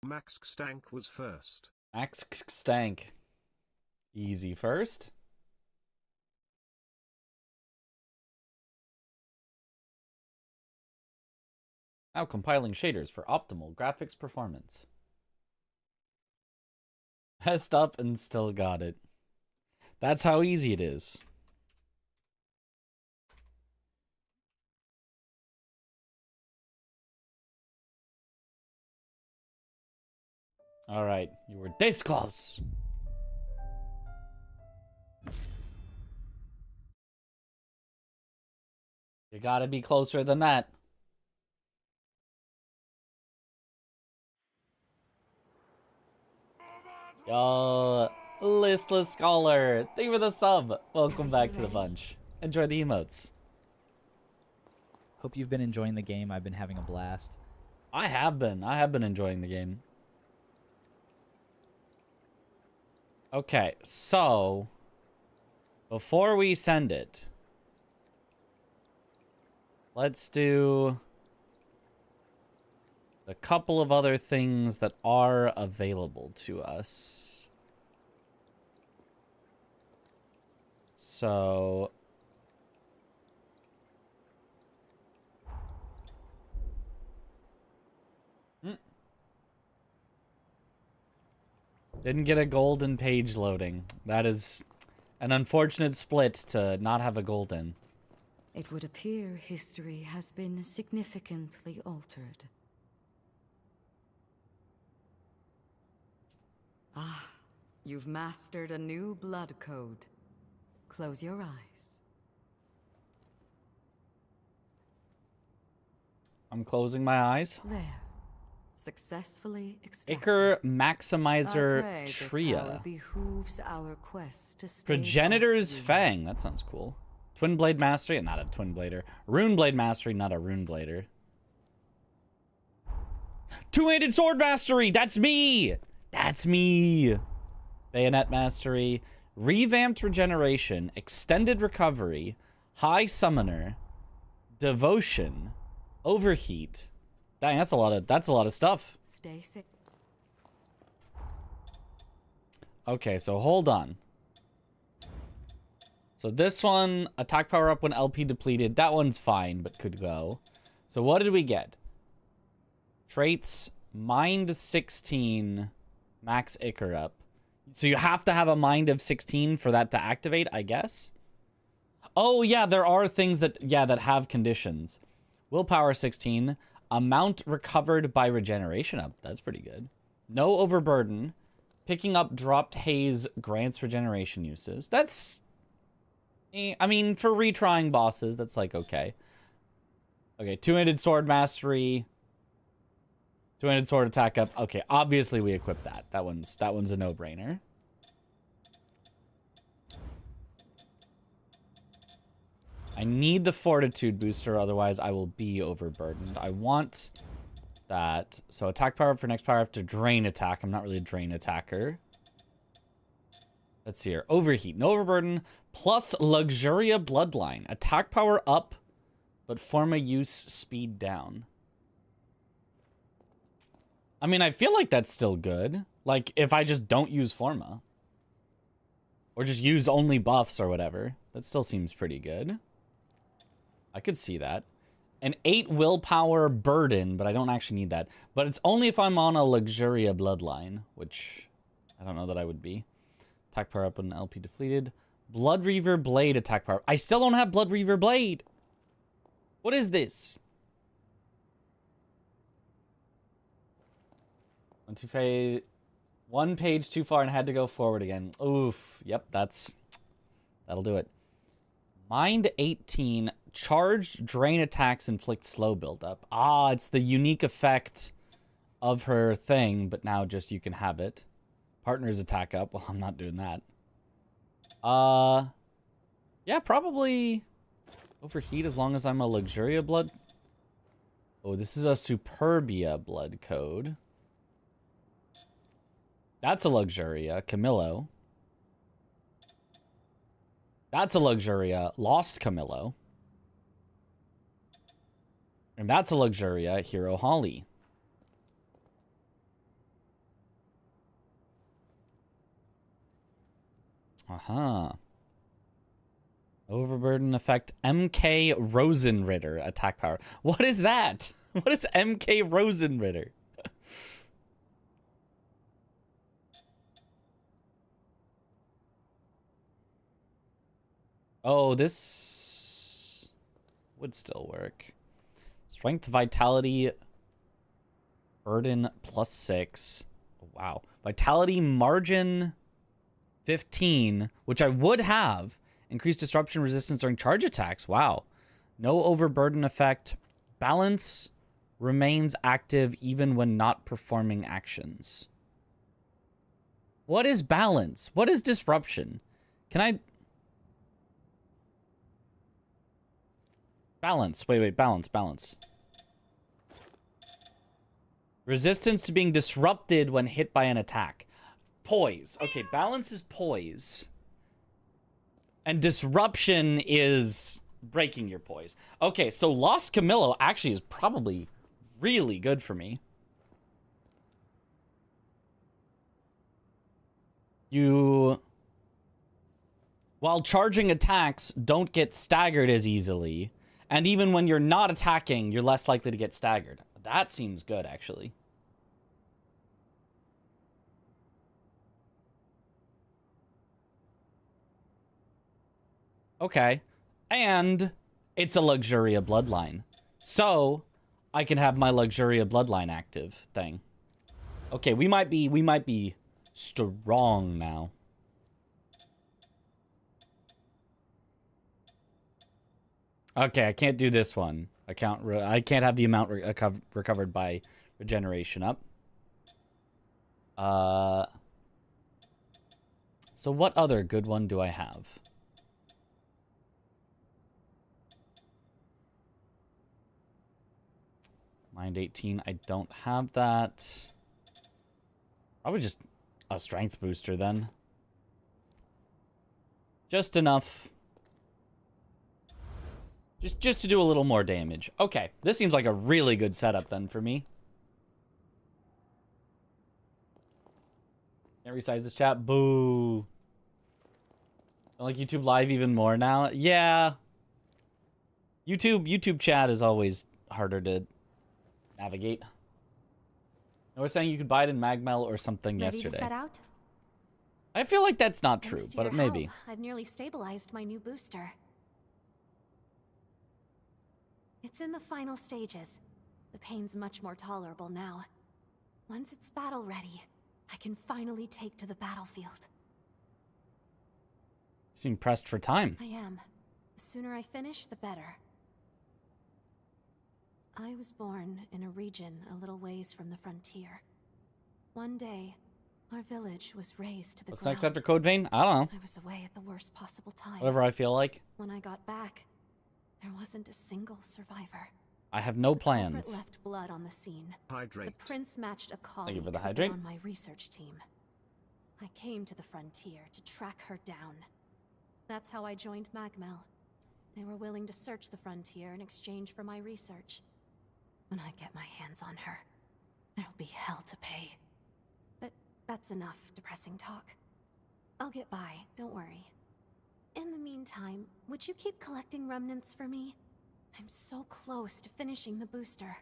Max Stank was first. Max Stank. Easy first. Now compiling shaders for optimal graphics performance. Messed up and still got it. That's how easy it is. All right, you were this close. You gotta be closer than that. Yo, Listless Scholar, thank you for the sub. Welcome back to the bunch. Enjoy the emotes. Hope you've been enjoying the game. I've been having a blast. I have been enjoying the game. Okay, so before we send it, let's do a couple of other things that are available to us. So didn't get a golden page loading. That is an unfortunate split to not have a golden. It would appear history has been significantly altered. Ah, you've mastered a new blood code. Close your eyes. I'm closing my eyes. There. Successfully extracted. Ichor Maximizer I pray this Tria. power behooves our quest to stave Progenitor's off ruin. Fang. That sounds cool. Twin Blade Mastery. Not a Twin Blader. Rune Blade Mastery. Not a Rune Blader. Two-Handed Sword Mastery. That's me. That's me. Bayonet Mastery. Revamped Regeneration. Extended Recovery. High Summoner. Devotion. Overheat. Dang, that's a lot of stuff. Stay safe. Okay, so hold on. So this one, attack power up when LP depleted. That one's fine, but could go. So what did we get? Traits, Mind 16, Max Ichor up. So you have to have a Mind of 16 for that to activate, I guess? Oh, yeah, there are things that, that have conditions. Willpower 16, amount recovered by regeneration up. That's pretty good. No overburden. Picking up dropped haze grants regeneration uses. That's... I mean, for retrying bosses, that's like, okay. Okay, two-handed sword mastery. Two-handed sword attack up. Okay, obviously we equip that. That one's a no-brainer. I need the fortitude booster, otherwise I will be overburdened. I want that. So attack power up for next power up to drain attack. I'm not really a drain attacker. Let's see here. Overheat, no overburden, plus Luxuria Bloodline. Attack power up, but Forma use speed down. I mean, I feel like that's still good. Like, if I just don't use Forma. Or just use only buffs or whatever. That still seems pretty good. I could see that. An 8 willpower burden, but I don't actually need that. But it's only if I'm on a Luxuria Bloodline, which I don't know that I would be. Attack power up when LP depleted. Blood Reaver Blade attack power. I still don't have Blood Reaver Blade. What is this? One page too far and had to go forward again. Oof. Yep, that'll do it. Mind 18. Charged drain attacks inflict slow buildup. Ah, it's the unique effect of her thing, but now just you can have it. Partner's attack up. Well, I'm not doing that. Yeah, probably overheat as long as I'm a Luxuria blood. Oh, this is a Superbia blood code. That's a Luxuria. Camillo. That's a Luxuria. Lost Camillo. And that's a Luxuria. Hero Holly. Uh-huh. Overburden effect. MK Rosenritter attack power. What is that? What is MK Rosenritter? Oh, this would still work. Strength, vitality, burden +6. Oh, wow. Vitality margin 15, which I would have. Increased disruption resistance during charge attacks. Wow. No overburden effect. Balance remains active even when not performing actions. What is balance? What is disruption? Can I... Balance. Wait. Balance. Resistance to being disrupted when hit by an attack. Poise. Okay, balance is poise. And disruption is breaking your poise. Okay, so Lost Camillo actually is probably really good for me. You, while charging attacks, don't get staggered as easily. And even when you're not attacking, you're less likely to get staggered. That seems good, actually. Okay. And it's a Luxuria Bloodline. So, I can have my Luxuria Bloodline active thing. Okay, we might be strong now. Okay, I can't do this one. I can't have the amount recovered by regeneration up. So what other good one do I have? Mind 18, I don't have that. Probably just a strength booster then. Just enough. Just to do a little more damage. Okay, this seems like a really good setup then for me. Can't resize this chat. Boo. I like YouTube Live even more now. Yeah. YouTube chat is always harder to navigate. I was saying you could buy it in Magmel or something yesterday. Ready to set out? I feel like that's not true, Thanks to but your it may be. help, I've nearly stabilized my new booster. It's in the final stages. The pain's much more tolerable now. Once it's battle ready, I can finally take to the battlefield. You seem pressed for time. I am. The sooner I finish, the better. I was born in a region a little ways from the frontier. One day, our village was razed to the What's ground. next after Code Vein? I don't know. I was away at the worst possible time. Whatever I feel like. When I got back, there wasn't a single survivor. I have no The culprit plans. left blood on the scene. Hydrate. The prince matched a colleague you for the who'd hydrate. been on my research team. I came to the frontier to track her down. That's how I joined Magmel. They were willing to search the frontier in exchange for my research. When I get my hands on her, there'll be hell to pay. But that's enough depressing talk. I'll get by, don't worry. In the meantime, would you keep collecting remnants for me? I'm so close to finishing the booster.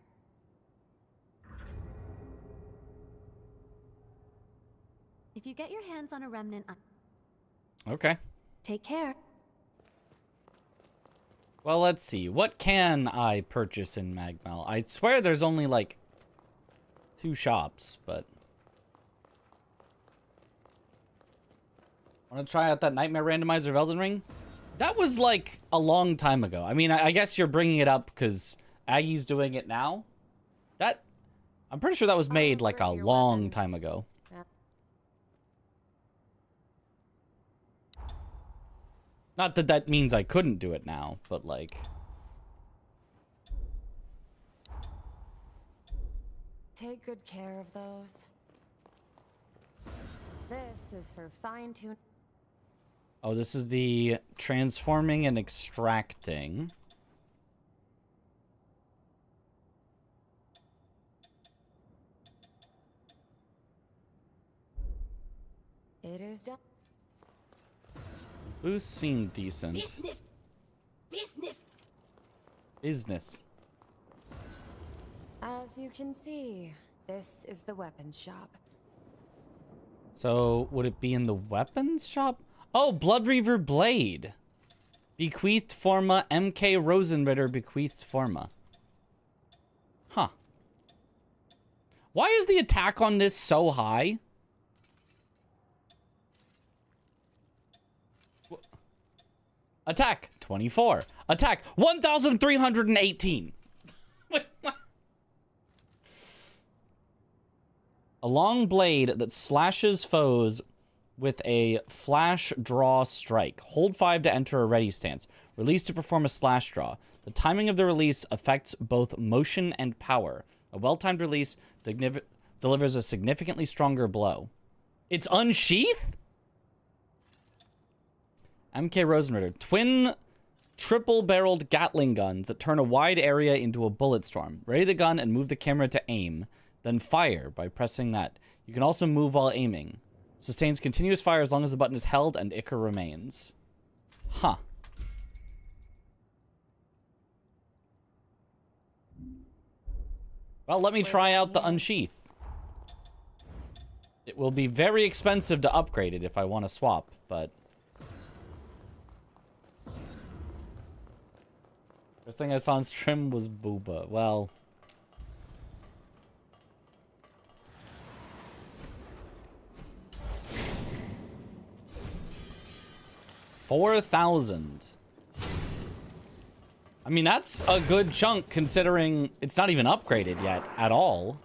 If you get your hands on a remnant, Okay. take care. Well, let's see. What can I purchase in Magmel? I swear there's only, like, 2 shops, but... Want to try out that Nightmare Randomizer of Elden Ring? That was, like, a long time ago. I mean, I guess you're bringing it up because Aggie's doing it now. That... I'm pretty sure that was made, like, a long time ago. Not that that means I couldn't do it now, but like... Take good care of those. This is for fine-tune. Oh, this is the transforming and extracting. It is done. Boosts seem decent. Business. Business. Business. As you can see, this is the weapons shop. So, would it be in the weapons shop? Oh, Bloodreaver Blade. Bequeathed Forma, MK Rosenritter Bequeathed Forma. Huh. Why is the attack on this so high? Attack, 24. Attack, 1,318. Wait, what? A long blade that slashes foes with a flash draw strike. Hold 5 to enter a ready stance. Release to perform a slash draw. The timing of the release affects both motion and power. A well-timed release delivers a significantly stronger blow. It's unsheath? MK Rosenritter. Twin triple-barreled Gatling guns that turn a wide area into a bullet storm. Ready the gun and move the camera to aim. Then fire by pressing that. You can also move while aiming. Sustains continuous fire as long as the button is held and Ichor remains. Huh. Well, let me try out the unsheath. It will be very expensive to upgrade it if I want to swap, but... First thing I saw on stream was Booba. Well... 4,000. I mean, that's a good chunk considering it's not even upgraded yet at all.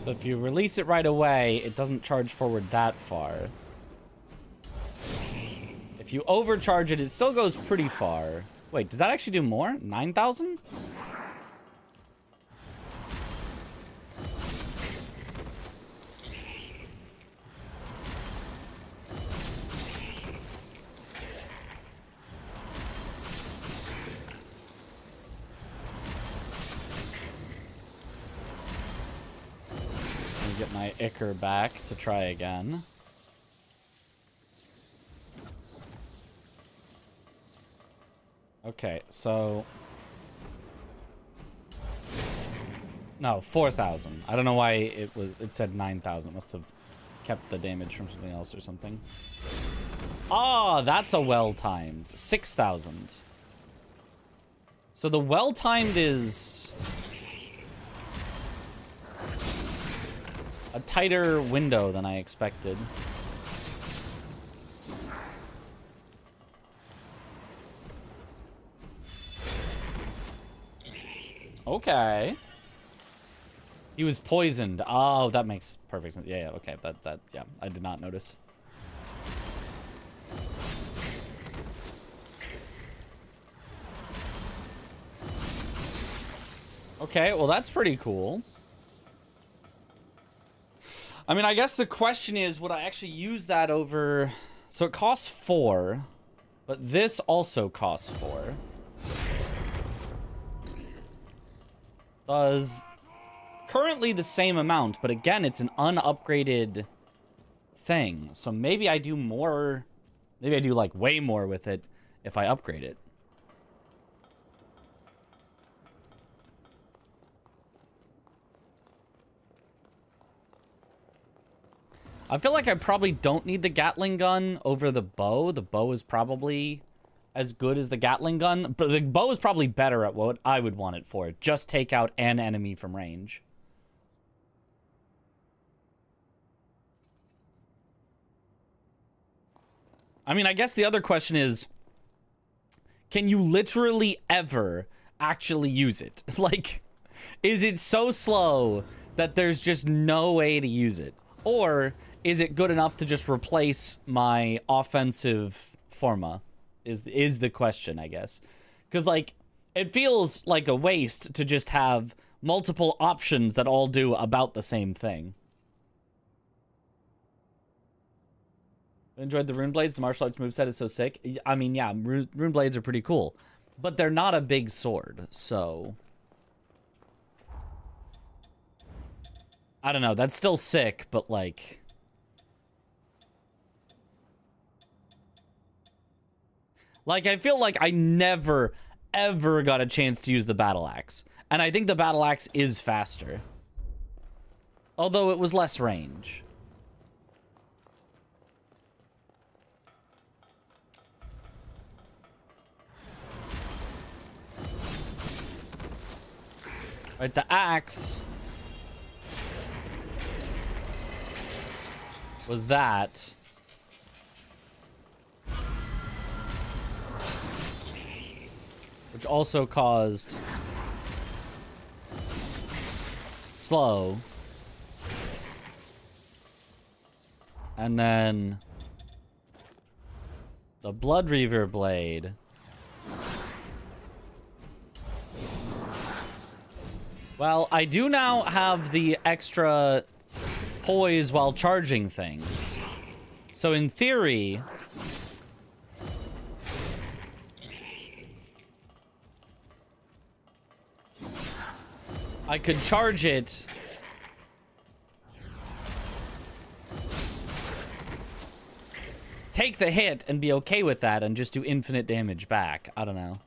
So if you release it right away, it doesn't charge forward that far. If you overcharge it, it still goes pretty far. Wait, does that actually do more? 9,000? Get my Ichor back to try again. Okay, so... No, 4,000. I don't know why it said 9,000. It must have kept the damage from something else or something. Ah, that's a well-timed. 6,000. So the well-timed is... a tighter window than I expected. Okay. He was poisoned. Oh, that makes perfect sense. Yeah, okay. Yeah, I did not notice. Okay, well, that's pretty cool. I mean, I guess the question is, would I actually use that over... So it costs 4, but this also costs 4. Does currently the same amount, but again, it's an unupgraded thing. So maybe I do more... Maybe I do, like, way more with it if I upgrade it. I feel like I probably don't need the Gatling gun over the bow. The bow is probably as good as the Gatling gun, but the bow is probably better at what I would want it for. Just take out an enemy from range. I mean, I guess the other question is, can you literally ever actually use it? Like, is it so slow that there's just no way to use it? Or is it good enough to just replace my offensive Forma? is the question, I guess. Because, like, it feels like a waste to just have multiple options that all do about the same thing. Enjoyed the Rune Blades. The martial arts moveset is so sick. I mean, yeah, Rune Blades are pretty cool. But they're not a big sword, so... I don't know. That's still sick, but, like... Like, I feel like I never, ever got a chance to use the battle axe. And I think the battle axe is faster. Although it was less range. Right, the axe was that. Which also caused slow. And then the Blood Reaver blade. Well, I do now have the extra poise while charging things. So in theory, I could charge it take the hit and be okay with that and just do infinite damage back. I don't know.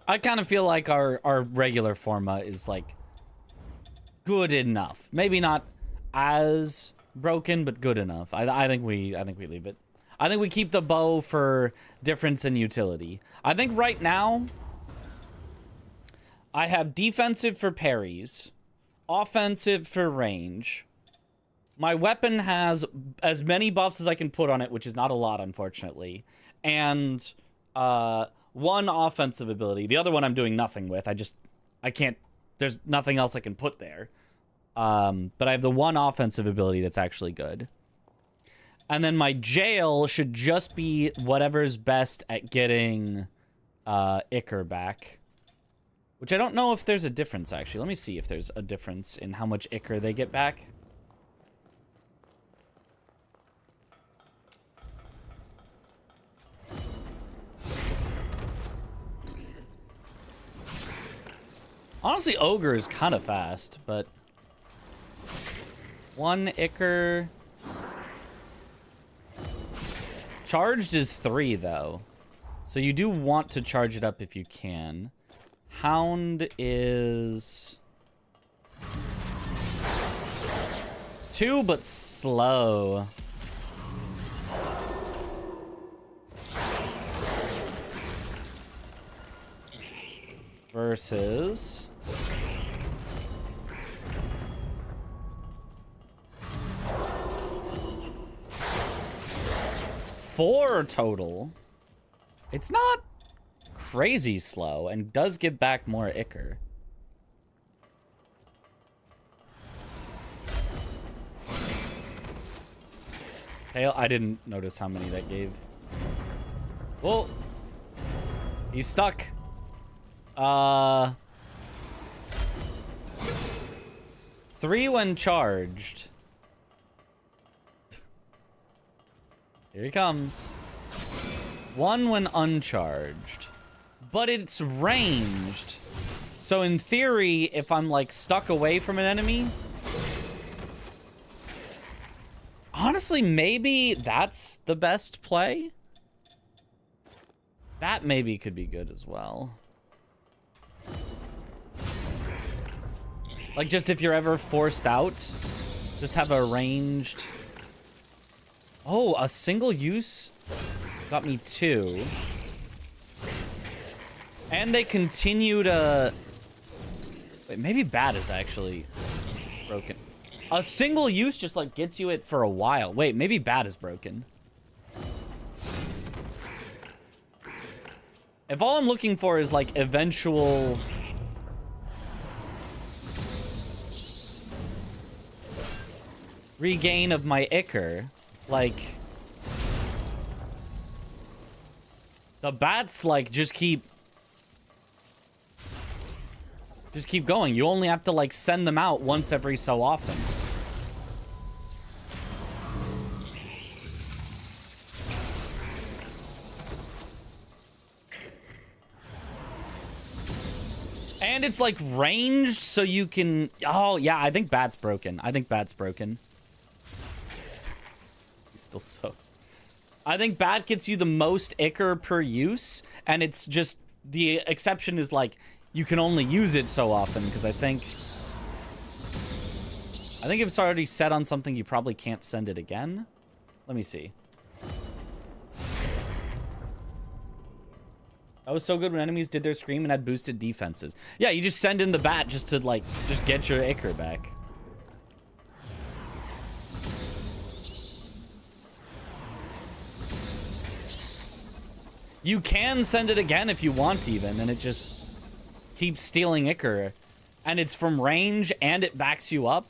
I kind of feel like our regular forma is like good enough. Maybe not as broken, but good enough. I think we leave it. I think we keep the bow for difference in utility. I think right now I have defensive for parries, offensive for range. My weapon has as many buffs as I can put on it, which is not a lot, unfortunately, and one offensive ability. The other one I'm doing nothing with. I can't, there's nothing else I can put there. But I have the one offensive ability that's actually good. And then my jail should just be whatever's best at getting Ichor back. Which I don't know if there's a difference, actually. Let me see if there's a difference in how much Ichor they get back. Honestly, Ogre is kind of fast, but... One Ichor... Charged is 3, though. So you do want to charge it up if you can. Hound is... 2, but slow. Versus... 4 total. It's not crazy slow and does give back more Ichor. Tail, I didn't notice how many that gave. Well, he's stuck. 3 when charged. Here he comes. 1 when uncharged. But it's ranged. So in theory, if I'm like stuck away from an enemy... Honestly, maybe that's the best play. That maybe could be good as well. Like just if you're ever forced out, just have a ranged... Oh, a single use got me 2. And they continue to... Wait, maybe Bat is actually broken. A single use just, like, gets you it for a while. Wait, maybe Bat is broken. If all I'm looking for is, like, regain of my Ichor. Like, the bats, like, just keep going. You only have to, like, send them out once every so often. And it's, like, ranged, so you can... Oh, yeah, I think Bat's broken. I think Bat's broken. He's still so... I think Bat gets you the most Ichor per use, and it's just... The exception is, like, you can only use it so often, because I think if it's already set on something, you probably can't send it again. Let me see. That was so good when enemies did their scream and had boosted defenses. Yeah, you just send in the Bat just to, like, just get your Ichor back. You can send it again if you want, even, and it just keeps stealing Ichor. And it's from range, and it backs you up.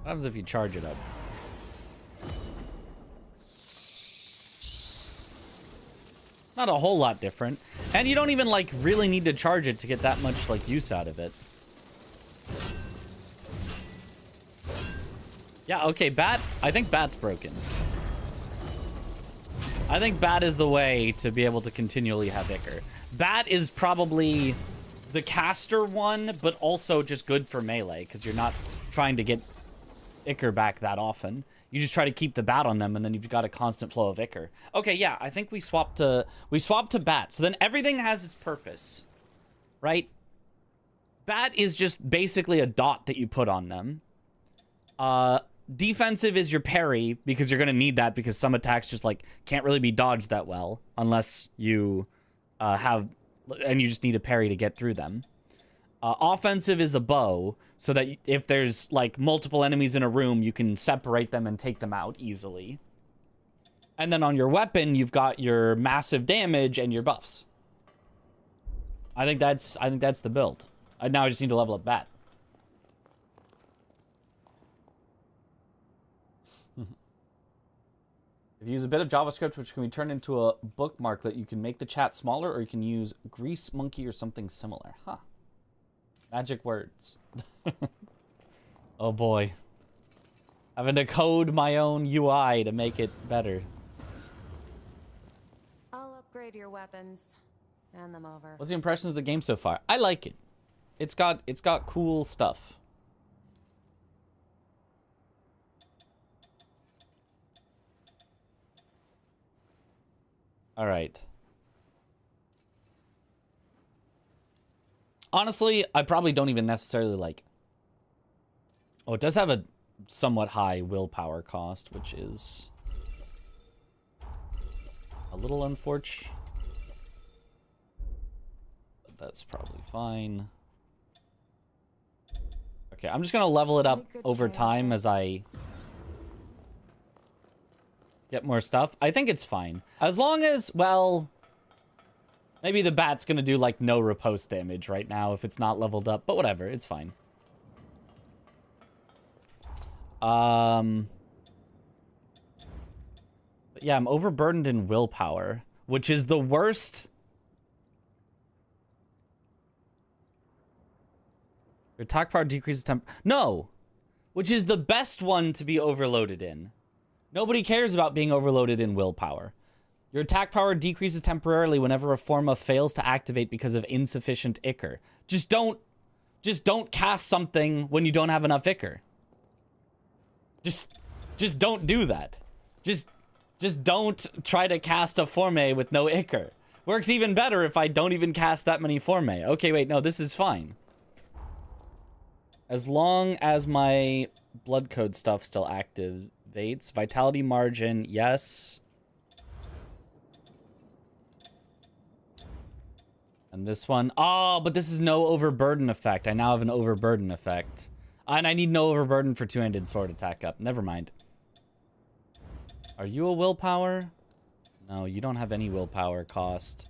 What happens if you charge it up? Not a whole lot different. And you don't even, like, really need to charge it to get that much, like, use out of it. Yeah, okay, Bat. I think Bat's broken. I think Bat is the way to be able to continually have Ichor. Bat is probably the caster one, but also just good for melee, because you're not trying to get Ichor back that often. You just try to keep the Bat on them, and then you've got a constant flow of Ichor. Okay, yeah, I think we swapped to Bat. So then everything has its purpose, right? Bat is just basically a dot that you put on them. Defensive is your parry, because you're going to need that, because some attacks just, like, can't really be dodged that well unless you and you just need a parry to get through them. Offensive is the bow, so that if there's, like, multiple enemies in a room, you can separate them and take them out easily. And then on your weapon, you've got your massive damage and your buffs. I think that's the build. Now I just need to level up Bat. If you use a bit of JavaScript, which can be turned into a bookmark that you can make the chat smaller, or you can use Grease Monkey or something similar. Huh. Magic words. Oh boy. Having to code my own UI to make it better. I'll upgrade your weapons. Hand them over. What's the impressions of the game so far? I like it. It's got cool stuff. All right. Honestly, I probably don't even necessarily like... Oh, it does have a somewhat high willpower cost, which is a little unfortunate. But that's probably fine. Okay, I'm just going to level it up over time as I get more stuff. I think it's fine. As long as, well... Maybe the Bat's gonna do, like, no riposte damage right now if it's not leveled up. But whatever, it's fine. But yeah, I'm overburdened in willpower, which is the worst. Your attack power decreases temp... No! Which is the best one to be overloaded in. Nobody cares about being overloaded in willpower. Your attack power decreases temporarily whenever a Forma fails to activate because of insufficient Ichor. Just don't cast something when you don't have enough Ichor. Just don't do that. Just don't try to cast a Forme with no Ichor. Works even better if I don't even cast that many Forme. Okay, wait, no, this is fine. As long as my blood code stuff still activates. Vitality margin, yes. And this one, oh, but this is no overburden effect. I now have an overburden effect. And I need no overburden for two-handed sword attack up. Never mind. Are you a willpower? No, you don't have any willpower cost.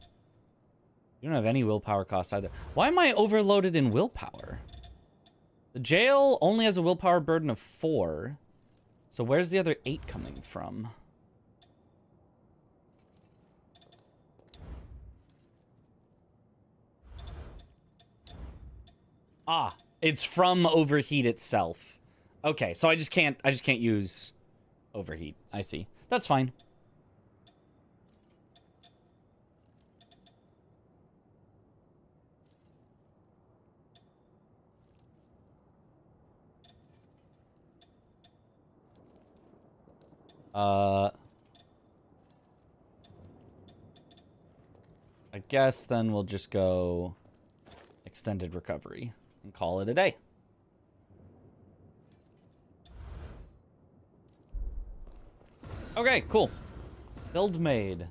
You don't have any willpower cost either. Why am I overloaded in willpower? The jail only has a willpower burden of 4. So where's the other 8 coming from? Ah, it's from overheat itself. Okay, so I just can't use overheat. I see. That's fine. I guess then we'll just go extended recovery and call it a day. Okay, cool. Build made.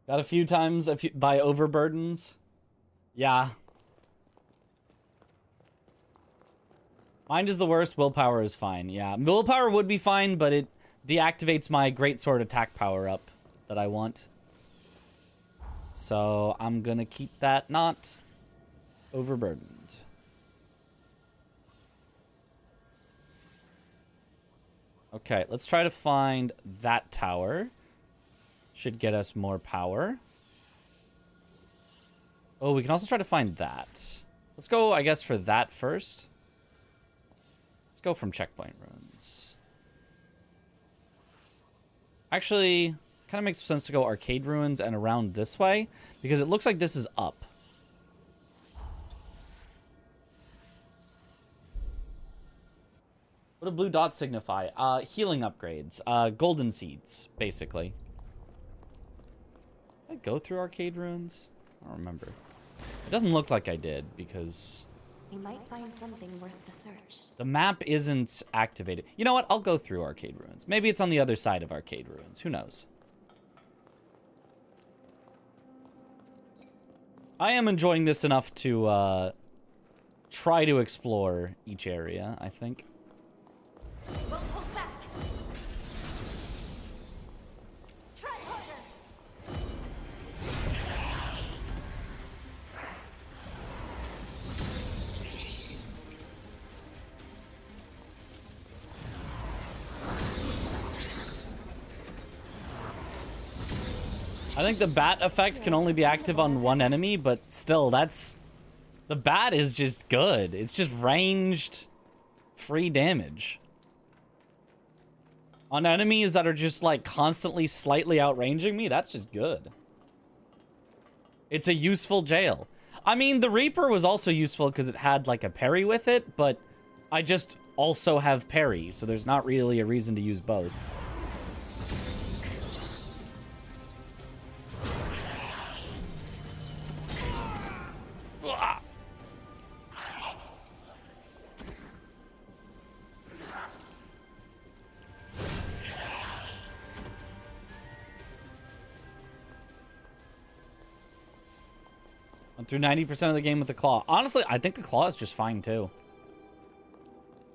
Got a few times by overburdens. Yeah. Mind is the worst, willpower is fine. Yeah, willpower would be fine, but it deactivates my greatsword attack power-up that I want. So I'm gonna keep that not overburdened. Okay, let's try to find that tower. Should get us more power. Oh, we can also try to find that. Let's go, I guess, for that first. Let's go from checkpoint ruins. Actually, kind of makes sense to go arcade ruins and around this way, because it looks like this is up. What do blue dots signify? Healing upgrades. Golden seeds, basically. Did I go through arcade ruins? I don't remember. It doesn't look like I did, because You might find something worth the search. the map isn't activated. You know what? I'll go through arcade ruins. Maybe it's on the other side of arcade ruins. Who knows? I am enjoying this enough to try to explore each area, I think. We'll pull back. Try harder. I think the bat effect can only be active on one enemy, but still, that's... The bat is just good. It's just ranged, free damage. On enemies that are just, like, constantly slightly outranging me, that's just good. It's a useful jail. I mean, the Reaper was also useful because it had, like, a parry with it, but I just also have parry, so there's not really a reason to use both. I'm through 90% of the game with the claw. Honestly, I think the claw is just fine, too.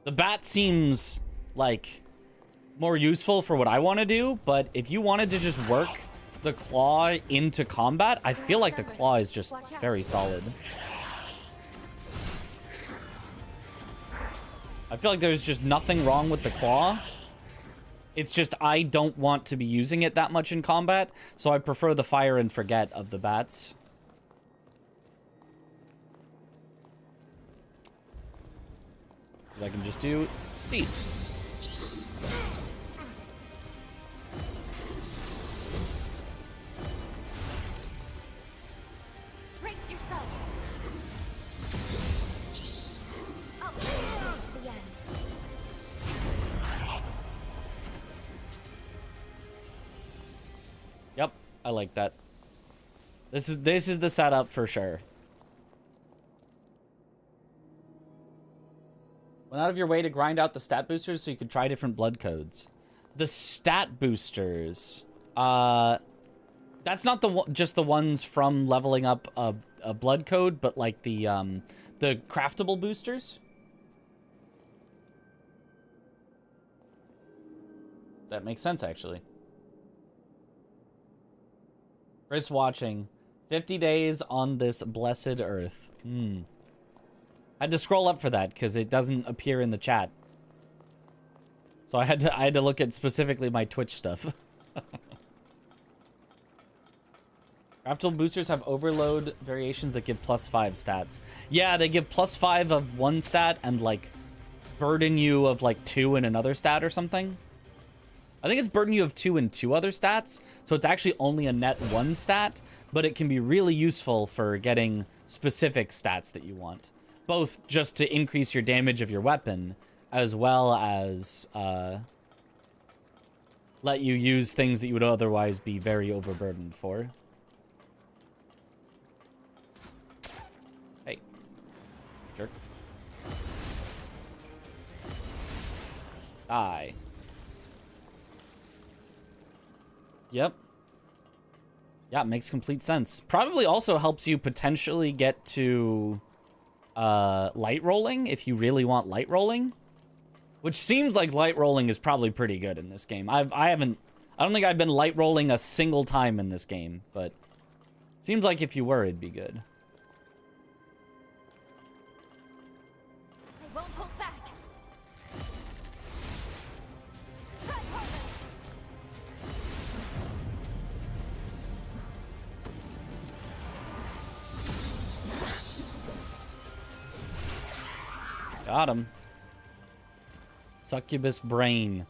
The bat seems, like, more useful for what I want to do, but if you wanted to just work the claw into combat, I feel like the claw is just very solid. I feel like there's just nothing wrong with the claw. It's just I don't want to be using it that much in combat, so I prefer the fire and forget of the bats. I can just do these. Brace yourself. I'll to the end. Yep, I like that. This is the setup for sure. Went out of your way to grind out the stat boosters so you could try different blood codes. The stat boosters. That's not just the ones from leveling up a blood code, but like the craftable boosters. That makes sense, actually. Chris watching. 50 days on this blessed earth. I had to scroll up for that because it doesn't appear in the chat. So I had to look at specifically my Twitch stuff. Craftable boosters have overload variations that give +5 stats. Yeah, they give +5 of one stat and like burden you of like 2 in another stat or something. I think it's burden you of 2 in 2 other stats, so it's actually only a net 1 stat, but it can be really useful for getting specific stats that you want. Both just to increase your damage of your weapon, as well as let you use things that you would otherwise be very overburdened for. Hey. Jerk. Die. Yep. Yeah, it makes complete sense. Probably also helps you potentially get to light rolling if you really want light rolling. Which seems like light rolling is probably pretty good in this game. I don't think I've been light rolling a single time in this game, but seems like if you were, it'd be good. I won't hold back. Try harder. Got him. Succubus brain.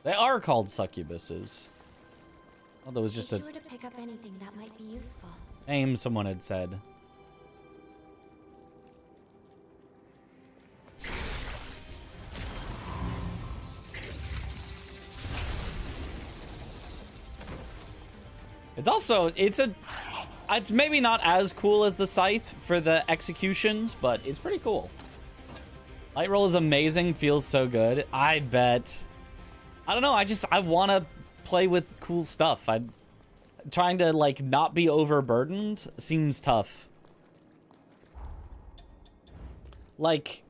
They are called succubuses. Although it was just Be a sure to pick up anything that might be useful. name someone had said. It's maybe not as cool as the scythe for the executions, but it's pretty cool. Light roll is amazing, feels so good. I bet. I don't know, I want to play with cool stuff. Trying to like not be overburdened seems tough. Like,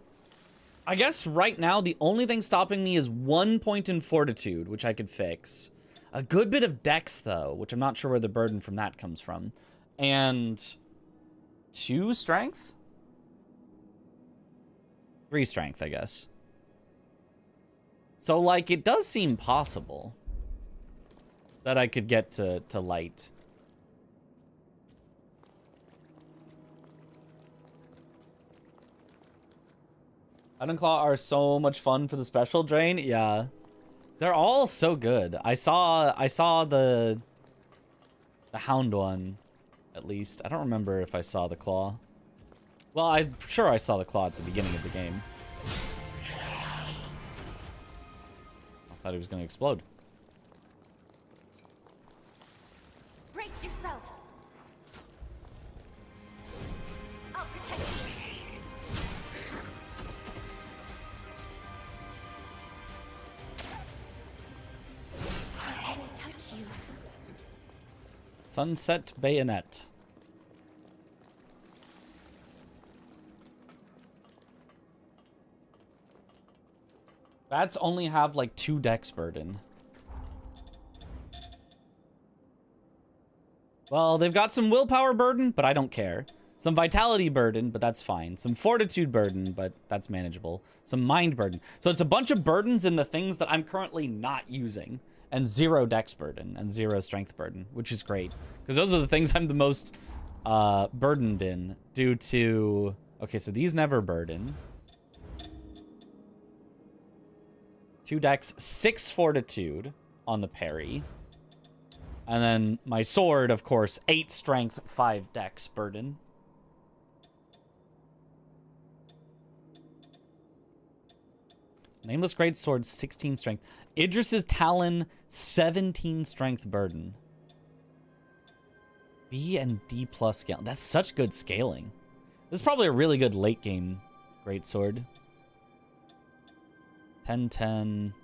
I guess right now the only thing stopping me is 1 point in fortitude, which I could fix. A good bit of dex though, which I'm not sure where the burden from that comes from. And 2 strength? 3 strength, I guess. So, like, it does seem possible that I could get to light. Ironclaw are so much fun for the special drain. Yeah. They're all so good. I saw the Hound one, at least. I don't remember if I saw the Claw. Well, I'm sure I saw the Claw at the beginning of the game. I thought he was going to explode. Brace yourself. I'll protect you. I won't touch you. Sunset Bayonet. Bats only have like 2 dex burden. Well, they've got some willpower burden, but I don't care. Some vitality burden, but that's fine. Some fortitude burden, but that's manageable. Some mind burden. So it's a bunch of burdens in the things that I'm currently not using. And 0 dex burden and 0 strength burden, which is great. Because those are the things I'm the most burdened in due to... Okay, so these never burden. 2 dex, 6 fortitude on the parry. And then my sword, of course, 8 strength, 5 dex burden. Nameless Greatsword, 16 strength. Idris's Talon, 17 strength burden. B and D plus scale. That's such good scaling. This is probably a really good late game Greatsword. 10-10.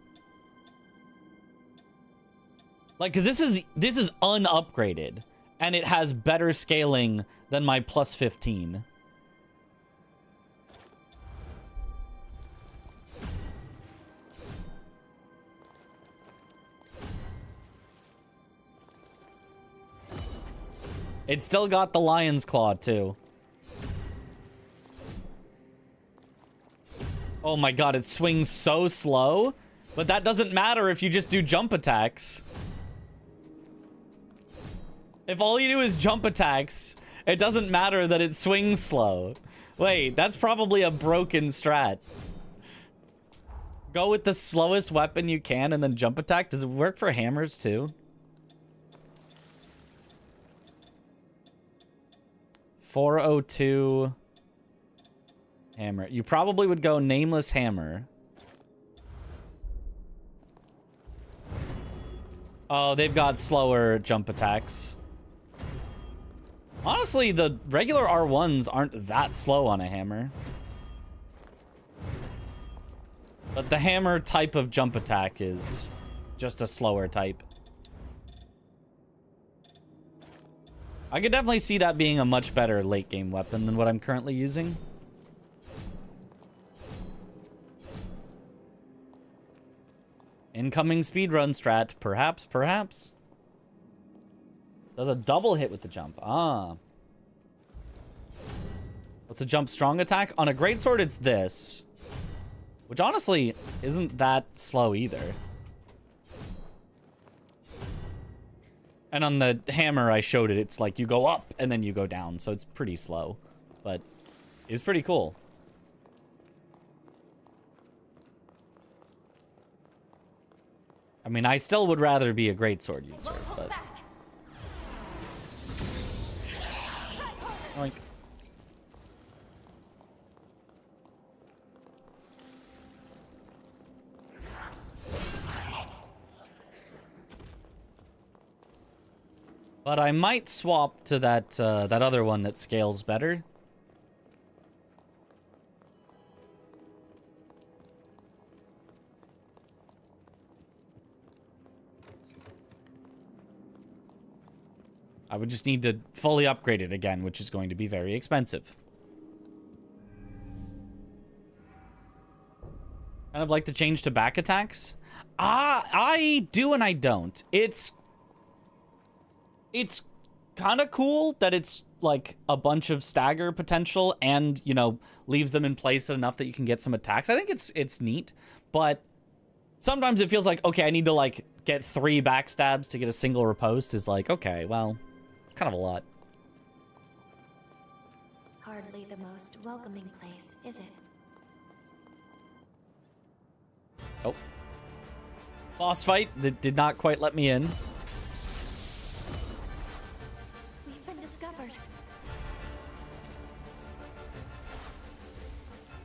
Like, because this is unupgraded, and it has better scaling than my plus 15. It's still got the lion's claw, too. Oh my god, it swings so slow. But that doesn't matter if you just do jump attacks. If all you do is jump attacks, it doesn't matter that it swings slow. Wait, that's probably a broken strat. Go with the slowest weapon you can and then jump attack. Does it work for hammers too? 402 hammer. You probably would go nameless hammer. Oh, they've got slower jump attacks. Honestly, the regular R1s aren't that slow on a hammer. But the hammer type of jump attack is just a slower type. I could definitely see that being a much better late game weapon than what I'm currently using. Incoming speedrun strat. Perhaps, perhaps. Does a double hit with the jump. Ah. What's the jump strong attack? On a greatsword, it's this. Which honestly isn't that slow either. And on the hammer I showed it, it's like you go up and then you go down. So it's pretty slow. But it's pretty cool. I mean, I still would rather be a greatsword user, but... Like... But I might swap to that that other one that scales better. I would just need to fully upgrade it again, which is going to be very expensive. Kind of like to change to back attacks. I do and I don't. It's kind of cool that it's like a bunch of stagger potential and, you know, leaves them in place enough that you can get some attacks. I think it's neat, but sometimes it feels like, okay, I need to like get 3 backstabs to get a single riposte is like, okay, well, kind of a lot. Hardly the most welcoming place, is it? Oh. Boss fight that did not quite let me in. We've been discovered.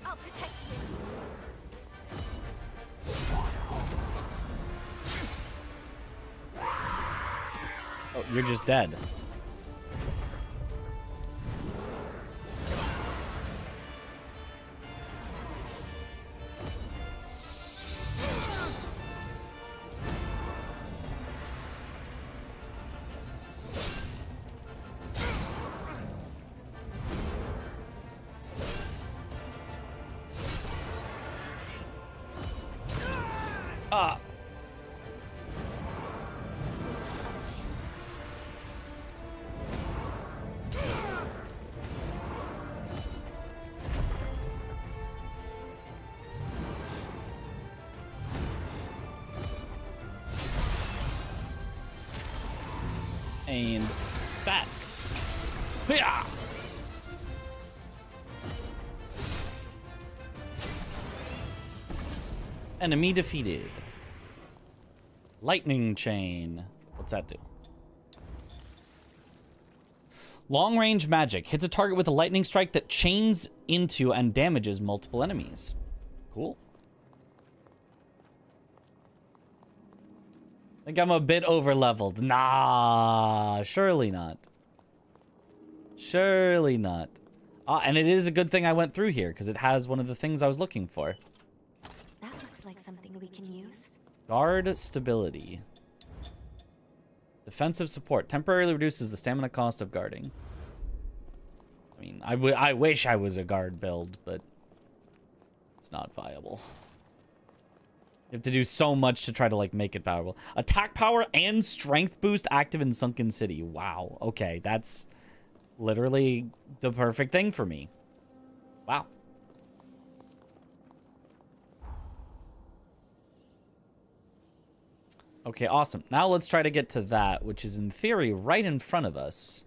I'll protect you. Oh, you're just dead. Ah. And bats. Yeah. Enemy defeated. Lightning chain. What's that do? Long range magic. Hits a target with a lightning strike that chains into and damages multiple enemies. Cool. I think I'm a bit over leveled. Nah, surely not. Surely not. And it is a good thing I went through here because it has one of the things I was looking for. That looks like something we can use. Guard stability. Defensive support. Temporarily reduces the stamina cost of guarding. I mean, I wish I was a guard build, but it's not viable. You have to do so much to try to, like, make it powerful. Attack power and strength boost active in Sunken City. Wow. Okay, that's literally the perfect thing for me. Wow. Okay, awesome. Now let's try to get to that, which is in theory right in front of us.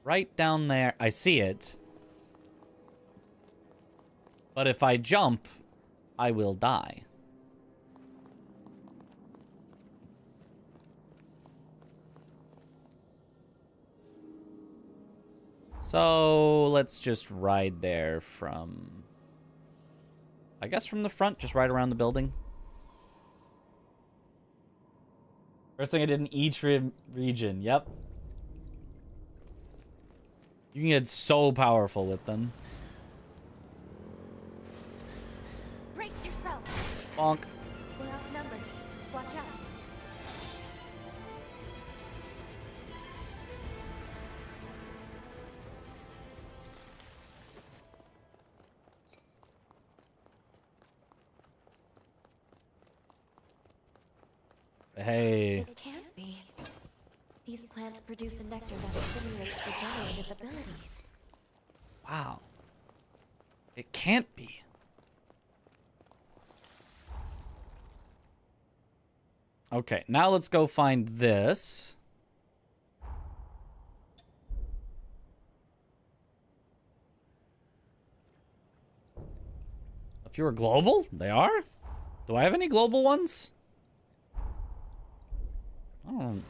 Right down there. I see it. But if I jump, I will die. So let's just ride there from, I guess from the front, just right around the building. First thing I did in each region, yep. You can get so powerful with them. Brace yourself. Bonk. We're outnumbered. Watch out. Hey. It can't be. These plants produce a nectar that stimulates regenerative abilities. Wow. It can't be. Okay, now let's go find this. If you were global, they are? Do I have any global ones? I don't.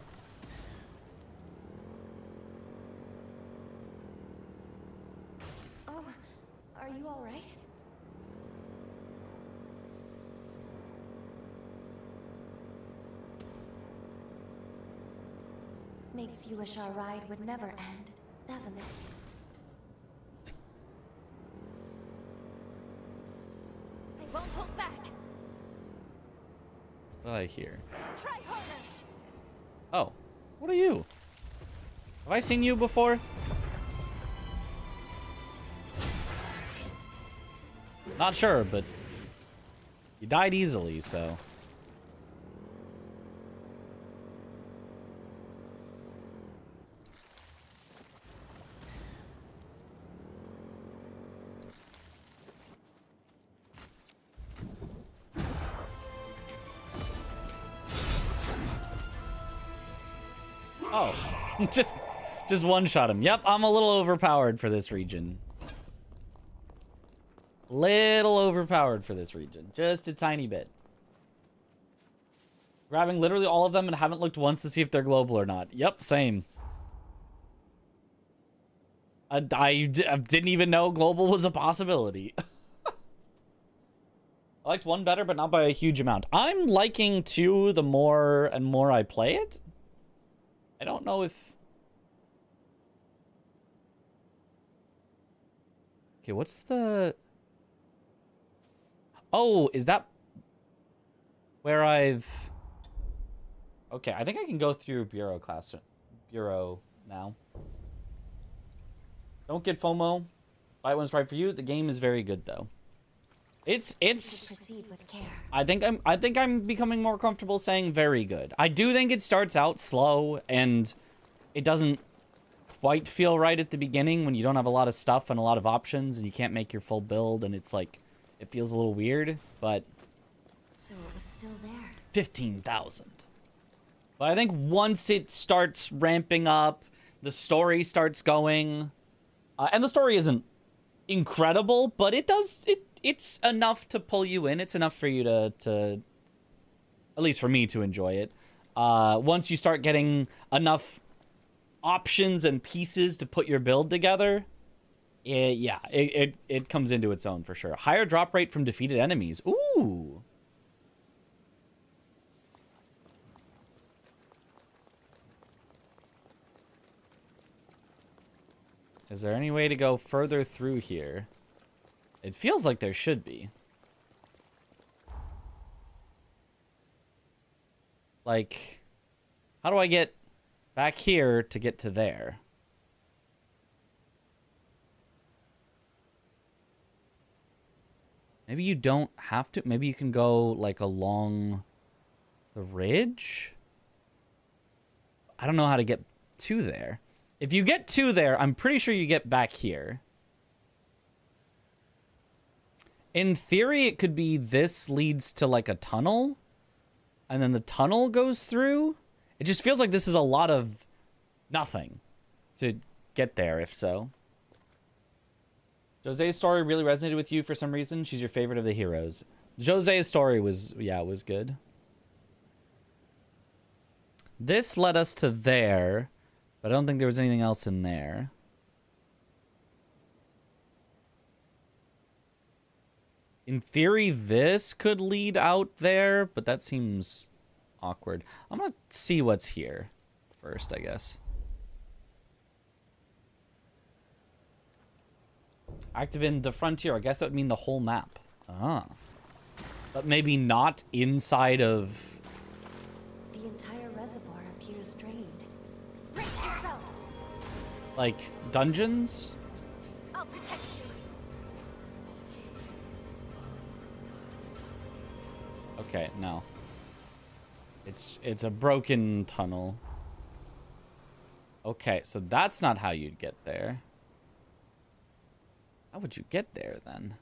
Oh, are you all right? Makes you wish our ride would never end, doesn't it? I won't hold back. What did I hear? Try harder. Oh, what are you? Have I seen you before? Not sure, but you died easily, so. Oh, just one-shot him. Yep, I'm a little overpowered for this region. Little overpowered for this region. Just a tiny bit. Grabbing literally all of them and haven't looked once to see if they're global or not. Yep, same. I didn't even know global was a possibility. I liked 1 better, but not by a huge amount. I'm liking 2 the more and more I play it. I don't know if... Okay, what's the... Oh, is that where I've... Okay, I think I can go through Bureau class. Bureau now. Don't get FOMO. Buy one's right for you. The game is very good, though. It's Proceed with care. I think I'm becoming more comfortable saying very good. I do think it starts out slow and it doesn't quite feel right at the beginning when you don't have a lot of stuff and a lot of options and you can't make your full build and it's like it feels a little weird, but So it was still there. 15,000. But I think once it starts ramping up, the story starts going, and the story isn't incredible, but it's enough to pull you in. It's enough for you to at least for me to enjoy it. Once you start getting enough options and pieces to put your build together, it comes into its own for sure. Higher drop rate from defeated enemies. Ooh. Is there any way to go further through here? It feels like there should be. Like, how do I get back here to get to there? Maybe you don't have to. Maybe you can go, like, along the ridge? I don't know how to get to there. If you get to there, I'm pretty sure you get back here. In theory, it could be this leads to, like, a tunnel. And then the tunnel goes through. It just feels like this is a lot of nothing to get there, if so. Jose's story really resonated with you for some reason. She's your favorite of the heroes. Jose's story was, yeah, was good. This led us to there, but I don't think there was anything else in there. In theory, this could lead out there, but that seems awkward. I'm gonna see what's here first, I guess. Active in the frontier. I guess that would mean the whole map. Ah. But maybe not inside of... The entire reservoir appears drained. Brace yourself! like, dungeons? I'll protect you. Okay, no. It's a broken tunnel. Okay, so that's not how you'd get there. How would you get there, then?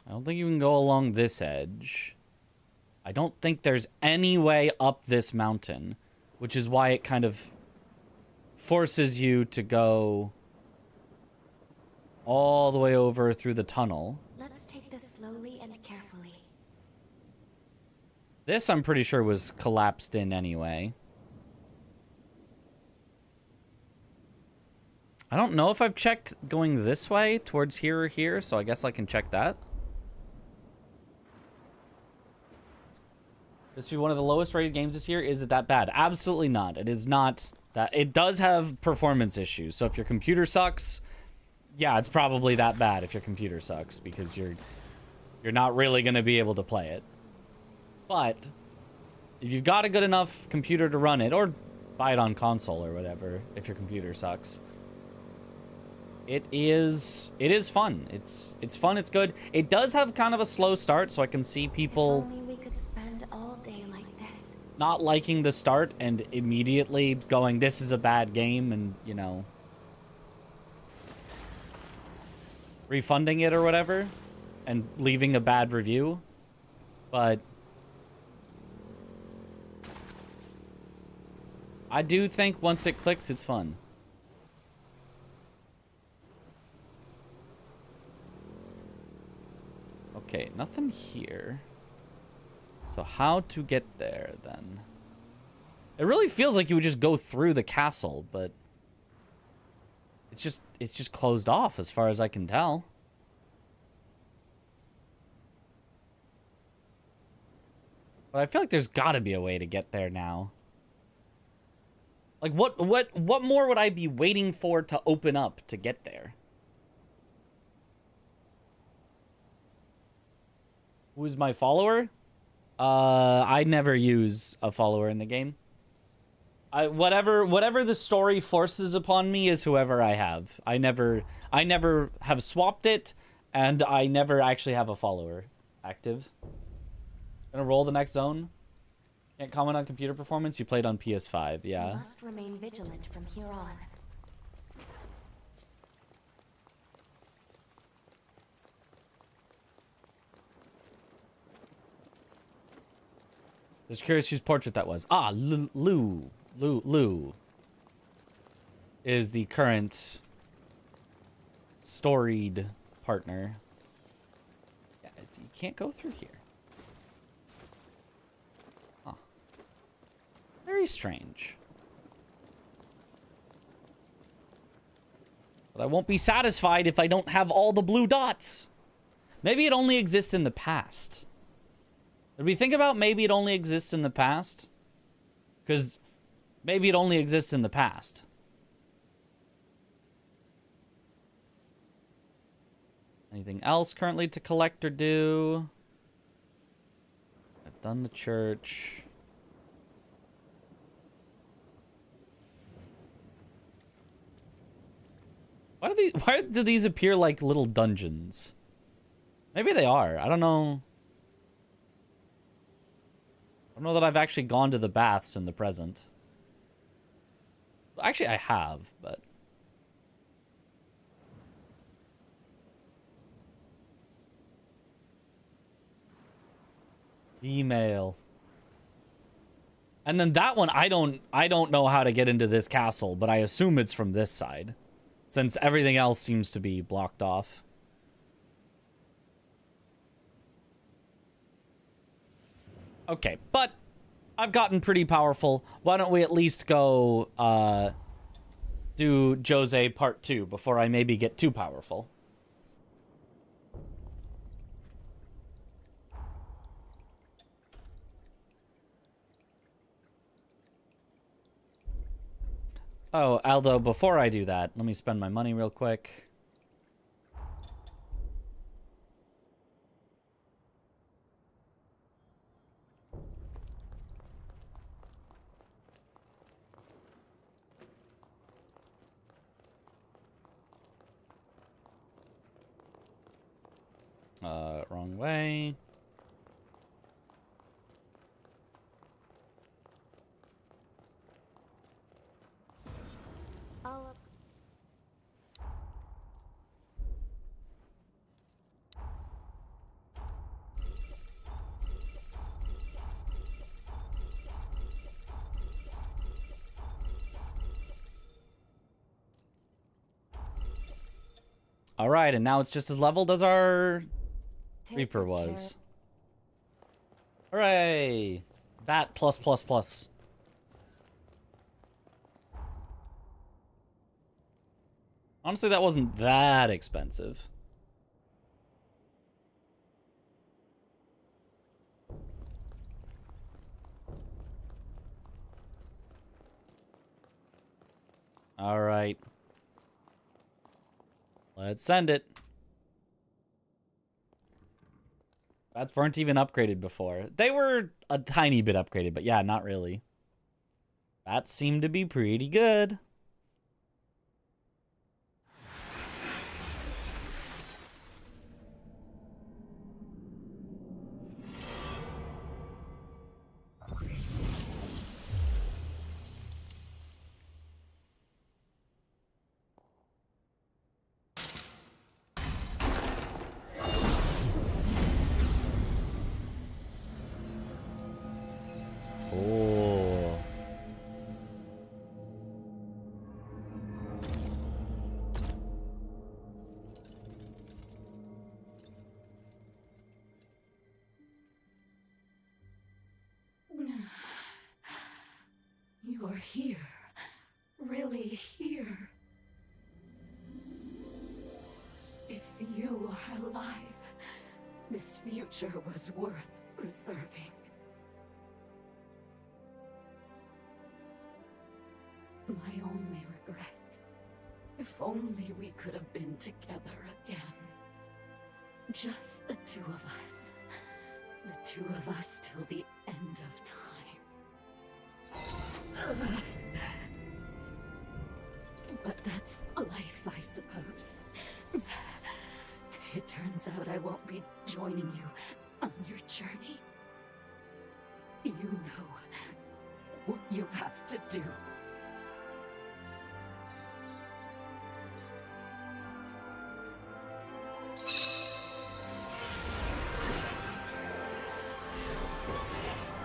I don't think you can go along this edge. I don't think there's any way up this mountain, which is why it kind of forces you to go all the way over through the tunnel. Let's take this slowly and carefully. This, I'm pretty sure, was collapsed in anyway. I don't know if I've checked going this way towards here or here, so I guess I can check that. This will be one of the lowest rated games this year. Is it that bad? Absolutely not. It is not that. It does have performance issues. So if your computer sucks, yeah, it's probably that bad if your computer sucks, because you're not really going to be able to play it. But if you've got a good enough computer to run it, or buy it on console or whatever, if your computer sucks, it is fun. It's fun. It's good. It does have kind of a slow start, so I can see people If only we could spend all day like this. not liking the start and immediately going, this is a bad game, and, you know, refunding it or whatever and leaving a bad review. But I do think once it clicks, it's fun. Okay, nothing here. So how to get there, then? It really feels like you would just go through the castle, but it's just closed off as far as I can tell. But I feel like there's got to be a way to get there now. Like, what more would I be waiting for to open up to get there? Who's my follower? I never use a follower in the game. Whatever the story forces upon me is whoever I have. I never have swapped it, and I never actually have a follower active. Gonna roll the next zone. Can't comment on computer performance. You played on PS5, We yeah. must remain vigilant from here on. Just curious whose portrait that was. Ah, Lou is the current storied partner. Yeah, you can't go through here. Huh. Very strange. But I won't be satisfied if I don't have all the blue dots. Maybe it only exists in the past. Did we think about maybe it only exists in the past? Because maybe it only exists in the past. Anything else currently to collect or do? I've done the church. Why do these appear like little dungeons? Maybe they are. I don't know. I don't know that I've actually gone to the baths in the present. Actually, I have, but... Email. And then that one, I don't know how to get into this castle, but I assume it's from this side, since everything else seems to be blocked off. Okay, but I've gotten pretty powerful. Why don't we at least go do Jose Part 2 before I maybe get too powerful? Oh, Aldo, before I do that, let me spend my money real quick. Wrong way. I'll look. All right, and now it's just as leveled as our Take Reaper good care. was. Hooray! That plus plus plus. Honestly, that wasn't that expensive. All right. Let's send it. Bats weren't even upgraded before. They were a tiny bit upgraded, but yeah, not really. Bats seem to be pretty good. Oh. You are here. Really here. If you are alive, this future was worth preserving. My only regret. If only we could have been together again. Just the two of us. The two of us till the end of time. But that's life, I suppose. It turns out I won't be joining you on your journey. You know what you have to do.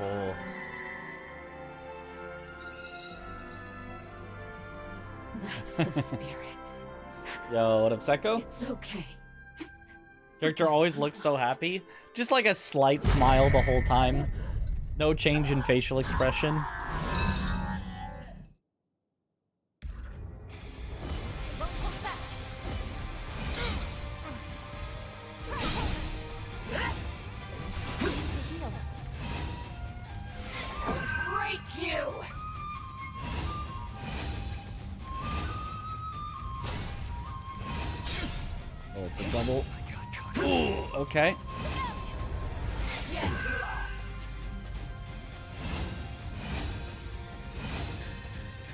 Oh. That's the spirit. Yo, what up, Seko? It's okay. Character always looks so happy. Just like a slight smile the whole time. No change in facial expression. Break you! Oh, it's a double. Ooh, okay.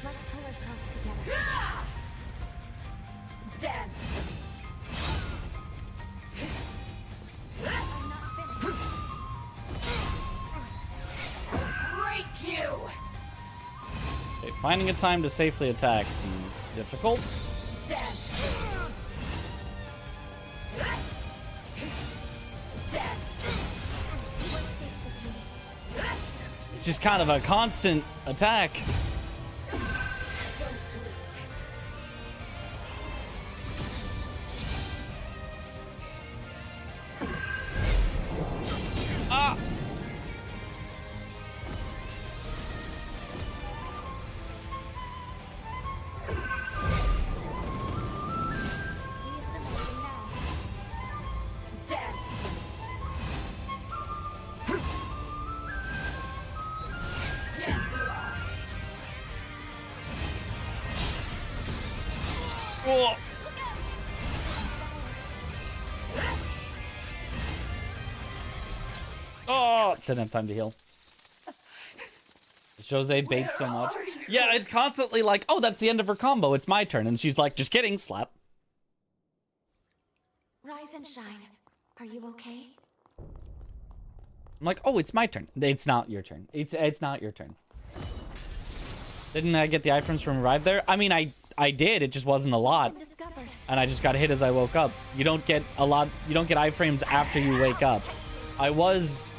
Let's pull ourselves together. Dance. I'm not finished. Break you. Okay, finding a time to safely attack seems difficult. Dance. It's just kind of a constant attack. Ah! Reassimilating now. Dance. Oh. Oh, didn't have time to heal. Jose baits so much. Yeah, it's constantly like, oh, that's the end of her combo. It's my turn. And she's like, just kidding, slap. Rise and shine. Are you okay? I'm like, oh, it's my turn. It's not your turn. It's not your turn. Didn't I get the iframes from Revive there? I mean, I did. It just wasn't a lot. Discovered. And I just got hit as I woke up. You don't get a lot. You don't get iframes after you wake up. I was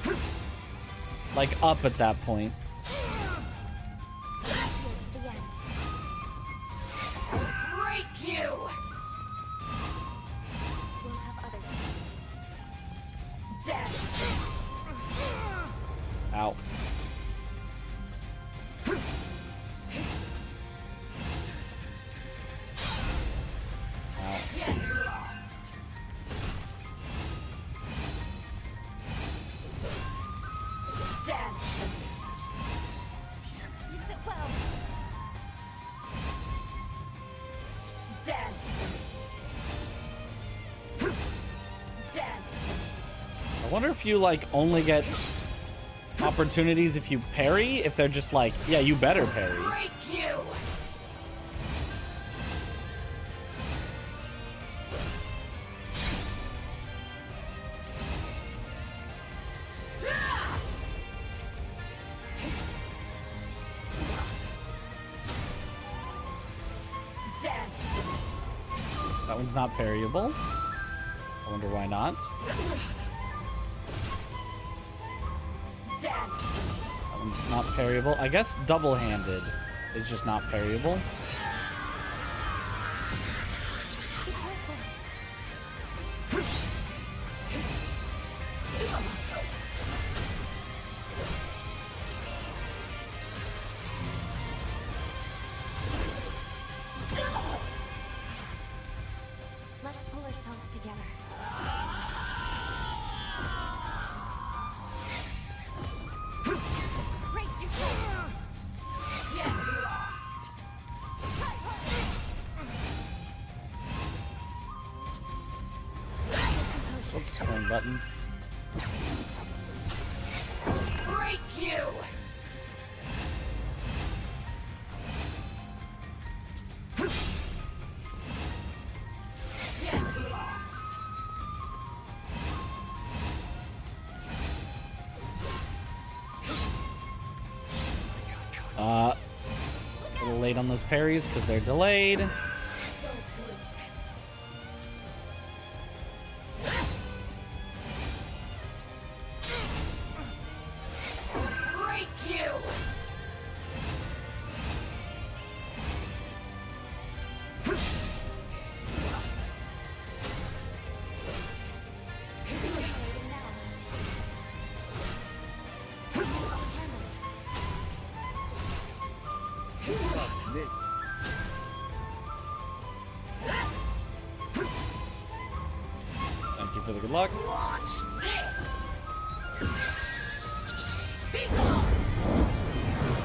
like up at that point. To the end. Break you. We'll have other chances. Dance. Ow. Get lost. Dance. Use it well. Dance. Dance. I wonder if you like only get opportunities if you parry. If they're just like, yeah, you better parry. Break you. Dance. That one's not parryable. I wonder why not. Dance. That one's not parryable. I guess double-handed is just not parryable. Be careful. Let's pull ourselves together. Race yourself. Get lost. Oops, wrong button. Break you. Get lost. A little late on those parries because they're delayed. Break you. Assimilating now. Use the hamlet. Thank you for the good luck. Watch this. Be gone.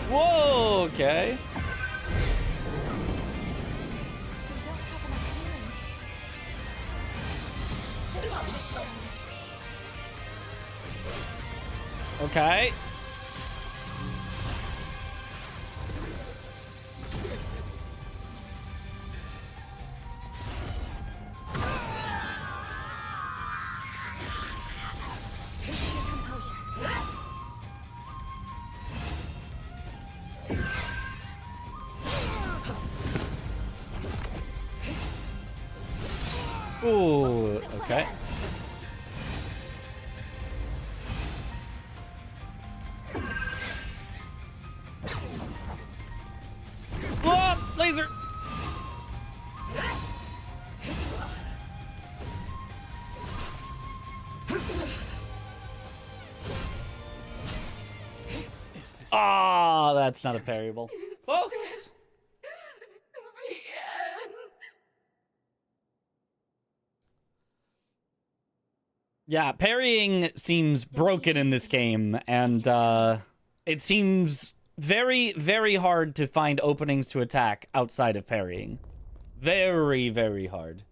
Whoa, okay. We don't have enough healing. Okay. Ah, that's not a parryable. Close. Yeah, parrying seems broken in this game, and it seems very, very hard to find openings to attack outside of parrying. Very, very hard.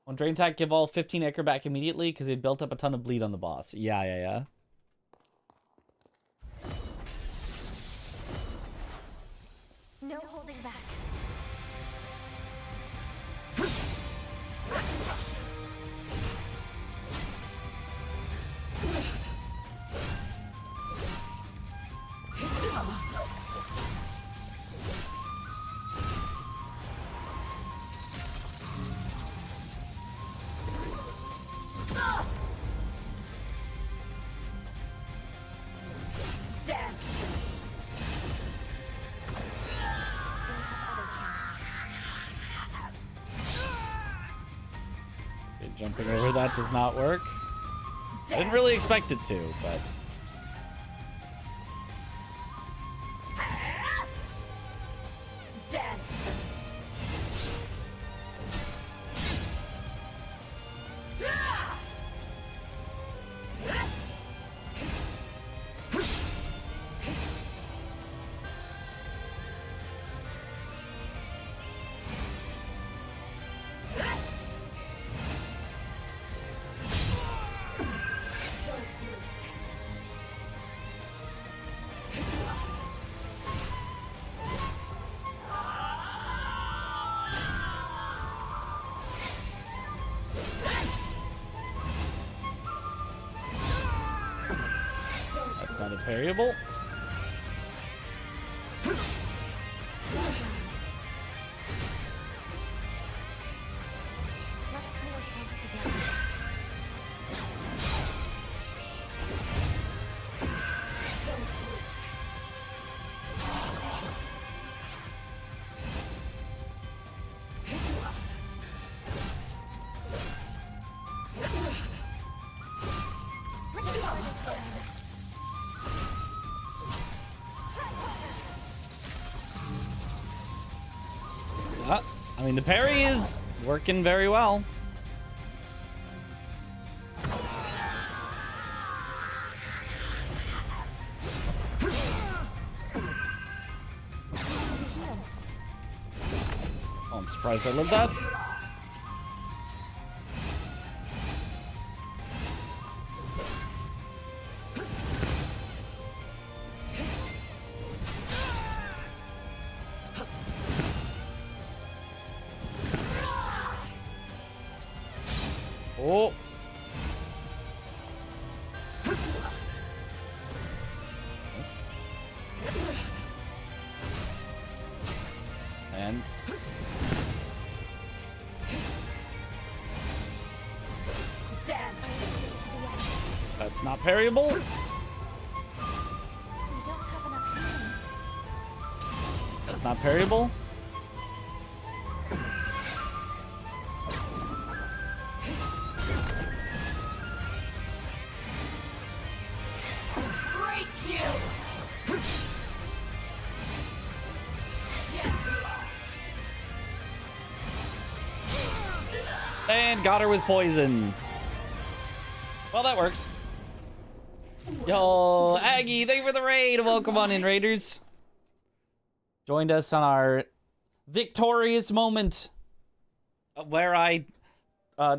On Drain Attack, give all 15 Ichor back immediately because it built up a ton of bleed on the boss. Yeah. No holding back. Okay, jumping over that does not work. I didn't really expect it to, but... That's not a parryable. Let's pull ourselves together. I mean, the parry is working very well. Oh, I'm surprised I lived that. Oh. Yes. And that's not parryable. We don't have enough healing. That's not parryable. And got her with poison. Well, that works. Yo, Aggie, thank you for the raid. Welcome on in, Raiders. Joined us on our victorious moment where I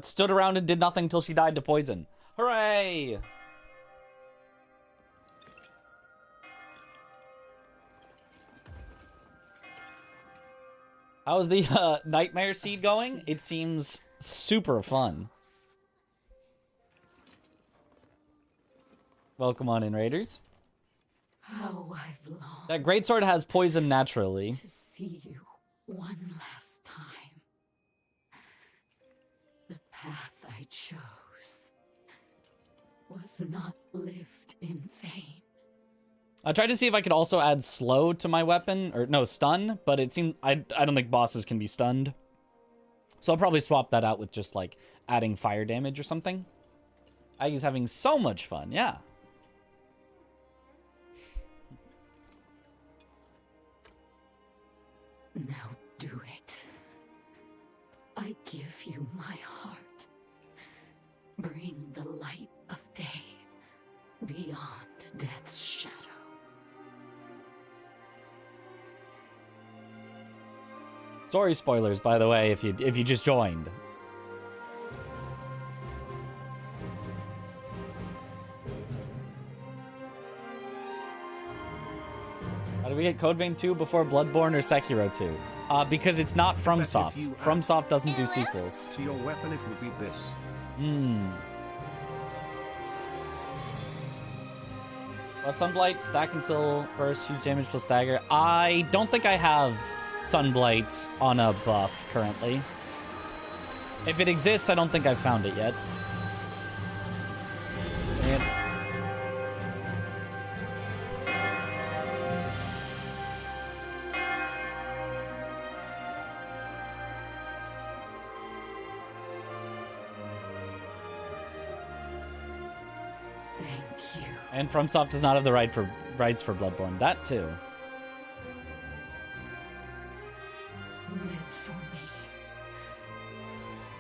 stood around and did nothing till she died to poison. Hooray! How's the Nightmare Seed going? It seems super fun. Welcome on in, Raiders. How I've longed That greatsword has poison naturally. to see you one last time. The path I chose was not lived in vain. I tried to see if I could also add slow to my weapon, or no, stun, but it seemed I don't think bosses can be stunned. So I'll probably swap that out with just like adding fire damage or something. Aggie's having so much fun, yeah. Now do it. I give you my heart. Bring the light of day beyond death's shadow. Story spoilers, by the way, if you just joined. How do we get Code Vein 2 before Bloodborne or Sekiro 2? Because it's not FromSoft. If you FromSoft doesn't do sequels. To your weapon it would be this. Sunblight, stack until burst, huge damage plus stagger. I don't think I have Sunblight on a buff currently. If it exists, I don't think I've found it yet. Thank you. And FromSoft does not have the rights for Bloodborne. That too. Live for me.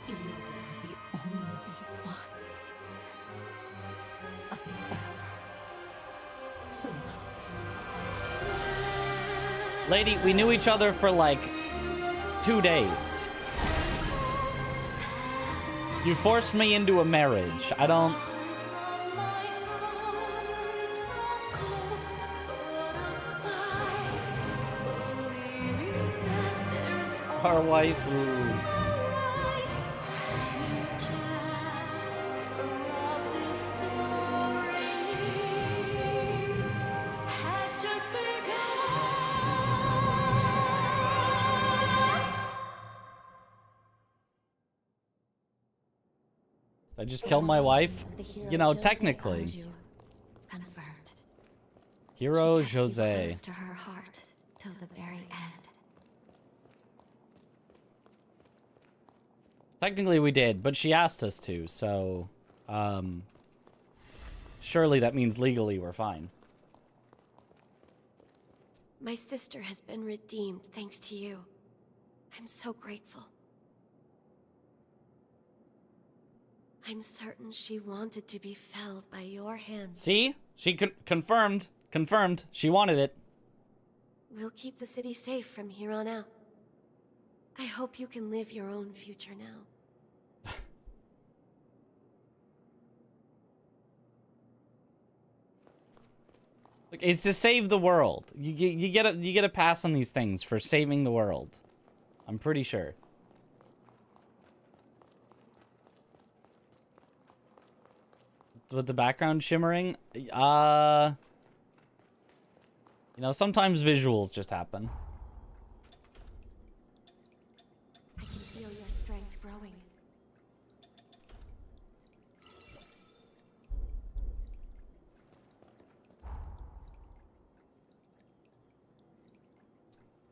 You are the only one I ever loved. Lady, we knew each other for like 2 days. You forced me into a marriage. I don't... Our waifu. I just killed my wife? You know, technically. Confirmed. Hero She kept you Jose. close to her heart till the very end. Technically we did, but she asked us to, so... surely that means legally we're fine. My sister has been redeemed thanks to you. I'm so grateful. I'm certain she wanted to be felled by your hands. See? She confirmed. Confirmed. She wanted it. We'll keep the city safe from here on out. I hope you can live your own future now. Look, it's to save the world. You get a pass on these things for saving the world. I'm pretty sure. With the background shimmering, you know, sometimes visuals just happen. I can feel your strength growing.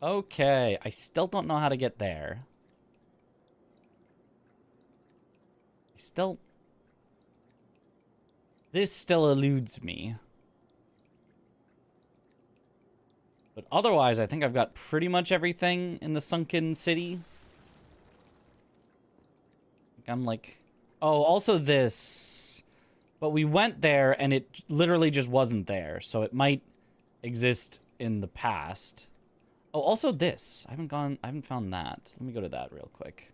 Okay, I still don't know how to get there. This still eludes me. But otherwise, I think I've got pretty much everything in the sunken city. I'm like... Oh, also this. But we went there, and it literally just wasn't there. So it might exist in the past. Oh, also this. I haven't found that. Let me go to that real quick.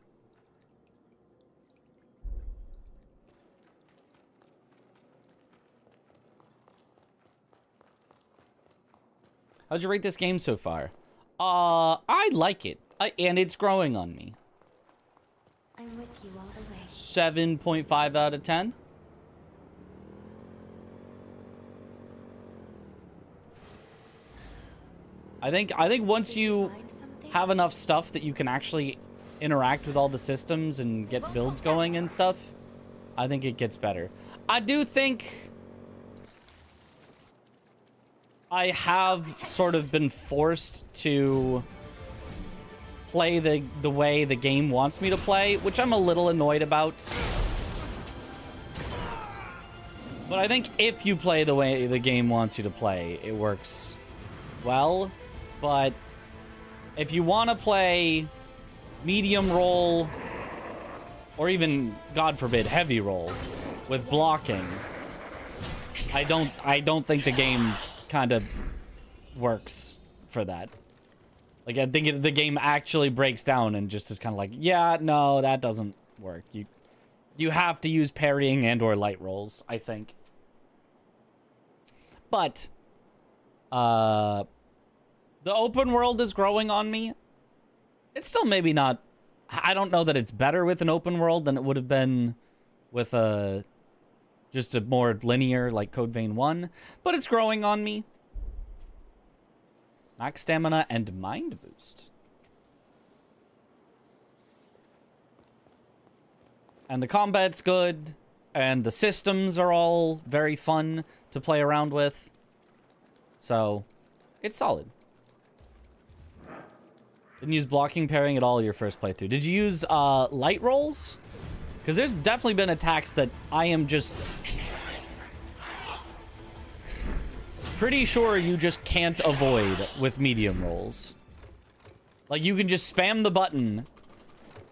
How'd you rate this game so far? I like it. And it's growing on me. I'm with you all the way. 7.5 out of 10. I think once Did you you find something? have enough stuff that you can actually interact with all the systems and get builds going and stuff, I think it gets better. I do think I have sort of been forced to play the way the game wants me to play, which I'm a little annoyed about. But I think if you play the way the game wants you to play, it works well. But if you want to play medium roll, or even, God forbid, heavy roll with blocking, I don't think the game kind of works for that. Like, I think the game actually breaks down and just is kind of like, yeah, no, that doesn't work. You have to use parrying and or light rolls, I think. But the open world is growing on me. It's still maybe not, I don't know that it's better with an open world than it would have been with just a more linear like Code Vein 1, but it's growing on me. Max stamina and mind boost. And the combat's good, and the systems are all very fun to play around with. So, it's solid. Didn't use blocking, parrying at all your first playthrough. Did you use light rolls? Because there's definitely been attacks that I am just pretty sure you just can't avoid with medium rolls. Like, you can just spam the button,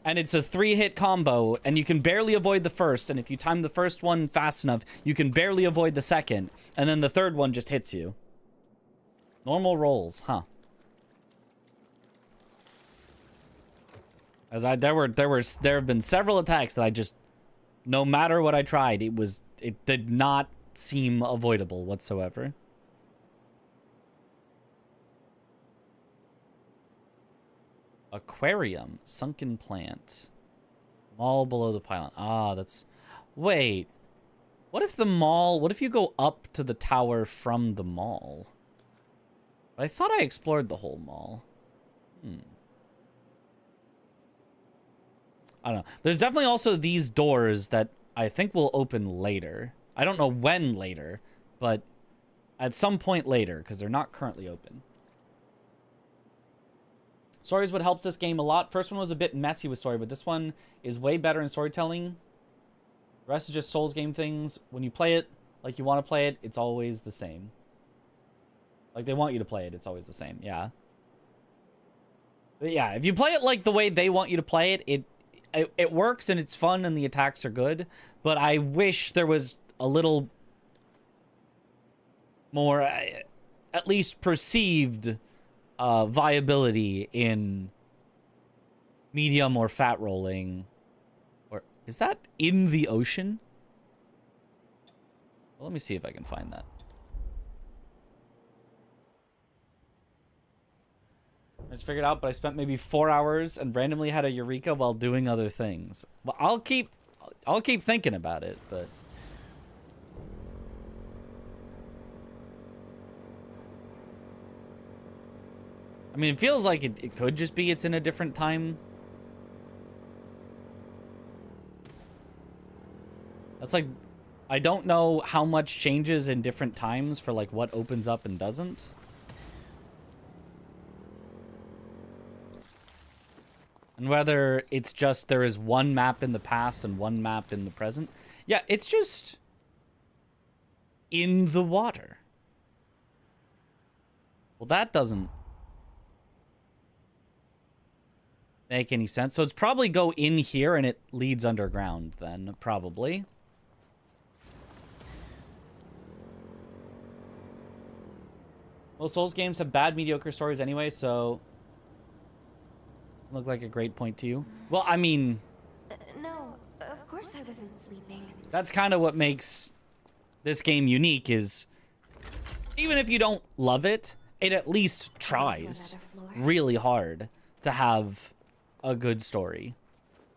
and it's a 3-hit combo, and you can barely avoid the first, and if you time the first one fast enough, you can barely avoid the second, and then the third one just hits you. Normal rolls, huh? As there have been several attacks that I just, no matter what I tried, it did not seem avoidable whatsoever. Aquarium, sunken plant, mall below the pylon. Ah, that's, wait, what if you go up to the tower from the mall? I thought I explored the whole mall. I don't know. There's definitely also these doors that I think will open later. I don't know when later, but at some point later, because they're not currently open. Story is what helps this game a lot. First one was a bit messy with story, but this one is way better in storytelling. The rest is just Souls game things. When you play it like you want to play it, it's always the same. Like they want you to play it, it's always the same. Yeah. But yeah, if you play it like the way they want you to play it, it works and it's fun and the attacks are good. But I wish there was a little more, at least perceived, viability in medium or fat rolling. Or is that in the ocean? Well, let me see if I can find that. I just figured out, but I spent maybe 4 hours and randomly had a eureka while doing other things. Well, I'll keep thinking about it, but I mean, it feels like it could just be it's in a different time. That's like, I don't know how much changes in different times for like what opens up and doesn't. And whether it's just there is one map in the past and one map in the present. Yeah, it's just in the water. Well, that doesn't make any sense. So it's probably go in here and it leads underground then, probably. Most Souls games have bad, mediocre stories anyway, so look like a great point to you. Well, I mean, No, of course I wasn't sleeping. that's kind of what makes this game unique is even if you don't love it, it at least tries really hard to have a good story.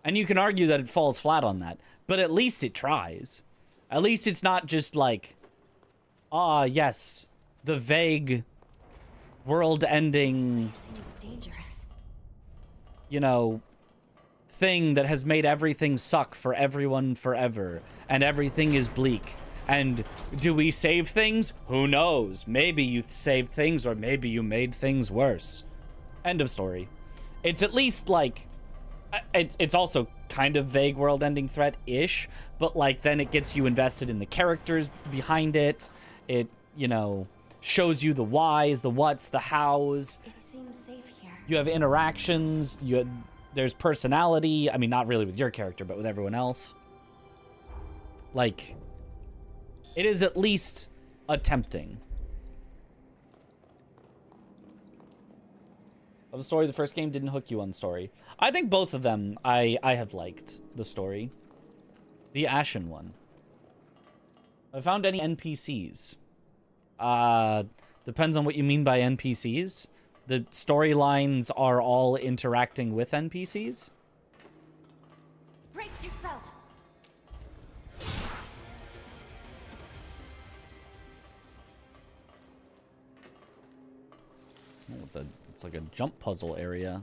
And you can argue that it falls flat on that, but at least it tries. At least it's not just like, ah, yes, the vague world-ending, Seems dangerous. you know, thing that has made everything suck for everyone forever, and everything is bleak. And do we save things? Who knows? Maybe you saved things, or maybe you made things worse. End of story. it's at least like it's also kind of vague world-ending threat-ish, but like then it gets you invested in the characters behind it. It, you know, shows you the whys, the whats, the hows. It seems safe here. You have interactions. There's personality. I mean, not really with your character, but with everyone else. Like, it is at least attempting. Of the story, the first game didn't hook you on story. I think both of them I have liked the story. The Ashen one. Have I found any NPCs? Depends on what you mean by NPCs. The storylines are all interacting with NPCs. Brace yourself. Oh, it's like a jump puzzle area.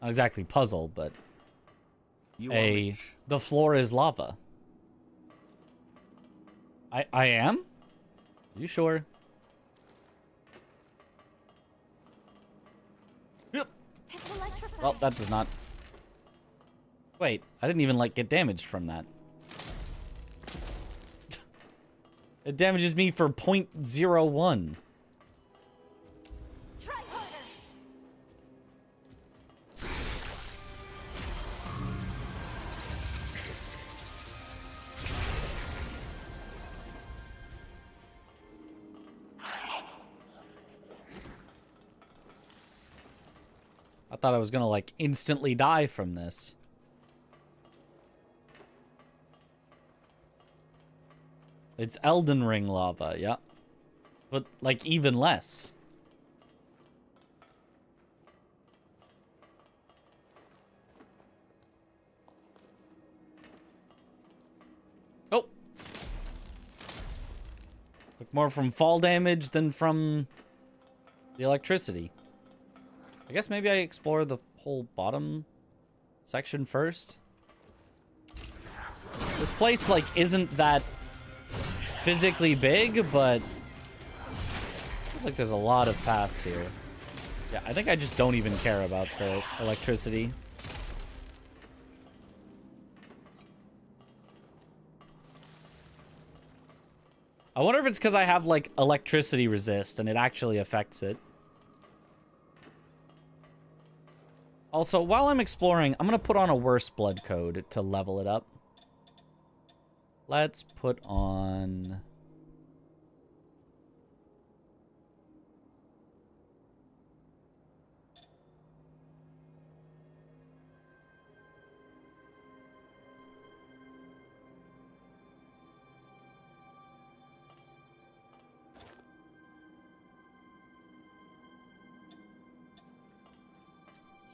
Not exactly puzzle, but You are rich. the floor is lava. I am? Are you sure? Yep. It's electrified. Well, that does not. Wait, I didn't even like get damaged from that. It damages me for 0.01. Try harder. I thought I was gonna like instantly die from this. It's Elden Ring lava, yeah. But like even less. Oh. Took more from fall damage than from the electricity. I guess maybe I explore the whole bottom section first. This place, like, isn't that physically big, but feels like there's a lot of paths here. Yeah, I think I just don't even care about the electricity. I wonder if it's because I have, like, electricity resist and it actually affects it. Also, while I'm exploring, I'm going to put on a worse blood code to level it up. Let's put on...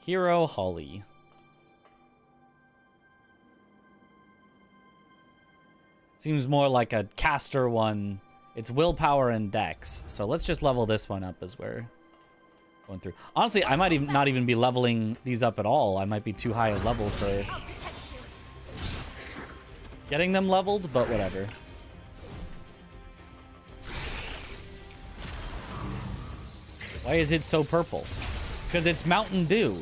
Hero Holly. Seems more like a caster one. It's willpower and dex. So let's just level this one up as we're going through. Honestly, I might even not even be leveling these up at all. I might be too high a level for getting them leveled, but whatever. Why is it so purple? Because it's Mountain Dew.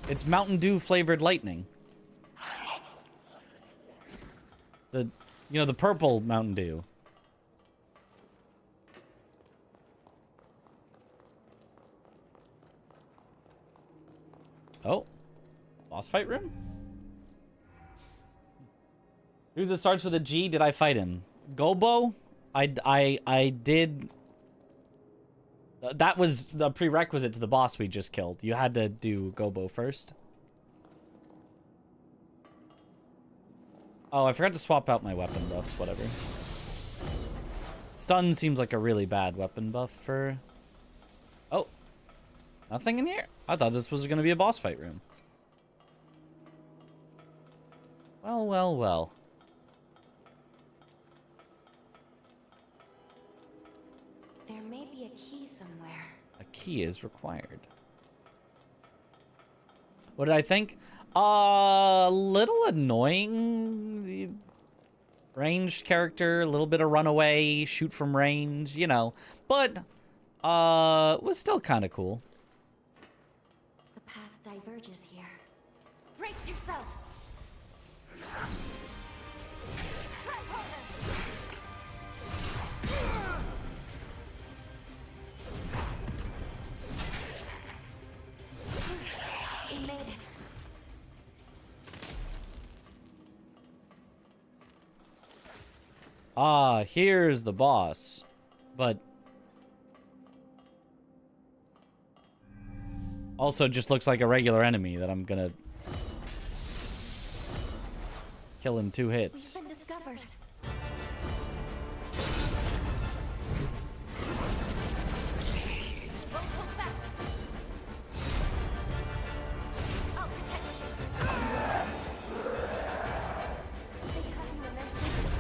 It's Mountain Dew flavored lightning. You know, the purple Mountain Dew. Oh. Boss fight room? Who's that starts with a G? Did I fight him? Gobo? I did... That was the prerequisite to the boss we just killed. You had to do Gobo first. Oh, I forgot to swap out my weapon buffs, whatever. Stun seems like a really bad weapon buff for... Oh. Nothing in here? I thought this was going to be a boss fight room. Well, well, well. There may be a key somewhere. A key is required. What did I think? A little annoying. The ranged character, a little bit of runaway, shoot from range, you know. But, was still kind of cool. The path diverges here. Brace yourself! Tread harder! We made it. Ah, here's the boss. But also just looks like a regular enemy that I'm gonna kill in 2 hits. We've been discovered. Won't hold back. I'll protect you. They have you in their sights.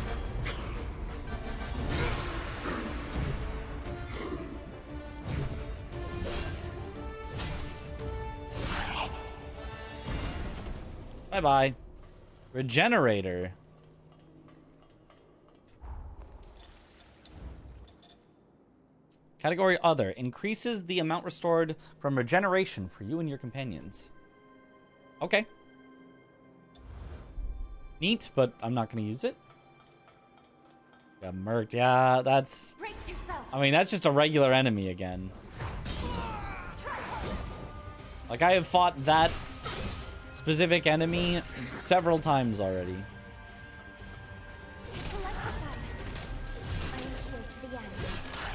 Bye-bye. Regenerator. Category Other. Increases the amount restored from regeneration for you and your companions. Okay. Neat, but I'm not going to use it. Got murked. Yeah, that's... Brace yourself. I mean, that's just a regular enemy again. Like, I have fought that specific enemy several times already. It's electrified. I am here to the end.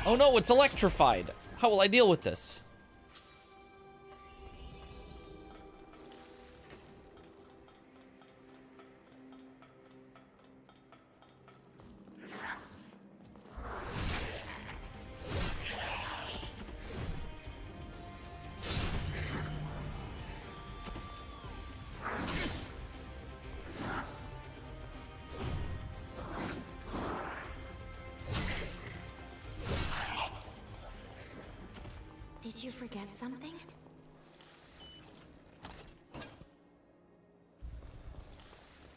Oh no, it's electrified. How will I deal with this? Did you forget something?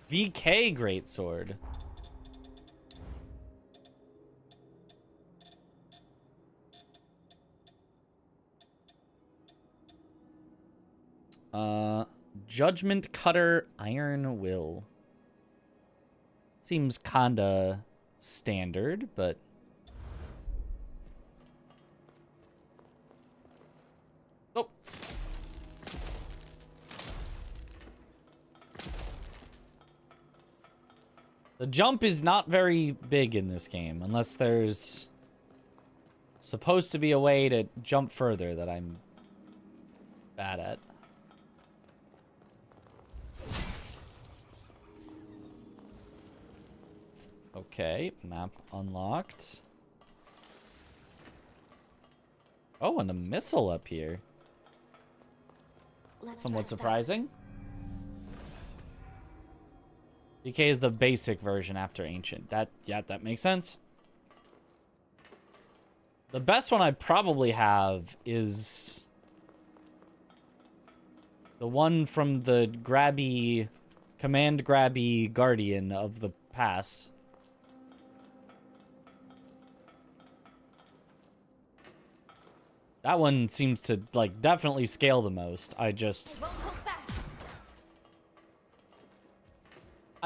VK Greatsword. Judgment Cutter Iron Will. Seems kinda standard, but... Oh. The jump is not very big in this game, unless there's supposed to be a way to jump further that I'm bad at. Okay, map unlocked. Oh, and a missile up here. Let's Somewhat rest up. surprising. DK is the basic version after Ancient. Yeah, that makes sense. The best one I probably have is the one from the command grabby Guardian of the past. That one seems to, like, definitely scale the most. I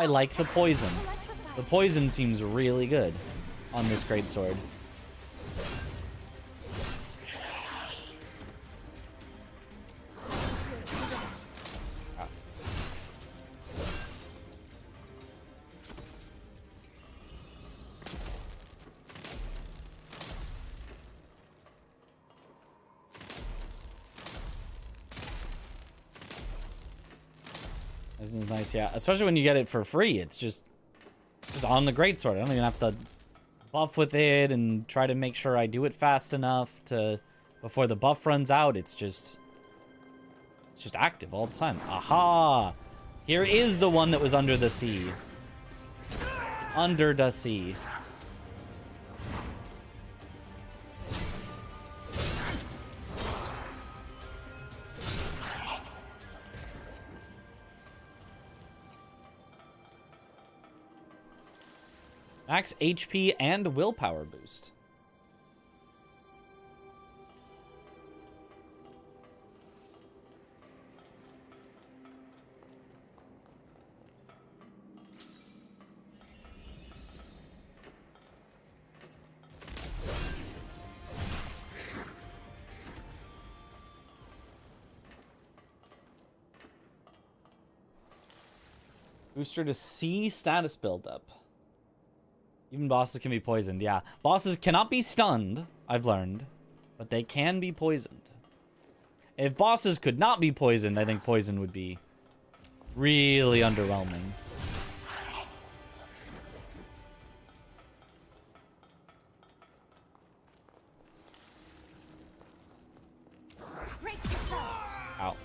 like the poison. The poison seems really good on this greatsword. This is nice, yeah. Especially when you get it for free. It's just on the greatsword. I don't even have to buff with it and try to make sure I do it fast enough to before the buff runs out. It's just active all the time. Aha! Here is the one that was under the sea. Under the sea. Max HP and willpower boost. Booster to C status buildup. Even bosses can be poisoned, yeah. Bosses cannot be stunned, I've learned. But they can be poisoned. If bosses could not be poisoned, I think poison would be really underwhelming. Ow.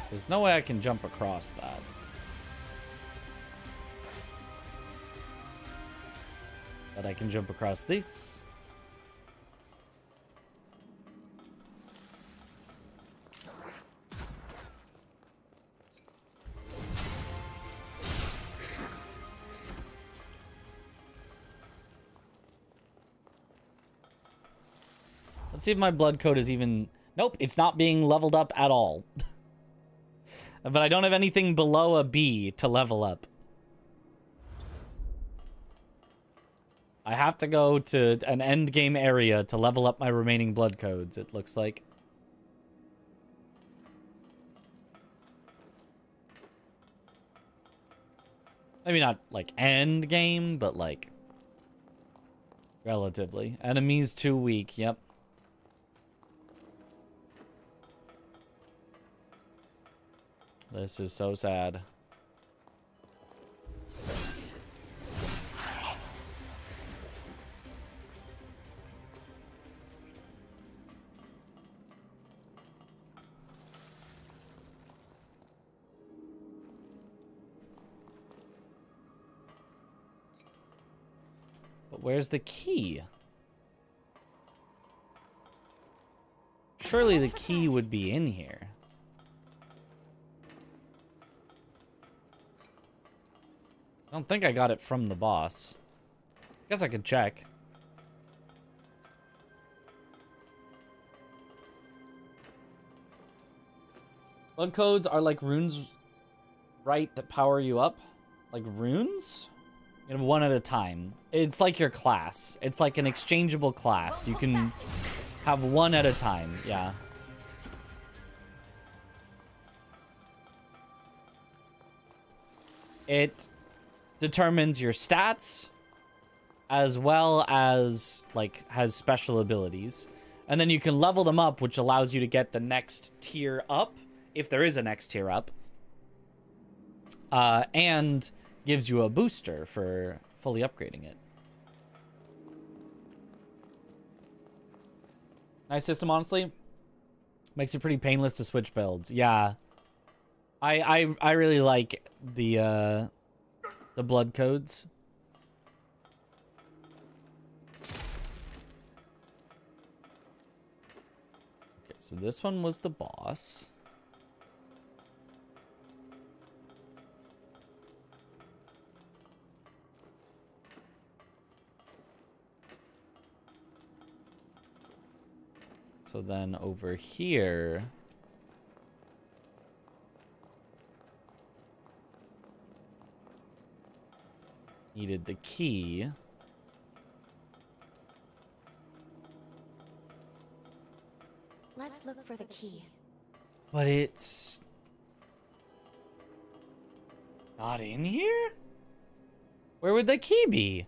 There's no way I can jump across that. But I can jump across this. Let's see if my blood code is even... Nope, it's not being leveled up at all. But I don't have anything below a B to level up. I have to go to an end game area to level up my remaining blood codes, it looks like. Maybe not like end game, but like relatively. Enemies too weak, yep. This is so sad. But where's the key? Surely the key would be in here. I don't think I got it from the boss. Guess I could check. Blood codes are like runes, right, that power you up? Like runes? You have one at a time. It's like your class. It's like an exchangeable class. You can have one at a time, yeah. It determines your stats as well as like has special abilities, and then you can level them up, which allows you to get the next tier up if there is a next tier up, and gives you a booster for fully upgrading it. Nice system, honestly. Makes it pretty painless to switch builds. Yeah, I really like the blood codes. Okay, so this one was the boss. So then over here... needed the key. Let's look for the key. But it's... not in here? Where would the key be?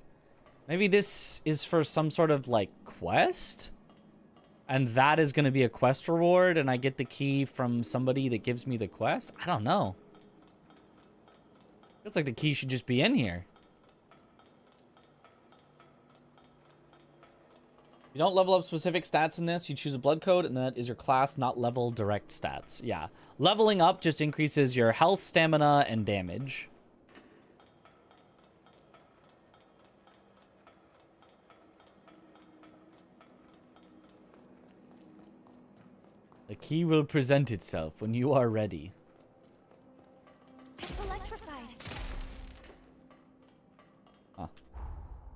Maybe this is for some sort of, like, quest? And that is going to be a quest reward, and I get the key from somebody that gives me the quest? I don't know. Looks like the key should just be in here. You don't level up specific stats in this. You choose a blood code, and that is your class, not level direct stats. Yeah. Leveling up just increases your health, stamina, and damage. The key will present itself when you are ready. It's electrified. Huh.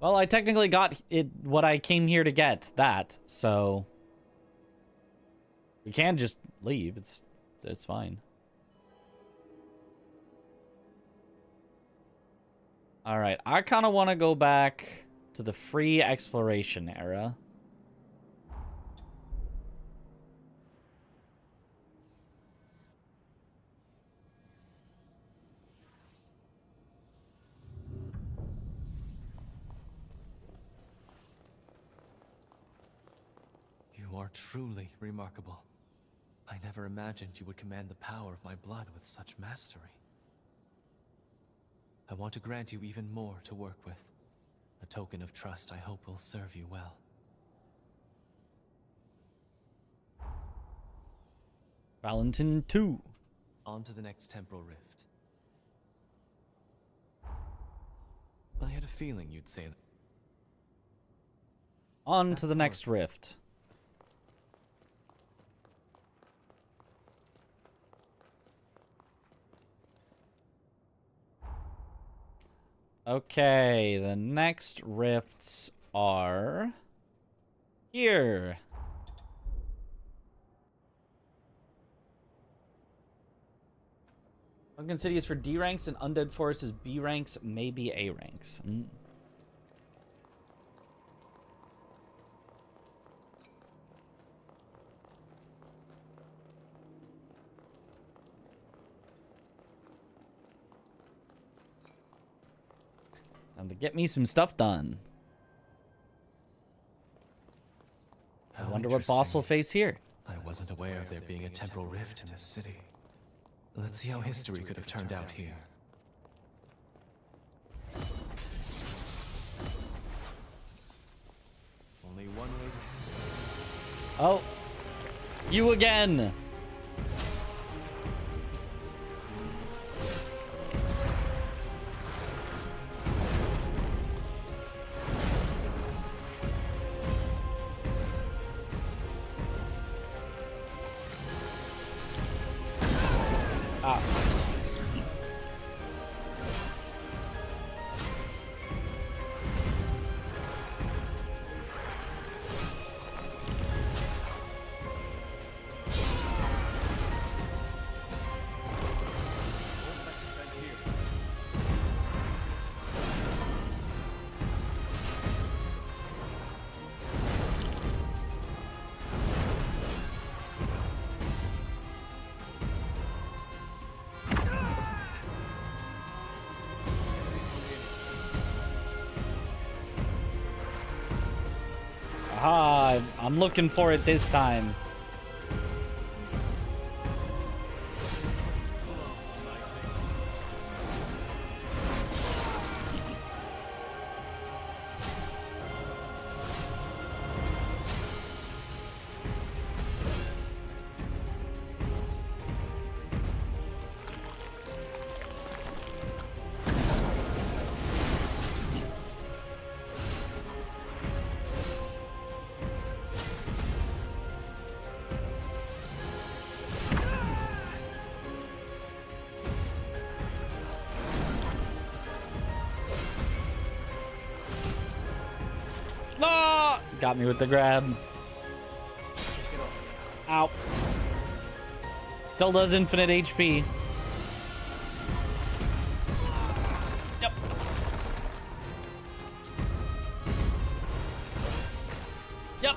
Well, I technically got it what I came here to get, that, so we can just leave. It's fine. All right, I kind of want to go back to the free exploration era. You are truly remarkable. I never imagined you would command the power of my blood with such mastery. I want to grant you even more to work with. A token of trust I hope will serve you well. Valentin 2. On to the next temporal rift. I had a feeling you'd say that. On to the next rift. Okay, the next rifts are here. Sunken City is for D ranks and Undead Forest is B ranks, maybe A ranks. Time to get me some stuff done. I wonder what boss we'll face here. I wasn't aware of there being a temporal rift in this city. Let's see how history could have turned out here. Only one way to... Oh, you again. Aha, I'm looking for it this time. Got me with the grab. Ow. Still does infinite HP. Yep. Yep.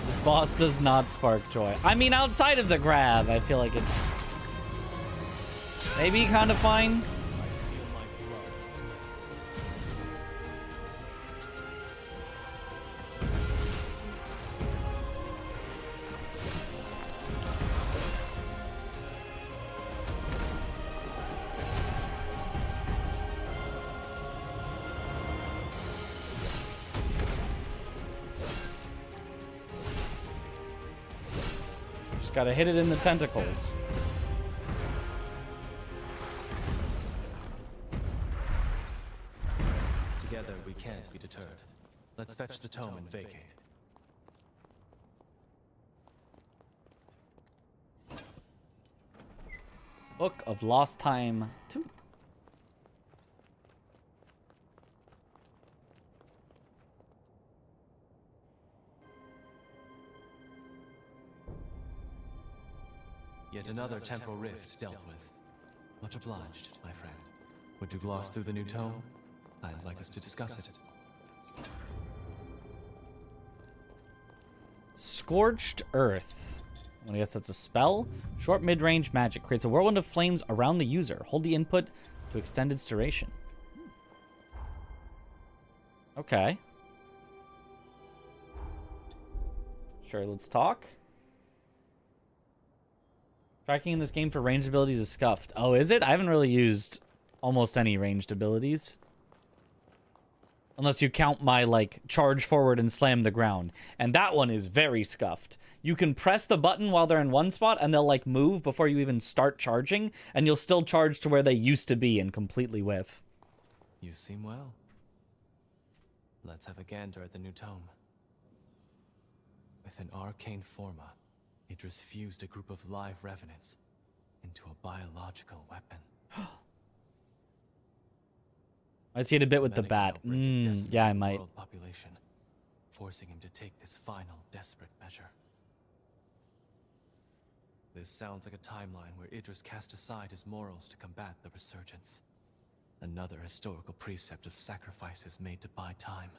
This boss does not spark joy. I mean, outside of the grab, I feel like it's maybe kind of fine. Gotta hit it in the tentacles. Together we can't be deterred. Let's fetch the tome and vacate. Book of Lost Time 2. Yet another temporal rift dealt with. Much obliged, my friend. Would you gloss through the new tome? I'd like us to discuss it. Scorched Earth. I guess that's a spell. Short mid-range magic. Creates a whirlwind of flames around the user. Hold the input to extend its duration. Okay. Sure, let's talk. Tracking in this game for ranged abilities is scuffed. Oh, is it? I haven't really used almost any ranged abilities. Unless you count my, like, charge forward and slam the ground. And that one is very scuffed. You can press the button while they're in one spot, and they'll, like, move before you even start charging, and you'll still charge to where they used to be and completely whiff. You seem well. Let's have a gander at the new tome. With an arcane forma, Idris fused a group of live revenants into a biological weapon. I see it a bit with the bat. Yeah, I might. World population, forcing him to take this final desperate measure. This sounds like a timeline where Idris cast aside his morals to combat the resurgence. Another historical precept of sacrifices made to buy time.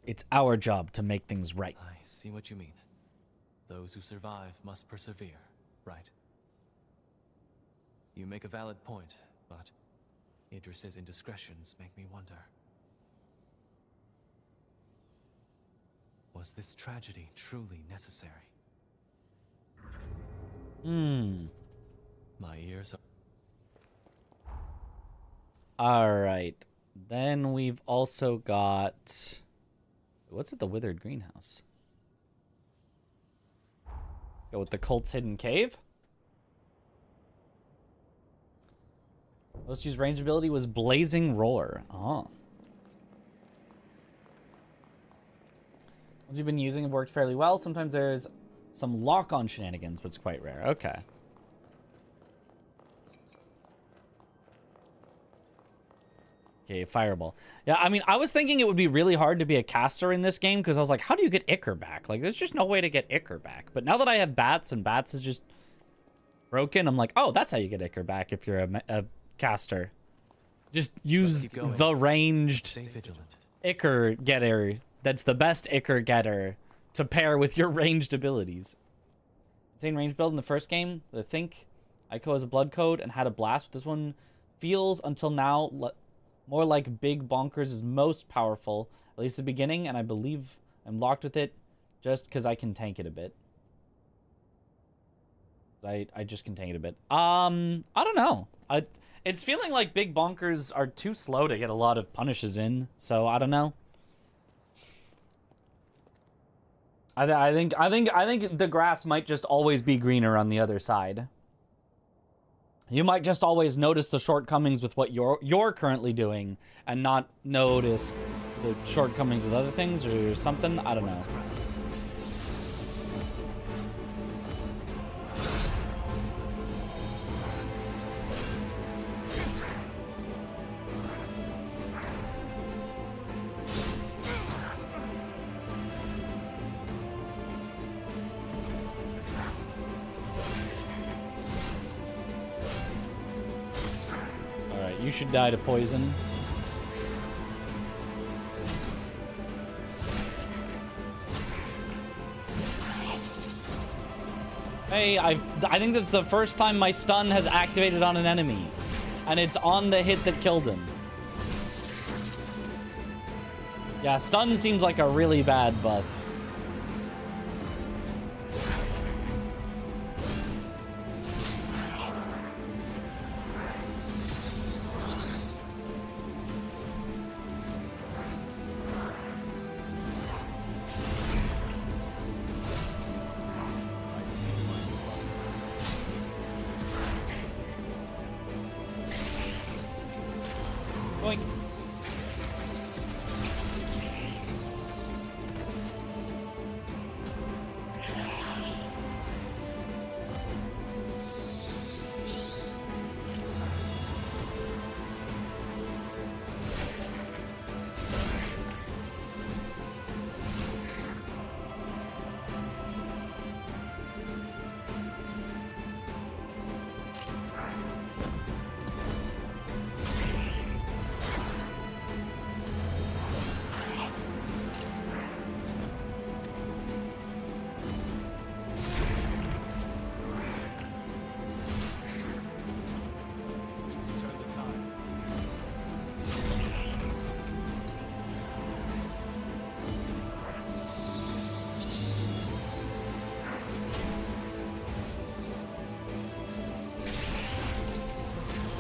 It's our job to make things right. I see what you mean. Those who survive must persevere, right? You make a valid point, but Idris's indiscretions make me wonder. Was this tragedy truly necessary? My ears are... Alright. Then we've also got... What's at the Withered Greenhouse? Go with the Cult's Hidden Cave. Most used range ability was Blazing Roar. Oh. Ones you've been using have worked fairly well. Sometimes there's some lock-on shenanigans, but it's quite rare. Okay. Okay, Fireball. Yeah, I mean, I was thinking it would be really hard to be a caster in this game because I was like, how do you get Ichor back? Like, there's just no way to get Ichor back. But now that I have Bats and Bats is just broken, I'm like, oh, that's how you get Ichor back if you're a caster. Just use the ranged Ichor getter. That's the best Ichor getter to pair with your ranged abilities. Insane range build in the first game. I think Ico has a blood code and had a blast, but this one feels until now more like Big Bonkers is most powerful, at least the beginning, and I believe I'm locked with it just because I can tank it a bit. I just can tank it a bit. I don't know. It's feeling like Big Bonkers are too slow to get a lot of punishes in, so I don't know. I think the grass might just always be greener on the other side. You might just always notice the shortcomings with what you're currently doing and not notice the shortcomings with other things or something. I don't know. You should die to poison. Hey, I think that's the first time my stun has activated on an enemy. And it's on the hit that killed him. Yeah, stun seems like a really bad buff.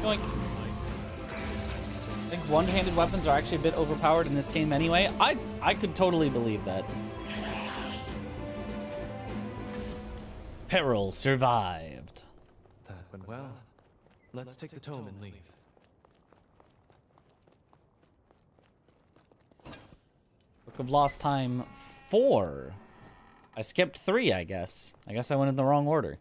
Yoink. I think one-handed weapons are actually a bit overpowered in this game anyway. I could totally believe that. Peril survived. That went well. Let's take the tome and leave. Book of Lost Time 4. I skipped 3, I guess. I guess I went in the wrong order.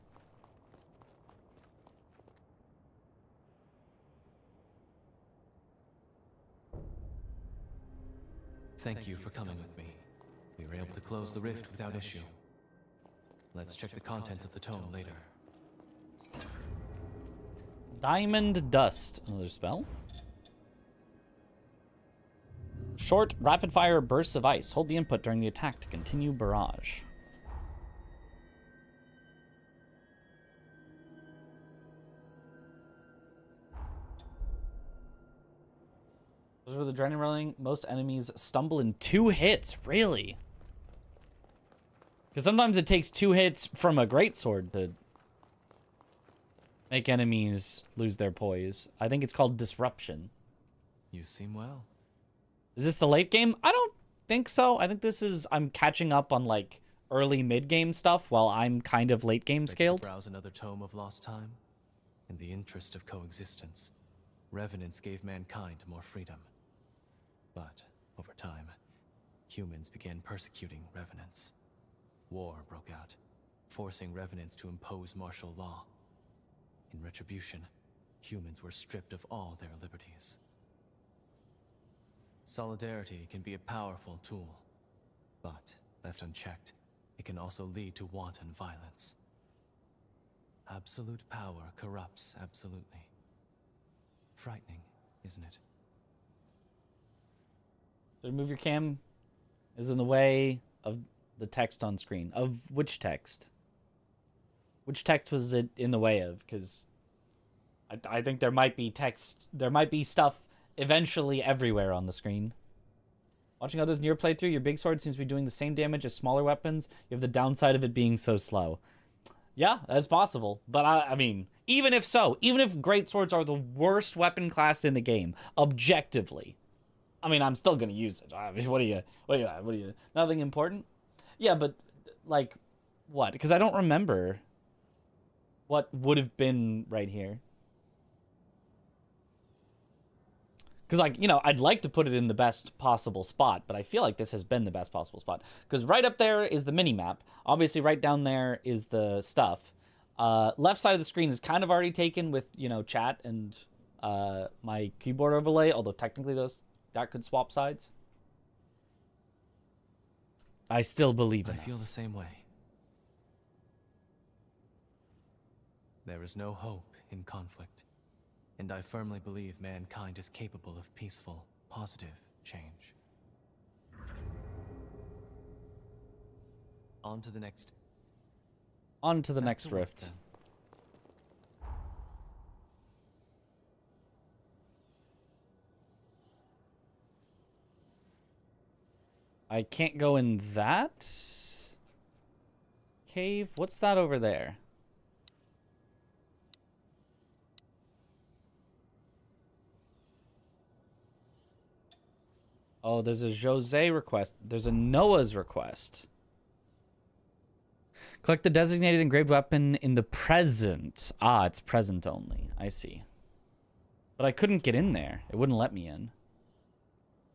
Thank you for coming with me. We were able to close the rift without issue. Let's check the contents of the tome later. Diamond Dust. Another spell. Short, rapid-fire bursts of ice. Hold the input during the attack to continue barrage. Those were the adrenaline rolling. Most enemies stumble in 2 hits. Really? Because sometimes it takes 2 hits from a greatsword to make enemies lose their poise. I think it's called Disruption. You seem well. Is this the late game? I don't think so. I think this is... I'm catching up on, like, early mid-game stuff while I'm kind of late-game scaled. Browse another tome of lost time? In the interest of coexistence, revenants gave mankind more freedom. But, over time, humans began persecuting revenants. War broke out, forcing revenants to impose martial law. In retribution, humans were stripped of all their liberties. Solidarity can be a powerful tool, but, left unchecked, it can also lead to wanton violence. Absolute power corrupts absolutely. Frightening, isn't it? So move your cam is in the way of the text on screen. Of which text? Which text was it in the way of? Because I think there might be text, there might be stuff eventually everywhere on the screen. Watching others in your playthrough, your big sword seems to be doing the same damage as smaller weapons. You have the downside of it being so slow. Yeah, that's possible. But I mean, even if so, even if greatswords are the worst weapon class in the game, objectively, I mean, I'm still gonna use it. I mean, what do you? Nothing important? Yeah, but like, what? Because I don't remember what would have been right here. Because, like, you know, I'd like to put it in the best possible spot, but I feel like this has been the best possible spot. Because right up there is the mini-map. Obviously, right down there is the stuff. Left side of the screen is kind of already taken with, you know, chat and my keyboard overlay, although technically that could swap sides. I still believe in us. I feel the same way. There is no hope in conflict. And I firmly believe mankind is capable of peaceful, positive change. On to the next. On to the next rift. Then. I can't go in that cave. What's that over there? Oh, there's a Jose request. There's a Noah's request. Collect the designated engraved weapon in the present. Ah, it's present only. I see. But I couldn't get in there. It wouldn't let me in.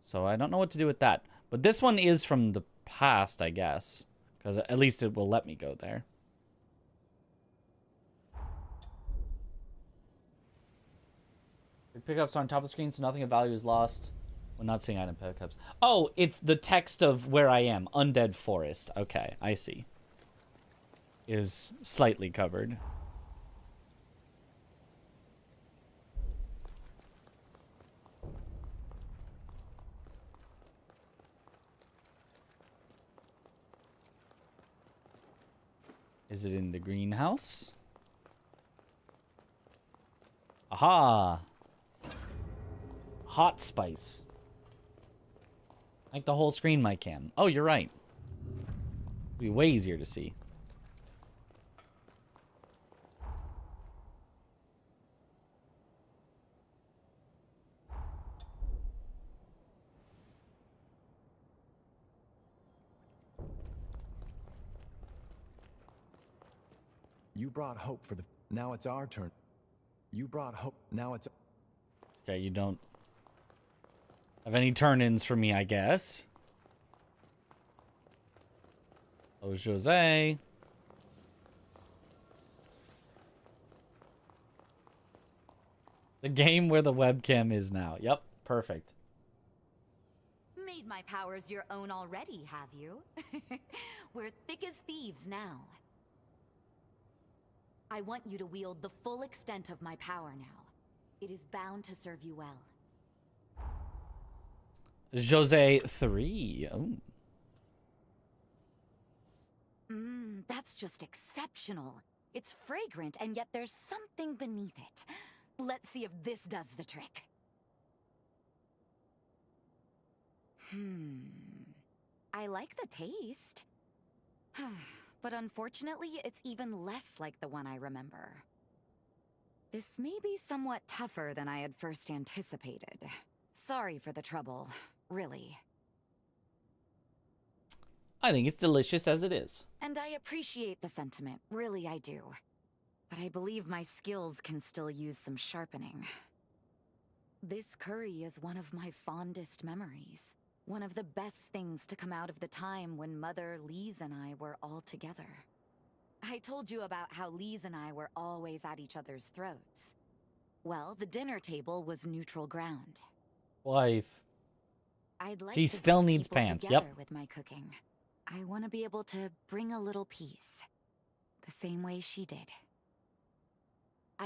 So I don't know what to do with that. But this one is from the past, I guess. Because at least it will let me go there. The pickups are on top of the screen, so nothing of value is lost. We're not seeing item pickups. Oh, it's the text of where I am. Undead Forest. Okay, I see. Is slightly covered. Is it in the greenhouse? Aha! Hot spice. Like the whole screen, my cam. Oh, you're right. It'll be way easier to see. You brought hope for the... Now it's our turn. You brought hope. Now it's... Okay, you don't have any turn-ins for me, I guess. Oh, Jose. The game where the webcam is now. Yep, perfect. Made my powers your own already, have you? We're thick as thieves now. I want you to wield the full extent of my power now. It is bound to serve you well. Jose 3. Oh. That's just exceptional. It's fragrant, and yet there's something beneath it. Let's see if this does the trick. I like the taste. But unfortunately, it's even less like the one I remember. This may be somewhat tougher than I had first anticipated. Sorry for the trouble, really. I think it's delicious as it is. And I appreciate the sentiment, really I do. But I believe my skills can still use some sharpening. This curry is one of my fondest memories. One of the best things to come out of the time when Mother, Lise, and I were all together. I told you about how Lise and I were always at each other's throats. Well, the dinner table was neutral ground. Wife. I'd like She to still bring needs people pants, together yep. with my cooking. I want to be able to bring a little peace. The same way she did.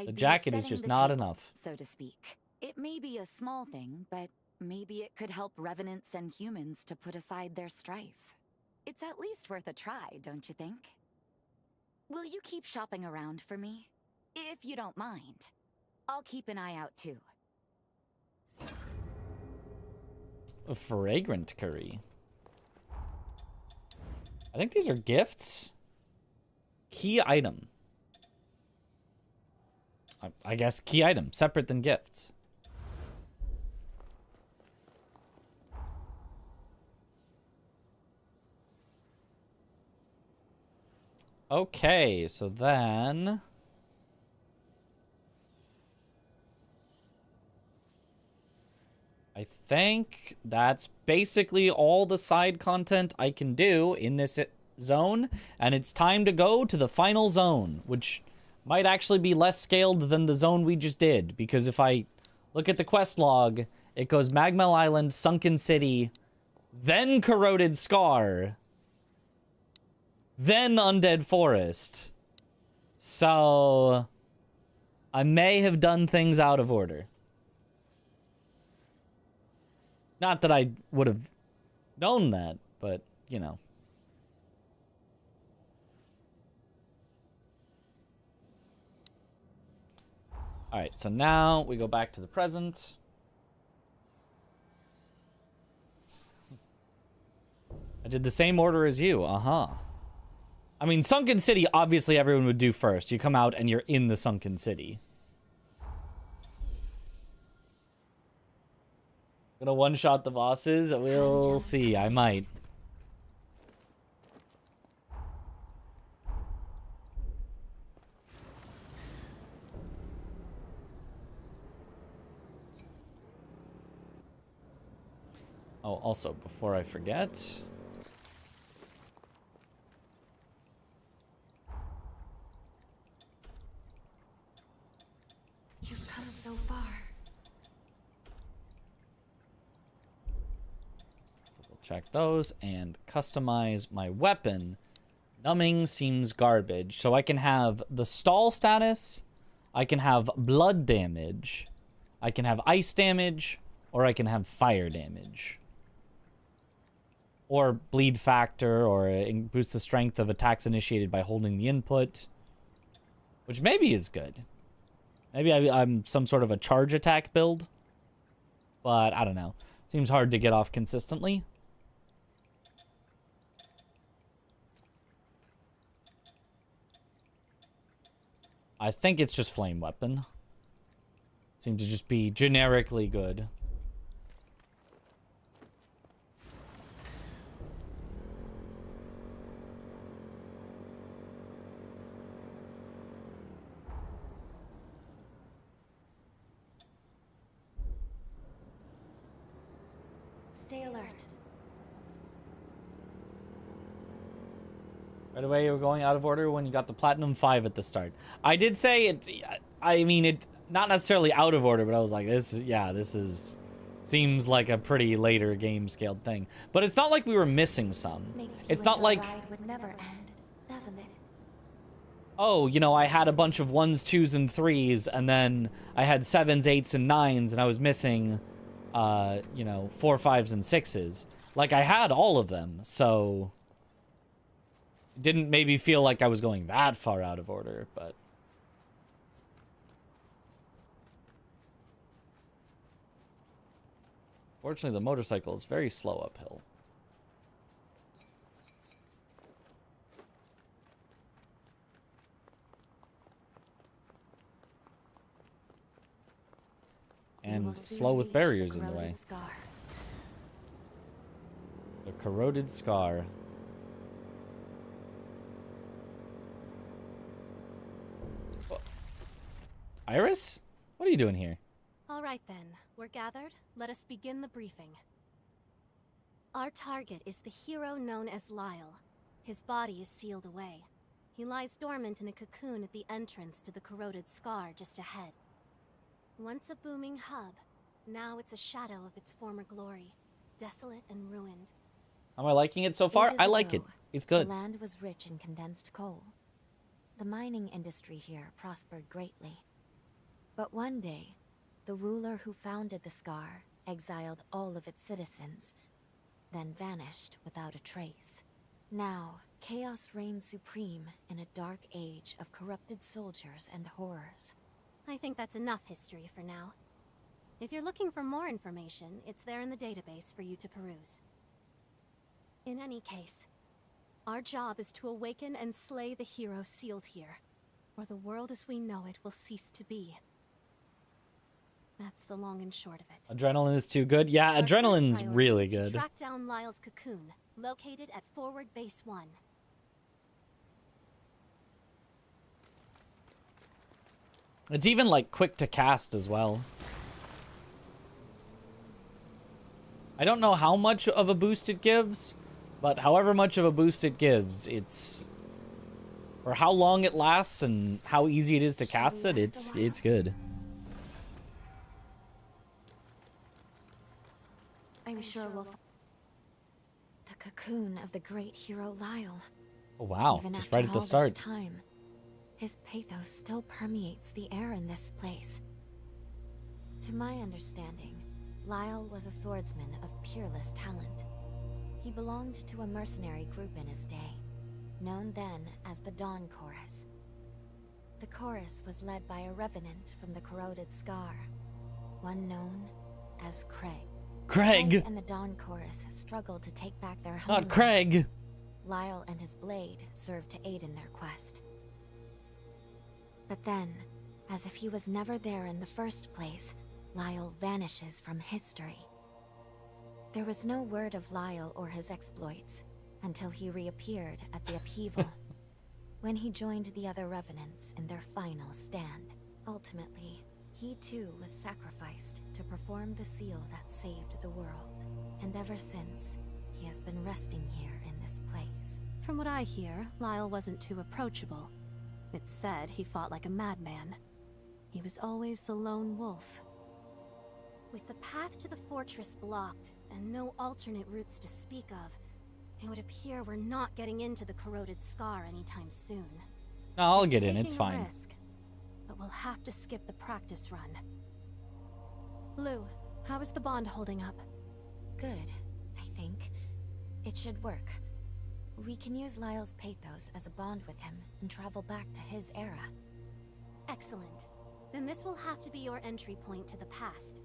The jacket is just not enough. So to speak. It may be a small thing, but maybe it could help revenants and humans to put aside their strife. It's at least worth a try, don't you think? Will you keep shopping around for me? If you don't mind. I'll keep an eye out too. A fragrant curry. I think these are gifts. Key item. I guess key item, separate than gifts. Okay, so then... I think that's basically all the side content I can do in this zone. And it's time to go to the final zone, which might actually be less scaled than the zone we just did. Because if I look at the quest log, it goes Magmel Island, Sunken City, then Corroded Scar, then Undead Forest. So I may have done things out of order. Not that I would have known that, but, you know. Alright, so now we go back to the present. I did the same order as you, uh-huh. I mean, Sunken City, obviously everyone would do first. You come out and you're in the Sunken City. Gonna one-shot the bosses? We'll see. I might. Oh, also, before I forget... You've come so far. Check those and customize my weapon. Numbing seems garbage. So I can have the stall status, I can have blood damage, I can have ice damage, or I can have fire damage. Or bleed factor, or boost the strength of attacks initiated by holding the input. Which maybe is good. Maybe I'm some sort of a charge attack build. But I don't know. Seems hard to get off consistently. I think it's just flame weapon. Seems to just be generically good. Stay alert. Right away, you were going out of order when you got the Platinum 5 at the start. I did say it, I mean, it, not necessarily out of order, but I was like, this is, seems like a pretty later game scaled thing. But it's not like we were missing some. It's not like, Would never end, doesn't it? oh, you know, I had a bunch of 1s, 2s, and 3s, and then I had 7s, 8s, and 9s, and I was missing, you know, 4, 5s, and 6s. Like, I had all of them, so it didn't maybe feel like I was going that far out of order, but... Fortunately, the motorcycle is very slow uphill. And slow with barriers in the way. The corroded scar. Iris? What are you doing here? All right then, we're gathered. Let us begin the briefing. Our target is the hero known as Lyle. His body is sealed away. He lies dormant in a cocoon at the entrance to the corroded scar just ahead. Once a booming hub, now it's a shadow of its former glory, desolate and ruined. Am I liking it so far? Ages I like it. ago, It's good. The land was rich in condensed coal. The mining industry here prospered greatly. But one day, the ruler who founded the Scar exiled all of its citizens, then vanished without a trace. Now, chaos reigns supreme in a dark age of corrupted soldiers and horrors. I think that's enough history for now. If you're looking for more information, it's there in the database for you to peruse. In any case, our job is to awaken and slay the hero sealed here, or the world as we know it will cease to be. That's the long and short of it. Adrenaline is too good. Yeah, Our first adrenaline's priority really is to good. track down Lyle's cocoon, located at Forward Base 1. It's even like quick to cast as well. I don't know how much of a boost it gives, but however much of a boost it gives, it's, or how long it lasts and how easy it is to cast it, it's good. I'm sure we'll the cocoon of the great hero Lyle. Oh wow, Even just after right at the all start. this time, his pathos still permeates the air in this place. To my understanding, Lyle was a swordsman of peerless talent. He belonged to a mercenary group in his day, known then as the Dawn Chorus. The chorus was led by a revenant from the corroded Scar, one known as Craig. Craig! And the Dawn Chorus struggled to take back their Not homeland. Craig! Lyle and his blade served to aid in their quest. But then, as if he was never there in the first place, Lyle vanishes from history. There was no word of Lyle or his exploits until he reappeared at the upheaval, when he joined the other revenants in their final stand. Ultimately, he too was sacrificed to perform the seal that saved the world. And ever since, he has been resting here in this place. From what I hear, Lyle wasn't too approachable. It's said he fought like a madman. He was always the lone wolf. With the path to the fortress blocked, and no alternate routes to speak of, it would appear we're not getting into the corroded Scar anytime soon. No, I'll get in, it's taking a fine. risk, but we'll have to skip the practice run. Lou, how is the bond holding up? Good, I think. It should work. We can use Lyle's pathos as a bond with him and travel back to his era. Excellent. Then this will have to be your entry point to the past.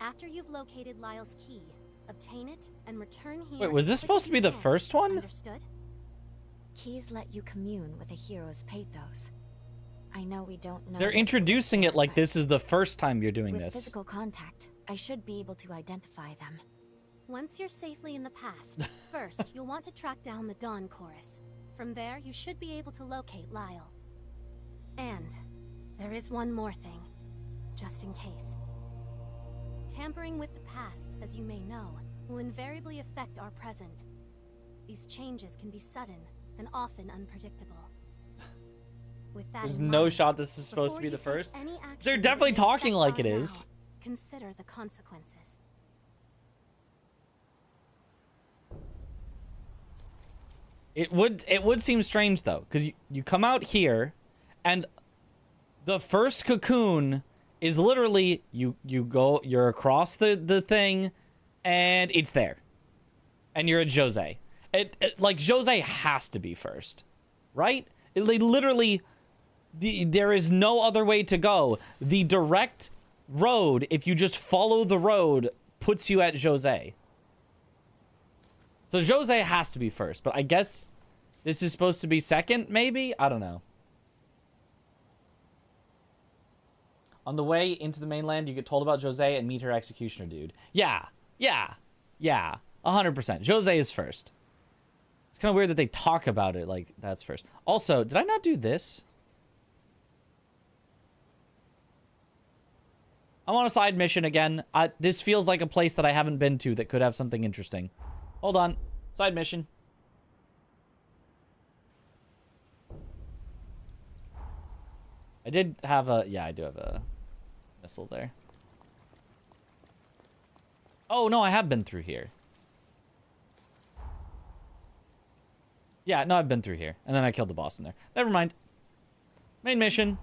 After you've located Lyle's key, obtain it and return here. Wait, was this supposed to be the first one? Understood? Keys let you commune with a hero's pathos. I know we don't know. They're what to introducing look it like for, this is the first time you're doing with this. physical contact, I should be able to identify them. Once you're safely in the past, first you'll want to track down the Dawn Chorus. From there, you should be able to locate Lyle. And there is one more thing, just in case. Tampering with the past, as you may know, will invariably affect our present. These changes can be sudden and often unpredictable. With that There's in no mind, shot this is supposed to before be you the take first. any action They're that definitely may talking affect like it our is. now, consider the consequences. It would seem strange though, because you come out here, and the first cocoon is literally you're across the thing, and it's there, and you're at Jose. Like Jose has to be first, right? Literally, there is no other way to go. The direct road, if you just follow the road, puts you at Jose. So Jose has to be first, but I guess this is supposed to be second, maybe? I don't know. On the way into the mainland, you get told about Jose and meet her executioner dude. Yeah. 100%. Jose is first. It's kind of weird that they talk about it like that's first. Also, did I not do this? I'm on a side mission again. This feels like a place that I haven't been to that could have something interesting. Hold on. Side mission. I did have a... Yeah, I do have a missile there. Oh, no, I have been through here. Yeah, no, I've been through here. And then I killed the boss in there. Never mind. Main mission.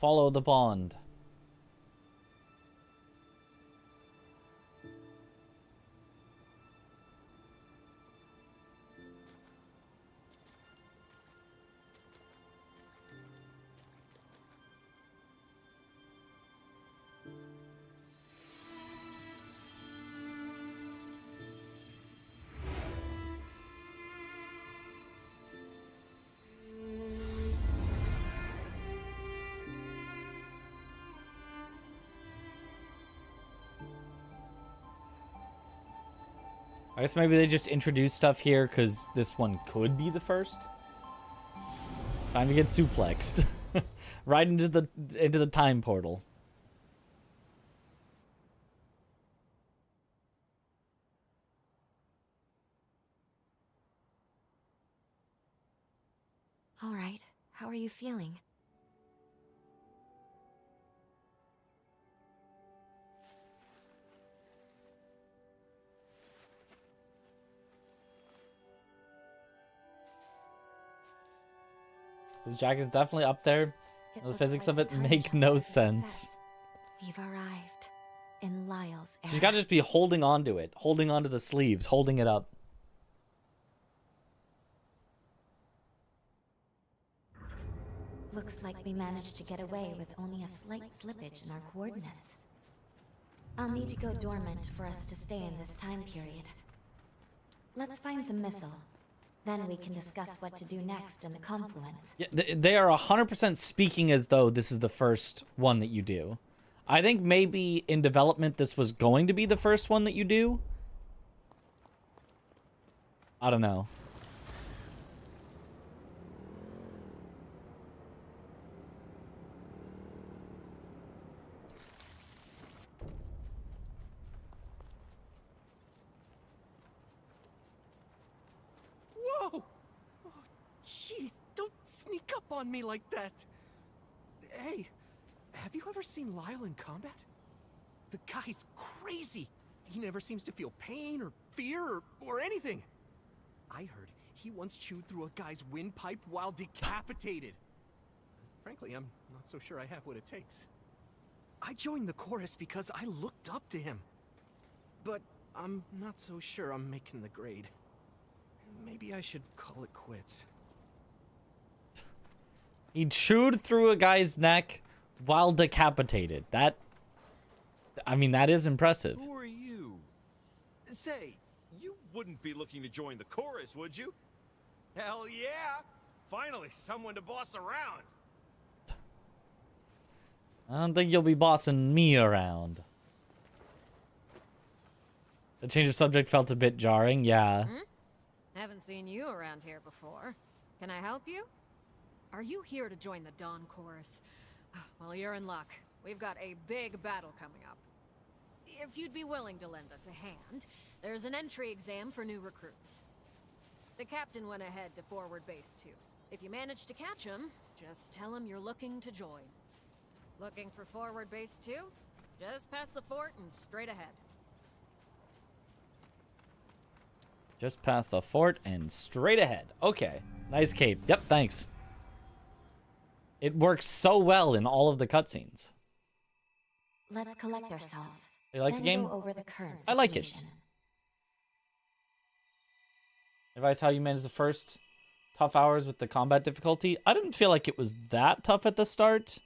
Follow the pond. I guess maybe they just introduced stuff here because this one could be the first. Time to get suplexed. Right into the time portal. All right, how are you feeling? This jacket's definitely up there. The physics of it make no sense. We've arrived in Lyle's era. She's got to just be holding on to it, holding on to the sleeves, holding it up. Looks like we managed to get away with only a slight slippage in our coordinates. I'll need to go dormant for us to stay in this time period. Let's find some missile. Then we can discuss what to do next in the confluence. Yeah, they are 100% speaking as though this is the first one that you do. I think maybe in development this was going to be the first one that you do. I don't know. Whoa! Oh, jeez, don't sneak up on me like that. Hey, have you ever seen Lyle in combat? The guy's crazy. He never seems to feel pain or fear or anything. I heard he once chewed through a guy's windpipe while decapitated. Frankly, I'm not so sure I have what it takes. I joined the chorus because I looked up to him. But I'm not so sure I'm making the grade. Maybe I should call it quits. He chewed through a guy's neck while decapitated. That, I mean, that is impressive. Who are you? Say, you wouldn't be looking to join the chorus, would you? Hell yeah! Finally, someone to boss around. I don't think you'll be bossing me around. The change of subject felt a bit jarring, yeah. Haven't seen you around here before. Can I help you? Are you here to join the Dawn Chorus? Well, you're in luck. We've got a big battle coming up. If you'd be willing to lend us a hand, there's an entry exam for new recruits. The captain went ahead to forward base 2. If you manage to catch him, just tell him you're looking to join. Looking for forward base 2? Just past the fort and straight ahead. Just past the fort and straight ahead. Okay. Nice cape. Yep, thanks. It works so well in all of the cutscenes. Let's collect ourselves. You like the then game? Go over the current I like it. situation. Advice how you manage the first tough hours with the combat difficulty. I didn't feel like it was that tough at the start.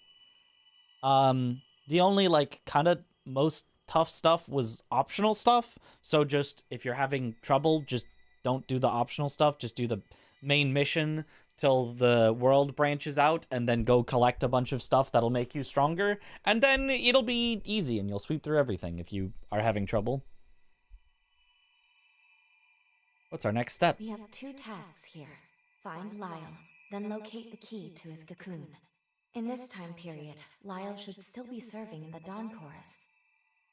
The only like kind of most tough stuff was optional stuff. So just if you're having trouble, just don't do the optional stuff. Just do the main mission till the world branches out and then go collect a bunch of stuff that'll make you stronger. And then it'll be easy and you'll sweep through everything if you are having trouble. What's our next step? We have 2 tasks here. Find Lyle, then locate the key to his cocoon. In this time period, Lyle should still be serving in the Dawn Chorus.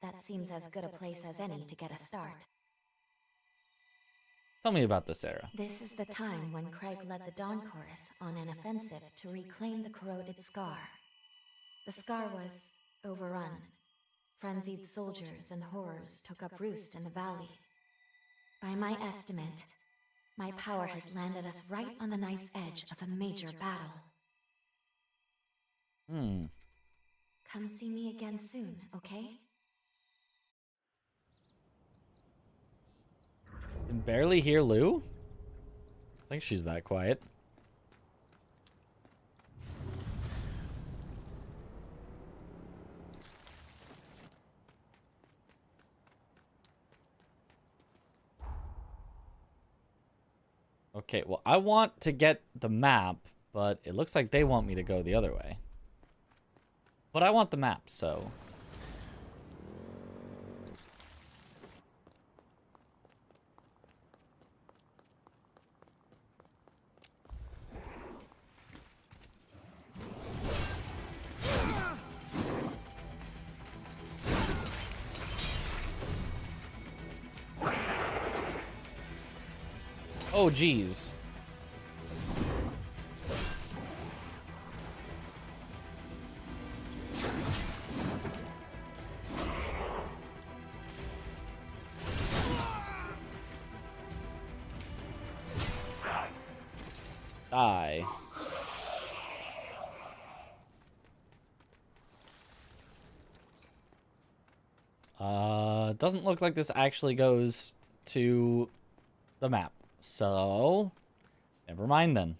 That seems as good a place as any to get a start. Tell me about this, Sarah. This is the time when Craig led the Dawn Chorus on an offensive to reclaim the corroded Scar. The Scar was overrun. Frenzied soldiers and horrors took up roost in the valley. By my estimate, my power has landed us right on the knife's edge of a major battle. Come see me again soon, okay? Can barely hear Lou? I think she's that quiet. Okay, well, I want to get the map, but it looks like they want me to go the other way. But I want the map, so... Oh, geez. Die. Doesn't look like this actually goes to the map. So, never mind then.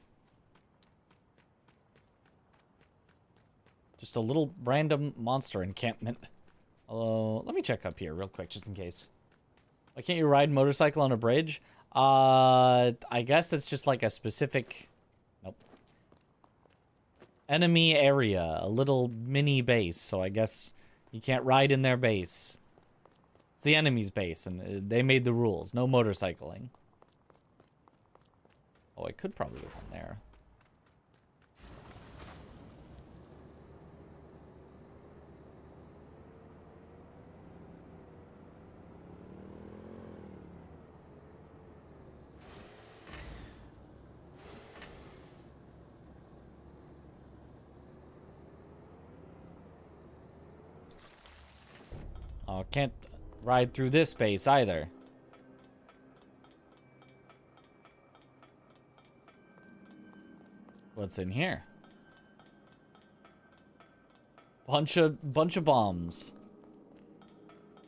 Just a little random monster encampment. Although, let me check up here real quick, just in case. Why can't you ride motorcycle on a bridge? I guess it's just like a specific... Nope. Enemy area. A little mini base, so I guess you can't ride in their base. It's the enemy's base, and they made the rules. No motorcycling. Oh, I could probably go down there. Oh, can't ride through this base either. What's in here? Bunch of bombs.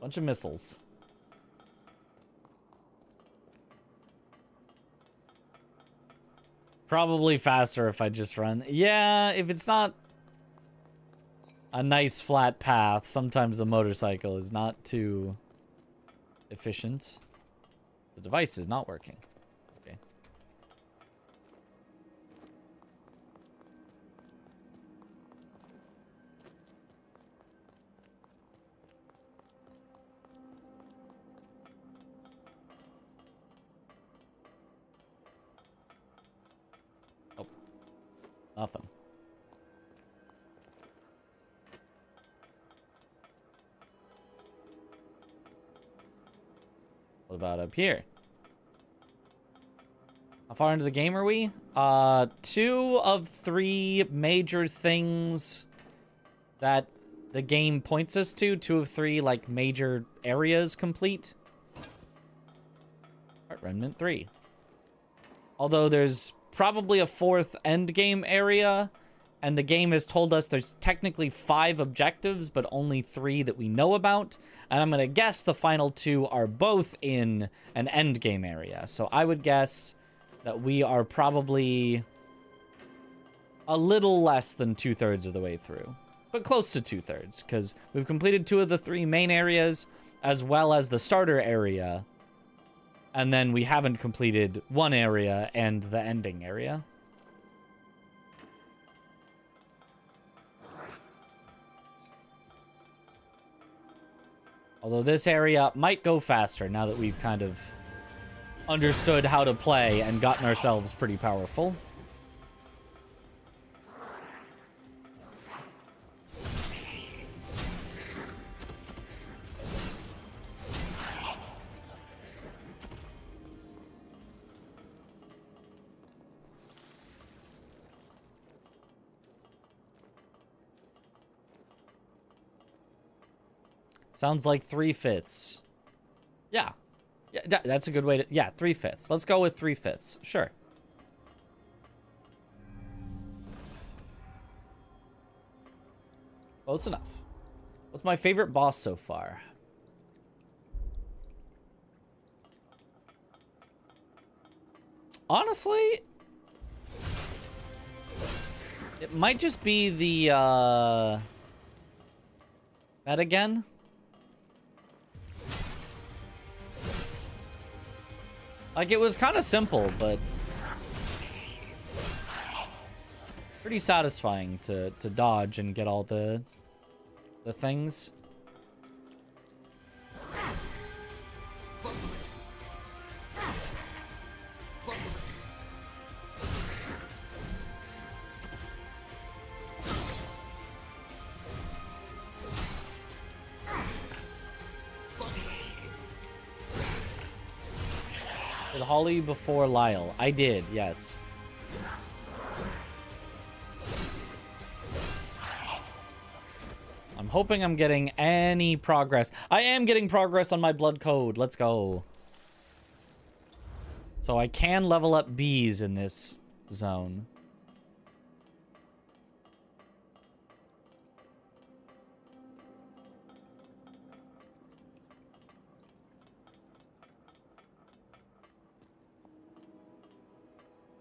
Bunch of missiles. Probably faster if I just run. Yeah, if it's not a nice flat path, sometimes the motorcycle is not too efficient. The device is not working. Okay. Nothing. What about up here? How far into the game are we? 2 of 3 major things that the game points us to. 2 of 3, like, major areas complete. Heart Remnant 3. Although there's probably a 4th endgame area, and the game has told us there's technically 5 objectives, but only 3 that we know about. And I'm gonna guess the final 2 are both in an endgame area. So I would guess that we are probably a little less than 2/3 of the way through. But close to 2/3, because we've completed 2 of the 3 main areas, as well as the starter area. And then we haven't completed 1 area and the ending area. Although this area might go faster now that we've kind of understood how to play and gotten ourselves pretty powerful. Sounds like 3/5. Yeah. Yeah, that's a good way to... Yeah, 3/5. Let's go with 3/5. Sure. Close enough. What's my favorite boss so far? Honestly, it might just be the, that again? Like, it was kind of simple, but pretty satisfying to dodge and get all the things. Did Holly before Lyle? I did, yes. I'm hoping I'm getting any progress. I am getting progress on my blood code. Let's go. So I can level up bees in this zone.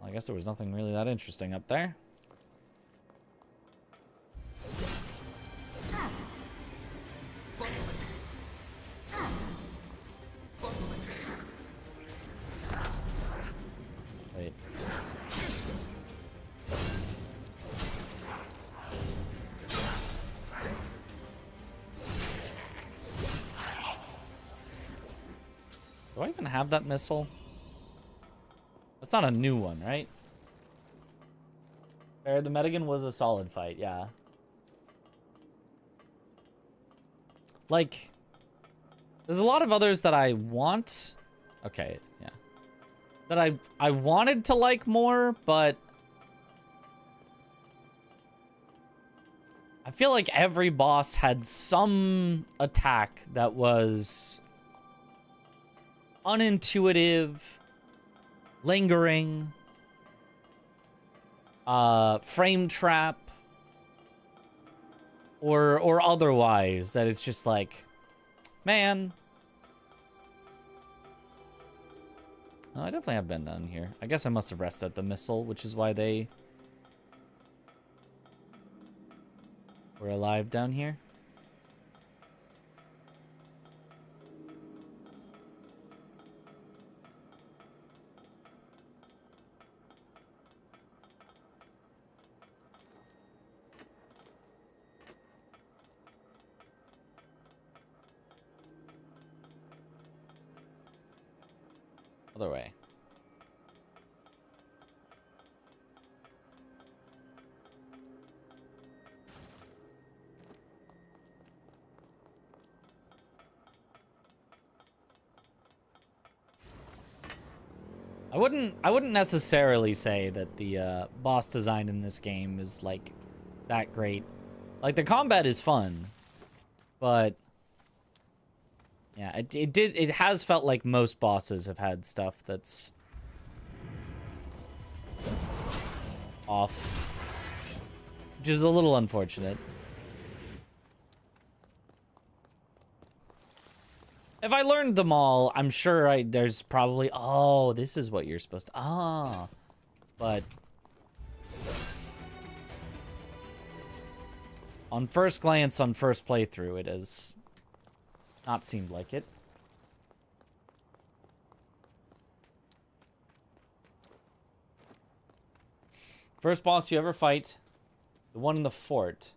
Well, I guess there was nothing really that interesting up there. Wait. Do I even have that missile? That's not a new one, right? Fair, the Medigan was a solid fight, yeah. Like, there's a lot of others that I want. Okay, yeah. That I wanted to like more, but I feel like every boss had some attack that was unintuitive, lingering, frame trap, or otherwise, that it's just like, man. No, I definitely have been down here. I guess I must have rested the missile, which is why they were alive down here. Other way. wouldn't necessarily say that the boss design in this game is like that great. Like the combat is fun, but yeah, it has felt like most bosses have had stuff that's off, which is a little unfortunate. If I learned them all, I'm sure there's probably... Oh, this is what you're supposed to... Ah. But... on first glance, on first playthrough, it has not seemed like it. First boss you ever fight, the one in the fort.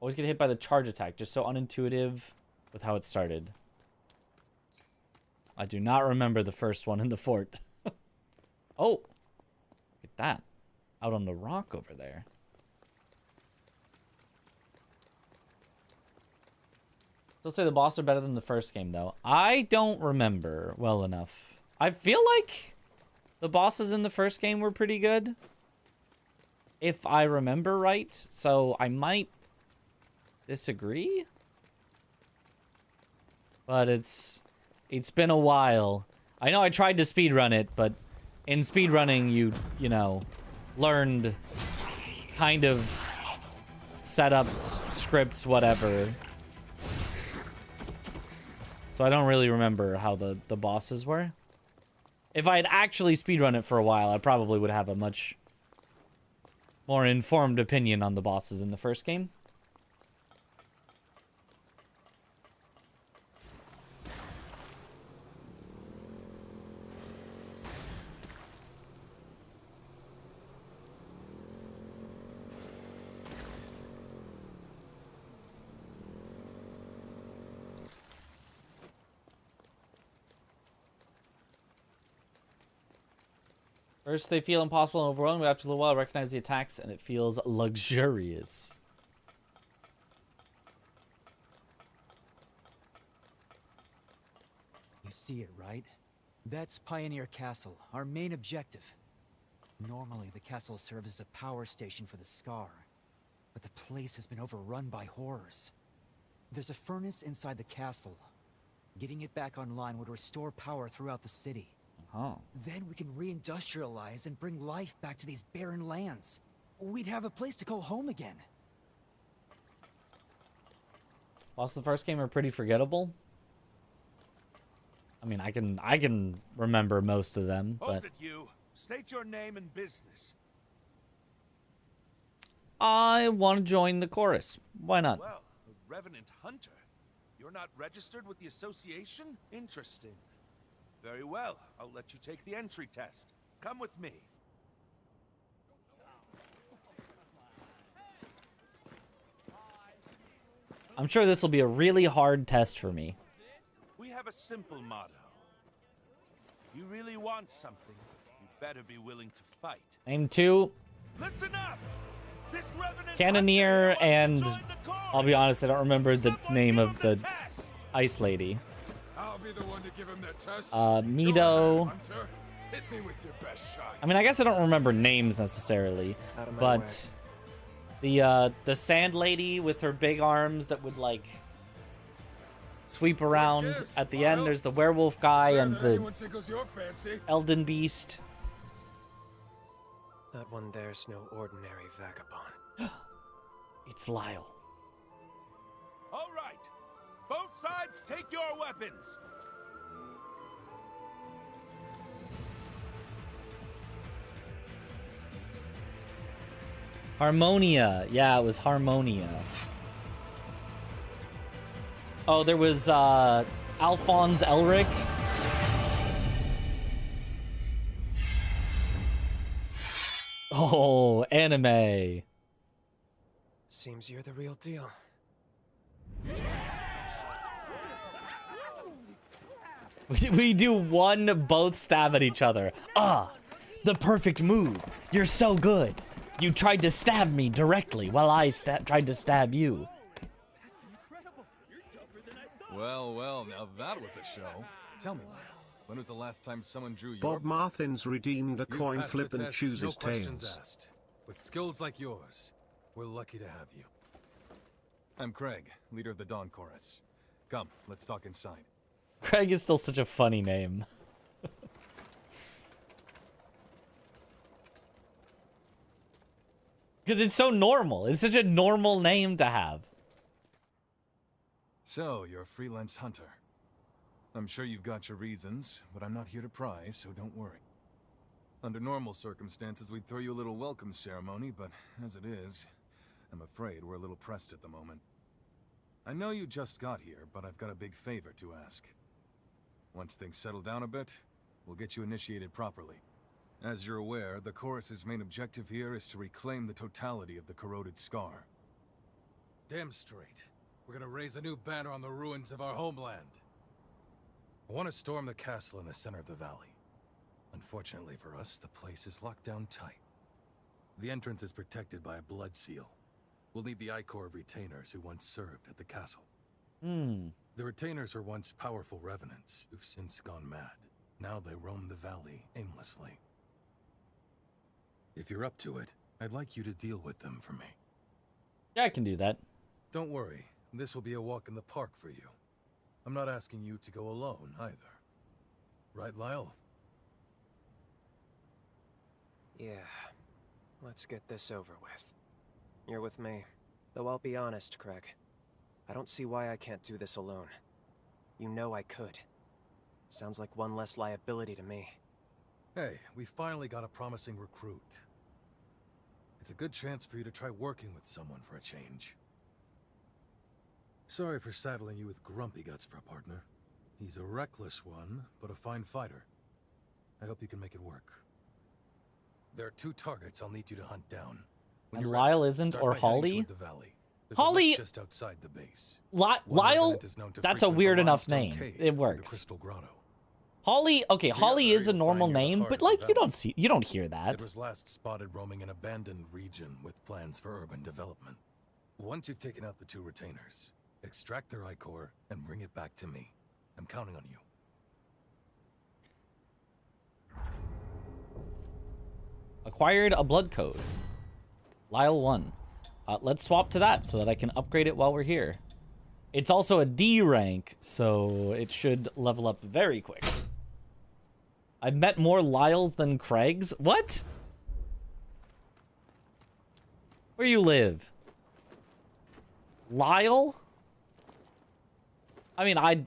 Always get hit by the charge attack, just so unintuitive with how it started. I do not remember the first one in the fort. Oh, look at that. Out on the rock over there. Still say the bosses are better than the first game, though. I don't remember well enough. I feel like the bosses in the first game were pretty good, if I remember right. So I might disagree. But it's been a while. I know I tried to speedrun it, but in speedrunning, you know, learned kind of setups, scripts, whatever. So I don't really remember how the bosses were. If I had actually speedrun it for a while, I probably would have a much more informed opinion on the bosses in the first game. First, they feel impossible and overwhelming, but after a little while, I recognize the attacks, and it feels luxurious. You see it, right? That's Pioneer Castle, our main objective. Normally, the castle serves as a power station for the Scar, but the place has been overrun by horrors. There's a furnace inside the castle. Getting it back online would restore power throughout the city. Oh. Then we can reindustrialize and bring life back to these barren lands. We'd have a place to call home again. Bosses of the first game are pretty forgettable. I mean, I can remember most of them, but Hold it, you. State your name and business. I want to join the chorus. Why not? Well, a Revenant Hunter. You're not registered with the association? Interesting. Very well. I'll let you take the entry test. Come with me. I'm sure this will be a really hard test for me. We have a simple motto. If you really want something, you'd better be willing to fight. Name 2. Listen up! This Revenant Cannoneer, Hunter and wants to join the chorus. I'll be honest, I don't remember the Someone name give of him the test. ice lady. I'll be the one to give him that test. Mido. Hunter. Hit me with your best shot. I mean, I guess I don't remember names necessarily, but the sand lady with her big arms that would like sweep around at the end. There's the werewolf guy and the Elden Beast. That one there's no ordinary vagabond. It's Lyle. All right. Both sides, take your weapons. Harmonia. Yeah, it was Harmonia. Oh, there was Alphonse Elric. Oh, anime. Seems you're the real deal. We do one, both stab at each other. Ah, the perfect move. You're so good. You tried to stab me directly while I tried to stab you. Well, well, now that was a show. Tell me, When was the last time someone drew your... Bob Martins redeemed a You coin passed flip the and test, chooses no questions tails. asked. With skills like yours, we're lucky to have you. I'm Craig, leader of the Dawn Chorus. Come, let's talk inside. Craig is still such a funny name. Because it's so normal. It's such a normal name to have. So, you're a freelance hunter. I'm sure you've got your reasons, but I'm not here to pry, so don't worry. Under normal circumstances, we'd throw you a little welcome ceremony, but as it is, I'm afraid we're a little pressed at the moment. I know you just got here, but I've got a big favor to ask. Once things settle down a bit, we'll get you initiated properly. As you're aware, the Chorus's main objective here is to reclaim the totality of the corroded scar. Damn straight. We're gonna raise a new banner on the ruins of our homeland. I want to storm the castle in the center of the valley. Unfortunately for us, the place is locked down tight. The entrance is protected by a blood seal. We'll need the Ichor of retainers who once served at the castle. The retainers were once powerful revenants who've since gone mad. Now they roam the valley aimlessly. If you're up to it, I'd like you to deal with them for me. Yeah, I can do that. Don't worry, this will be a walk in the park for you. I'm not asking you to go alone, either. Right, Lyle? Yeah. Let's get this over with. You're with me. Though I'll be honest, Craig. I don't see why I can't do this alone. You know I could. Sounds like one less liability to me. Hey, we finally got a promising recruit. It's a good chance for you to try working with someone for a change. Sorry for saddling you with Grumpy Guts for a partner. He's a reckless one, but a fine fighter. I hope you can make it work. There are 2 targets I'll need you to hunt down. When And you're Lyle ready, isn't, start or by heading Holly? toward the valley. There's a Holly- lift just outside the base. Lyle? Revenant is known to That's a frequent weird the enough limestone name. cave It near works. The Crystal Grotto. Holly, okay, Holly is a you'll normal find near the name, heart but of the like you valley. don't hear that. It was last spotted roaming an abandoned region with plans for urban development. Once you've taken out the 2 retainers, extract their Ichor and bring it back to me. I'm counting on you. Acquired a blood code. Lyle 1. Let's swap to that so that I can upgrade it while we're here. It's also a D rank, so it should level up very quick. I've met more Lyles than Craigs. What? Where you live? Lyle? I mean, I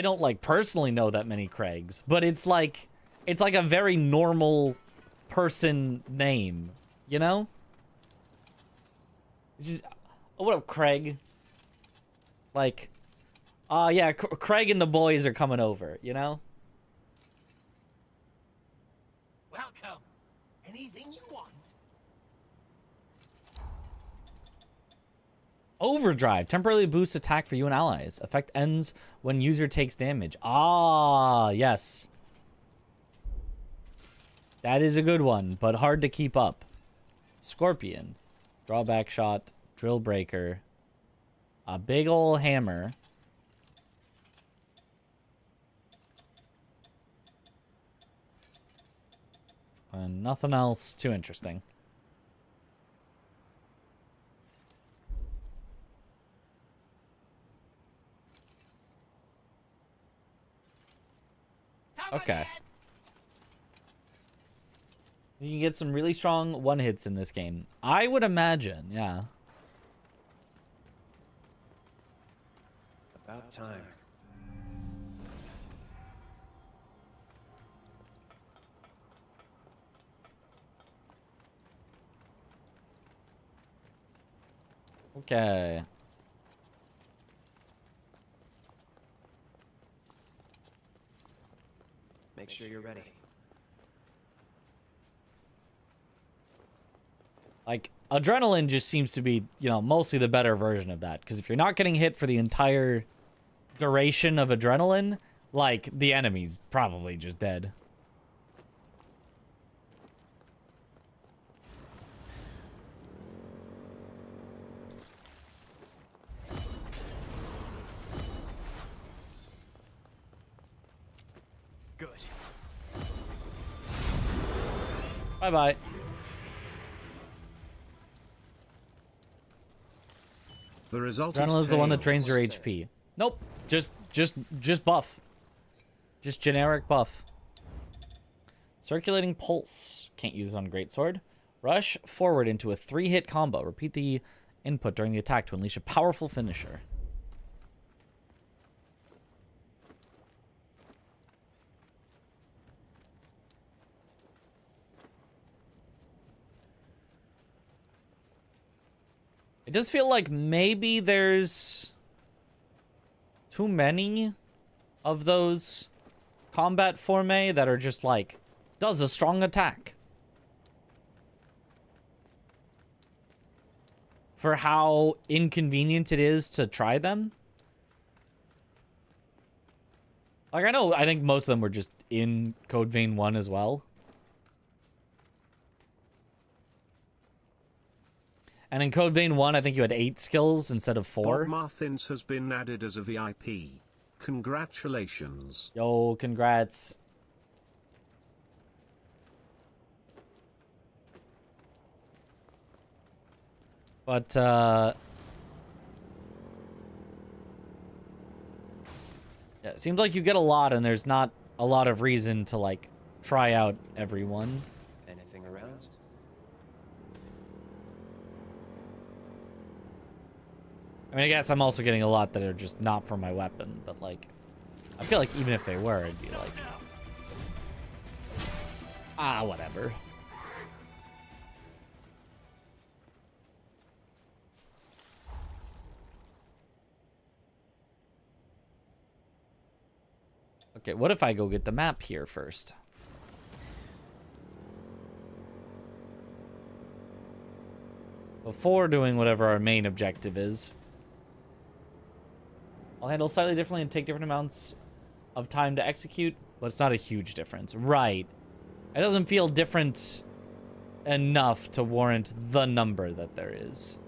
don't like personally know that many Craigs, but it's like a very normal person name, you know? It's just, oh, what up, Craig? Like, yeah, Craig and the boys are coming over, you know? Welcome. Anything you want. Overdrive. Temporarily boosts attack for you and allies. Effect ends when user takes damage. Ah, yes. That is a good one, but hard to keep up. Scorpion. Drawback shot. Drill breaker. A big ol' hammer. And nothing else too interesting. Okay. You can get some really strong one-hits in this game. I would imagine, yeah. About time. Okay. Make sure you're ready. Like, adrenaline just seems to be, you know, mostly the better version of that. Because if you're not getting hit for the entire duration of adrenaline, like, the enemy's probably just dead. Good. Bye-bye. The result Adrenaline is the one that drains your tails. HP. Nope. Just buff. Just generic buff. Circulating pulse. Can't use it on greatsword. Rush forward into a 3-hit combo. Repeat the input during the attack to unleash a powerful finisher. It does feel like maybe there's too many of those combat forme that are just like, does a strong attack. For how inconvenient it is to try them. Like, I think most of them were just in Code Vein 1 as well. And in Code Vein 1, I think you had 8 skills instead of 4. Bob Marthins has been added as a VIP. Congratulations. Yo, congrats. But, yeah, it seems like you get a lot and there's not a lot of reason to, like, try out everyone. Anything around? I mean, I guess I'm also getting a lot that are just not for my weapon, but, like, I feel like even if they were, it'd be like, ah, whatever. Okay, what if I go get the map here first? Before doing whatever our main objective is. I'll handle slightly differently and take different amounts of time to execute, but it's not a huge difference. Right. It doesn't feel different enough to warrant the number that there is.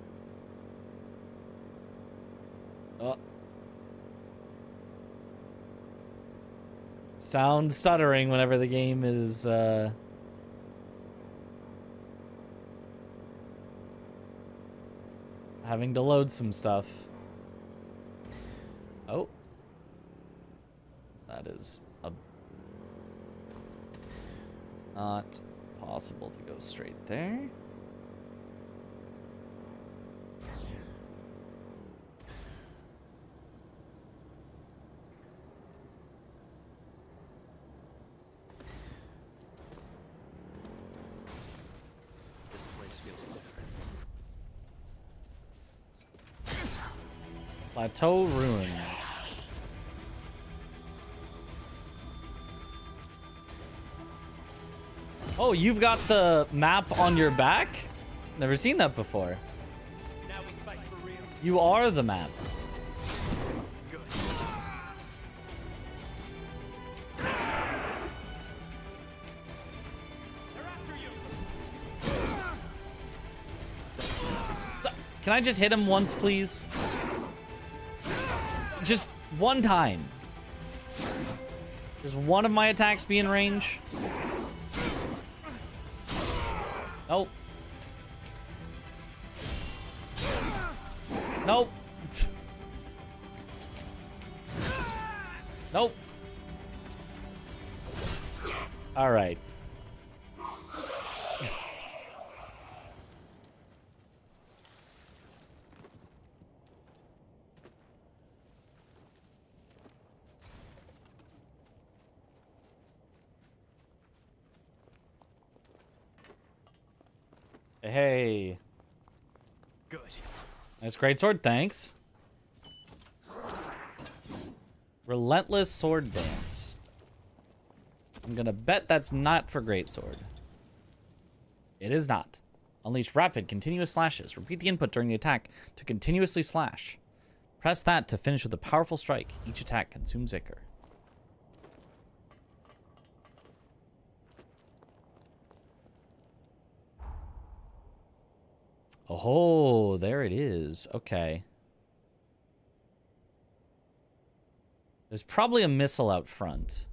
Oh. Sound stuttering whenever the game is, having to load some stuff. Oh. That is not possible to go straight there. This place feels different. Plateau Ruins. Oh, you've got the map on your back? Never seen that before. You are the map. Can I just hit him once, please? Just one time. Does one of my attacks be in range? Nope. Nope. Nope. All right. Hey. Good. Nice greatsword, thanks. Relentless sword dance. I'm gonna bet that's not for greatsword. It is not. Unleash rapid, continuous slashes. Repeat the input during the attack to continuously slash. Press that to finish with a powerful strike. Each attack consumes Ichor. Oh, there it is. Okay. There's probably a missile out front.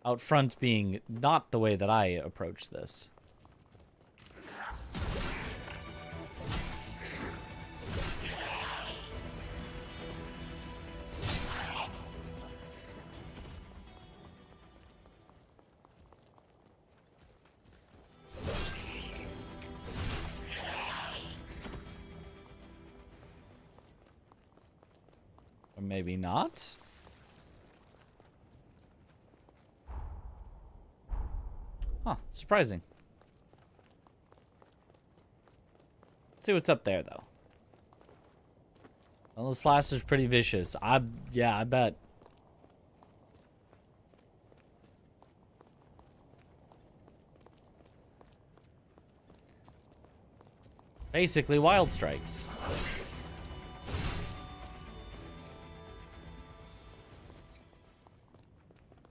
Out front being not the way that I approach this. Or maybe not. Huh, surprising. Let's see what's up there, though. Well, the slash is pretty vicious. Yeah, I bet. Basically, wild strikes.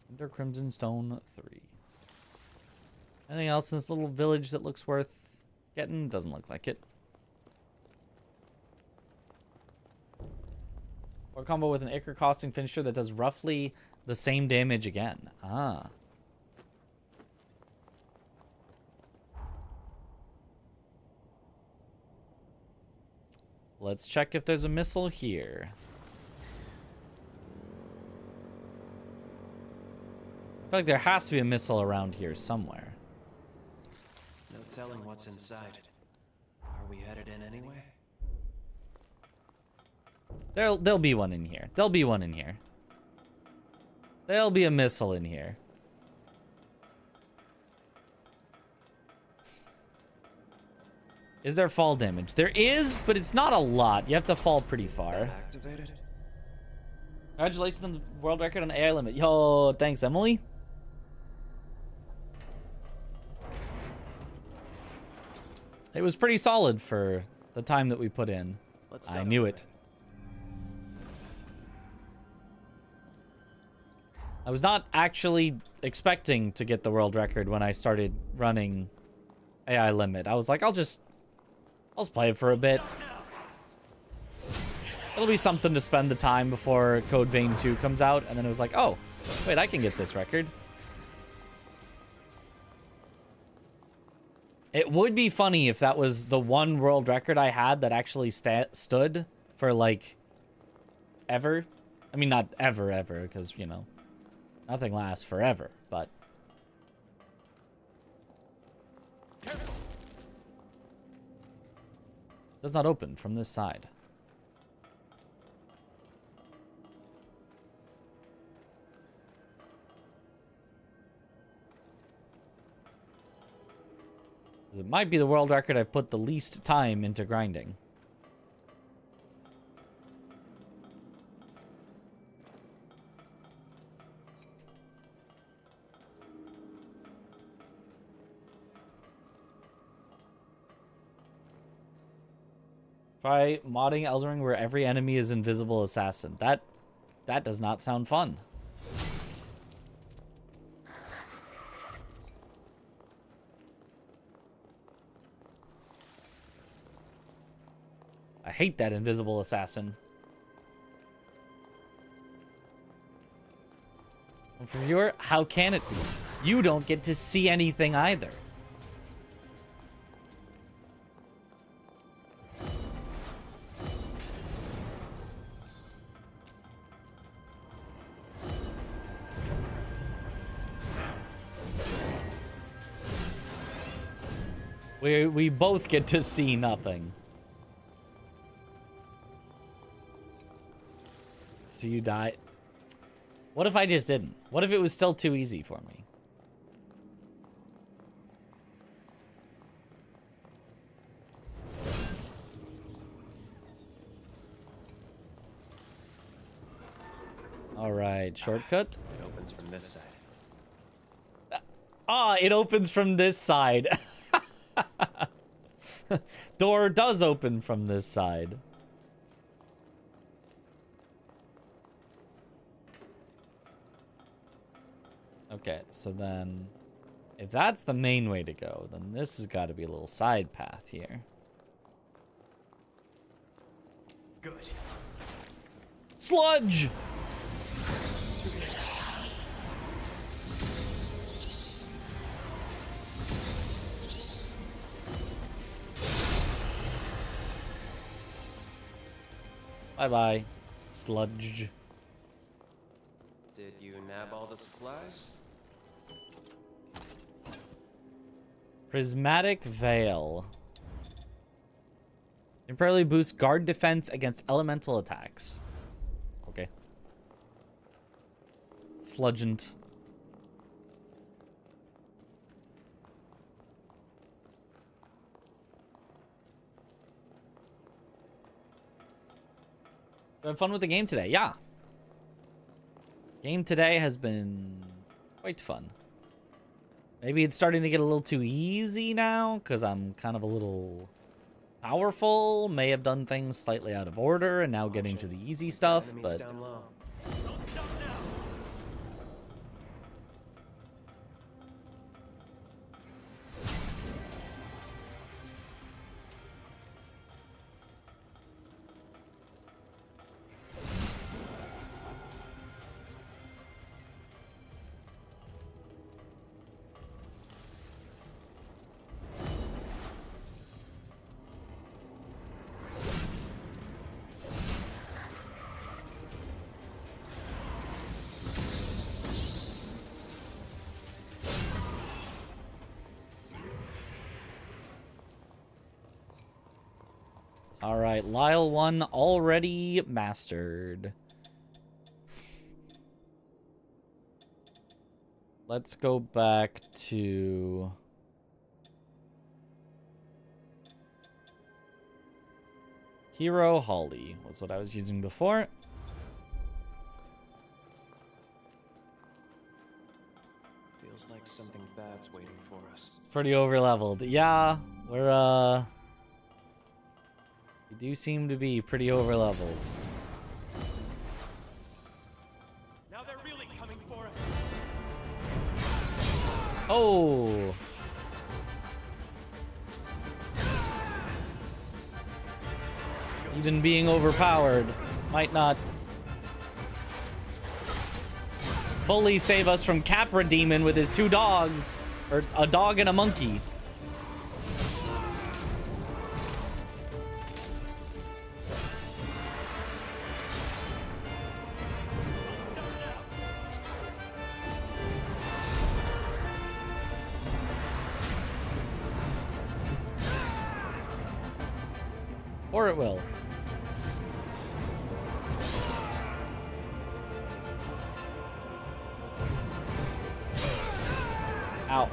Under Crimson Stone 3. Anything else in this little village that looks worth getting? Doesn't look like it. Or combo with an Ichor costing finisher that does roughly the same damage again. Ah. Let's check if there's a missile here. I feel like there has to be a missile around here somewhere. No telling what's inside. Are we headed in anyway? There'll be one in here. There'll be one in here. There'll be a missile in here. Is there fall damage? There is, but it's not a lot. You have to fall pretty far. Activated? Congratulations on the world record on AI limit. Yo, thanks, Emily. It was pretty solid for the time that we put in. I knew it. I was not actually expecting to get the world record when I started running AI limit. I was like, I'll just play it for a bit. It'll be something to spend the time before Code Vein 2 comes out. And then it was like, oh, wait, I can get this record. It would be funny if that was the one world record I had that actually stood for, like, ever. I mean, not ever, because, you know, nothing lasts forever, but... Does not open from this side. It might be the world record I've put the least time into grinding. Try modding Elden Ring where every enemy is invisible assassin. That does not sound fun. I hate that invisible assassin. And for viewer, how can it be? You don't get to see anything either. We both get to see nothing. So you die. What if I just didn't? What if it was still too easy for me? All right, shortcut. It opens from this side. Ah, it opens from this side. Door does open from this side. Okay, so then if that's the main way to go, then this has got to be a little side path here. Good. Sludge! Bye-bye, sludge. Did you nab all the supplies? Prismatic Veil. Temporarily boosts guard defense against elemental attacks. Okay. Sludgent. Had fun with the game today. Yeah. Game today has been quite fun. Maybe it's starting to get a little too easy now because I'm kind of a little powerful. May have done things slightly out of order and now getting to the easy stuff, but all right, Lyle 1 already mastered. Let's go back to Hero Holly was what I was using before. Feels like something bad's waiting for us. Pretty over leveled. Yeah, we're we do seem to be pretty over leveled. Now they're really coming for us. Oh. Eden being overpowered might not fully save us from Capra Demon with his 2 dogs, or a dog and a monkey. Or it will. Ow.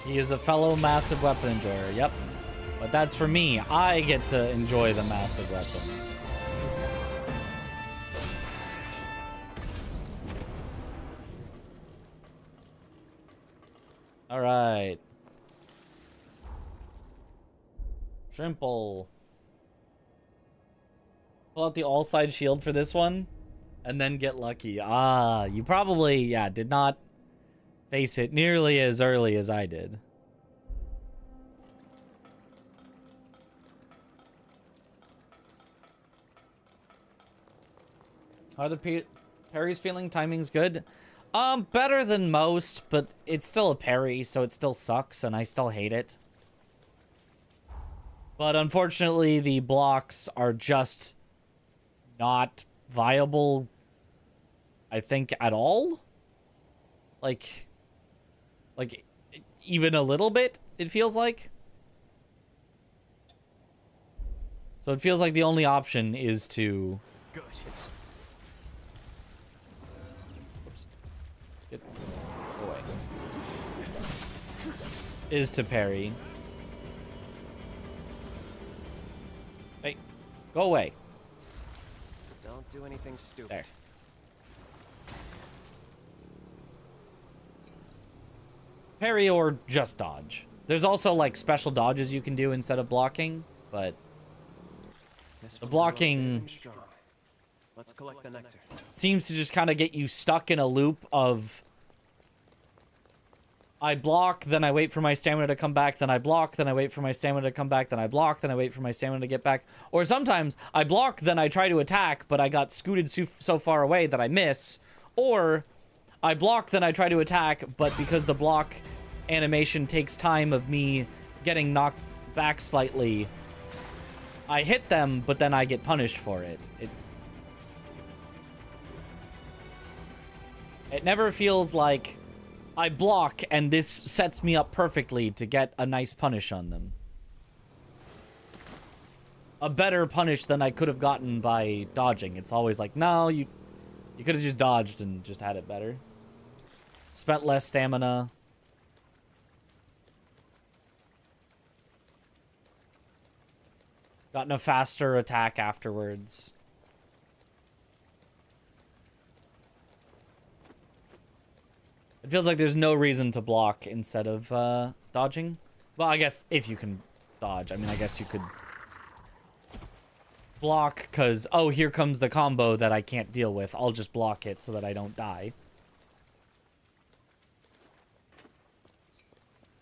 He is a fellow massive weapon enjoyer, yep. But that's for me. I get to enjoy the massive weapons. Alright. Shrimple. Pull out the all-side shield for this one, and then get lucky. Ah, you probably, yeah, did not face it nearly as early as I did. Are the parries feeling? Timing's good. Better than most, but it's still a parry, so it still sucks, and I still hate it. But unfortunately, the blocks are just not viable, I think, at all. Like even a little bit, it feels like. So it feels like the only option is to... Good. Oops. Get away. Is to parry. Hey, go away. Don't do anything stupid. There. Parry or just dodge. There's also like special dodges you can do instead of blocking, but the blocking Let's collect the nectar. seems to just kind of get you stuck in a loop of I block, then I wait for my stamina to come back, then I block, then I wait for my stamina to come back, then I block, then I wait for my stamina to get back. Or sometimes I block, then I try to attack, but I got scooted so far away that I miss. Or I block, then I try to attack, but because the block animation takes time of me getting knocked back slightly, I hit them, but then I get punished for it. It never feels like I block and this sets me up perfectly to get a nice punish on them. A better punish than I could have gotten by dodging. It's always like, no, you could have just dodged and just had it better. Spent less stamina. Gotten a faster attack afterwards. It feels like there's no reason to block instead of dodging. Well, I guess if you can dodge. I mean, I guess you could block because, oh, here comes the combo that I can't deal with. I'll just block it so that I don't die.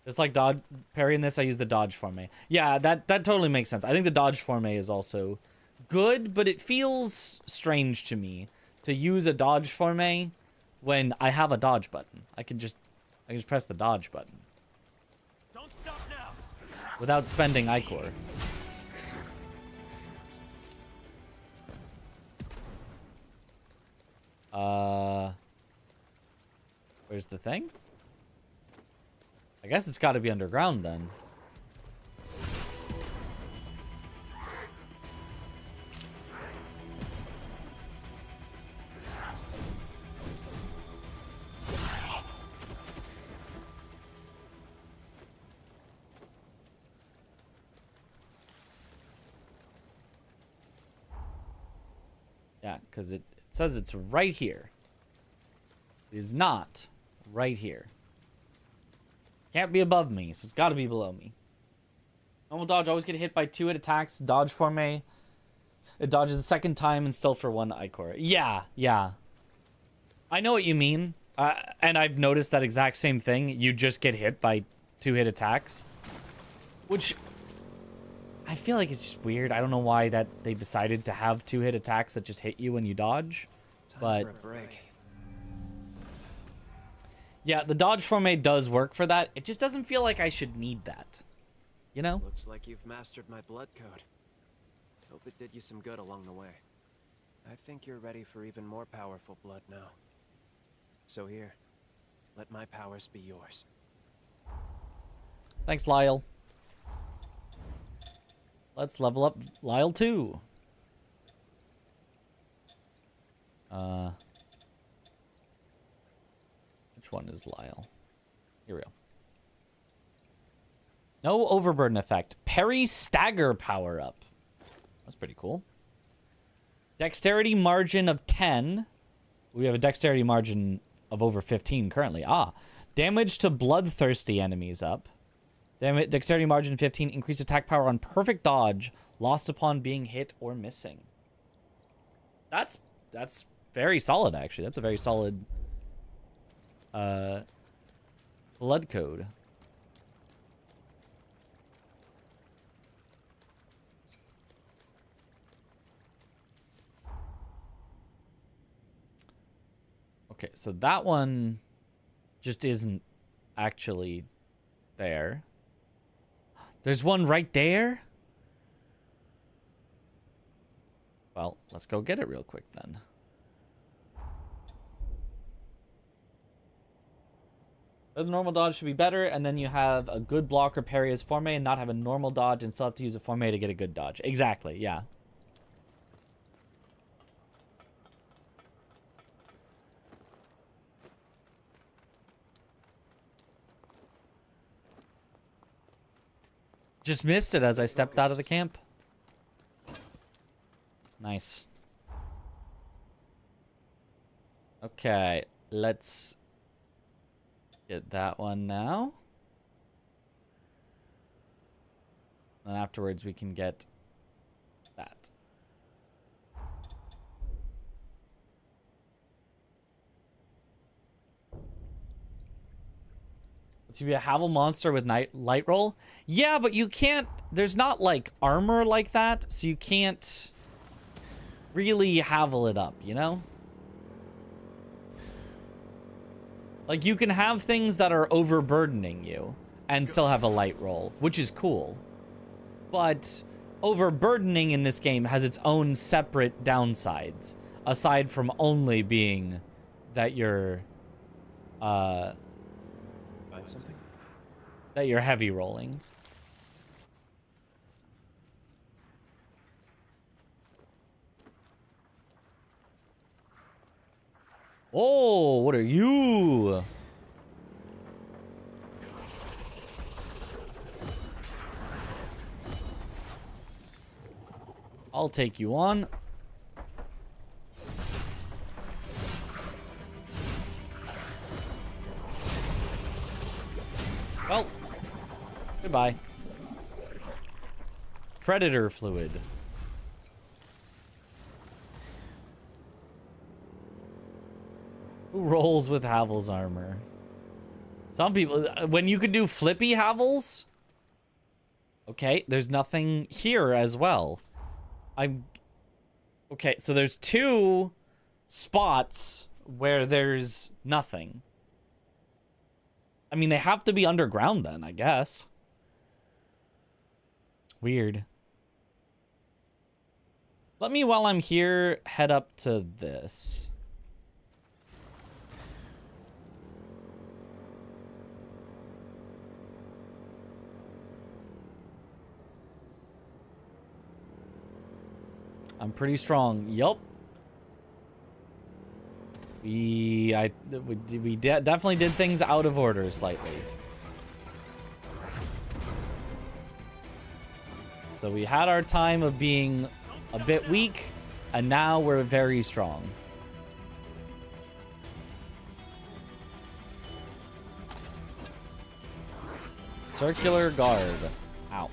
Just like dodge parrying this, I use the dodge forme. Yeah, that totally makes sense. I think the dodge forme is also good, but it feels strange to me to use a dodge forme when I have a dodge button. I can just press the dodge button. Don't stop now. Without spending Ichor. Where's the thing? I guess it's got to be underground then. Yeah, because it says it's right here. It is not right here. Can't be above me, so it's got to be below me. Normal dodge, always get hit by 2 hit attacks. Dodge forme. It dodges a second time and still for 1 Ichor. Yeah, yeah. I know what you mean. And I've noticed that exact same thing. You just get hit by 2 hit attacks. Which I feel like it's just weird. I don't know why that they decided to have 2 hit attacks that just hit you when you dodge. But for a break. Yeah, the dodge forme does work for that. It just doesn't feel like I should need that. You know? Looks like you've mastered my blood code. Hope it did you some good along the way. I think you're ready for even more powerful blood now. So here, let my powers be yours. Thanks, Lyle. Let's level up Lyle too. Which one is Lyle? Here we go. No overburden effect. Parry stagger power up. That's pretty cool. Dexterity margin of 10. We have a dexterity margin of over 15 currently. Damage to bloodthirsty enemies up. Dexterity margin 15. Increased attack power on perfect dodge. Lost upon being hit or missing. That's very solid, actually. That's a very solid blood code. Okay, so that one just isn't actually there. There's one right there? Well, let's go get it real quick then. The normal dodge should be better, and then you have a good block or parry as forme and not have a normal dodge and still have to use a forme to get a good dodge. Exactly, yeah. Just missed it as I stepped out of the camp. Nice. Okay, let's Get that one now. And afterwards we can get that. To be a Havel monster with light roll? Yeah, but you can't... There's not, like, armor like that, so you can't really Havel it up, you know? Like, you can have things that are overburdening you and still have a light roll, which is cool. But overburdening in this game has its own separate downsides, aside from only being that you're... something? That you're heavy rolling. Oh, what are you? I'll take you on. Well, goodbye. Predator fluid. Who rolls with Havel's armor? Some people, when you could do flippy Havels. Okay, there's nothing here as well. Okay, so there's 2 spots where there's nothing. I mean, they have to be underground then, I guess. Weird. Let me, while I'm here, head up to this. I'm pretty strong. Yup. We definitely did things out of order slightly. So we had our time of being a bit weak, and now we're very strong. Circular guard. Ow.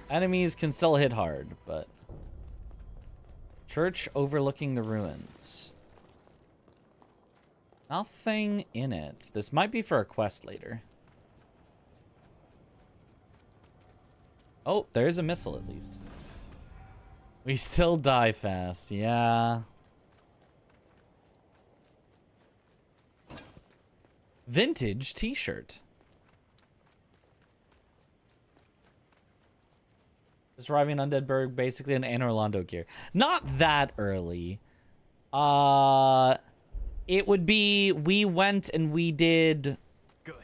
Enemies can still hit hard, but... Church overlooking the ruins. Nothing in it. This might be for a quest later. Oh, there's a missile at least. We still die fast, yeah. Vintage t-shirt. Just arriving in Undeadburg, basically an Anor Londo gear. Not that early. It would be, we went and we did... Good.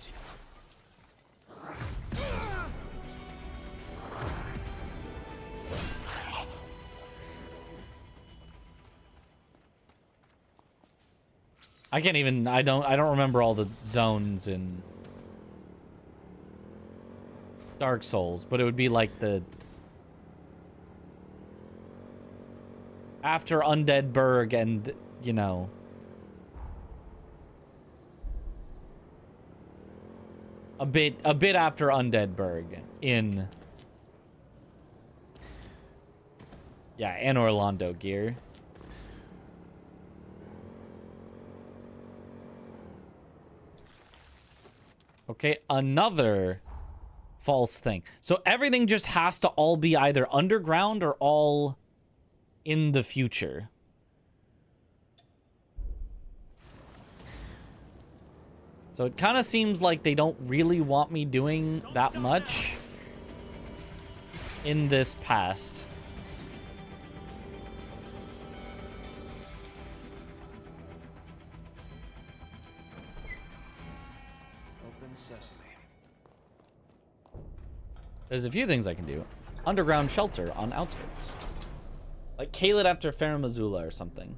I can't even, I don't remember all the zones in Dark Souls, but it would be like the... After Undeadburg and, you know... A bit after Undeadburg in... Yeah, Anor Londo gear. Okay, another false thing. So everything just has to all be either underground or all in the future. So it kind of seems like they don't really want me doing that much in this past. Open sesame. There's a few things I can do. Underground shelter on outskirts. Like Caelid after Farum Azula or something.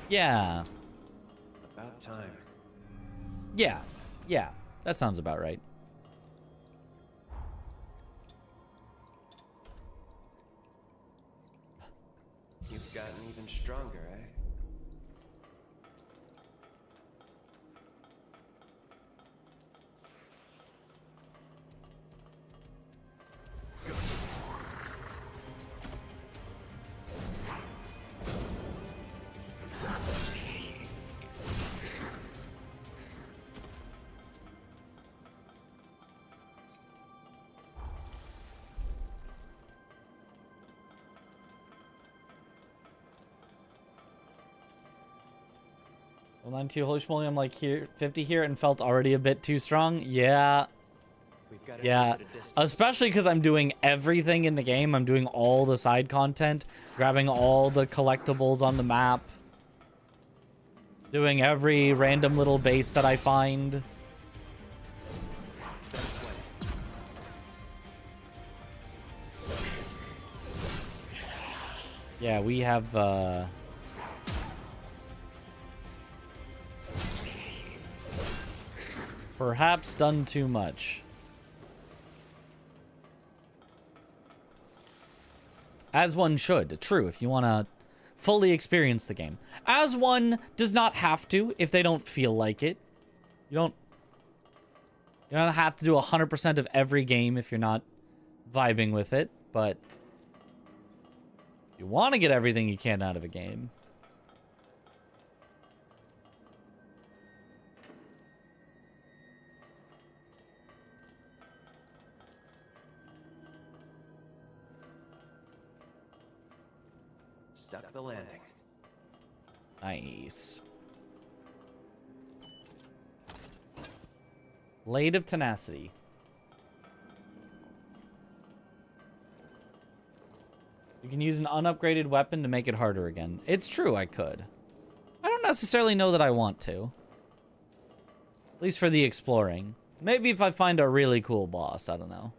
Yeah. About time. Yeah. Yeah. That sounds about right. Well, 92, holy schmoly, I'm like here 50 here and felt already a bit too strong. Yeah. Yeah, especially because I'm doing everything in the game. I'm doing all the side content, grabbing all the collectibles on the map, doing every random little base that I find. Yeah, we have, perhaps done too much. As one should. True, if you want to fully experience the game. As one does not have to if they don't feel like it. You don't have to do 100% of every game if you're not vibing with it, but you want to get everything you can out of a game. Stuck the landing. Nice. Blade of Tenacity. You can use an unupgraded weapon to make it harder again. It's true, I could. I don't necessarily know that I want to. At least for the exploring. Maybe if I find a really cool boss, I don't know.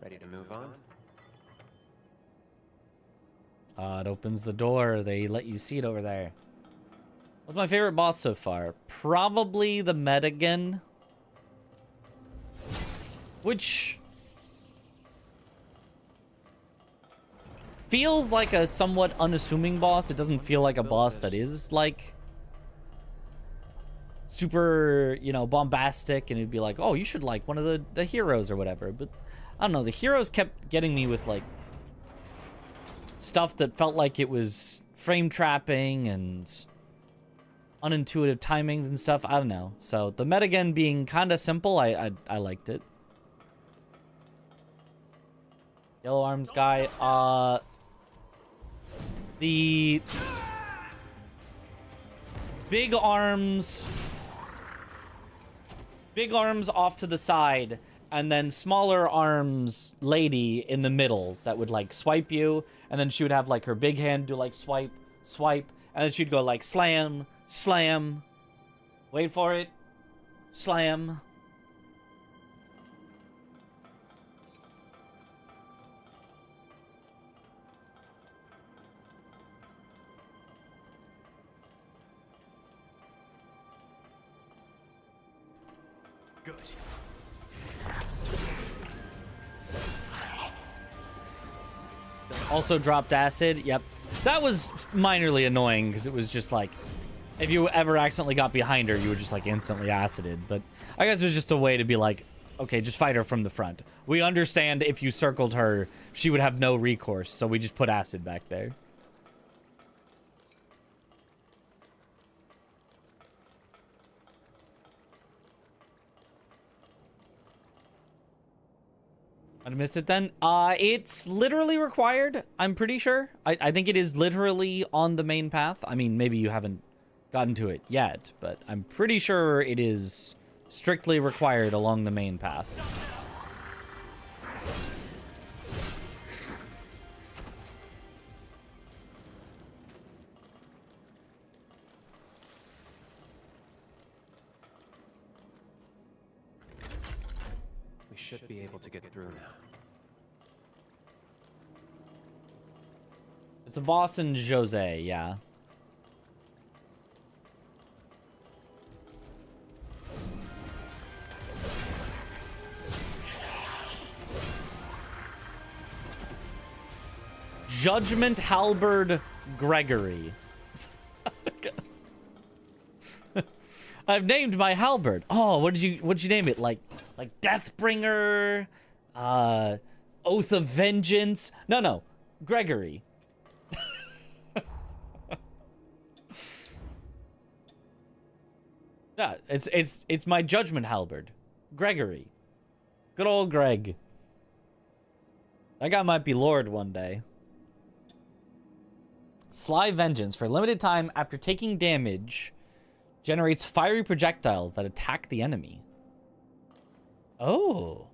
Ready to move on? It opens the door. They let you see it over there. What's my favorite boss so far? Probably the Medigan. Which feels like a somewhat unassuming boss. It doesn't feel like a boss that is like super, you know, bombastic, and it'd be like, oh, you should like one of the heroes or whatever. But I don't know, the heroes kept getting me with like stuff that felt like it was frame trapping and unintuitive timings and stuff. I don't know. So the Medigan being kind of simple, I liked it. Yellow Arms guy. The big arms off to the side, and then smaller arms lady in the middle that would like swipe you, and then she would have like her big hand do like swipe, swipe, and then she'd go like slam, slam, wait for it, slam. Good. Also dropped acid. Yep. That was minorly annoying because it was just like, if you ever accidentally got behind her, you would just like instantly acided. But I guess it was just a way to be like, okay, just fight her from the front. We understand if you circled her, she would have no recourse. So we just put acid back there. I missed it then. It's literally required, I'm pretty sure. I think it is literally on the main path. I mean, maybe you haven't gotten to it yet, but I'm pretty sure it is strictly required along the main path. We should be able to get through now. It's a boss in Jose, yeah. Judgment Halberd Gregory. I've named my halberd. Oh, what did you name it? Like Deathbringer, Oath of Vengeance. No, Gregory. Yeah, it's my judgment halberd, Gregory. Good old Greg. That guy might be Lord one day. Sly Vengeance. For a limited time, after taking damage, generates fiery projectiles that attack the enemy. Oh.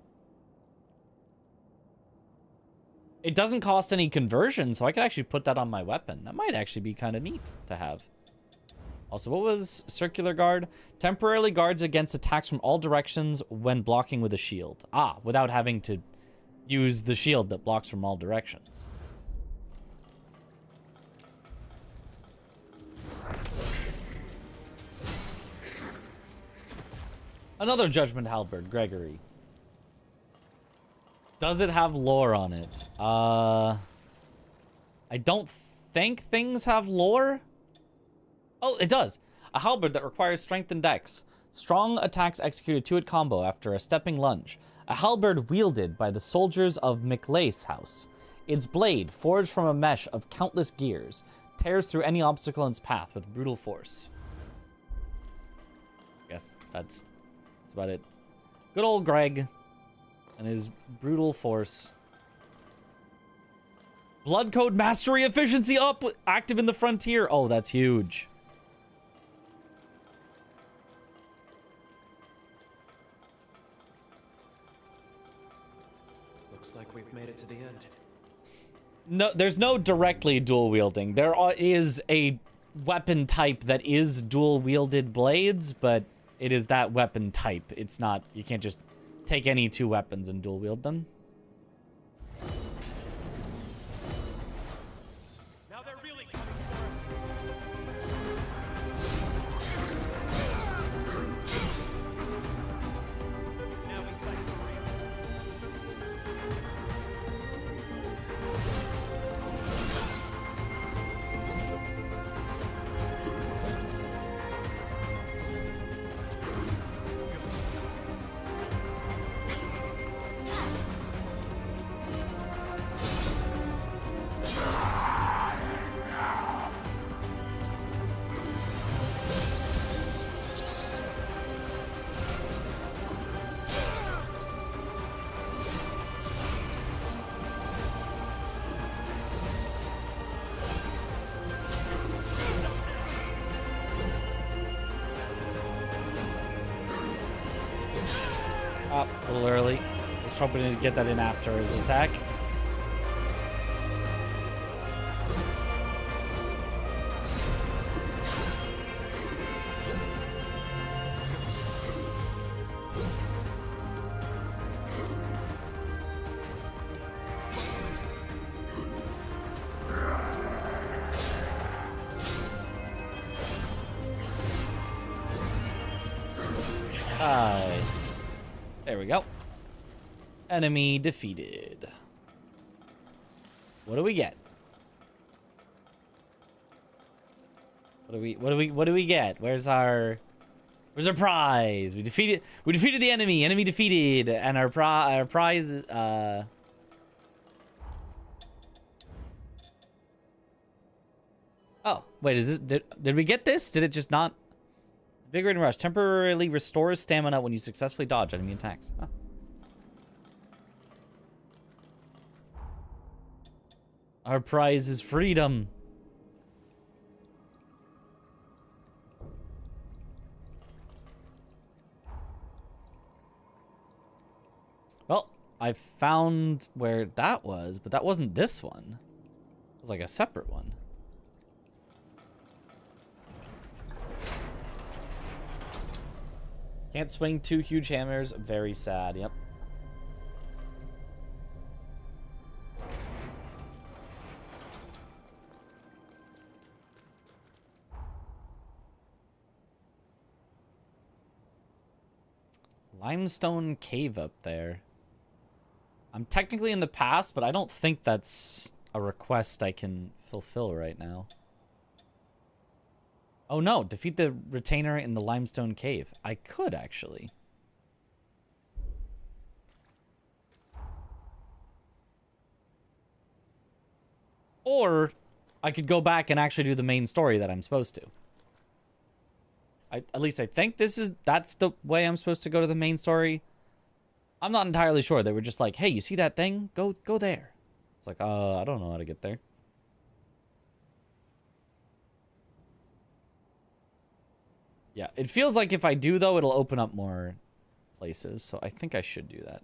It doesn't cost any conversion, so I could actually put that on my weapon. That might actually be kind of neat to have. Also, what was Circular Guard? Temporarily guards against attacks from all directions when blocking with a shield. Ah, without having to use the shield that blocks from all directions. Another Judgment Halberd, Gregory. Does it have lore on it? I don't think things have lore. Oh, it does. A halberd that requires strength and dex. Strong attacks executed 2-hit combo after a stepping lunge. A halberd wielded by the soldiers of McLace House. Its blade, forged from a mesh of countless gears, tears through any obstacle in its path with brutal force. Guess that's about it. Good old Greg and his brutal force. Blood Code Mastery Efficiency up! Active in the Frontier. Oh, that's huge. Looks like we've made it to the end. No, there's no directly dual wielding. There is a weapon type that is dual wielded blades, but it is that weapon type. It's not, you can't just take any two weapons and dual wield them. Now they're really coming for us. Now we fight for real. Oh, a little early. I was hoping to get that in after his attack. There we go. Enemy defeated. What do we get? What do we get? Where's our prize? We defeated the enemy. Enemy defeated, and our prize. Oh wait, is this did we get this? Did it just not? Invigorating Rush temporarily restores stamina when you successfully dodge enemy attacks. Huh. Our prize is freedom. Well, I found where that was, but that wasn't this one. It was like a separate one. Can't swing two huge hammers. Very sad. Yep. Limestone cave up there. I'm technically in the past, but I don't think that's a request I can fulfill right now. Oh no, defeat the retainer in the limestone cave. I could actually. Or I could go back and actually do the main story that I'm supposed to. At least I think that's the way I'm supposed to go to the main story. I'm not entirely sure. They were just like, hey, you see that thing? Go there. It's like, I don't know how to get there. Yeah, it feels like if I do, though, it'll open up more places. So I think I should do that.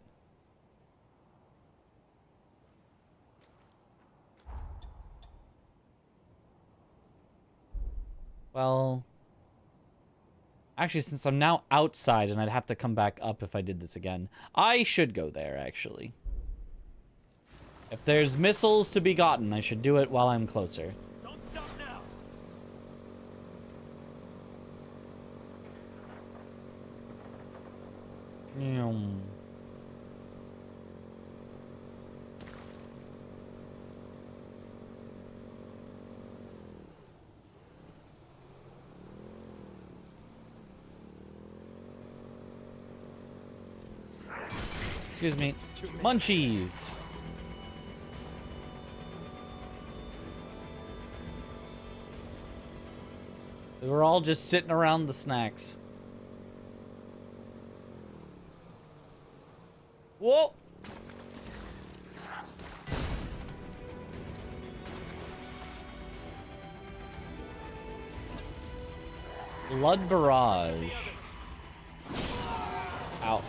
Well, actually, since I'm now outside and I'd have to come back up if I did this again, I should go there, actually. If there's missiles to be gotten, I should do it while I'm closer. Don't stop now. Excuse me. Munchies. We were all just sitting around the snacks. Whoa! Blood barrage. Ow.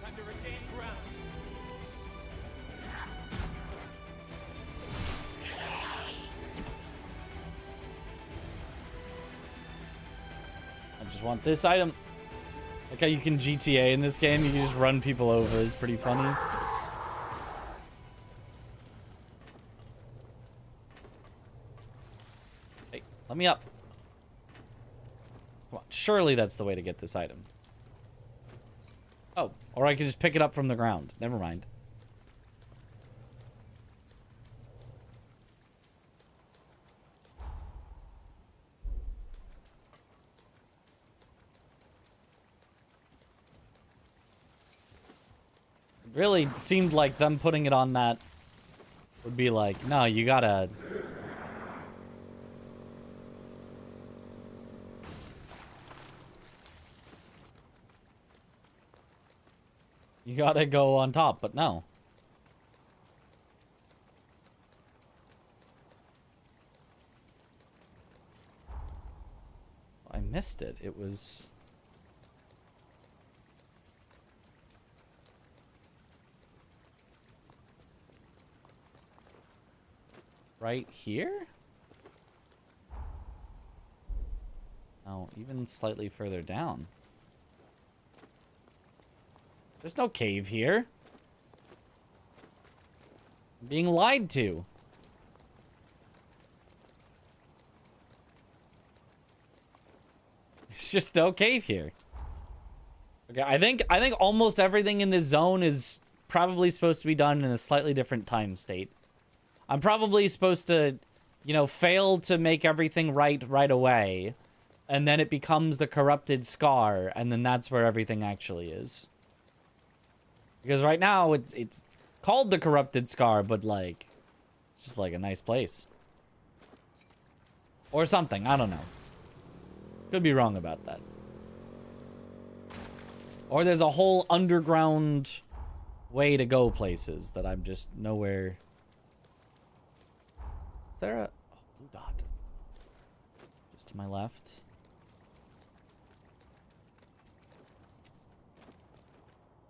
Time to regain ground. I just want this item. Like how you can GTA in this game, you can just run people over. It's pretty funny. Hey, let me up. Come on, surely that's the way to get this item. Oh, or I can just pick it up from the ground. Never mind. It really seemed like them putting it on that would be like, no, you gotta... You gotta go on top, but no. I missed it. It was... right here? Oh, even slightly further down. There's no cave here. I'm being lied to. There's just no cave here. Okay, I think almost everything in this zone is probably supposed to be done in a slightly different time state. I'm probably supposed to, you know, fail to make everything right away, and then it becomes the corrupted scar, and then that's where everything actually is. Because right now, it's called the Corrupted Scar, but, like, it's just, like, a nice place. Or something, I don't know. Could be wrong about that. Or there's a whole underground way to go places that I'm just nowhere... Is there a... Oh, blue dot. Just to my left.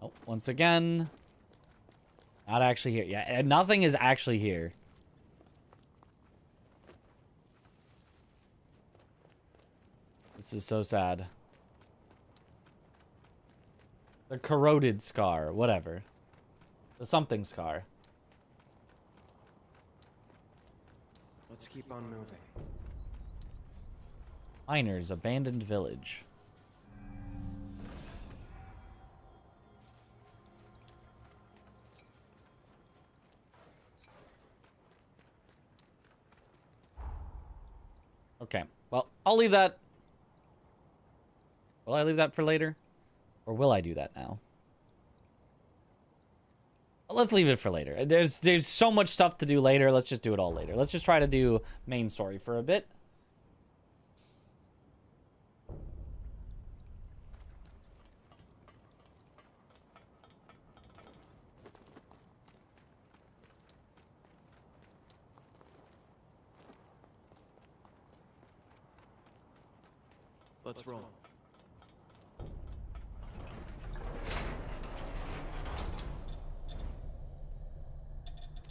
Oh, once again, not actually here. Yeah, nothing is actually here. This is so sad. The corroded scar, whatever. The something scar. Let's keep on moving. Miners' abandoned village. Okay, well, I'll leave that. Will I leave that for later? Or will I do that now? Let's leave it for later. There's so much stuff to do later. Let's just do it all later. Let's just try to do main story for a bit. Let's roll.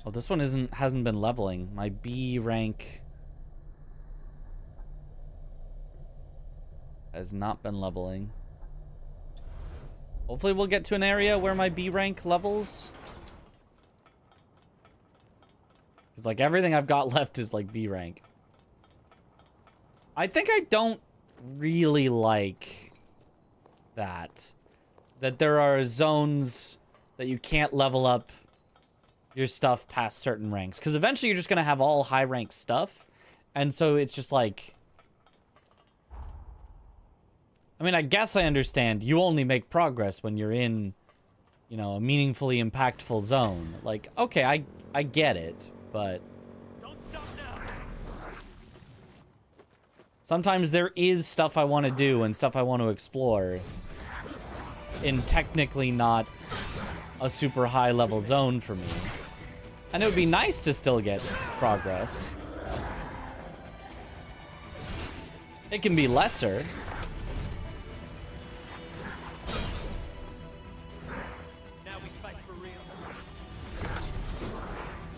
Oh, this one hasn't been leveling. My B rank has not been leveling. Hopefully we'll get to an area where my B rank levels. Because like everything I've got left is like B rank. I think I don't really like that there are zones that you can't level up your stuff past certain ranks, because eventually you're just gonna have all high rank stuff, and so it's just like, I mean, I guess I understand you only make progress when you're in, you know, a meaningfully impactful zone. Like, okay, I get it, but sometimes there is stuff I want to do and stuff I want to explore in technically not a super high level zone for me. And it would be nice to still get progress. It can be lesser.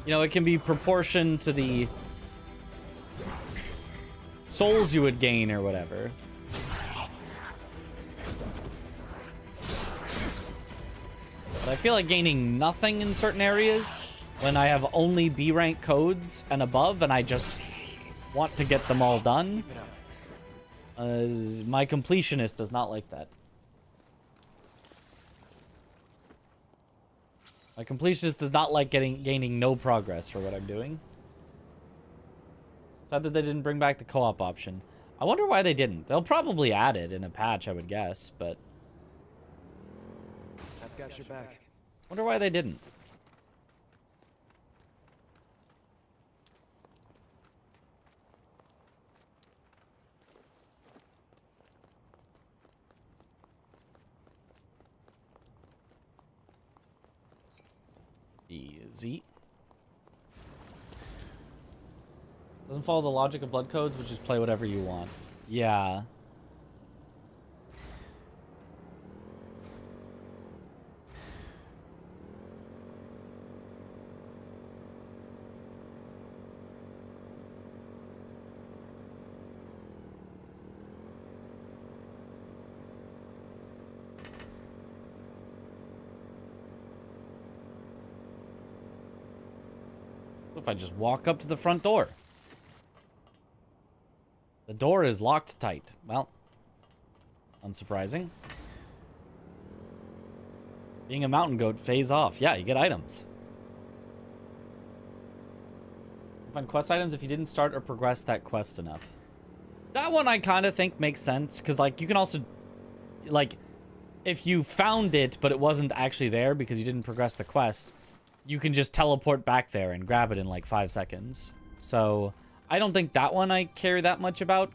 You know, it can be proportion to the souls you would gain or whatever. But I feel like gaining nothing in certain areas when I have only B rank codes and above, and I just want to get them all done. My completionist does not like that. My completionist does not like gaining no progress for what I'm doing. Sad that they didn't bring back the co-op option. I wonder why they didn't. They'll probably add it in a patch, I would guess, but I've got your back. Wonder why they didn't. Easy. Doesn't follow the logic of blood codes, but just play whatever you want. Yeah. What if I just walk up to the front door? The door is locked tight. Well, unsurprising. Being a mountain goat pays off. Yeah, you get items. You find quest items if you didn't start or progress that quest enough. That one I kind of think makes sense, because like you can also, like, if you found it but it wasn't actually there because you didn't progress the quest, you can just teleport back there and grab it in like 5 seconds. So I don't think that one I care that much about.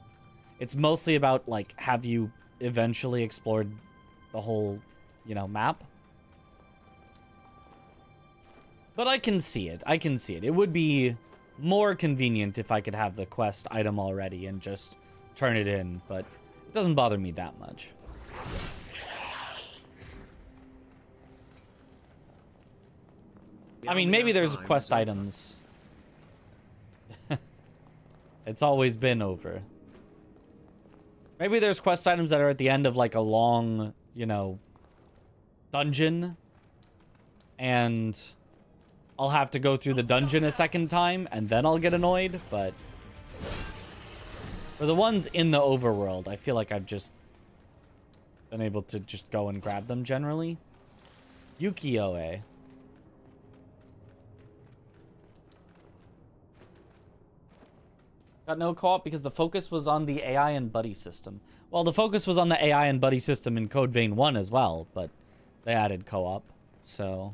It's mostly about, like, have you eventually explored the whole, you know, map? But I can see it. I can see it. It would be more convenient if I could have the quest item already and just turn it in, but it doesn't bother me that much. I mean, maybe there's quest items. It's always been over. Maybe there's quest items that are at the end of like a long, you know, dungeon, and I'll have to go through the dungeon a second time and then I'll get annoyed, but for the ones in the overworld, I feel like I've just been able to just go and grab them generally. Yuki-Oe. Got no co-op because the focus was on the AI and buddy system. Well, the focus was on the AI and buddy system in Code Vein 1 as well, but they added co-op, so...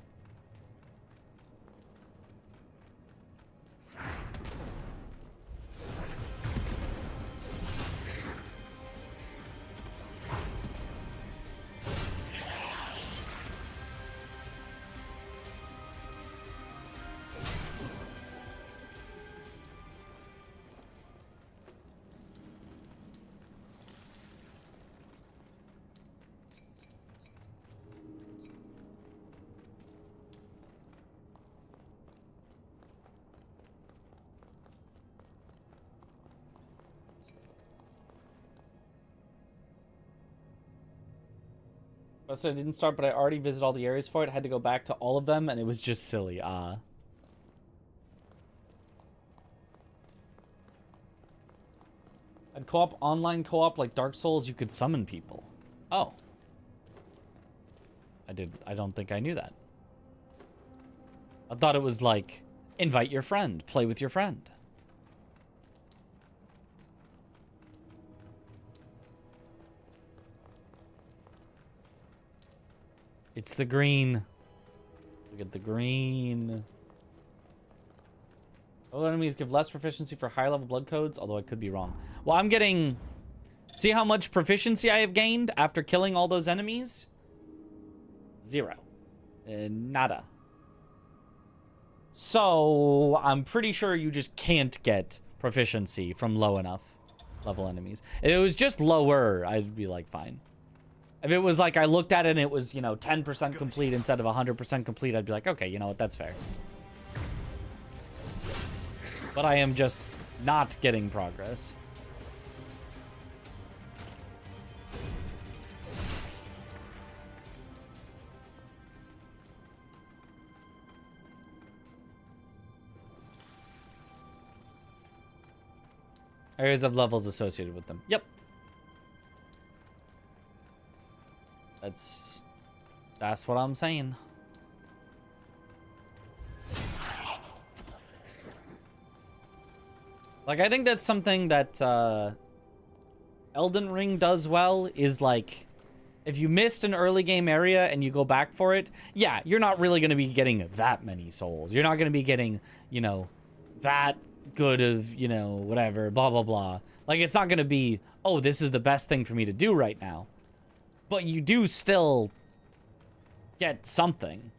So I didn't start, but I already visited all the areas for it. I had to go back to all of them, and it was just silly. And co-op, online co-op, like Dark Souls, you could summon people. Oh. I don't think I knew that. I thought it was like, invite your friend, play with your friend. It's the green. Look at the green. All enemies give less proficiency for higher level blood codes, although I could be wrong. Well, I'm getting... See how much proficiency I have gained after killing all those enemies? 0. Nada. So, I'm pretty sure you just can't get proficiency from low enough level enemies. If it was just lower, I'd be like, fine. If it was like I looked at it and it was, you know, 10% complete instead of 100% complete, I'd be like, okay, you know what, that's fair. But I am just not getting progress. Areas of levels associated with them. Yep. That's what I'm saying. Like, I think that's something that Elden Ring does well, is like, if you missed an early game area and you go back for it, yeah, you're not really going to be getting that many souls. You're not going to be getting, you know, that good of, you know, whatever, blah, blah, blah. Like, it's not going to be, oh, this is the best thing for me to do right now. But you do still get something,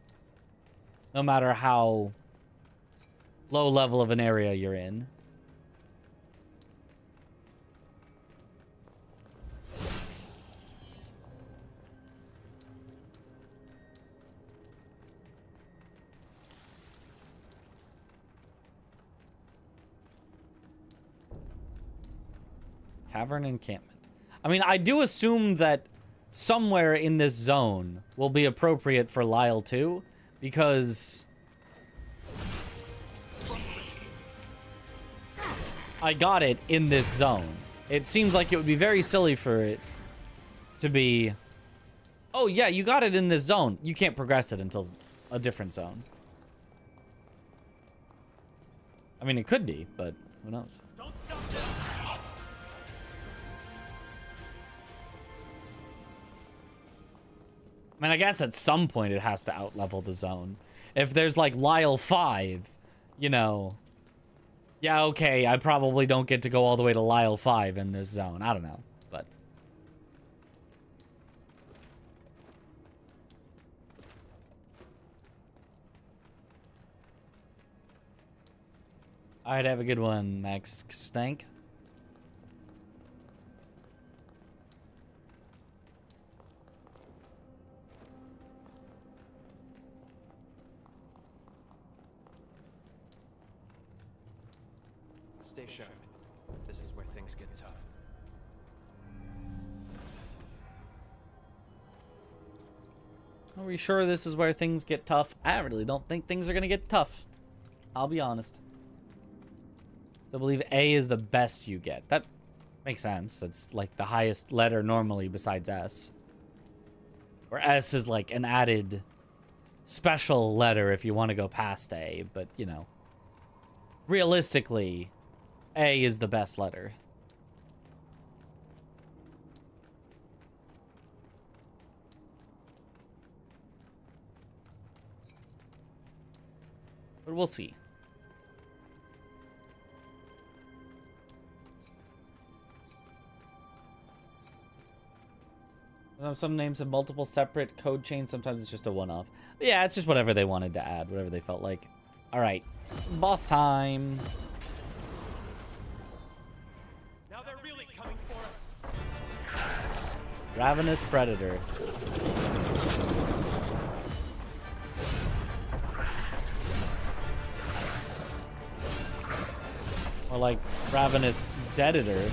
no matter how low level of an area you're in. Cavern encampment. I mean, I do assume that somewhere in this zone will be appropriate for Lyle too, because I got it in this zone. It seems like it would be very silly for it to be, oh yeah, you got it in this zone. You can't progress it until a different zone. I mean, it could be, but who knows? I mean, I guess at some point it has to outlevel the zone. If there's like Lyle 5, you know, yeah, okay, I probably don't get to go all the way to Lyle 5 in this zone. I don't know, but... Alright, have a good one, Max Stank. Stay sharp. This is where things get tough. Are we sure this is where things get tough? I really don't think things are gonna get tough. I'll be honest. So I believe A is the best you get. That makes sense. That's like the highest letter normally besides S. Or S is like an added special letter if you want to go past A, but you know. Realistically, A is the best letter. But we'll see. Some names have multiple separate code chains. Sometimes it's just a one-off. Yeah, it's just whatever they wanted to add, whatever they felt like. All right, boss time. Now they're really coming for us. Ravenous Predator. Or like Ravenous Deaditor.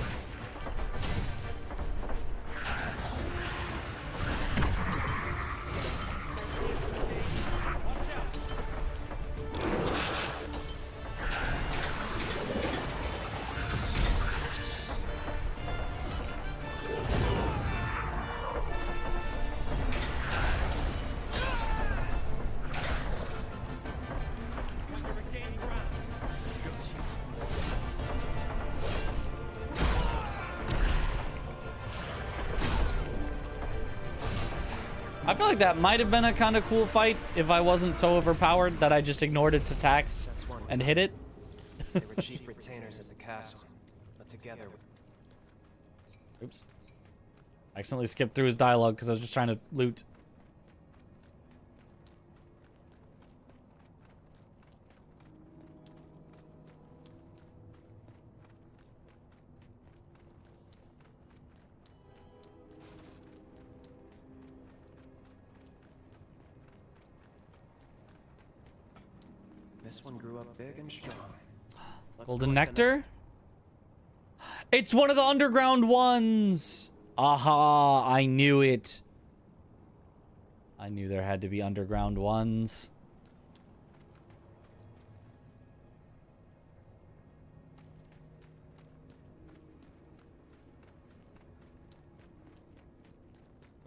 I feel like that might have been a kind of cool fight if I wasn't so overpowered that I just ignored its attacks and hit it. They were chief retainers at the castle, but together. Oops. I accidentally skipped through his dialogue because I was just trying to loot. This one grew up big and strong. Golden Nectar? It's one of the underground ones! Aha, I knew it. I knew there had to be underground ones.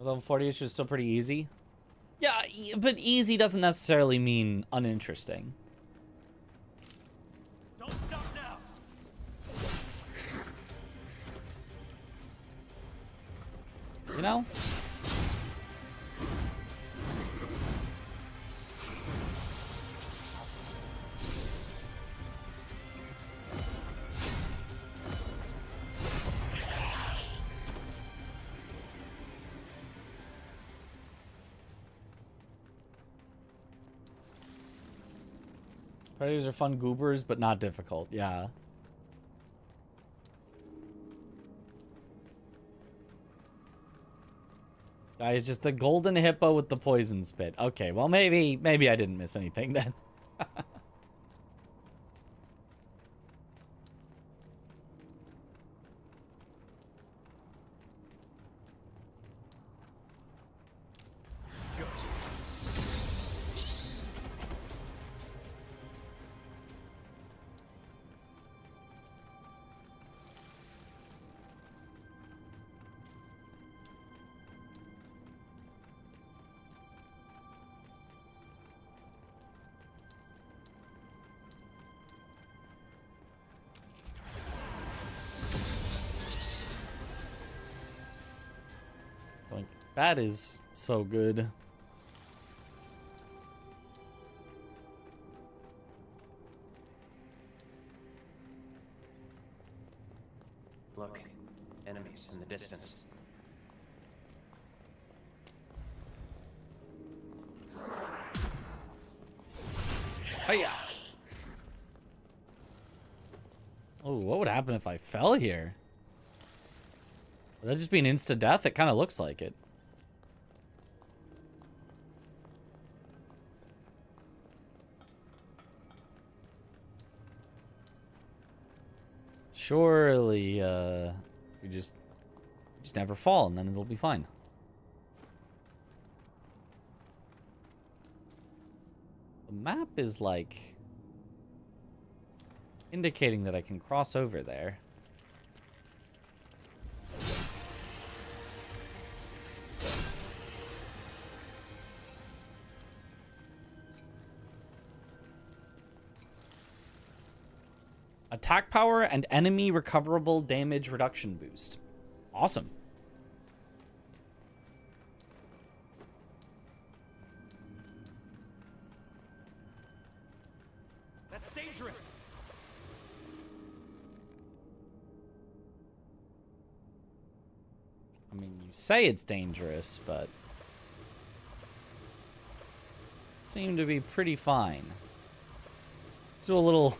Level 40 is still pretty easy. Yeah, but easy doesn't necessarily mean uninteresting. Don't stop now. You know? Predators are fun goobers, but not difficult. Yeah. Guys, just the golden hippo with the poison spit. Okay, well maybe I didn't miss anything then. That is so good. Look, enemies in the distance. Hiya! Oh, what would happen if I fell here? Would that just be an insta death? It kind of looks like it. Surely, we just never fall, and then it'll be fine. The map is like indicating that I can cross over there. Attack power and enemy recoverable damage reduction boost. Awesome. That's dangerous. I mean, you say it's dangerous, but seem to be pretty fine. Let's do a little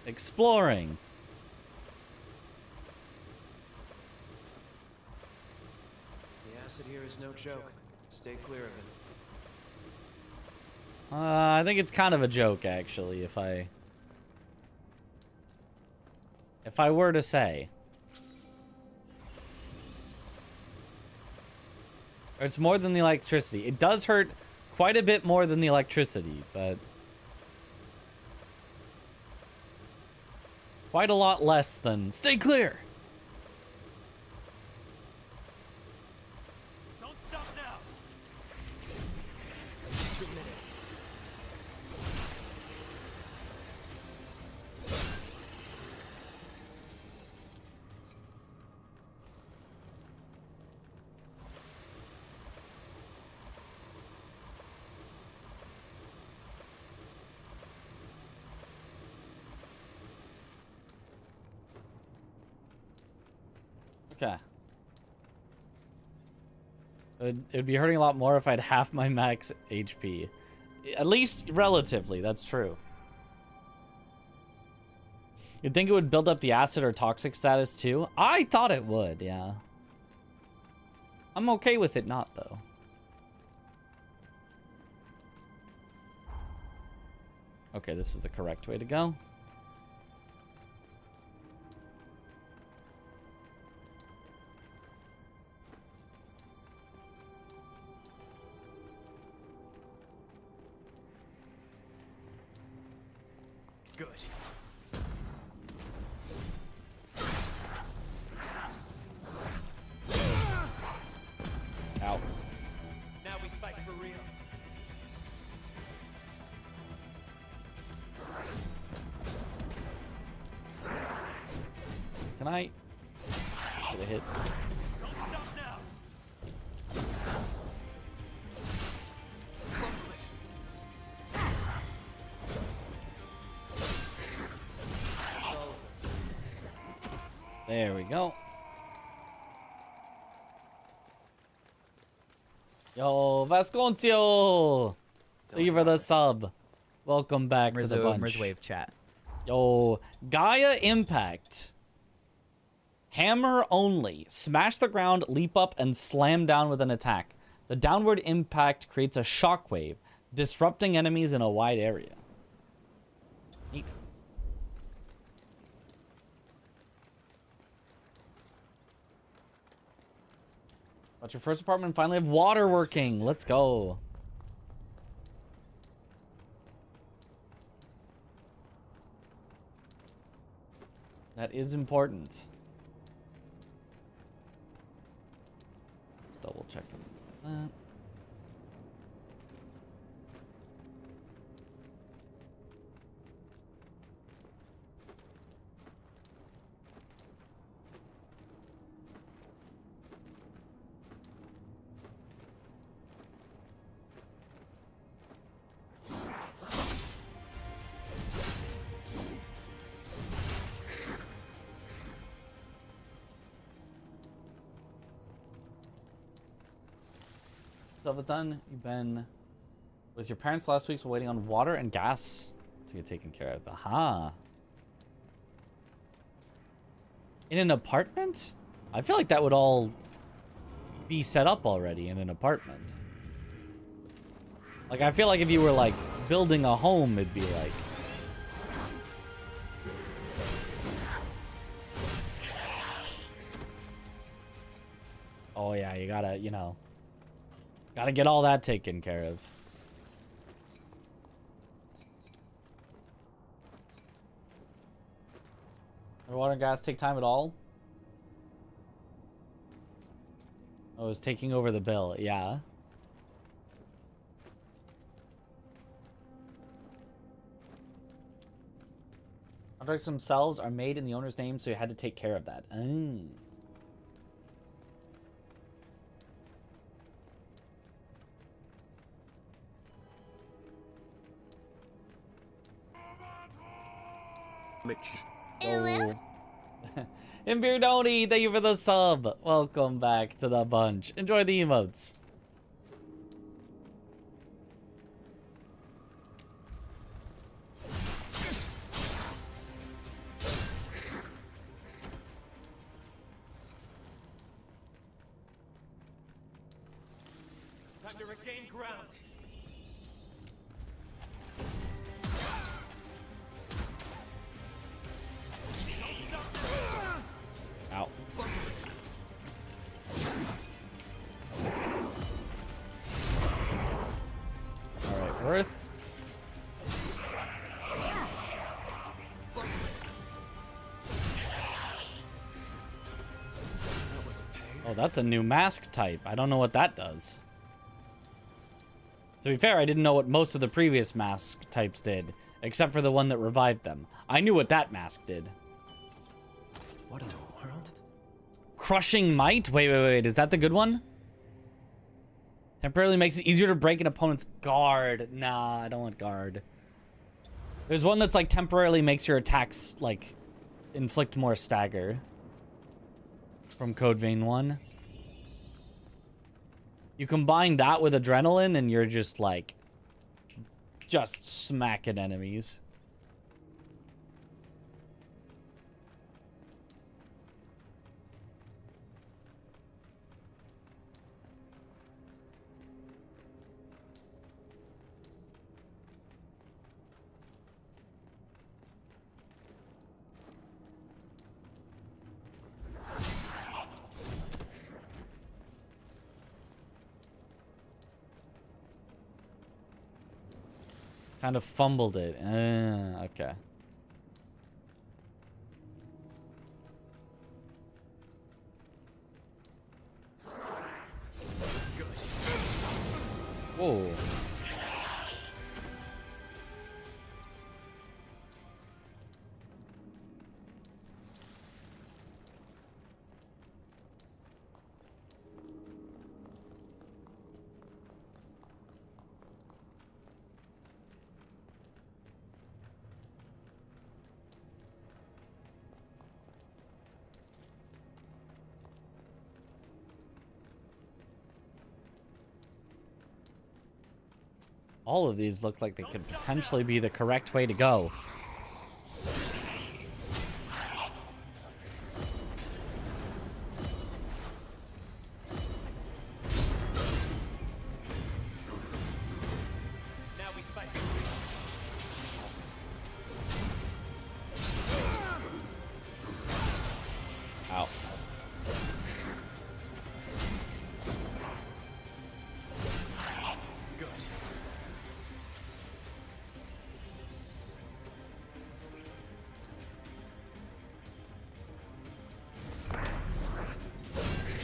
exploring. The acid here is no joke. Stay clear of it. I think it's kind of a joke, actually, if I were to say. It's more than the electricity. It does hurt quite a bit more than the electricity, but quite a lot less than stay clear. Don't stop now. 2 minutes. Okay. It'd be hurting a lot more if I had half my max HP. At least relatively, that's true. You'd think it would build up the acid or toxic status too? I thought it would, yeah. I'm okay with it not, though. Okay, this is the correct way to go. Good. Ow. Now we fight for real. Can I get a hit? Don't stop now. There we go. Yo, Vasconcio! Thank you for the sub. Welcome back to the bunch. Wave chat. Yo, Gaia Impact. Hammer only. Smash the ground, leap up, and slam down with an attack. The downward impact creates a shockwave, disrupting enemies in a wide area. Neat. Got your first apartment finally have water working. Let's go. That is important. Let's double check that. Stuff is done. You've been with your parents last week, so waiting on water and gas to get taken care of. Aha. In an apartment? I feel like that would all be set up already in an apartment. Like, I feel like if you were, like, building a home, it'd be like... Oh, yeah, you gotta, you know... Gotta get all that taken care of. Does water and gas take time at all? Oh, it's taking over the bill. Yeah. Contracts themselves are made in the owner's name, so you had to take care of that. Oh. Mitch. Oh. Imbirdoni, thank you for the sub. Welcome back to the bunch. Enjoy the emotes. Time to regain ground. Ow. Alright, Worth. Oh, that's a new mask type. I don't know what that does. To be fair, I didn't know what most of the previous mask types did, except for the one that revived them. I knew what that mask did. What in the world? Crushing Might? Wait. Is that the good one? Temporarily makes it easier to break an opponent's guard. Nah, I don't want guard. There's one that's like temporarily makes your attacks like inflict more stagger. From Code Vein 1. You combine that with adrenaline and you're just like smacking enemies. Kind of fumbled it. Okay. Whoa. All of these look like they could potentially be the correct way to go. Now we fight. Ow. Good.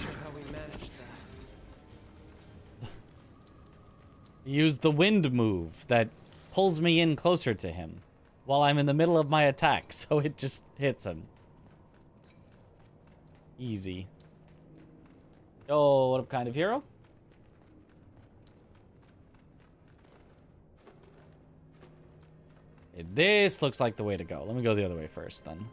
Sure how we managed that. Use the wind move that pulls me in closer to him while I'm in the middle of my attack, so it just hits him. Easy. Yo, what up, kind of hero? Okay, this looks like the way to go. Let me go the other way first, then.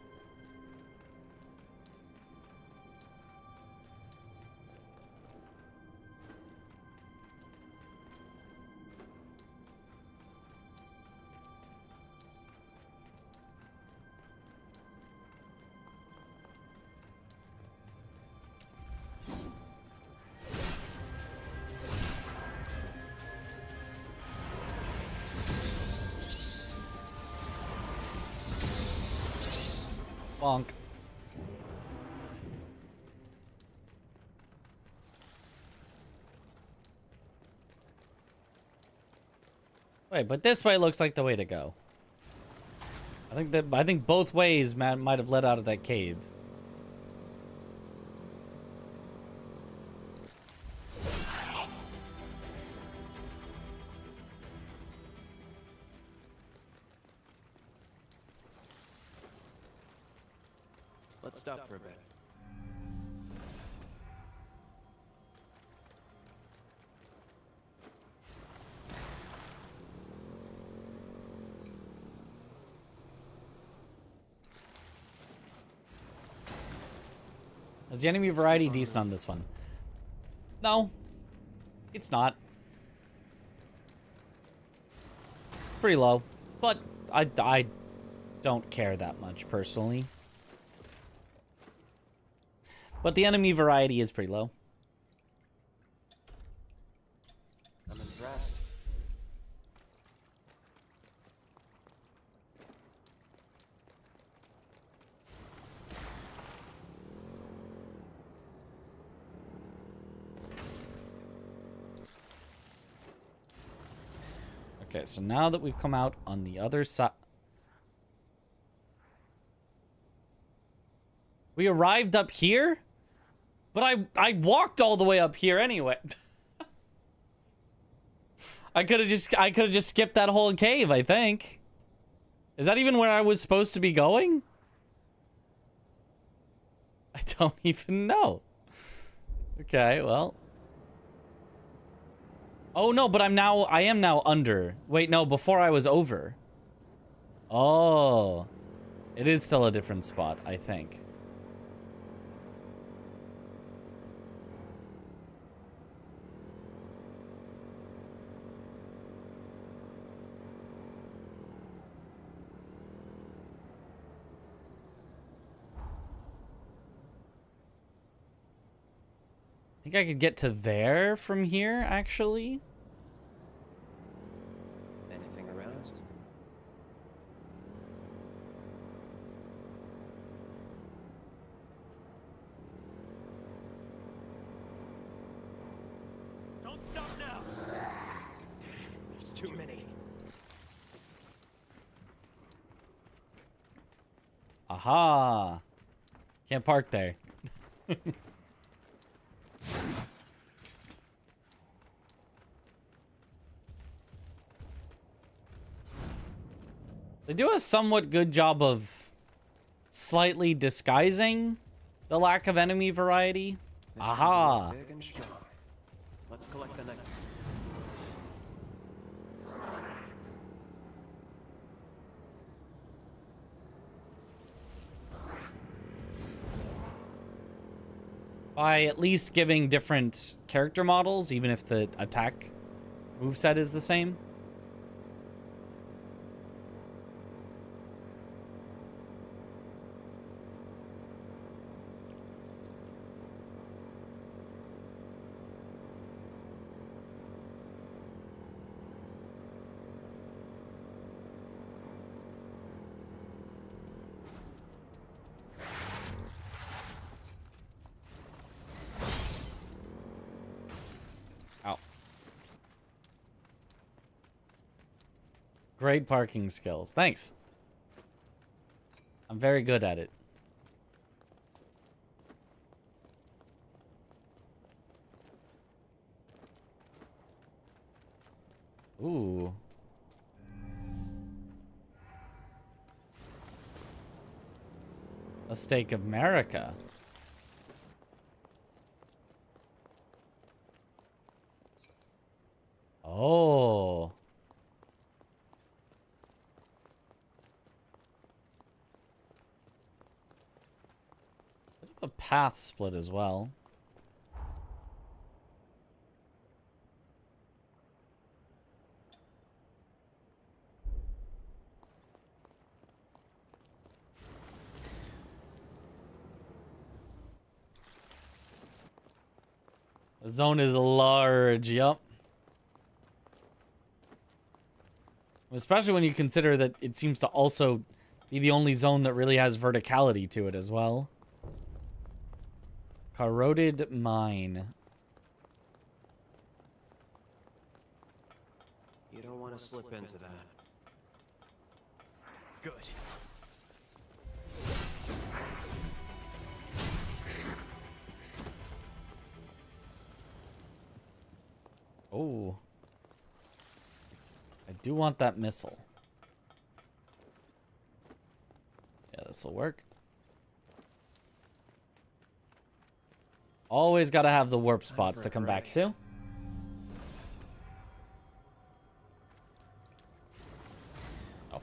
Bonk. Wait, but this way looks like the way to go. I think both ways might have led out of that cave. Let's stop for a bit. Is the enemy variety decent on this one? No, it's not. It's pretty low, but I don't care that much personally. But the enemy variety is pretty low. I'm impressed. Okay, so now that we've come out on the other side... We arrived up here? But I walked all the way up here anyway. I could have just skipped that whole cave, I think. Is that even where I was supposed to be going? I don't even know. Okay, well... Oh no, but I am now under. Wait, no, before I was over. Oh. It is still a different spot, I think. I think I could get to there from here, actually. Anything around? Don't stop now. There's too many. Aha! Can't park there. They do a somewhat good job of slightly disguising the lack of enemy variety. This Aha! big and strong. Let's collect the nectar. By at least giving different character models, even if the attack moveset is the same. Great parking skills. Thanks. I'm very good at it. Ooh. A Stake of America. Oh. A path split as well. The zone is large, yup. Especially when you consider that it seems to also be the only zone that really has verticality to it as well. Corroded mine. You don't want to slip into that. Good. Oh. I do want that missile. Yeah, this will work. Always gotta have the warp spots to come back to. Oh.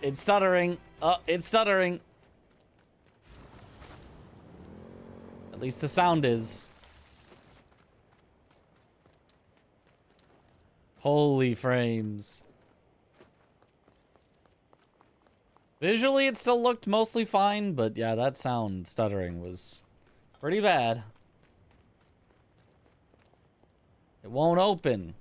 It's stuttering. It's stuttering. At least the sound is. Holy frames. Visually, it still looked mostly fine, but yeah, that sound stuttering was pretty bad. It won't open.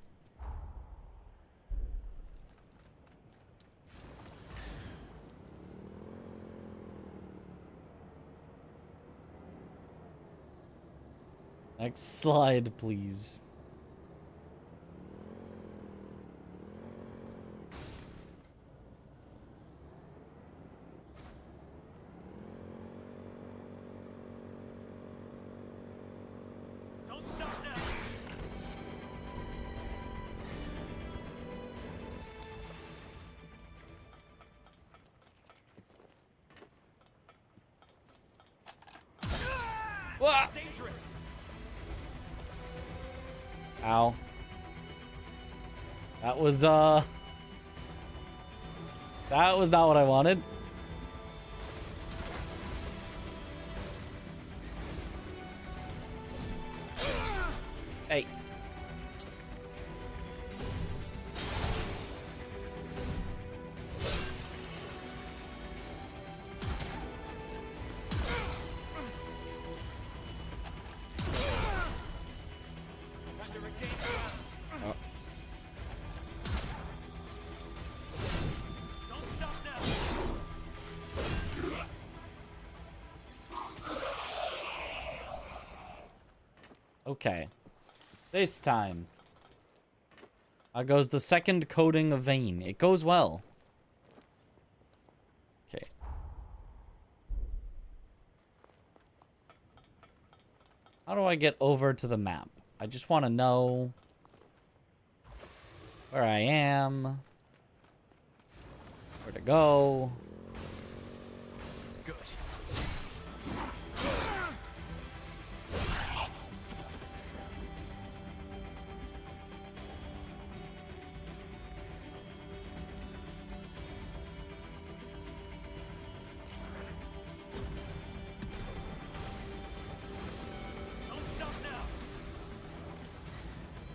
Next slide, please. Don't stop now. Dangerous. Ow. That was not what I wanted. Hey. Okay. This time. Goes the second coating of vein. It goes well. Okay. How do I get over to the map? I just want to know where I am. Where to go. Good.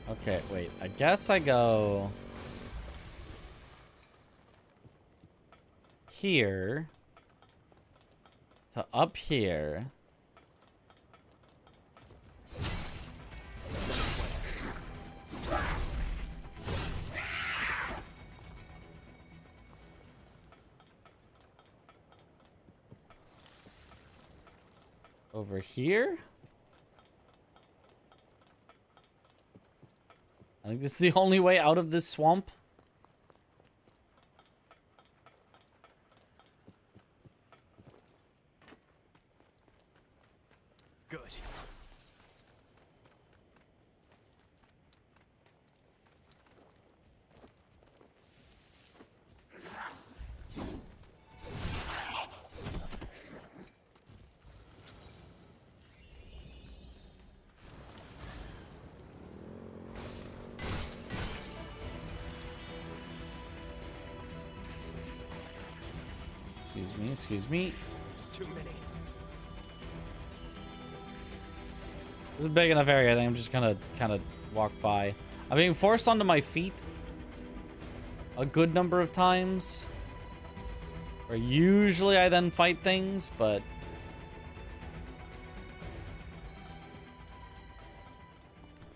Okay, wait. I guess I go here to up here. Over here? I think this is the only way out of this swamp. Good. Excuse me. It's too many. This is a big enough area. I think I'm just gonna kind of walk by. I'm being forced onto my feet a good number of times. Where usually I then fight things, but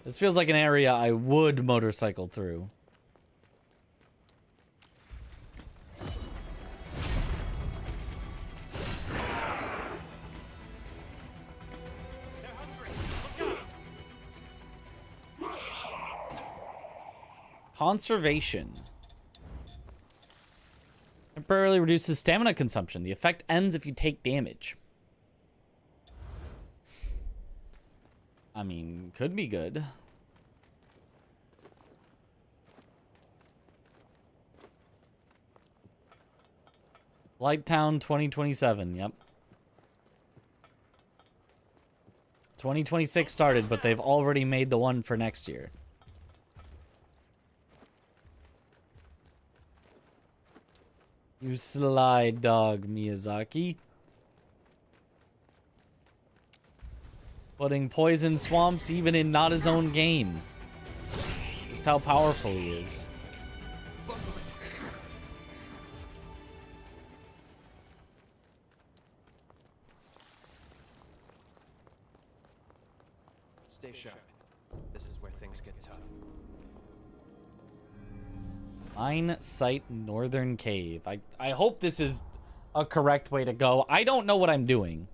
this feels like an area I would motorcycle through. Conservation. Temporarily reduces stamina consumption. The effect ends if you take damage. I mean, could be good. Lighttown 2027, yep. 2026 started, but they've already made the one for next year. You sly dog, Miyazaki. Putting poison swamps even in not his own game. Just how powerful he is. Stay sharp. This is where things get tough. Mine Site Northern Cave. I hope this is a correct way to go. I don't know what I'm doing.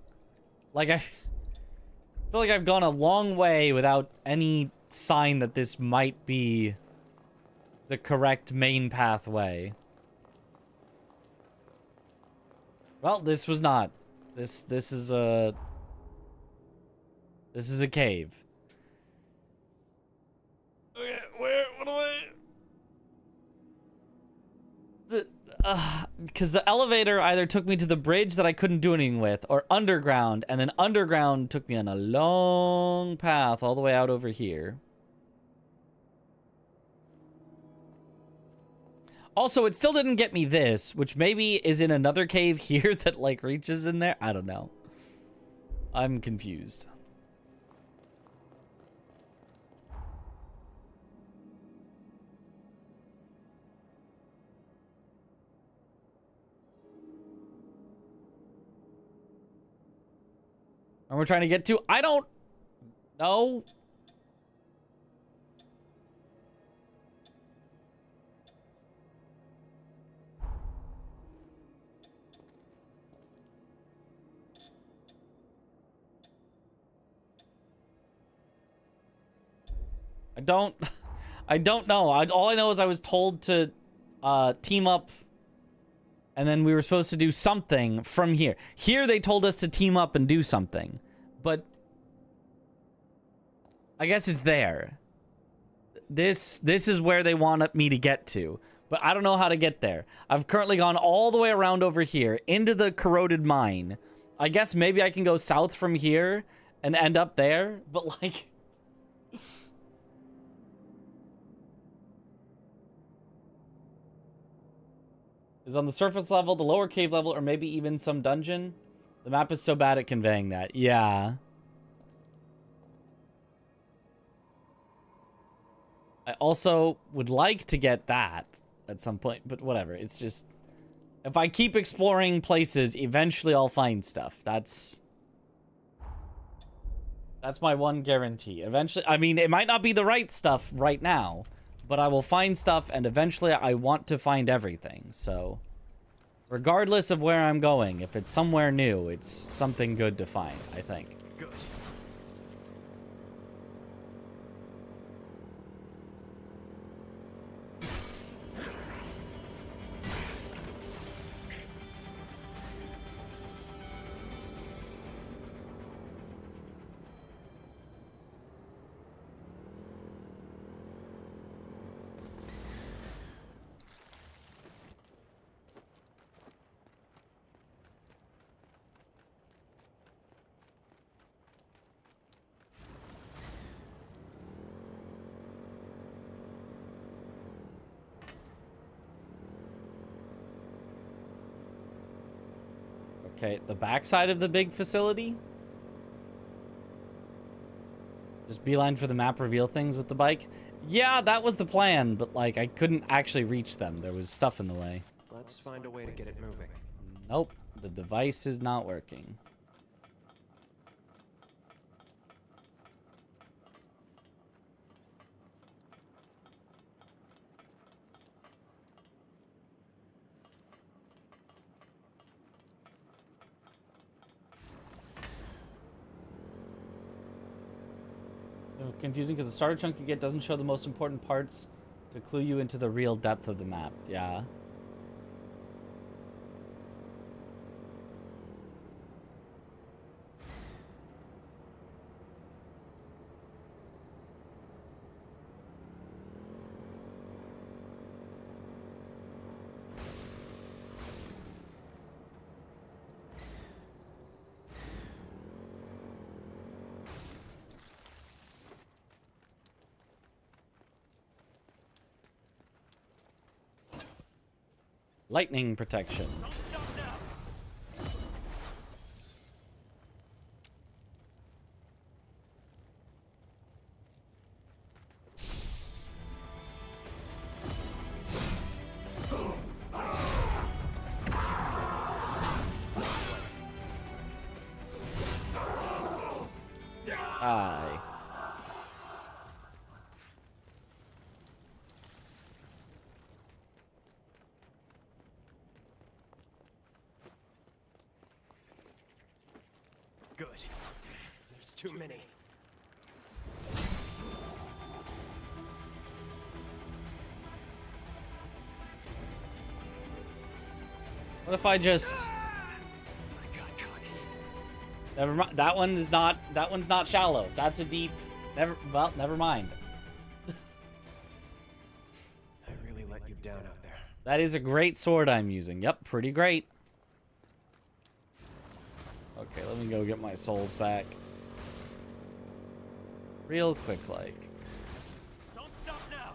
Like, I feel like I've gone a long way without any sign that this might be the correct main pathway. Well, this was not. This is a cave. Okay, what do I... Because the elevator either took me to the bridge that I couldn't do anything with, or underground, and then underground took me on a long path all the way out over here. Also, it still didn't get me this, which maybe is in another cave here that, like, reaches in there. I don't know. I'm confused. And we're trying to get to, I don't know. I don't know. All I know is I was told to team up, and then we were supposed to do something from here. Here they told us to team up and do something, but I guess it's there. This is where they want me to get to, but I don't know how to get there. I've currently gone all the way around over here into the corroded mine. I guess maybe I can go south from here and end up there, but like... is on the surface level, the lower cave level, or maybe even some dungeon. The map is so bad at conveying that. Yeah. I also would like to get that at some point, but whatever. It's just... if I keep exploring places, eventually I'll find stuff. That's my one guarantee. Eventually, I mean, it might not be the right stuff right now, but I will find stuff, and eventually I want to find everything, so... regardless of where I'm going, if it's somewhere new, it's something good to find, I think. Good. Okay, the backside of the big facility? Just beeline for the map, reveal things with the bike? Yeah, that was the plan, but like I couldn't actually reach them. There was stuff in the way. Let's find a way to get it moving. Nope, the device is not working. Confusing because the starter chunk you get doesn't show the most important parts To clue you into the real depth of the map, yeah. Lightning protection. Aye. Good. There's too many. What if I just... Never mind. That one is not... That one's not shallow. That's a deep... Well, never mind. I really let you down out there. That is a great sword I'm using. Yep, pretty great. Okay, let me go get my souls back. Real quick, like. Don't stop now.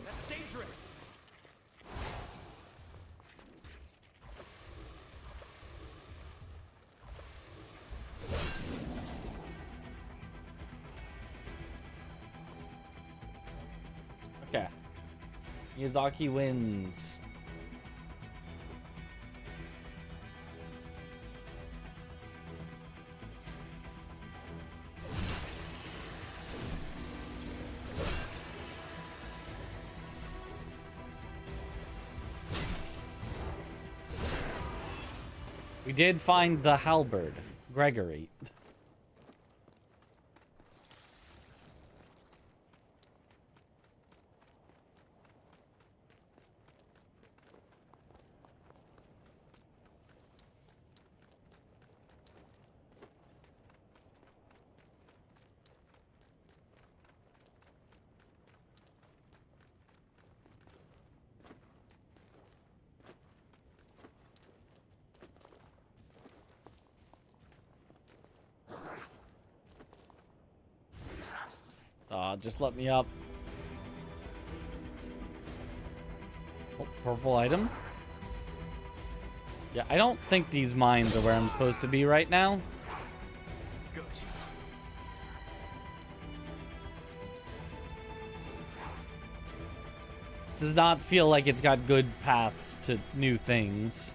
That's dangerous. Okay. Miyazaki wins. We did find the halberd, Gregory. Just let me up. Oh, purple item? Yeah, I don't think these mines are where I'm supposed to be right now. Good. This does not feel like it's got good paths to new things.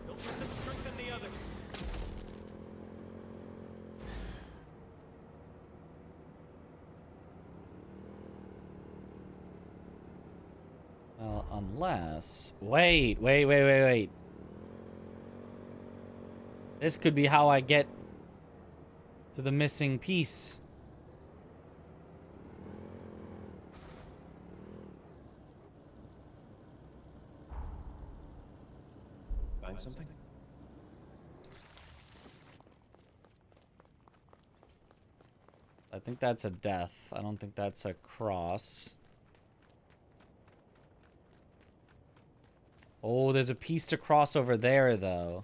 Don't let them strengthen the others. Well, unless... Wait. This could be how I get to the missing piece. Find something? I think that's a death. I don't think that's a cross. Oh, there's a piece to cross over there, though.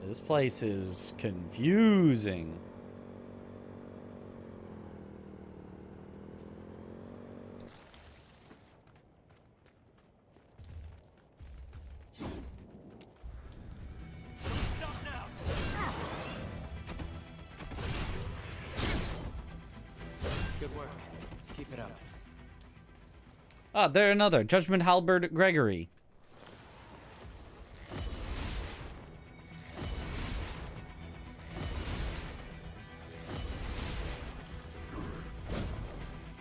This place is confusing. Good work. Keep it up. Ah, there another. Judgment Halberd Gregory.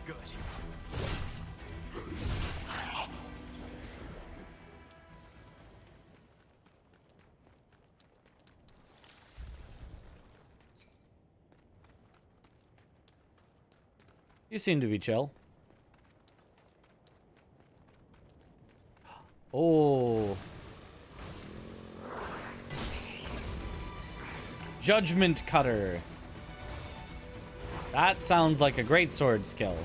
Good. You seem to be chill. Oh. Judgment Cutter. That sounds like a great sword skill.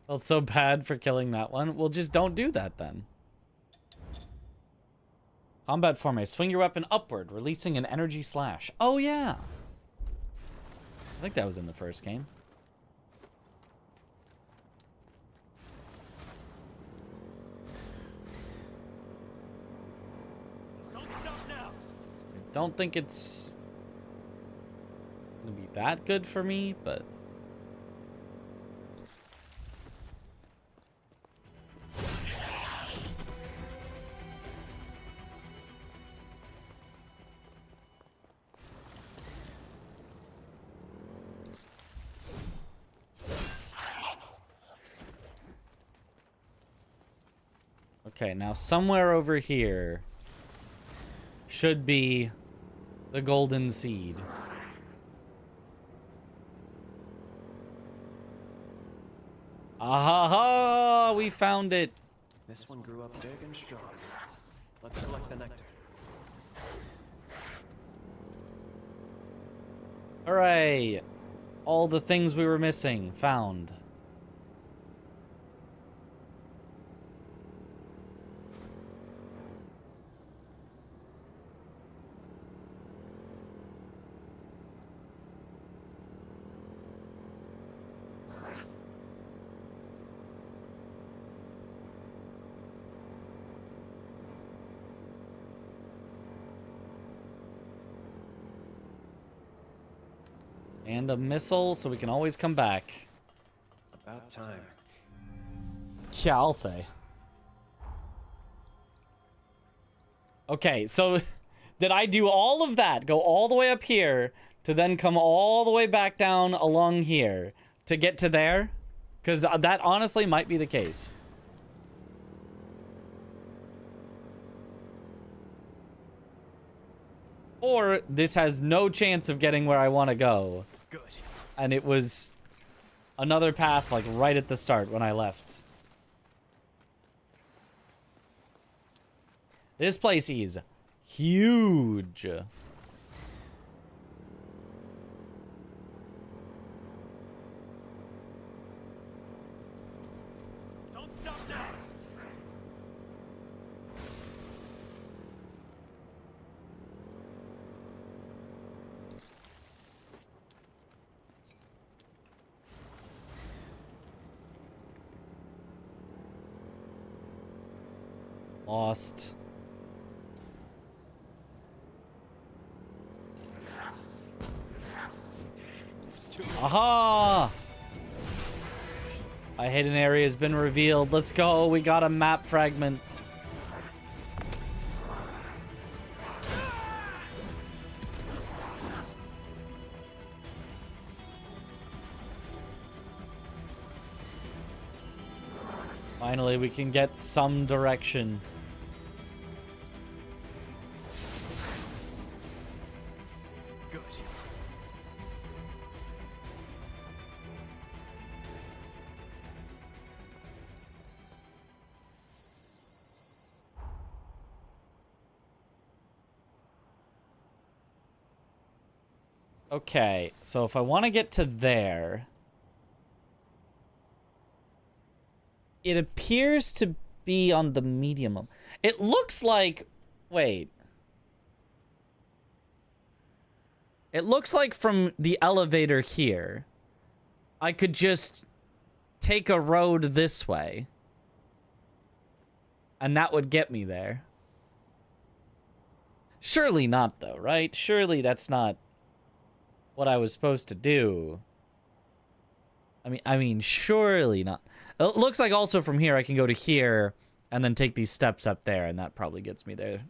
Felt so bad for killing that one. Well, just don't do that then. Combat form. Swing your weapon upward, releasing an energy slash. Oh, yeah. I think that was in the first game. I don't think it's gonna be that good for me, but... Okay, now somewhere over here should be the golden seed. Ah, we found it. This one grew up big and strong. Let's collect the nectar. Hooray! All the things we were missing found. And a missile, so we can always come back. About time. Yeah, I'll say. Okay, so did I do all of that? Go all the way up here to then come all the way back down along here to get to there? Because that honestly might be the case. Or this has no chance of getting where I want to go. Good. And it was another path like right at the start when I left. This place is huge. Don't stop now. Lost. Aha! A hidden area has been revealed. Let's go. We got a map fragment. Finally, we can get some direction. Good. Okay, so if I want to get to there... It appears to be on the medium. It looks like... Wait. It looks like from the elevator here, I could just take a road this way. And that would get me there. Surely not, though, right? Surely that's not what I was supposed to do. I mean, surely not. It looks like also from here I can go to here and then take these steps up there, and that probably gets me there.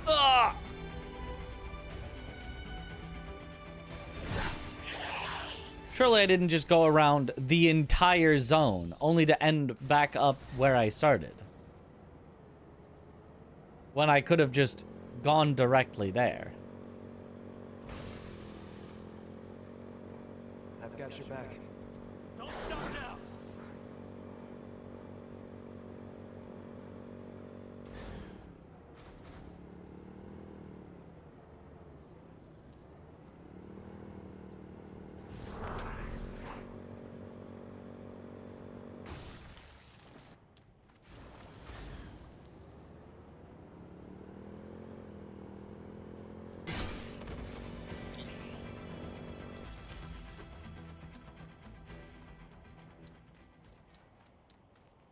Ugh! Surely I didn't just go around the entire zone, only to end back up where I started. When I could have just gone directly there. I've got your back. Don't stop now.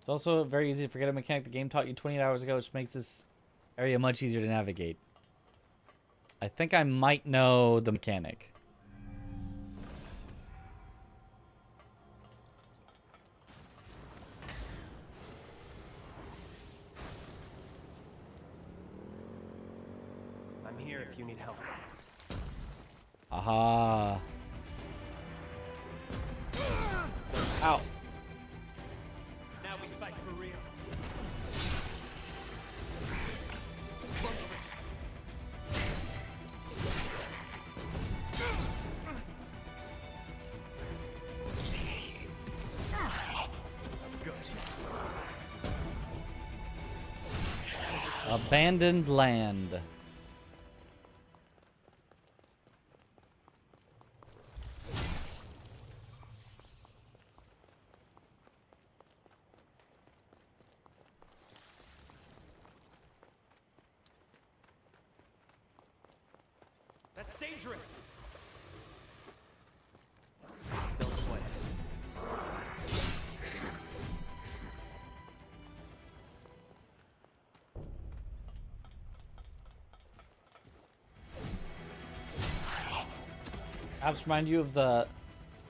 It's also very easy to forget a mechanic the game taught you 28 hours ago, which makes this area much easier to navigate. I think I might know the mechanic. I'm here if you need help. Aha. Ow. Now we fight for real. Abandoned land. That's dangerous. Don't sweat it. Apps remind you of the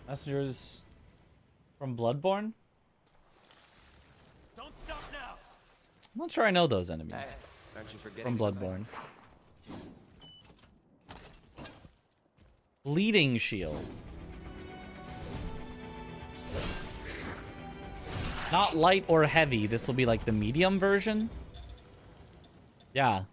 messengers from Bloodborne? Don't stop now. I'm not sure I know those enemies Aren't you forgetting from Bloodborne. Bleeding shield. Not light or heavy. This will be like the medium version. Yeah.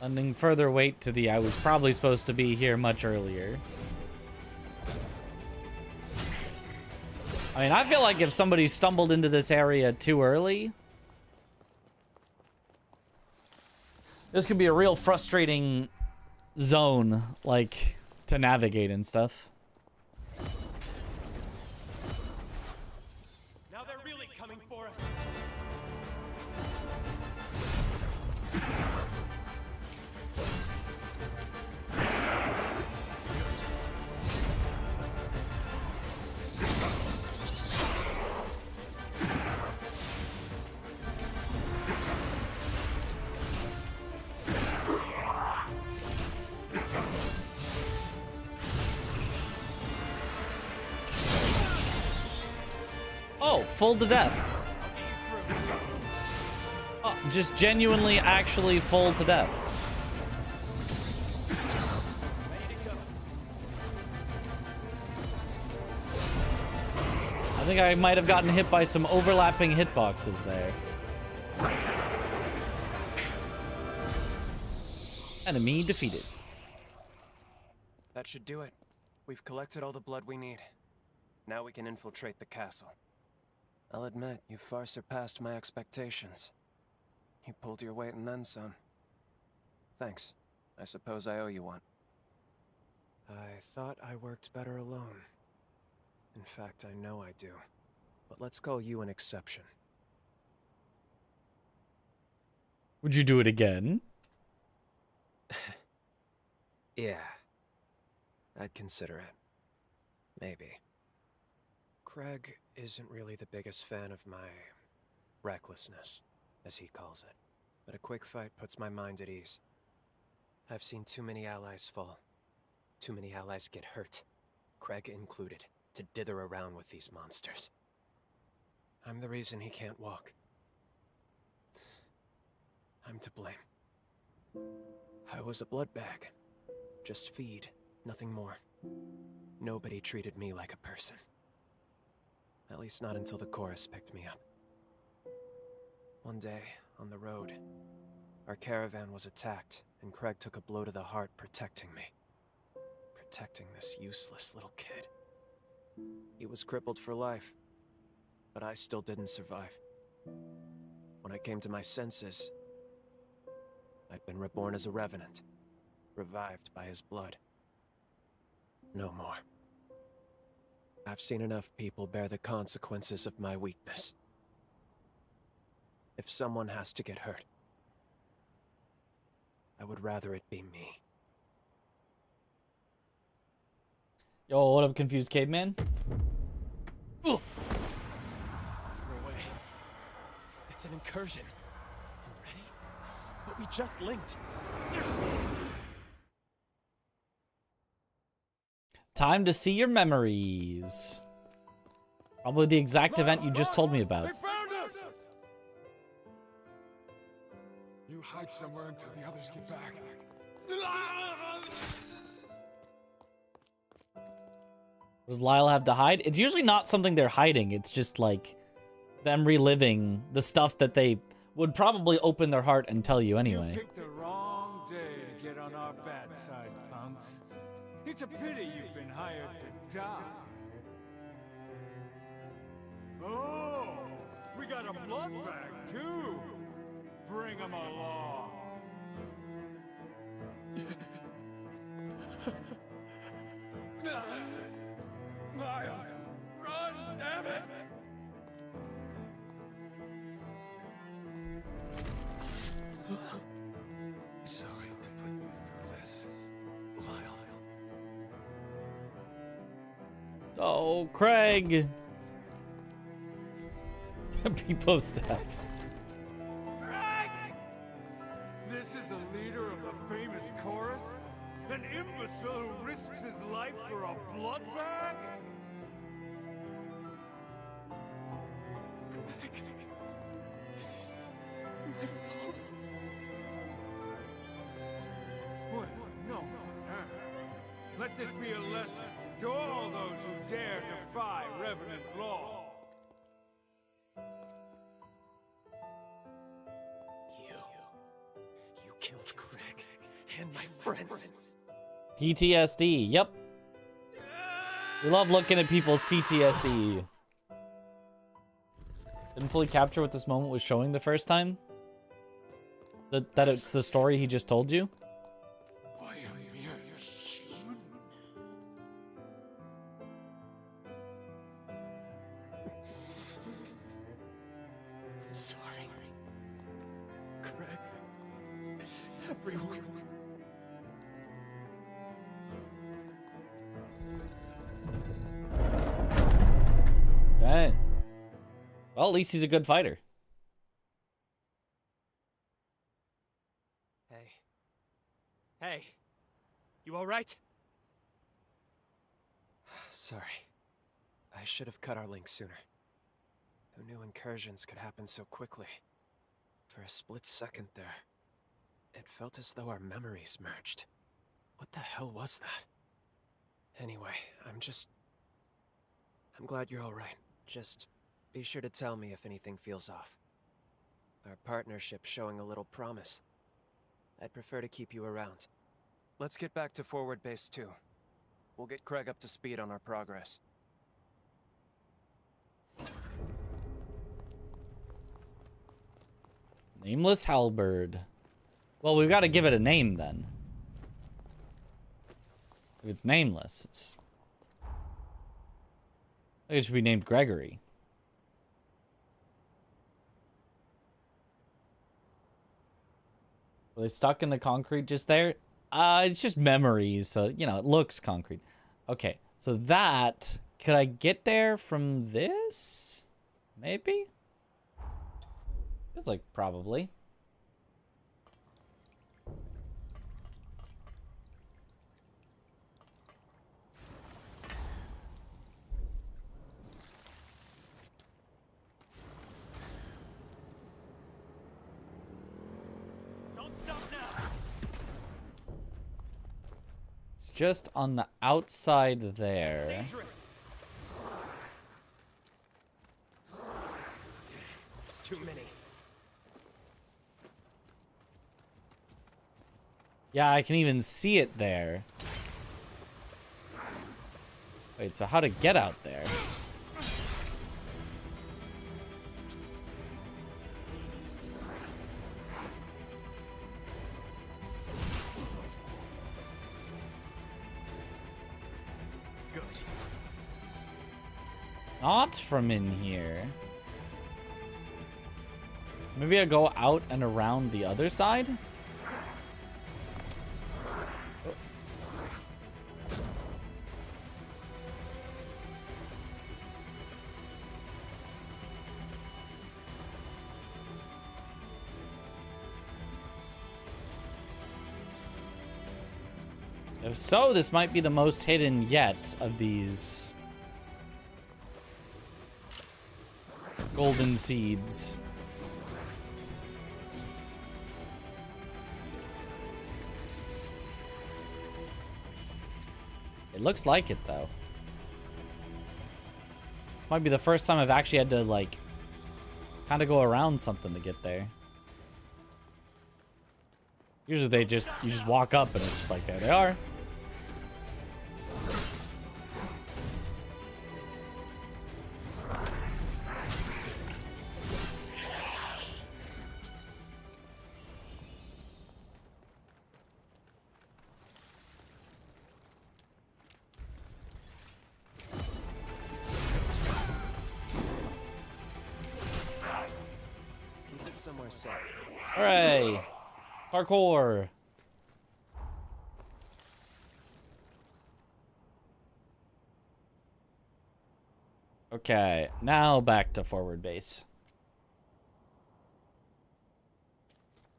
Lending further weight to the I was probably supposed to be here much earlier. I mean, I feel like if somebody stumbled into this area too early, this could be a real frustrating zone, like, to navigate and stuff. Now they're really coming for us. Oh, full to death. Oh, just genuinely, actually full to death. think I might have gotten hit by some overlapping hitboxes there. Enemy defeated. That should do it. We've collected all the blood we need. Now we can infiltrate the castle. I'll admit, you far surpassed my expectations. You pulled your weight and then some. Thanks. I suppose I owe you one. I thought I worked better alone. In fact, I know I do. But let's call you an exception. Would you do it again? Yeah. I'd consider it. Maybe. Craig isn't really the biggest fan of my recklessness, as he calls it. But a quick fight puts my mind at ease. I've seen too many allies fall. Too many allies get hurt, Craig included, to dither around with these monsters. I'm the reason he can't walk. I'm to blame. I was a blood bag. Just feed, nothing more. Nobody treated me like a person. At least not until the chorus picked me up. One day, on the road, our caravan was attacked, and Craig took a blow to the heart protecting me. Protecting this useless little kid. He was crippled for life, but I still didn't survive. When I came to my senses, I'd been reborn as a revenant, revived by his blood. No more. I've seen enough people bear the consequences of my weakness. If someone has to get hurt, I would rather it be me. Yo, what up, confused caveman? We're away. It's an incursion. You ready? But we just linked. Time to see your memories. Probably the exact event you just told me about. They found us! You hide somewhere until the others get back. Does Lyle have to hide? It's usually not something they're hiding. It's just like them reliving the stuff that they would probably open their heart and tell you anyway. You picked the wrong day to get on our bad side, punks. It's a pity you've been hired to die. Oh, we got a blood bag too. Bring him along. Lyle, run, damn it! Sorry to put you through this, Lyle. Oh, Craig. Be post-up. This is the leader of the famous chorus? An imbecile who risks his life for a blood bag? Craig, this is my fault. Well, no. Let this be a lesson to all those who dare defy Revenant law. You killed Craig and my friends. PTSD. Yep. We love looking at people's PTSD. Didn't fully capture what this moment was showing the first time. That it's the story he just told you. Why are you here, human? I'm sorry. Craig. Everyone. Okay. Well, at least he's a good fighter. Hey, you alright? sorry. I should have cut our link sooner. Who knew incursions could happen so quickly? For a split second there, it felt as though our memories merged. What the hell was that? Anyway, I'm glad you're alright. Just be sure to tell me if anything feels off. Our partnership's showing a little promise. I'd prefer to keep you around. Let's get back to Forward Base 2. We'll get Craig up to speed on our progress. Nameless halberd. Well, we've got to give it a name then. If it's nameless, I think it should be named Gregory. Were they stuck in the concrete just there? It's just memories, so, you know, it looks concrete. Okay, so that... Could I get there from this? Maybe? It's like, probably. It's just on the outside there. It's too many. Yeah, I can even see it there. Wait, so how to get out there? Good. Not from in here. Maybe I go out and around the other side? If so, this might be the most hidden yet of these golden seeds. It looks like it, though. This might be the first time I've actually had to, like, kind of go around something to get there. Usually you just walk up and it's just like, there they are. Keep it somewhere safe. Hooray! Parkour! Okay, now back to forward base.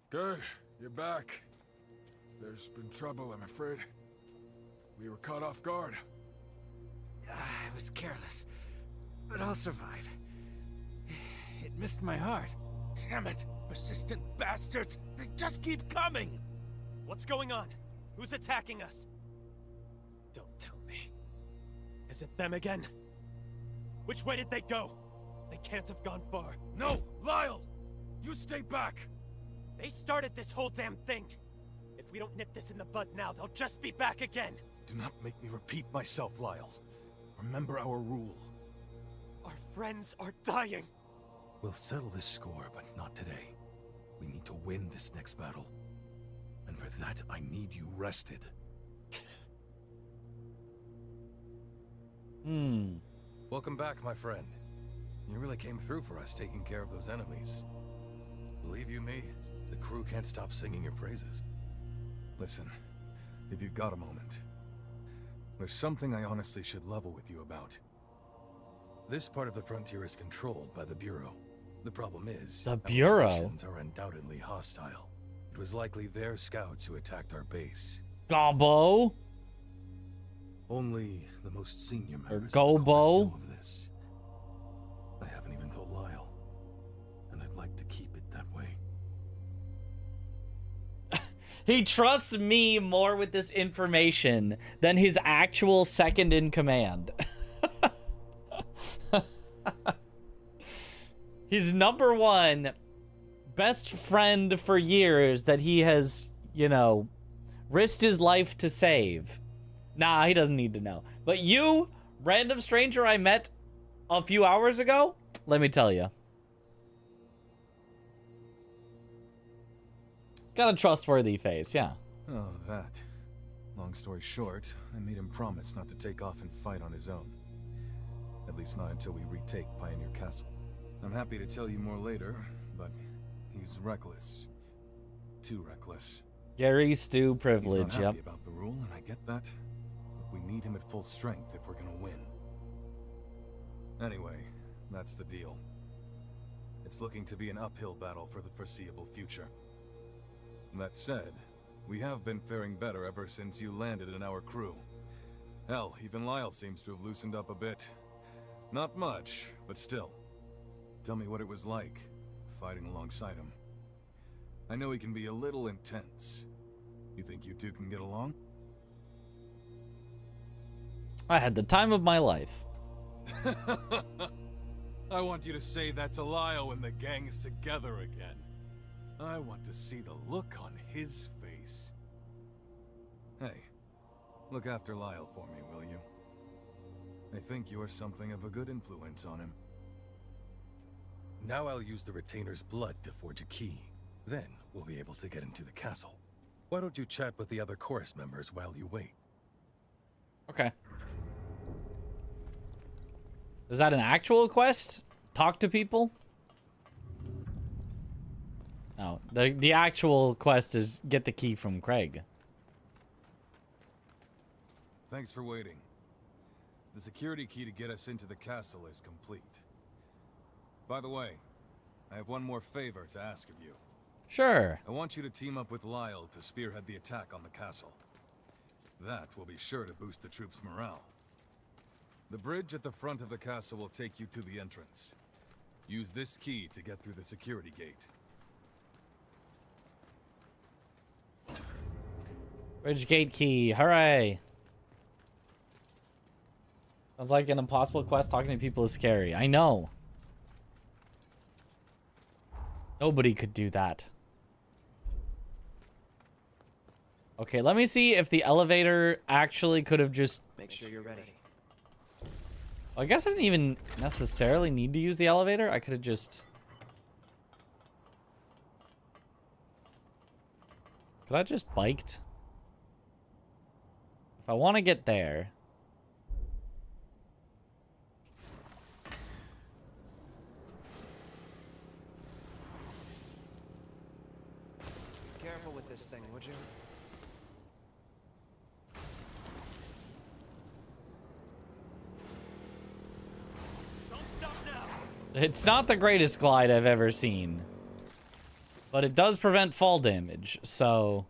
Good, you're back. There's been trouble, I'm afraid. We were caught off guard. I was careless, but I'll survive. It missed my heart. Damn it! Persistent bastards! They just keep coming! What's going on? Who's attacking us? Don't tell me. Is it them again? Which way did they go? They can't have gone far. No, Lyle! You stay back! They started this whole damn thing. If we don't nip this in the bud now, they'll just be back again. Do not make me repeat myself, Lyle. Remember our rule. Our friends are dying. We'll settle this score, but not today. We need to win this next battle. And for that, I need you rested. Welcome back, my friend. You really came through for us taking care of those enemies. Believe you me, the crew can't stop singing your praises. Listen, if you've got a moment, there's something I honestly should level with you about. This part of the frontier is controlled by the Bureau. The problem is, the Bureau? Our missions are undoubtedly hostile. It was likely their scouts who attacked our base. Gobbo? Only the most senior members or of the chorus Gobo? know of this. I haven't even told Lyle, and I'd like to keep it that way. He trusts me more with this information than his actual second in command. His number one best friend for years that he has, you know, risked his life to save. Nah, he doesn't need to know. But you, random stranger I met a few hours ago, let me tell you. Got a trustworthy face, yeah. Oh, that. Long story short, I made him promise not to take off and fight on his own. At least not until we retake Pioneer Castle. I'm happy to tell you more later, but he's reckless. Too reckless. Gary Stu He's privilege, not happy yep. about the rule, and I get that. But we need him at full strength if we're gonna win. Anyway, that's the deal. It's looking to be an uphill battle for the foreseeable future. That said, we have been faring better ever since you landed in our crew. Hell, even Lyle seems to have loosened up a bit. Not much, but still. Tell me what it was like, fighting alongside him. I know he can be a little intense. You think you two can get along? I had the time of my life. I want you to say that to Lyle when the gang is together again. I want to see the look on his face. Hey, look after Lyle for me, will you? I think you are something of a good influence on him. Now I'll use the Retainer's blood to forge a key. Then we'll be able to get into the castle. Why don't you chat with the other chorus members while you wait? Okay. Is that an actual quest? Talk to people? No, the actual quest is get the key from Craig. Thanks for waiting. The security key to get us into the castle is complete. By the way, I have one more favor to ask of you. Sure. I want you to team up with Lyle to spearhead the attack on the castle. That will be sure to boost the troops' morale. The bridge at the front of the castle will take you to the entrance. Use this key to get through the security gate. Bridge gate key, hooray! Sounds like an impossible quest. Talking to people is scary. I know. Nobody could do that. Okay, let me see if the elevator actually could have just... Make sure you're ready. I guess I didn't even necessarily need to use the elevator. I could have just... Could I just biked? If I want to get there... Careful with this thing, would you? It's not the greatest glide I've ever seen. But it does prevent fall damage, so...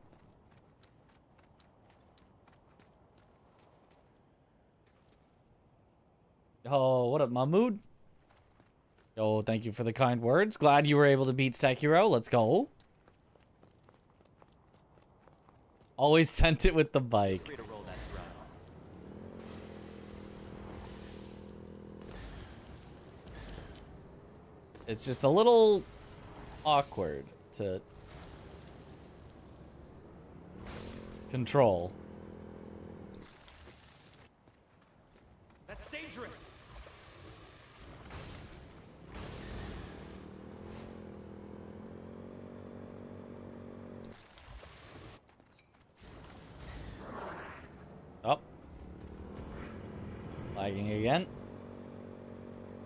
Oh, what up, Mahmood? Oh, thank you for the kind words. Glad you were able to beat Sekiro. Let's go. Always sent it with the bike. It's just a little awkward to control. That's dangerous. Oh. Lagging again.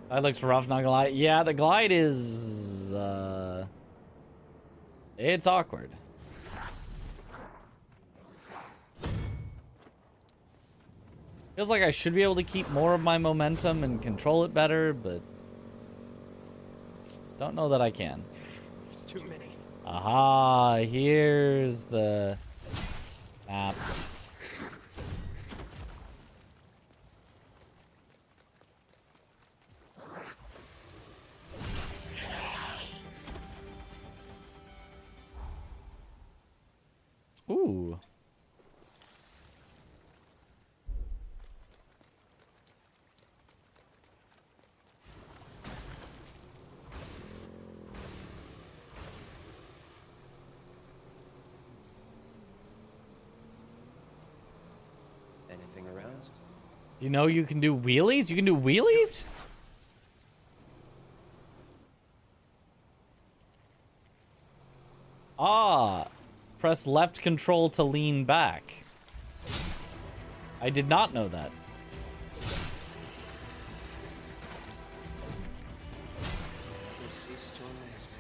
That looks rough, not gonna lie. Yeah, the glide is, it's awkward. Feels like I should be able to keep more of my momentum and control it better, but... don't know that I can. There's too many. Aha, here's the map. Ooh. Anything around? You know you can do wheelies? You can do wheelies? Ah, press left control to lean back. I did not know that. You cease to amaze me.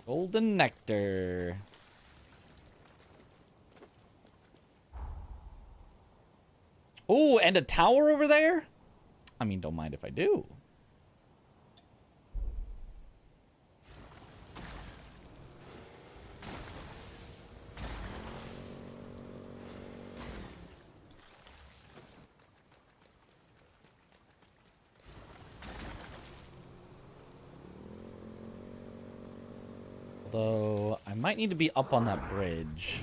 Golden nectar. Oh, and a tower over there? I mean, don't mind if I do. Although, I might need to be up on that bridge.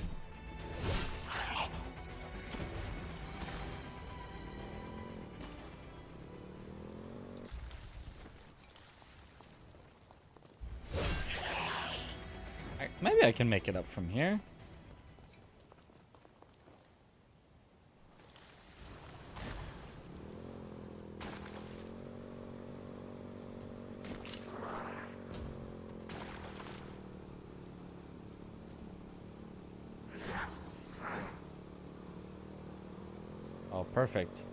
Maybe I can make it up from here. Oh, perfect.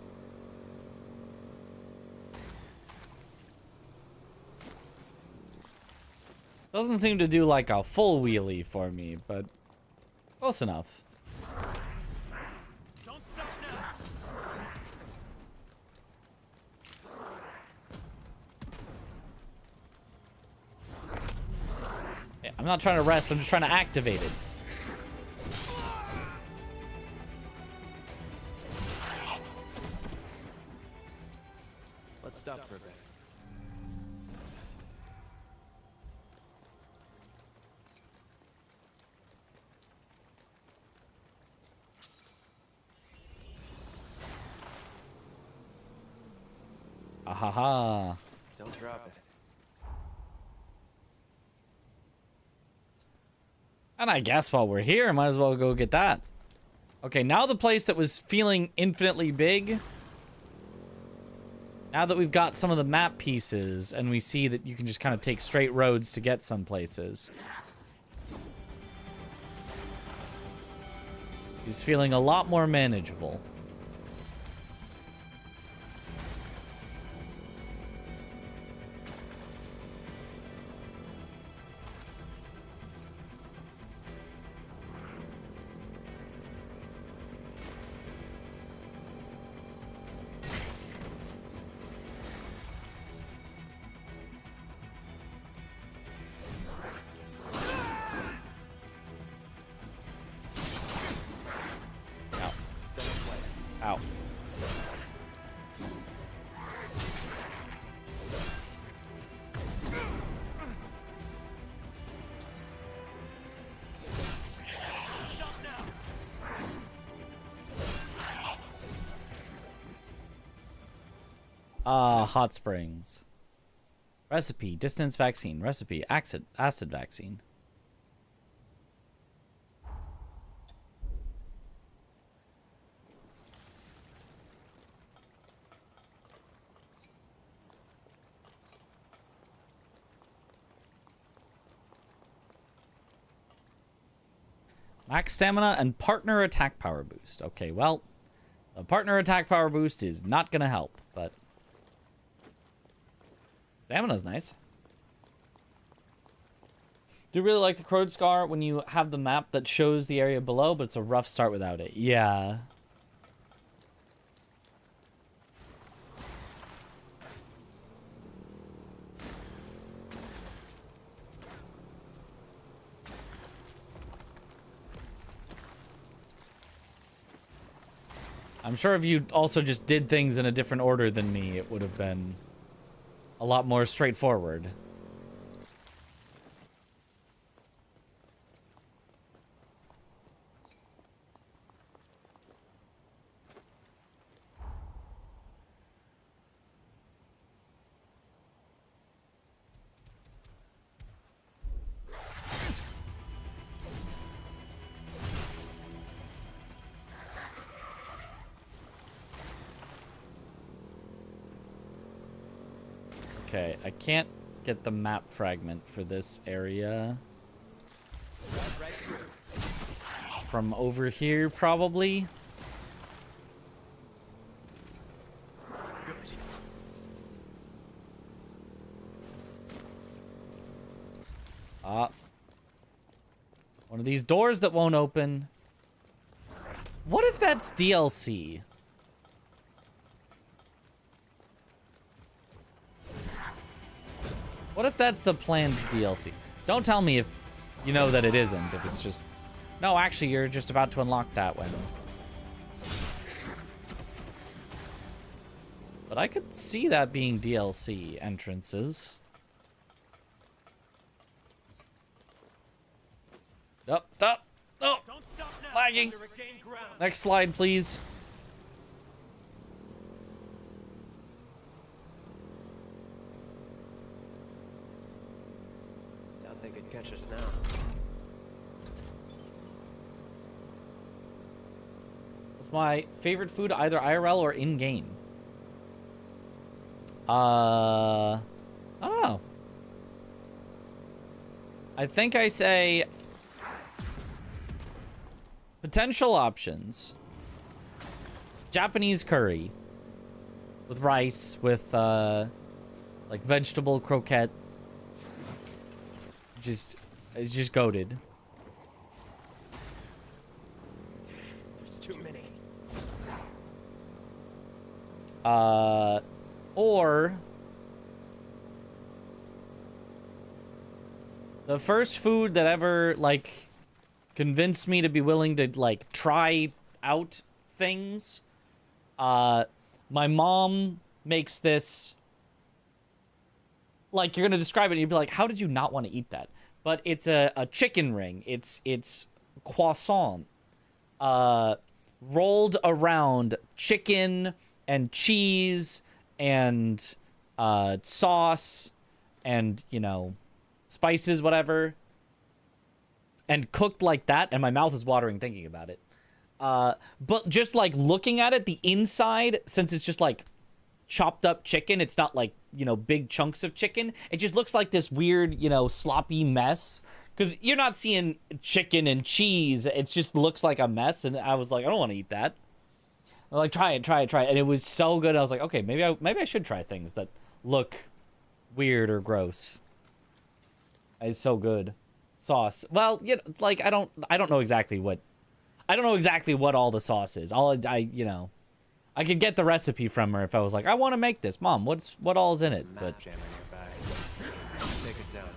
Doesn't seem to do like a full wheelie for me, but close enough. Don't stop now. Yeah, I'm not trying to rest, I'm just trying to activate it. Let's stop for a bit. Ahaha. Don't drop it. And I guess while we're here, might as well go get that. Okay, now the place that was feeling infinitely big. Now that we've got some of the map pieces and we see that you can just kind of take straight roads to get some places. He's feeling a lot more manageable. Ow. Hot springs. Recipe, distance vaccine. Recipe, acid vaccine. Max stamina and partner attack power boost. Okay, well, a partner attack power boost is not gonna help, but stamina's nice. Do really like the Crowed Scar when you have the map that shows the area below, but it's a rough start without it. Yeah. I'm sure if you also just did things in a different order than me, it would have been a lot more straightforward. Okay, I can't get the map fragment for this area. From over here, probably. One of these doors that won't open. What if that's DLC? What if that's the planned DLC? Don't tell me if you know that it isn't, if it's just... No, actually, you're just about to unlock that one. But I could see that being DLC entrances. Up. Oh, lagging. Next slide, please. Doubt they could catch us now. What's my favorite food, either IRL or in-game? I don't know. I think I say... Potential options. Japanese curry. With rice, with, like, vegetable croquette. It's just goated. There's too many. Or... the first food that ever, like... convinced me to be willing to, like, try out things. My mom makes this... like, you're gonna describe it and you'd be like, how did you not want to eat that? But it's a chicken ring. It's croissant. Rolled around chicken and cheese and sauce and, you know, spices, whatever. And cooked like that, and my mouth is watering thinking about it. But just, like, looking at it, the inside, since it's just, like, chopped up chicken, it's not, like, you know, big chunks of chicken. It just looks like this weird, you know, sloppy mess. Because you're not seeing chicken and cheese. It just looks like a mess, and I was like, I don't want to eat that. I'm like, try it. And it was so good. I was like, okay, maybe I should try things that look weird or gross. It's so good. Sauce. Well, you know, like, I don't know exactly what all the sauce is. You know, I could get the recipe from her if I was like, I want to make this. Mom, what all is in it? But Jam in your bag. Take it down.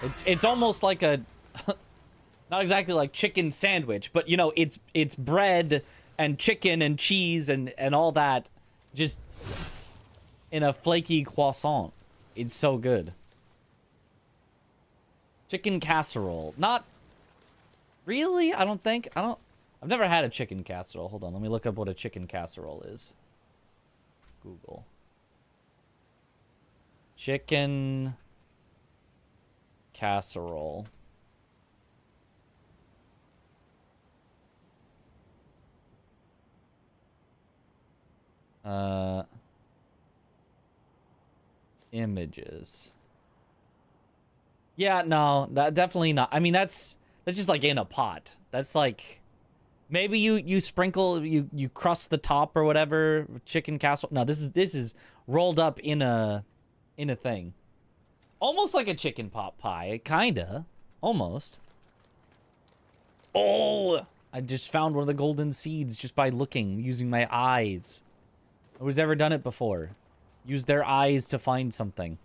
it's almost like a not exactly like chicken sandwich, but you know, it's bread and chicken and cheese and all that, just in a flaky croissant. It's so good. Chicken casserole. Not really, I don't think. I've never had a chicken casserole. Hold on, let me look up what a chicken casserole is. Google. Chicken casserole. Images. Yeah, no, that definitely not. I mean, that's just like in a pot. That's like maybe you sprinkle, you crust the top or whatever, chicken casserole. No, this is rolled up in a thing. Almost like a chicken pot pie, kinda. Almost. Oh, I just found one of the golden seeds just by looking, using my eyes. Nobody's ever done it before. Use their eyes to find something.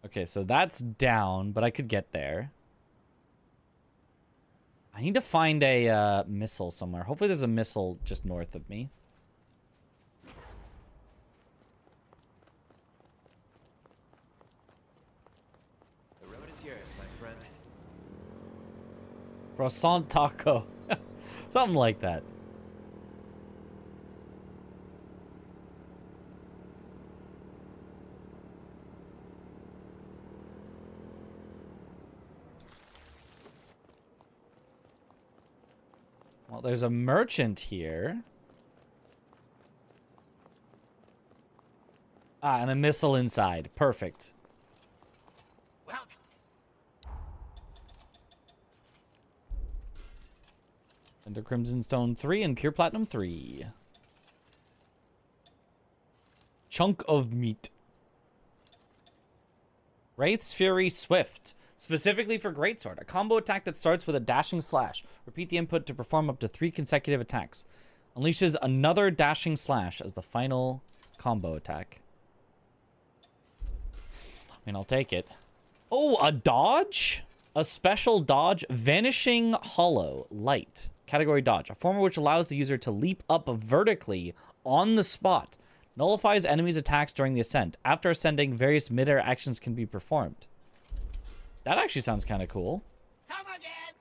Okay, so that's down, but I could get there. I need to find a missile somewhere. Hopefully there's a missile just north of me. The road is yours, my friend. Croissant taco. Something like that. Well, there's a merchant here. Ah, and a missile inside. Perfect. Ender Crimson Stone 3 and Pure Platinum 3. Chunk of meat. Wraith's Fury Swift. Specifically for Greatsword. A combo attack that starts with a dashing slash. Repeat the input to perform up to 3 consecutive attacks. Unleashes another dashing slash as the final combo attack. I mean, I'll take it. Oh, a dodge? A special dodge. Vanishing Hollow. Light. Category dodge. A form which allows the user to leap up vertically on the spot. Nullifies enemies' attacks during the ascent. After ascending, various mid-air actions can be performed. That actually sounds kind of cool. Come again.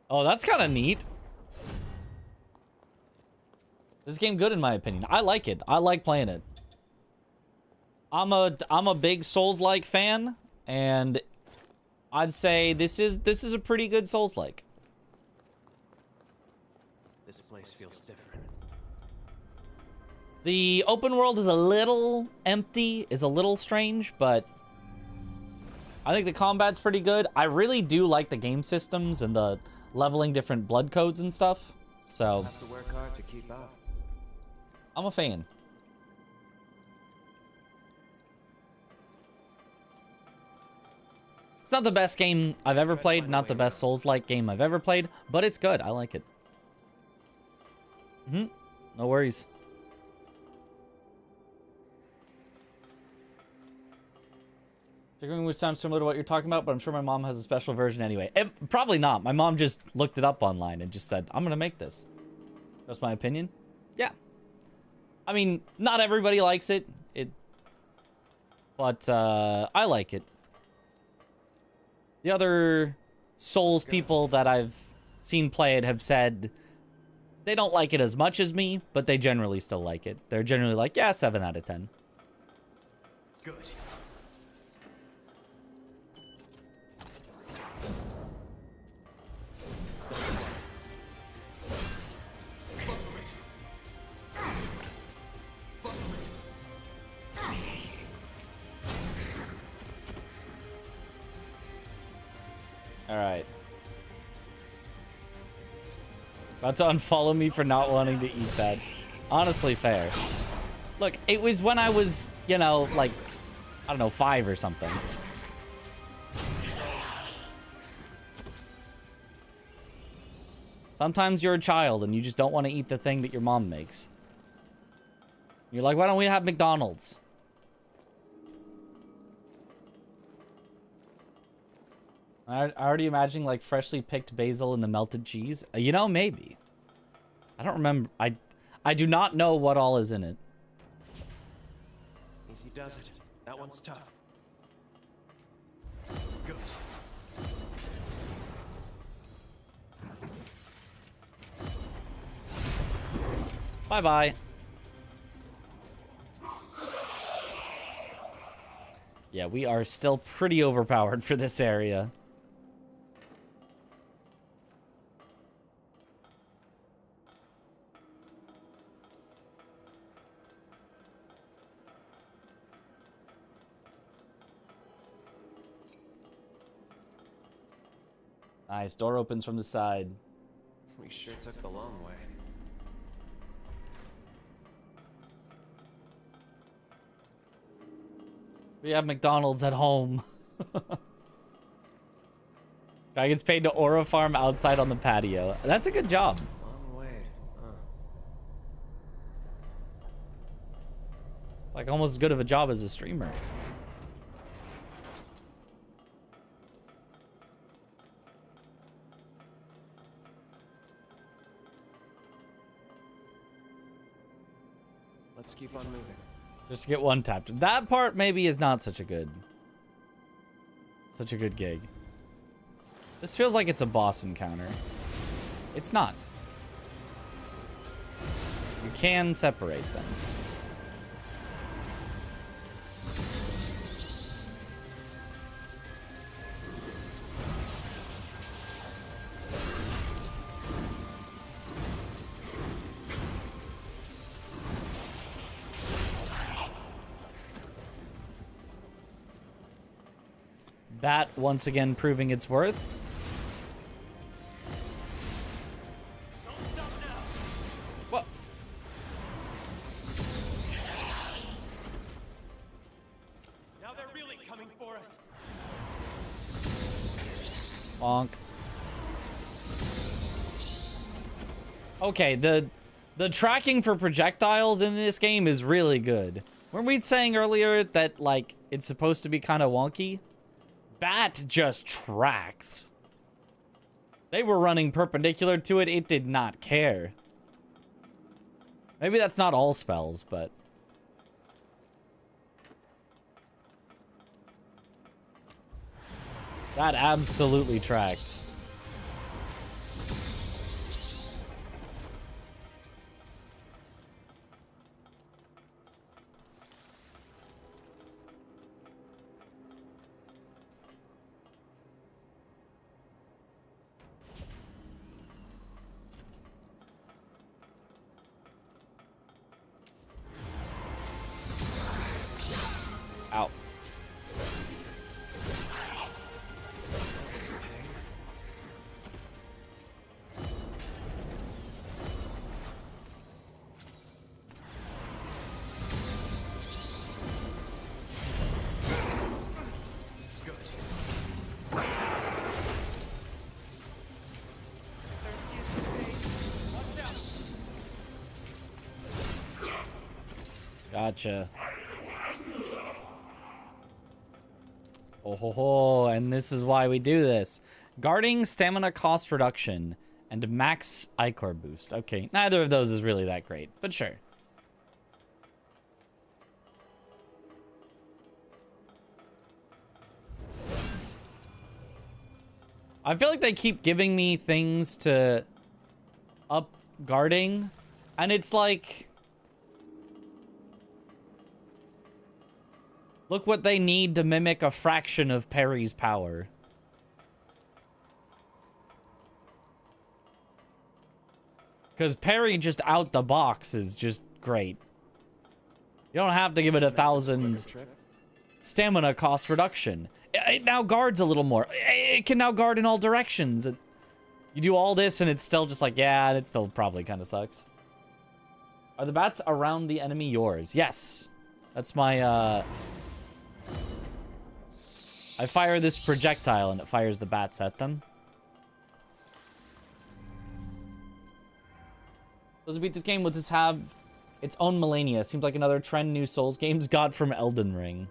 Oh, that's kind of neat. This game good in my opinion. I like it. I like playing it. I'm a big Souls-like fan, and I'd say this is a pretty good Souls-like. This place feels different. The open world is a little empty, is a little strange, but I think the combat's pretty good. I really do like the game systems and the leveling different blood codes and stuff. So Have to work hard to keep up. I'm a fan. It's not the best game I've ever played, not the best Souls-like game I've ever played, but it's good. I like it. No worries. Figuring which sounds similar to what you're talking about, but I'm sure my mom has a special version anyway. Probably not. My mom just looked it up online and just said, I'm going to make this. That's my opinion. Yeah. I mean, not everybody likes it. But I like it. The other Souls people that I've seen play it have said they don't like it as much as me, but they generally still like it. They're generally like, yeah, 7 out of 10. Good. All right. About to unfollow me for not wanting to eat that. Honestly, fair. Look, it was when I was, you know, like, I don't know, 5 or something. Sometimes you're a child and you just don't want to eat the thing that your mom makes. You're like, why don't we have McDonald's? I already imagining like freshly picked basil in the melted cheese. You know, maybe. I don't remember. I do not know what all is in it. Easy does it. That one's tough. Good. Bye-bye. Yeah, we are still pretty overpowered for this area. Nice, door opens from the side. We sure took the long way. We have McDonald's at home. Guy gets paid to Aura farm outside on the patio. That's a good job. Long way. Like almost as good of a job as a streamer. Let's keep on moving. Just to get one tapped. That part maybe is not such a good gig. This feels like it's a boss encounter. It's not. You can separate them. Bat once again proving its worth. What? Now they're really coming for us. Bonk. Okay, the tracking for projectiles in this game is really good. Weren't we saying earlier that, like, it's supposed to be kind of wonky? Bat just tracks. They were running perpendicular to it. It did not care. Maybe that's not all spells, but... that absolutely tracked. Ow. Gotcha. Oh ho ho, and this is why we do this. Guarding, stamina cost reduction, and max Ichor boost. Okay, neither of those is really that great, but sure. I feel like they keep giving me things to up guarding, and it's like... look what they need to mimic a fraction of Parry's power. Because Parry just out the box is just great. You don't have to give it 1,000 stamina cost reduction. It now guards a little more. It can now guard in all directions. You do all this and it's still just like, yeah, it still probably kind of sucks. Are the bats around the enemy yours? Yes. That's my, I fire this projectile and it fires the bats at them. Does it beat this game? Would this have its own Melania? Seems like another trend new Souls games got from Elden Ring.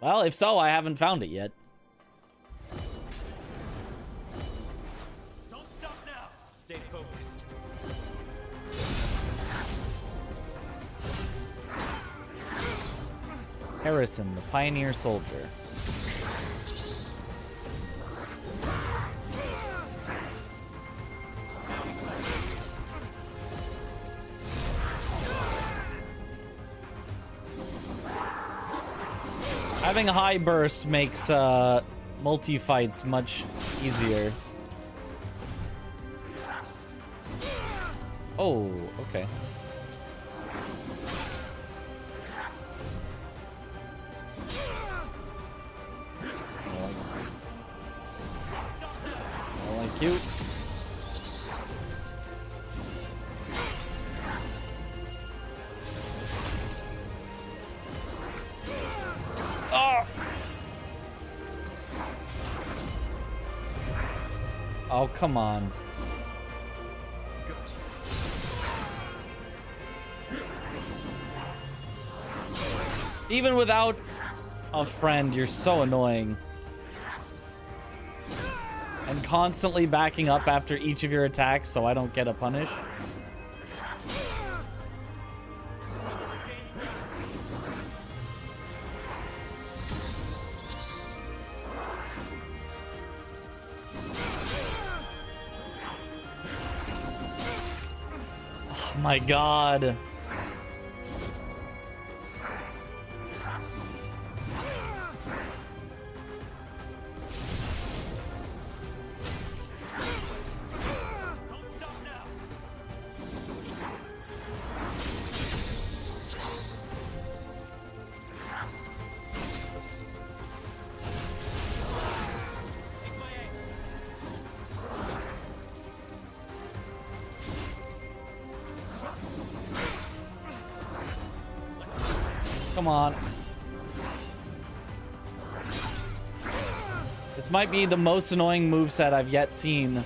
Well, if so, I haven't found it yet. Don't stop now. Stay focused. Harrison, the pioneer soldier. Having a high burst makes multi-fights much easier. Oh, okay. I like you. Oh, come on. Even without a friend, you're so annoying. And constantly backing up after each of your attacks so I don't get a punish. Oh my god. Come on. This might be the most annoying moveset I've yet seen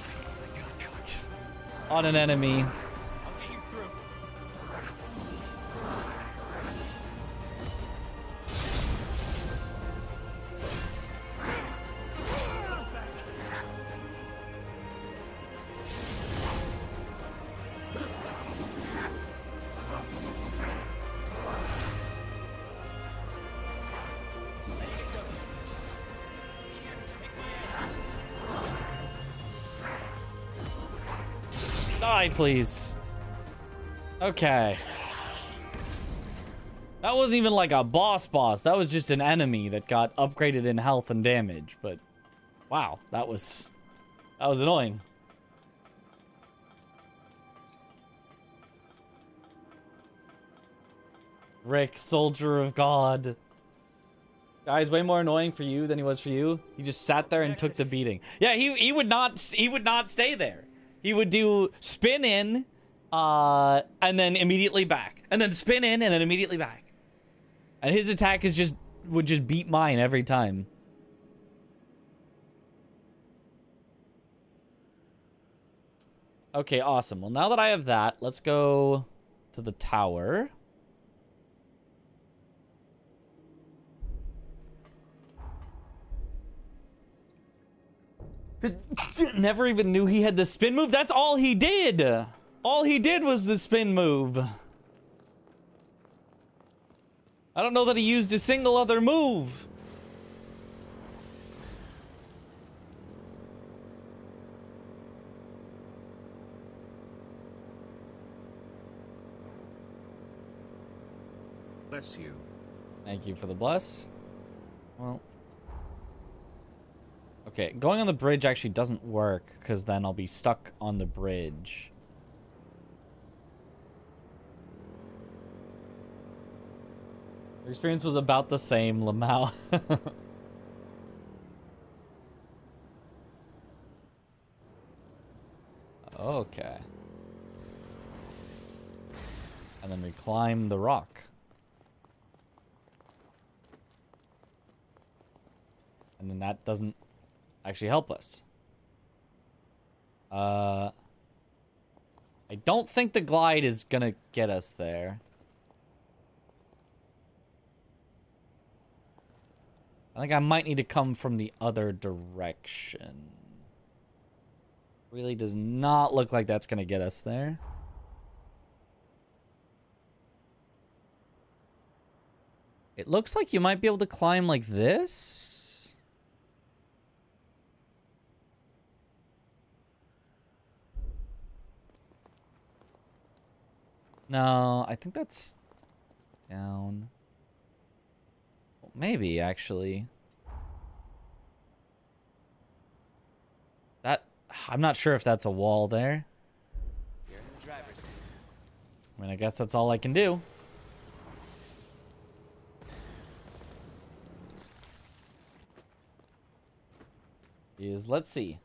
on an enemy. Die, please. Okay. That wasn't even like a boss. That was just an enemy that got upgraded in health and damage. But wow, that was annoying. Rick, Soldier of God. Guys, way more annoying for you than he was for you. He just sat there and took the beating. Yeah, he would not stay there. He would do spin in, and then immediately back, and then spin in, and then immediately back. And his attack would just beat mine every time. Okay, awesome. Well, now that I have that, let's go to the tower. Never even knew he had the spin move. That's all he did. All he did was the spin move. I don't know that he used a single other move. Bless you. Thank you for the bless. Well. Okay, going on the bridge actually doesn't work, because then I'll be stuck on the bridge. Your experience was about the same, Lamau. Okay. And then we climb the rock. And then that doesn't actually help us. I don't think the glide is gonna get us there. I think I might need to come from the other direction. Really does not look like that's gonna get us there. It looks like you might be able to climb like this. No, I think that's down. Well, maybe, actually. I'm not sure if that's a wall there. You're in the driver's. I mean, I guess that's all I can do. Let's see.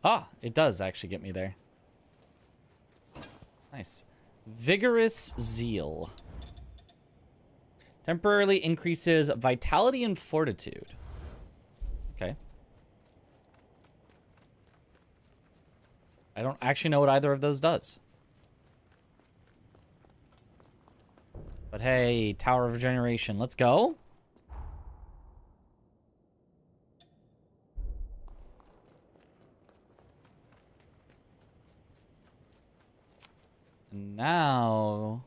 Ah, it does actually get me there. Nice. Vigorous Zeal. Temporarily increases vitality and fortitude. Okay. I don't actually know what either of those does. But hey, Tower of Regeneration, let's go. Now,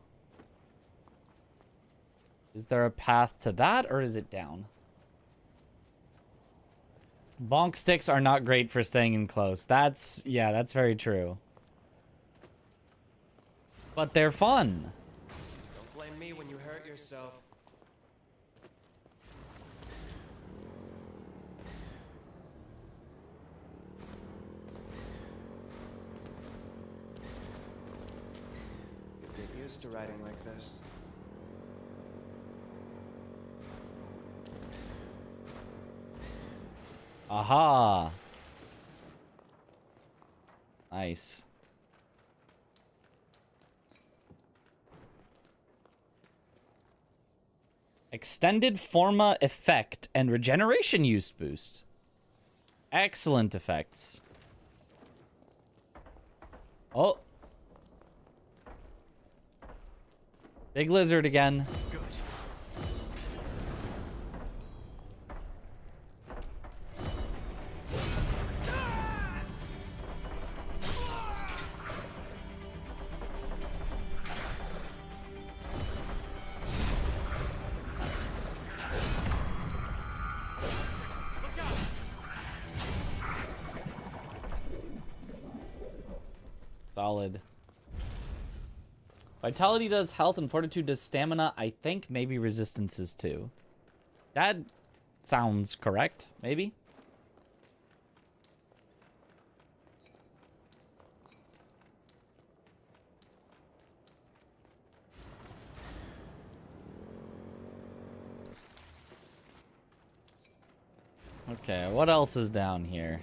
is there a path to that, or is it down? Bonk sticks are not great for staying in close. Yeah, that's very true. But they're fun. Don't blame me when you hurt yourself. Get used to riding like this. Aha. Nice. Extended Forma effect and regeneration use boost. Excellent effects. Oh. Big lizard again. Good. Solid. Vitality does health and fortitude does stamina. I think maybe resistances too. That sounds correct, maybe? Okay, what else is down here?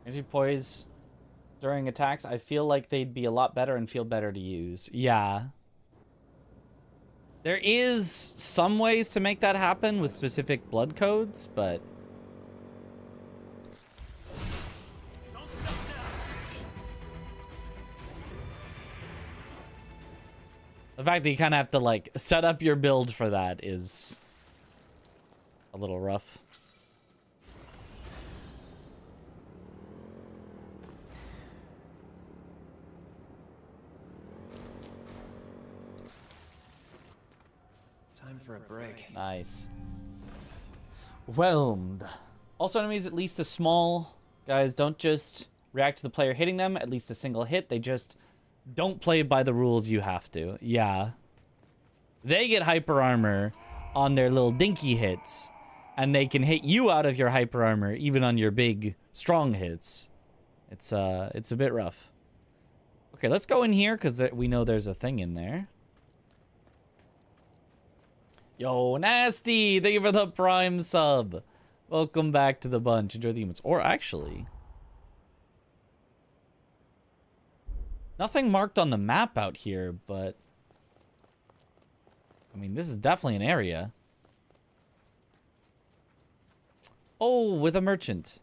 Anti-poise during attacks, I feel like they'd be a lot better and feel better to use. Yeah. There is some ways to make that happen with specific blood codes, but... the fact that you kind of have to, like, set up your build for that is a little rough. Time for a break. Nice. Whelmed. Also, enemies at least a small. Guys, don't just react to the player hitting them. At least a single hit. They just don't play by the rules you have to. Yeah. They get hyper armor on their little dinky hits. And they can hit you out of your hyper armor even on your big, strong hits. It's a bit rough. Okay, let's go in here because we know there's a thing in there. Yo, Nasty! Thank you for the Prime sub. Welcome back to the bunch. Enjoy the humans. Or actually... nothing marked on the map out here, but... I mean, this is definitely an area. Oh, with a merchant.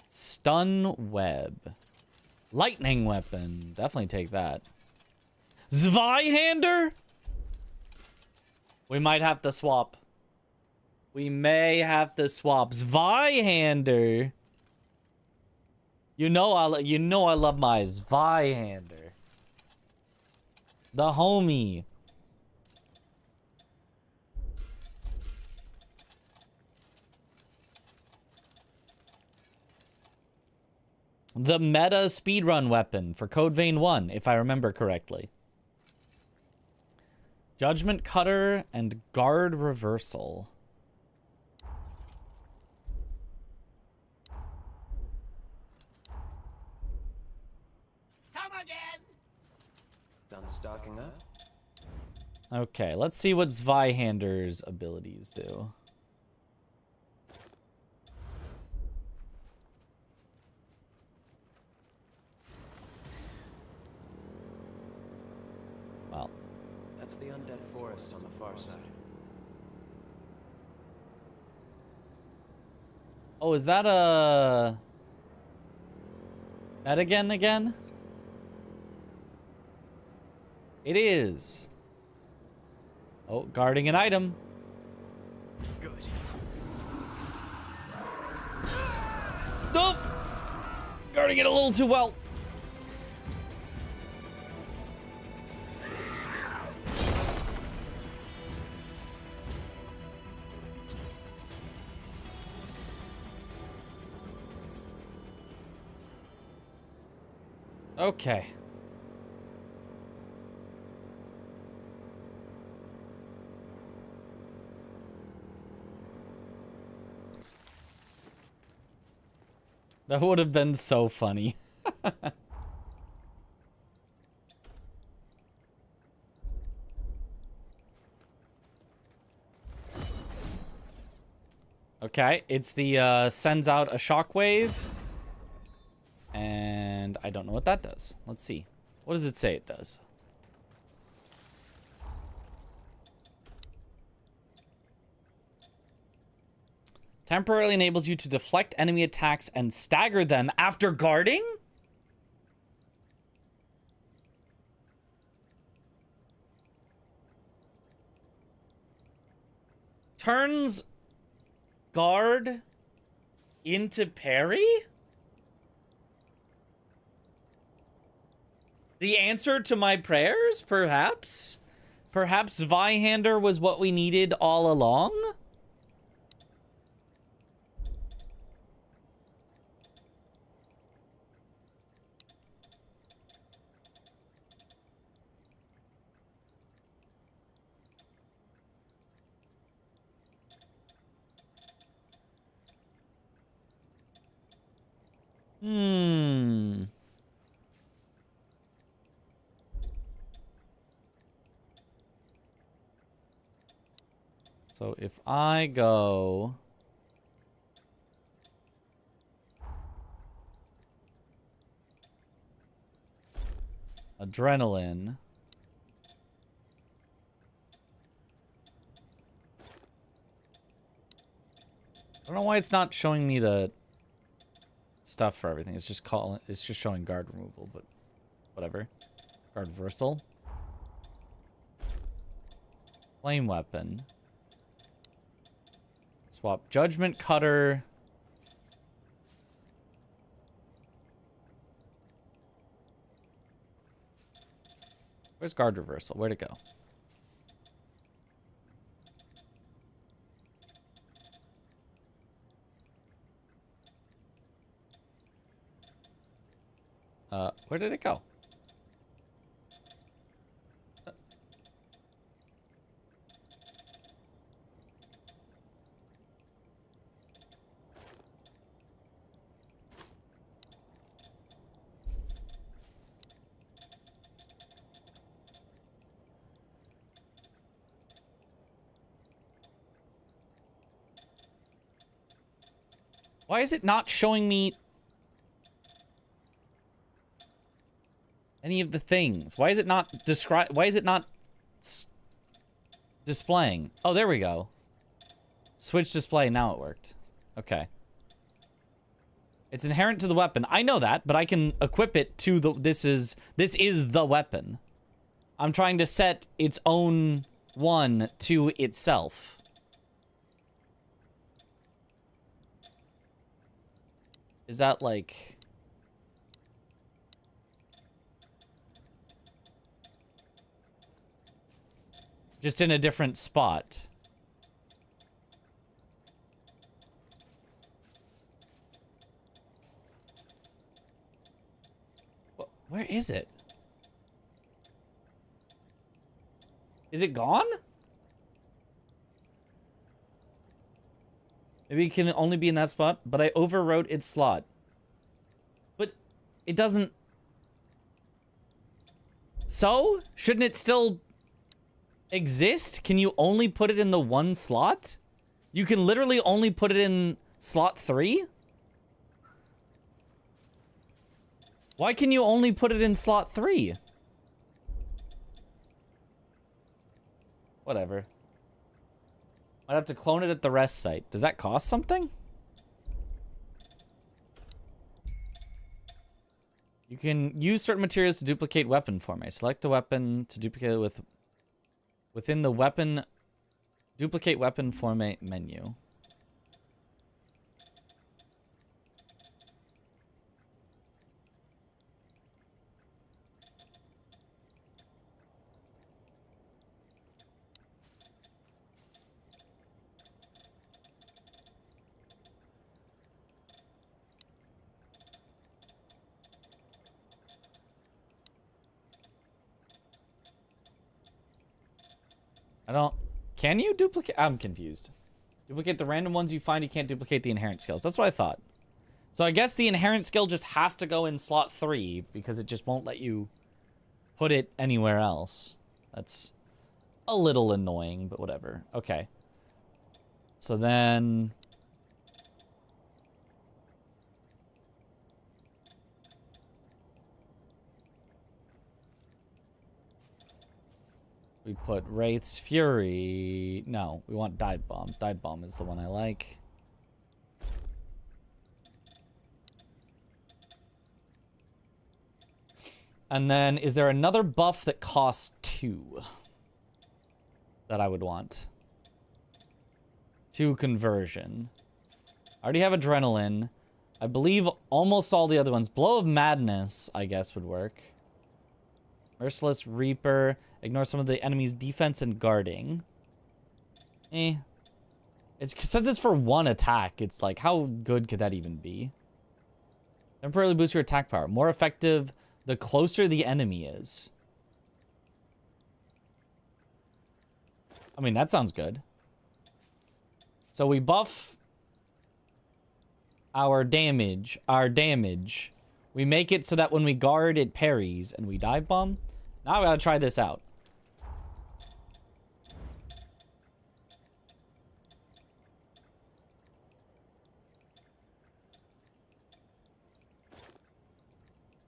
Stun web. Lightning weapon. Definitely take that. Zweihander? We might have to swap. We may have to swap. Zweihander. You know I love my Zweihander. The homie. The meta speedrun weapon for Code Vein 1, if I remember correctly. Judgment Cutter and Guard Reversal. Come again. Done stocking up? Okay, let's see what Zweihander's abilities do. Well. That's the undead forest on the far side. Oh, is that a... Metagen again? It is. Oh, guarding an item. Good. Nope! Guarding it a little too well. Okay. That would have been so funny. Okay, it's the sends out a shockwave. And I don't know what that does. Let's see. What does it say it does? Temporarily enables you to deflect enemy attacks and stagger them after guarding? Turns guard into parry? The answer to my prayers, perhaps? Perhaps Zweihander was what we needed all along? So if I go... Adrenaline... I don't know why it's not showing me the stuff for everything. It's just showing guard removal, but whatever. Guard reversal. Flame weapon. Swap judgment cutter. Where's guard reversal? Where'd it go? Where did it go? Why is it not showing me any of the things? Why is it not displaying? Oh, there we go. Switch display, now it worked. Okay. It's inherent to the weapon. I know that, but I can equip it to the this is the weapon. I'm trying to set its own one to itself. Is that like... just in a different spot? Where is it? Is it gone? Maybe it can only be in that spot, but I overwrote its slot. But it doesn't... So? Shouldn't it still exist? Can you only put it in the one slot? You can literally only put it in slot 3? Why can you only put it in slot 3? Whatever. I'd have to clone it at the rest site. Does that cost something? You can use certain materials to duplicate weapon format. Select a weapon to duplicate it within the weapon duplicate weapon format menu. I don't... Can you duplicate? I'm confused. Duplicate the random ones you find, you can't duplicate the inherent skills. That's what I thought. So I guess the inherent skill just has to go in slot 3 because it just won't let you put it anywhere else. That's a little annoying, but whatever. Okay. So then... we put Wraith's Fury. No, we want Dive Bomb. Dive Bomb is the one I like. And then, is there another buff that costs 2 that I would want? 2 conversion. I already have Adrenaline. I believe almost all the other ones. Blow of Madness, I guess, would work. Merciless Reaper. Ignore some of the enemy's defense and guarding. It's, since it's for 1 attack, it's like, how good could that even be? Temporarily boost your attack power. More effective the closer the enemy is. I mean, that sounds good. So we buff our damage. We make it so that when we guard, it parries, and we dive bomb. Now I gotta try this out.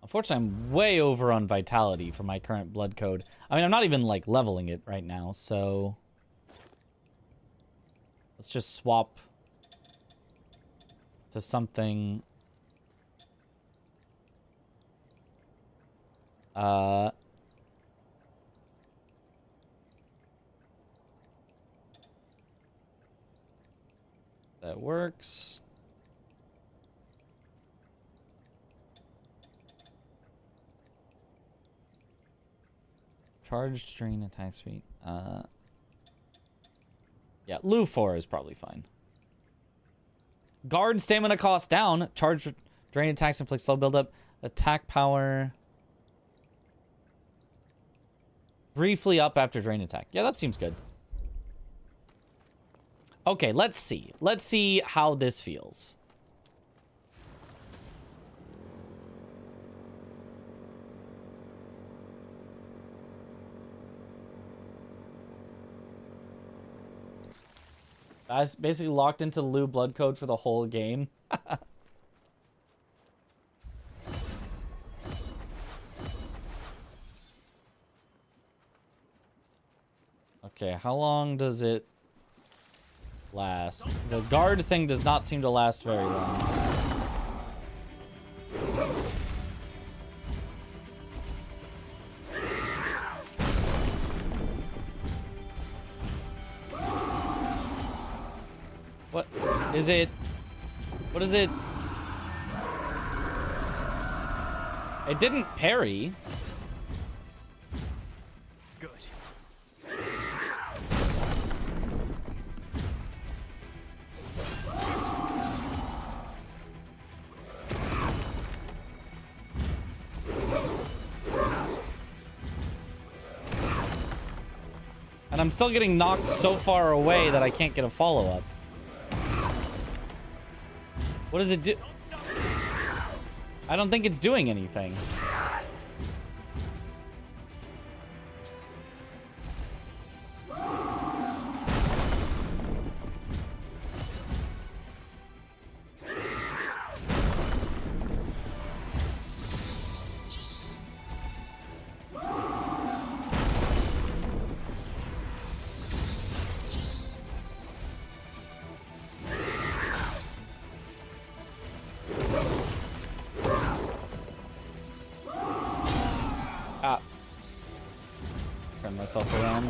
Unfortunately, I'm way over on vitality for my current blood code. I mean, I'm not even, like, leveling it right now, so... let's just swap to something... that works. Charged drain attack speed. Yeah, Lufor is probably fine. Guard stamina cost down. Charged drain attacks inflict slow buildup. Attack power. Briefly up after drain attack. Yeah, that seems good. Okay, let's see. Let's see how this feels. I was basically locked into the Lu blood code for the whole game. Okay, how long does it last? The guard thing does not seem to last very long. What is it? What is it? It didn't parry. Good. And I'm still getting knocked so far away that I can't get a follow-up. What does it do? I don't think it's doing anything. Turn myself around.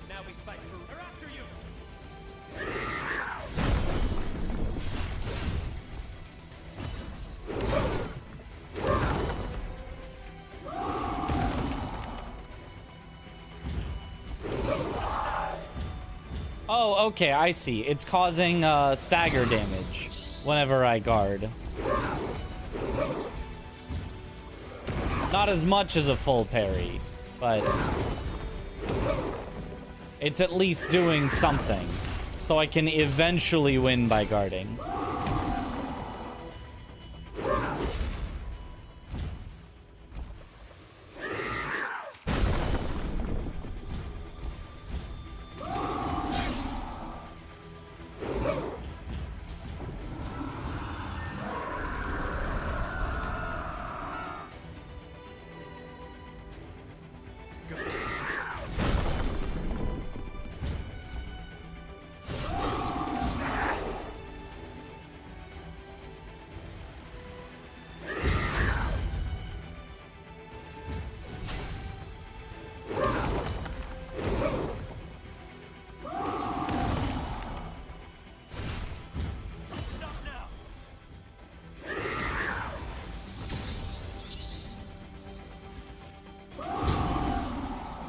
Now we fight for. They're after you. Oh, okay, I see. It's causing stagger damage whenever I guard. Not as much as a full parry, but it's at least doing something. So I can eventually win by guarding.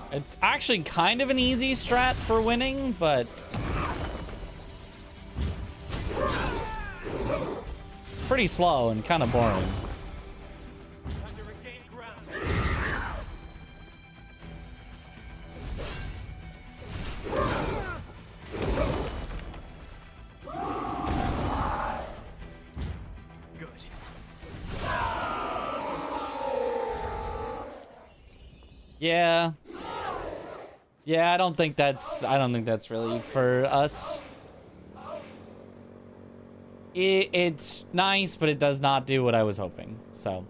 It's actually kind of an easy strat for winning, but it's pretty slow and kind of boring. Yeah. Yeah, I don't think that's really for us. It's nice, but it does not do what I was hoping. So,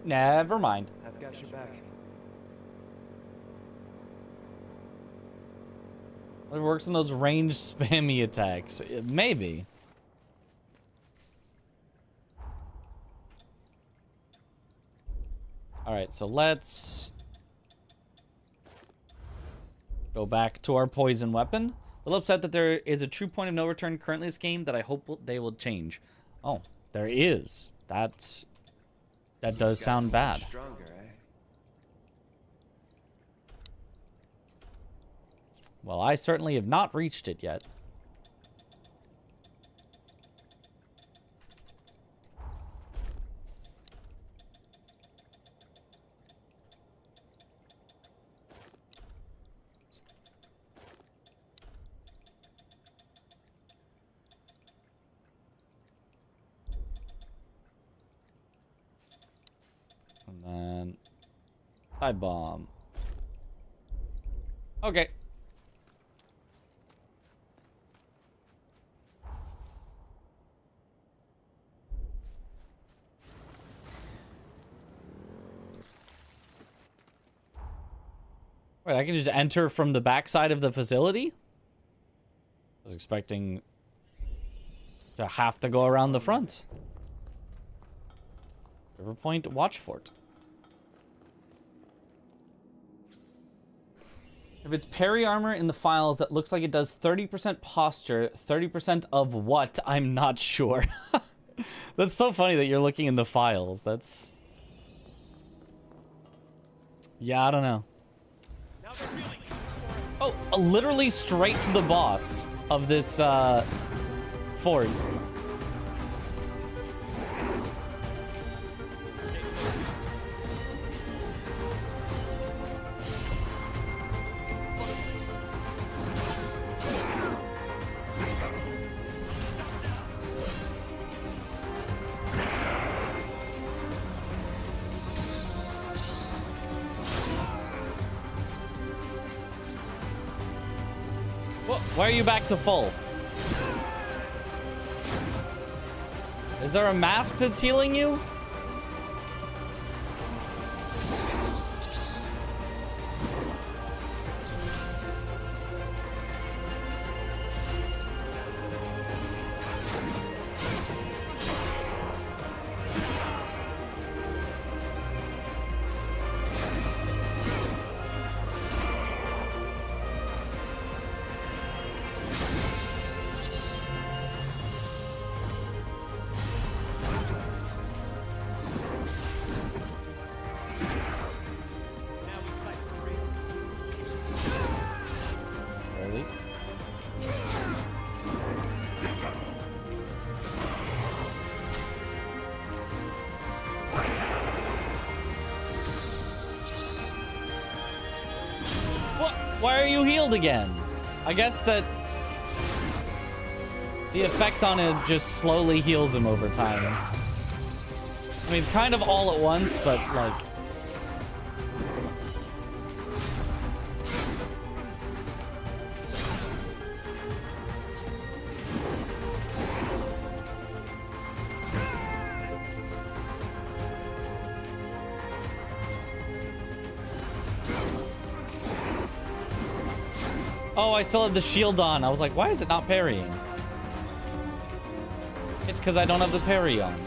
never mind. I've got your back. It works in those ranged spammy attacks. Maybe. All right, so let's go back to our poison weapon. A little upset that there is a true point of no return currently in this game that I hope they will change. Oh, there is. That does sound bad. Stronger, eh? Well, I certainly have not reached it yet. And then dive bomb. Okay. Wait, I can just enter from the backside of the facility? I was expecting to have to go around the front. Riverpoint Watch Fort. If it's parry armor in the files, that looks like it does 30% posture, 30% of what? I'm not sure. That's so funny that you're looking in the files. That's... Yeah, I don't know. Oh, literally straight to the boss of this fort. Why are you back to full? Is there a mask that's healing you? What? Why are you healed again? I guess that the effect on it just slowly heals him over time. I mean, it's kind of all at once, but like... Oh, I still have the shield on. I was like, why is it not parrying? It's because I don't have the parry on.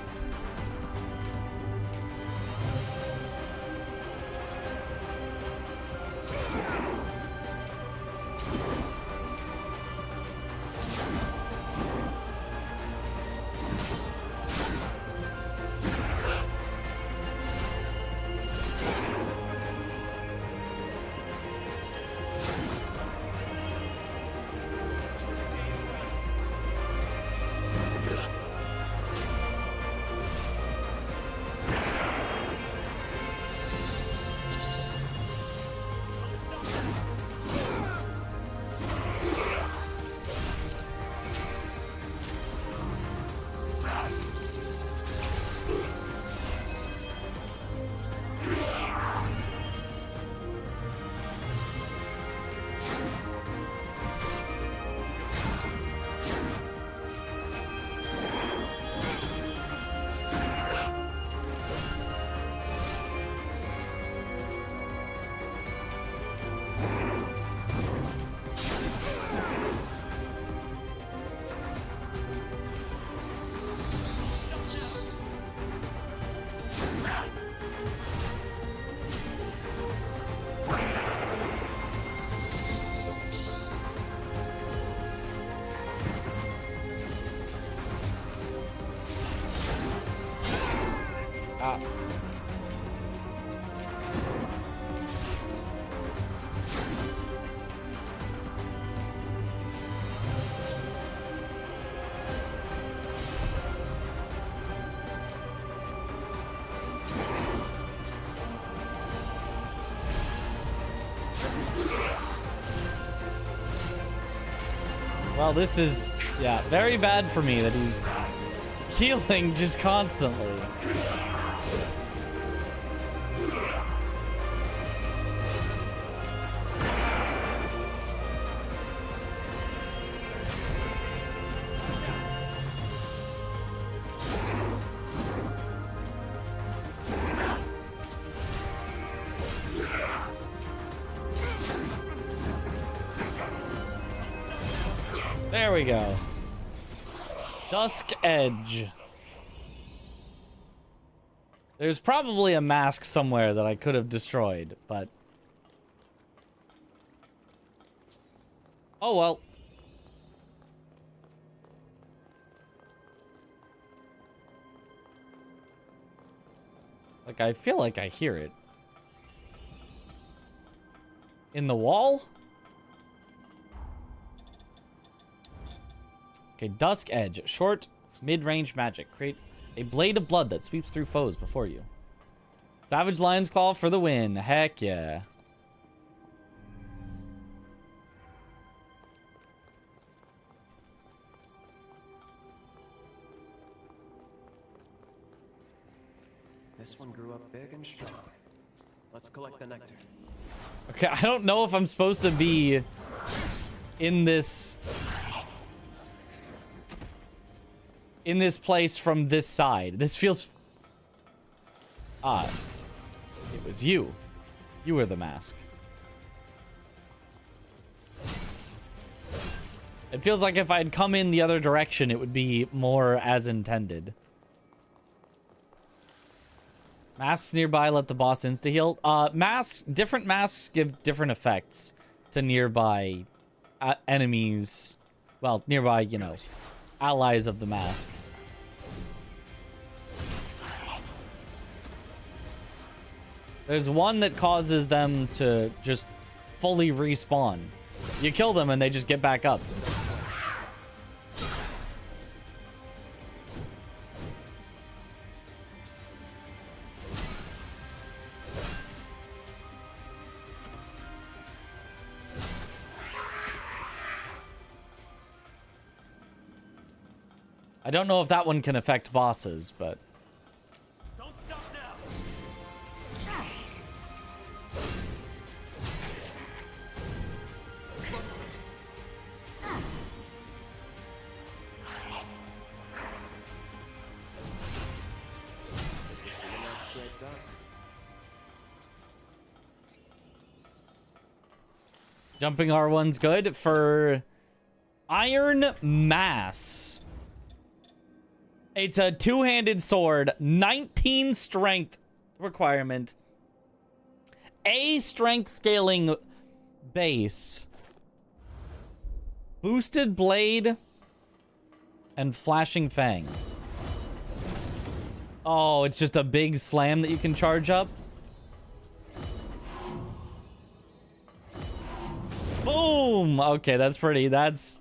Well, this is, yeah, very bad for me that he's healing just constantly. There we go. Dusk Edge. There's probably a mask somewhere that I could have destroyed, but... oh well. Like, I feel like I hear it. In the wall? Okay, Dusk Edge. Short, mid-range magic. Create a blade of blood that sweeps through foes before you. Savage Lion's Claw for the win. Heck yeah. This one grew up big and strong. Let's collect the nectar. Okay, I don't know if I'm supposed to be in this place from this side. This feels odd. It was you. You were the mask. It feels like if I'd come in the other direction, it would be more as intended. Masks nearby let the boss insta-heal. Different masks give different effects to nearby enemies. Well, nearby, you know, allies of the mask. There's one that causes them to just fully respawn. You kill them and they just get back up. I don't know if that one can affect bosses, but... Don't stop now. Jumping R1's good for Iron Mass. It's a two-handed sword, 19 strength requirement, A strength scaling base, boosted blade, and flashing fang. Oh, it's just a big slam that you can charge up. Boom! Okay, that's pretty. It's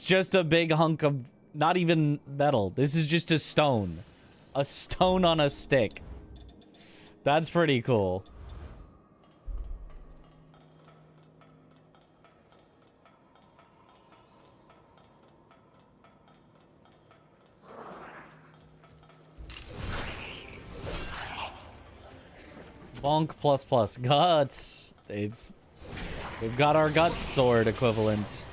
just a big hunk of, not even metal. This is just a stone. A stone on a stick. That's pretty cool. Bonk plus plus guts. We've got our guts sword equivalent.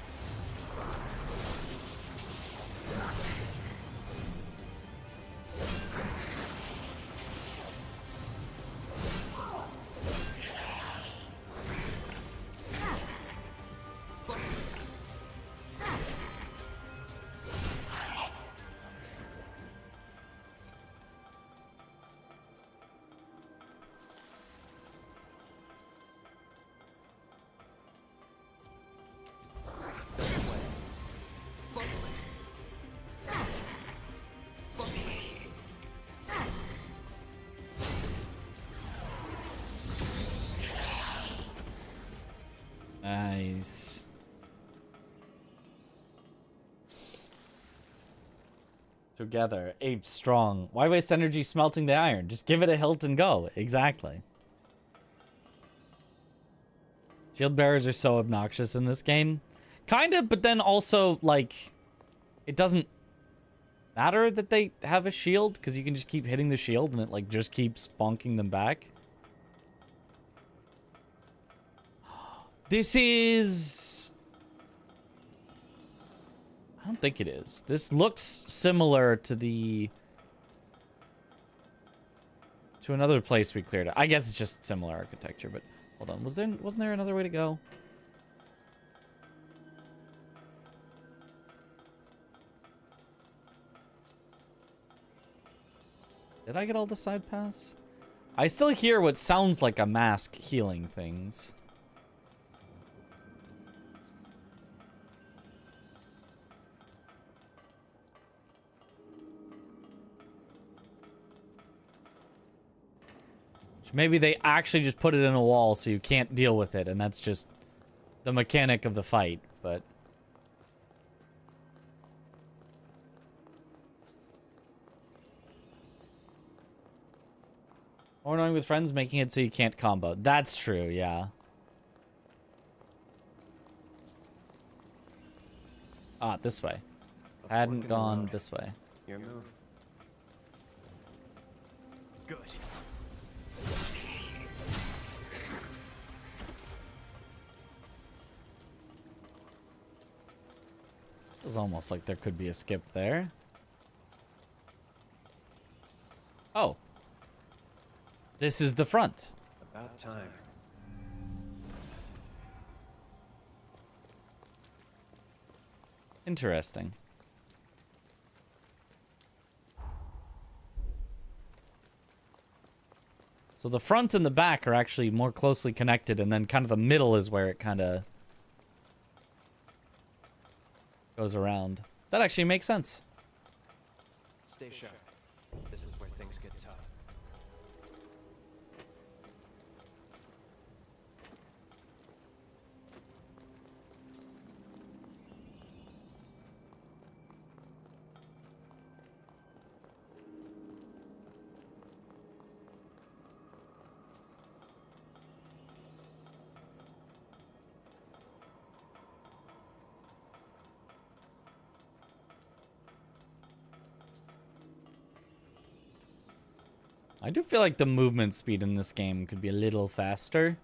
Nice. Together, ape strong. Why waste energy smelting the iron? Just give it a hilt and go. Exactly. Shield bearers are so obnoxious in this game. Kind of, but then also, like, it doesn't matter that they have a shield, because you can just keep hitting the shield and it, like, just keeps bonking them back. This is... I don't think it is. This looks similar to to another place we cleared. I guess it's just similar architecture, but hold on. Wasn't there another way to go? Did I get all the side paths? I still hear what sounds like a mask healing things. Maybe they actually just put it in a wall so you can't deal with it, and that's just the mechanic of the fight, but... Or annoying with friends, making it so you can't combo. That's true, yeah. Ah, this way. Hadn't gone this way. Your move. Good. It was almost like there could be a skip there. Oh. This is the front. About time. Interesting. So the front and the back are actually more closely connected, and then kind of the middle is where it kind of goes around. That actually makes sense. Stay sharp. This is where things get tough. I do feel like the movement speed in this game could be a little faster.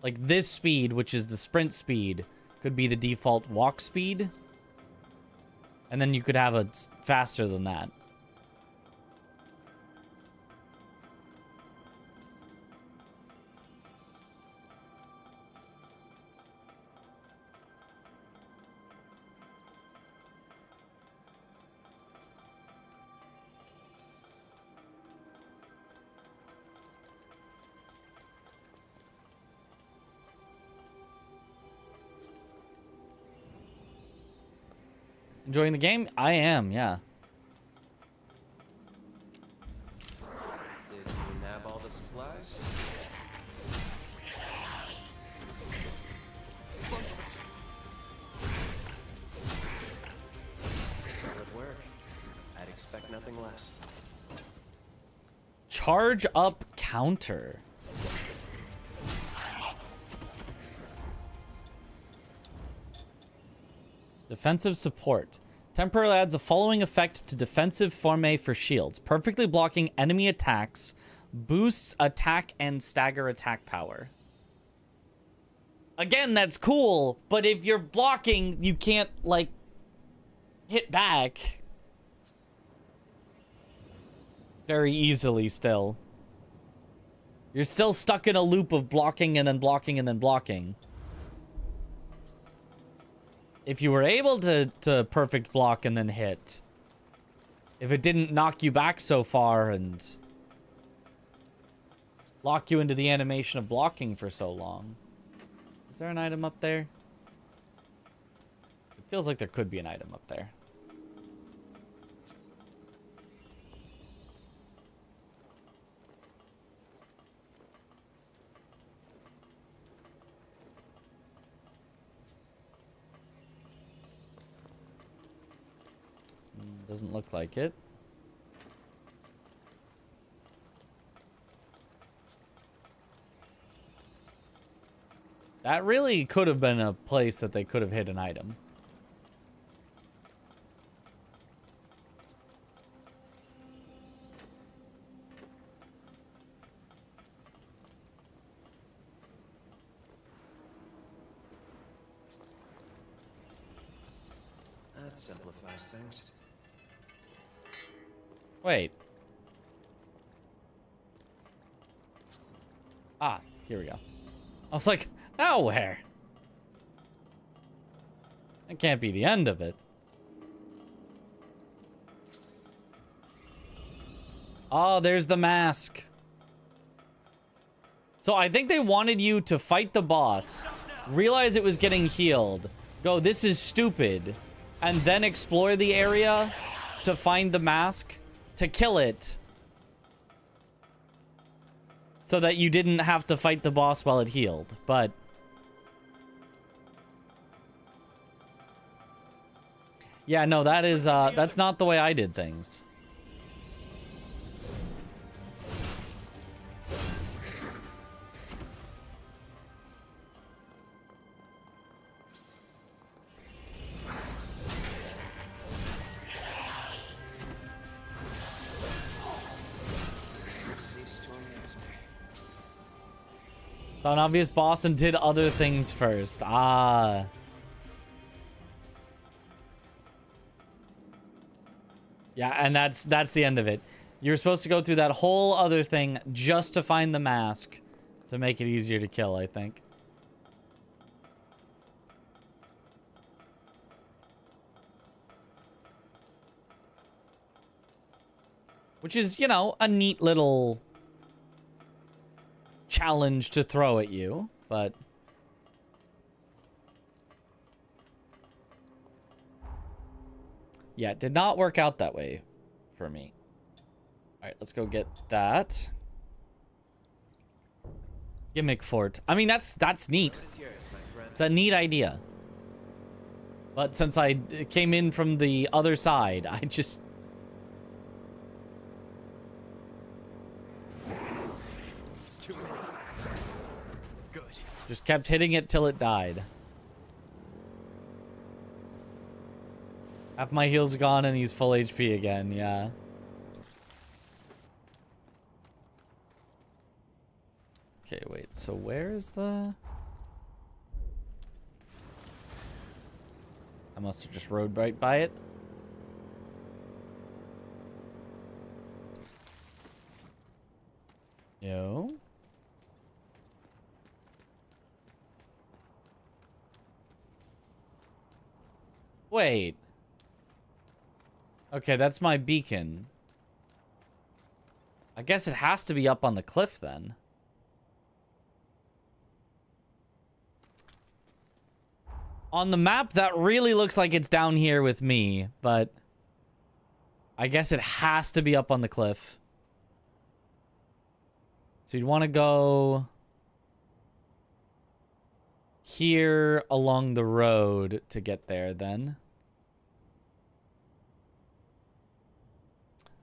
Like this speed, which is the sprint speed, could be the default walk speed. And then you could have it faster than that. Enjoying the game? I am, yeah. Did you nab all the supplies? Solid work. I'd expect nothing less. Charge up counter. Defensive support. Temporarily adds the following effect to defensive forme for shields. Perfectly blocking enemy attacks. Boosts attack and stagger attack power. Again, that's cool, but if you're blocking, you can't, like, hit back very easily still. You're still stuck in a loop of blocking and then blocking and then blocking. If you were able to perfect block and then hit, if it didn't knock you back so far and lock you into the animation of blocking for so long. Is there an item up there? It feels like there could be an item up there. Doesn't look like it. That really could have been a place that they could have hid an item. That simplifies things. Wait. Ah, here we go. I was like, now where? That can't be the end of it. Oh, there's the mask. So I think they wanted you to fight the boss, realize it was getting healed, go, this is stupid, and then explore the area to find the mask, to kill it, so that you didn't have to fight the boss while it healed. But yeah, no, that is that's not the way I did things. Saw an obvious boss and did other things first. Ah. Yeah, and that's the end of it. You're supposed to go through that whole other thing just to find the mask to make it easier to kill, I think. Which is, you know, a neat little challenge to throw at you, but yeah, it did not work out that way for me. All right, let's go get that gimmick fort. I mean, that's neat. It's a neat idea, but since I came in from the other side, I just kept hitting it till it died. Half my heals are gone and he's full HP again, yeah. Okay, wait. So where is the... I must have just rode right by it. No. Wait. Okay, that's my beacon. I guess it has to be up on the cliff then. On the map, that really looks like it's down here with me, but I guess it has to be up on the cliff. So you'd want to go here along the road to get there then.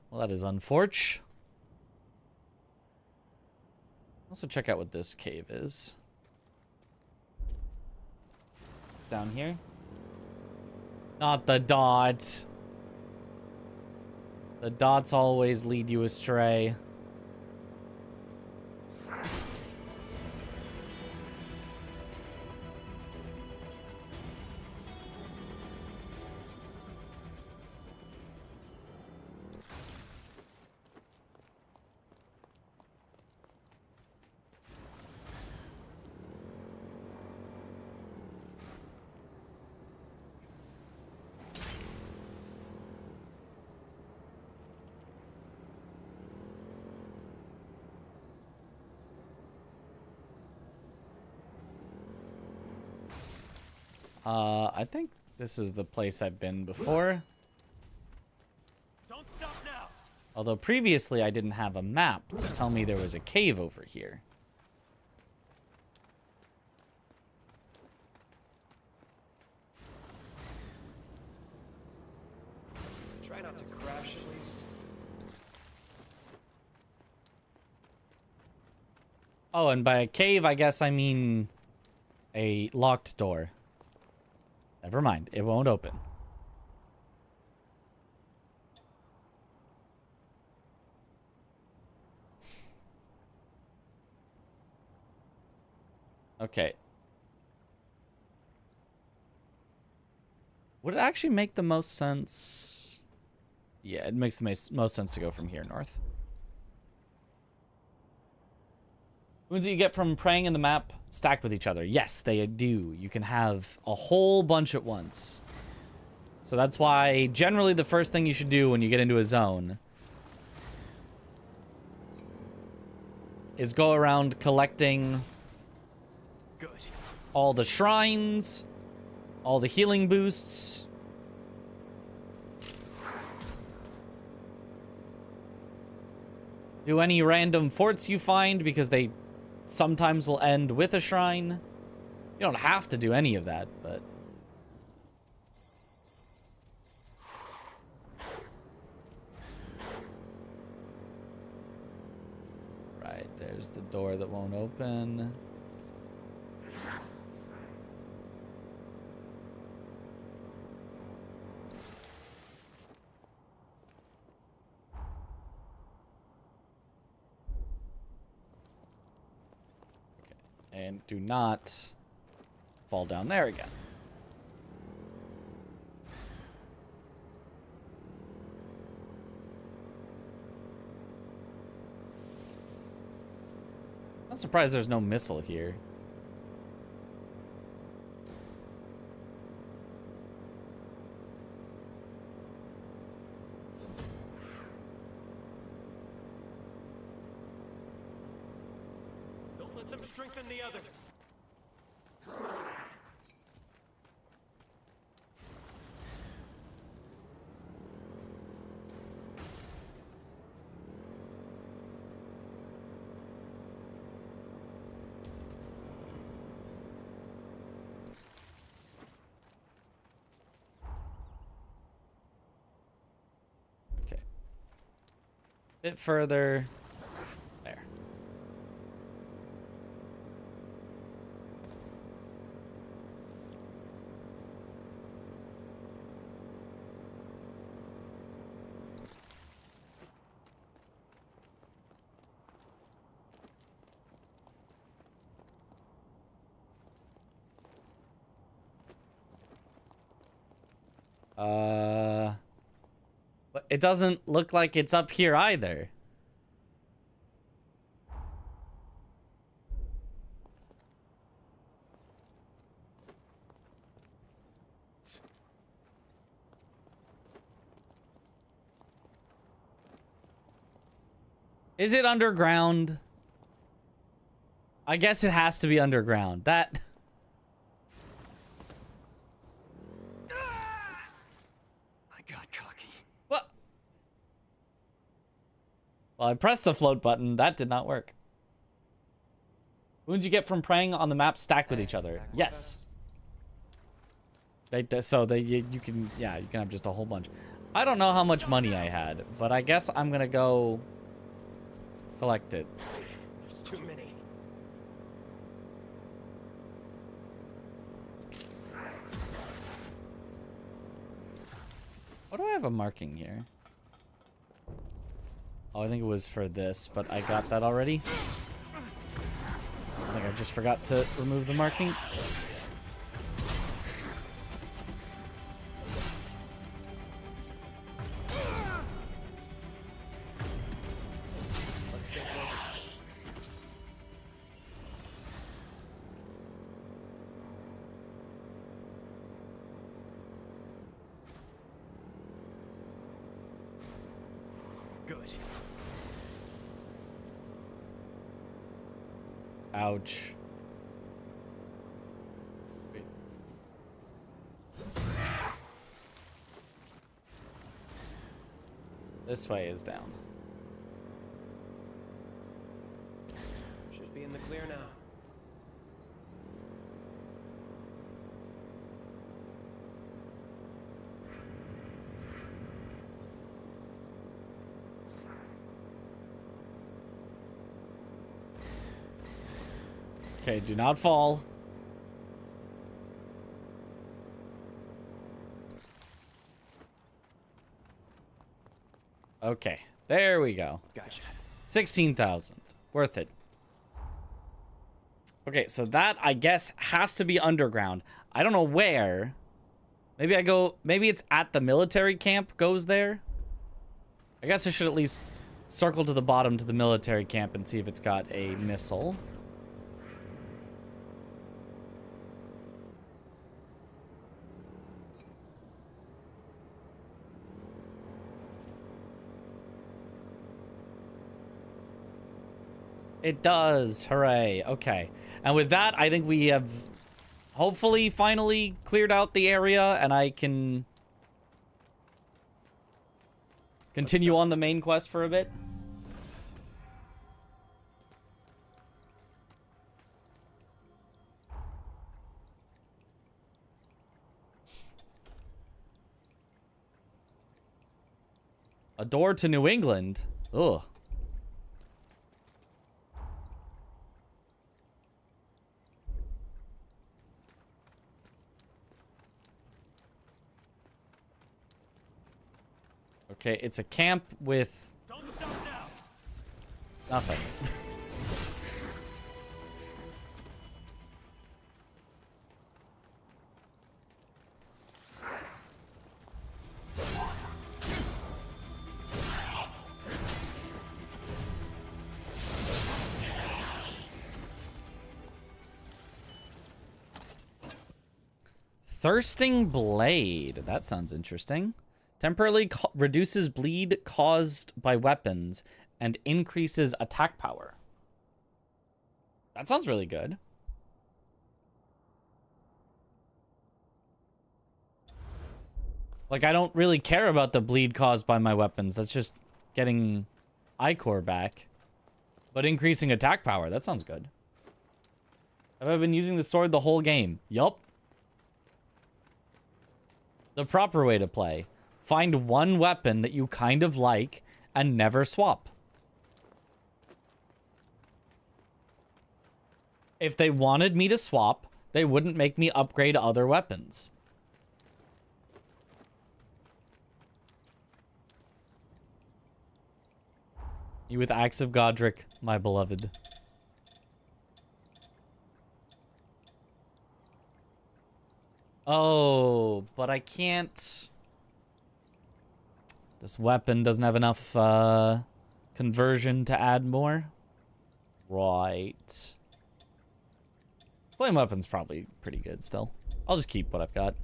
Well, that is unfortunate. Also check out what this cave is. It's down here. Not the dots. The dots always lead you astray. I think this is the place I've been before. Don't stop now. Although previously I didn't have a map to tell me there was a cave over here. Try not to crash at least. Oh, and by a cave, I guess I mean a locked door. Never mind, it won't open. Okay. Would it actually make the most sense? Yeah, it makes the most sense to go from here north. Wounds that you get from praying in the map stacked with each other. Yes, they do. You can have a whole bunch at once. So that's why generally the first thing you should do when you get into a zone is go around collecting all the shrines, all the healing boosts. Do any random forts you find, because they sometimes will end with a shrine. You don't have to do any of that, but... Right, there's the door that won't open. And do not fall down there again. I'm surprised there's no missile here. Don't let them strengthen the others. Okay. Bit further. There. But it doesn't look like it's up here either. Is it underground? I guess it has to be underground. That... I got cocky. What? Well, I pressed the float button. That did not work. Wounds you get from preying on the map stack with each other. Yes. You can have just a whole bunch. I don't know how much money I had, but I guess I'm gonna go collect it. There's too many. What do I have a marking here? Oh, I think it was for this, but I got that already. I think I just forgot to remove the marking. Let's stay focused. Good. Ouch. Wait. This way is down. Should be in the clear now. Okay, do not fall. Okay, there we go. Gotcha. 16,000. Worth it. Okay, so that, I guess, has to be underground. I don't know where. Maybe it's at the military camp goes there. I guess I should at least circle to the bottom to the military camp and see if it's got a missile. It does. Hooray. Okay. And with that, I think we have hopefully finally cleared out the area and I can continue on the main quest for a bit. A door to New England. Ugh. Okay, it's a camp with nothing. Thirsting Blade. That sounds interesting. Temporarily reduces bleed caused by weapons and increases attack power. That sounds really good. Like, I don't really care about the bleed caused by my weapons. That's just getting Ichor back. But increasing attack power, that sounds good. Have I been using the sword the whole game? Yup. The proper way to play. Find one weapon that you kind of like and never swap. If they wanted me to swap, they wouldn't make me upgrade other weapons. You with Axe of Godric, my beloved. Oh, but I can't... This weapon doesn't have enough conversion to add more. Right. Flame weapon's probably pretty good still. I'll just keep what I've got.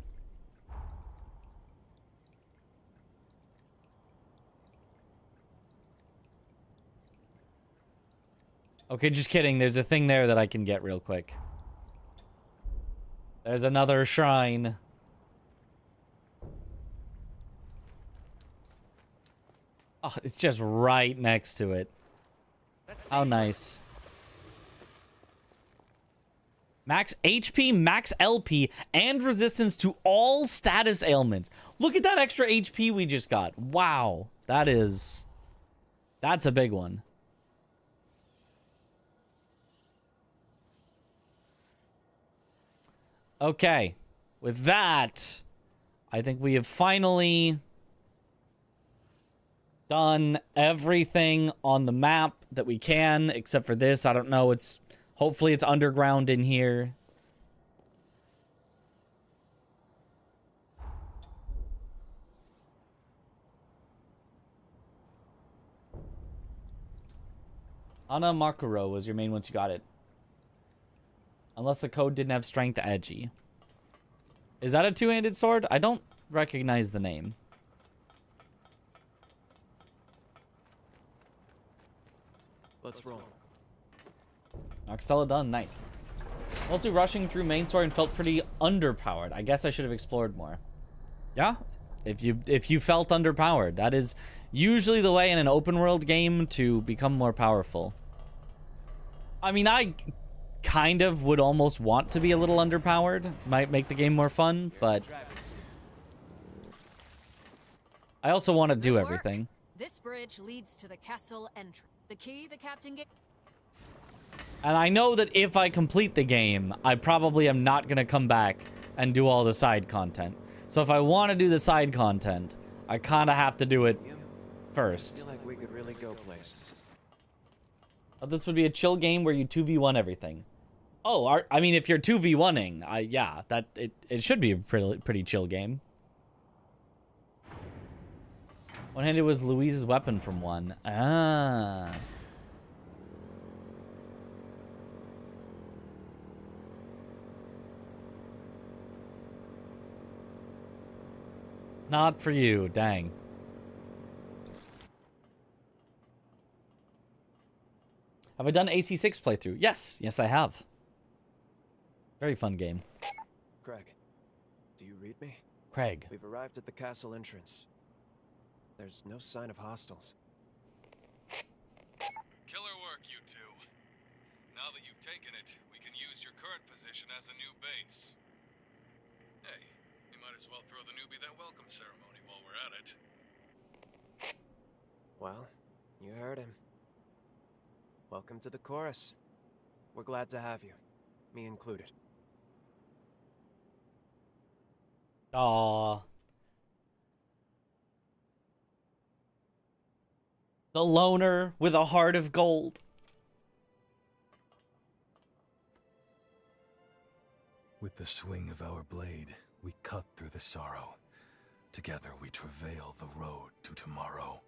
Okay, just kidding. There's a thing there that I can get real quick. There's another shrine. Oh, it's just right next to it. How nice. Max HP, max LP, and resistance to all status ailments. Look at that extra HP we just got. Wow. That's a big one. Okay. With that, I think we have finally done everything on the map that we can, except for this. I don't know. Hopefully it's underground in here. Ana Makuro was your main once you got it. Unless the code didn't have strength edgy. Is that a two-handed sword? I don't recognize the name. Let's roll. Noxella done, nice. Mostly rushing through main story and felt pretty underpowered. I guess I should have explored more. Yeah, if you felt underpowered, that is usually the way in an open world game to become more powerful. I mean, I kind of would almost want to be a little underpowered. Might make the game more fun, but I also want to do everything. This bridge leads to the castle entrance. The key the captain gave. And I know that if I complete the game, I probably am not going to come back and do all the side content. So if I want to do the side content, I kind of have to do it first. I feel like we could really go places. This would be a chill game where you 2v1 everything. Oh, I mean, if you're 2v1ing, yeah, that it should be a pretty chill game. One-handed was Louise's weapon from 1. Ah. Not for you, dang. Have I done AC6 playthrough? Yes, yes I have. Very fun game. Craig, do you read me? Craig. We've arrived at the castle entrance. There's no sign of hostiles. Killer work, you two. Now that you've taken it, we can use your current position as a new base. Hey, you might as well throw the newbie that welcome ceremony while we're at it. Well, you heard him. Welcome to the chorus. We're glad to have you, me included. Aww. The loner with a heart of gold. With the swing of our blade, we cut through the sorrow. Together we travail the road to tomorrow.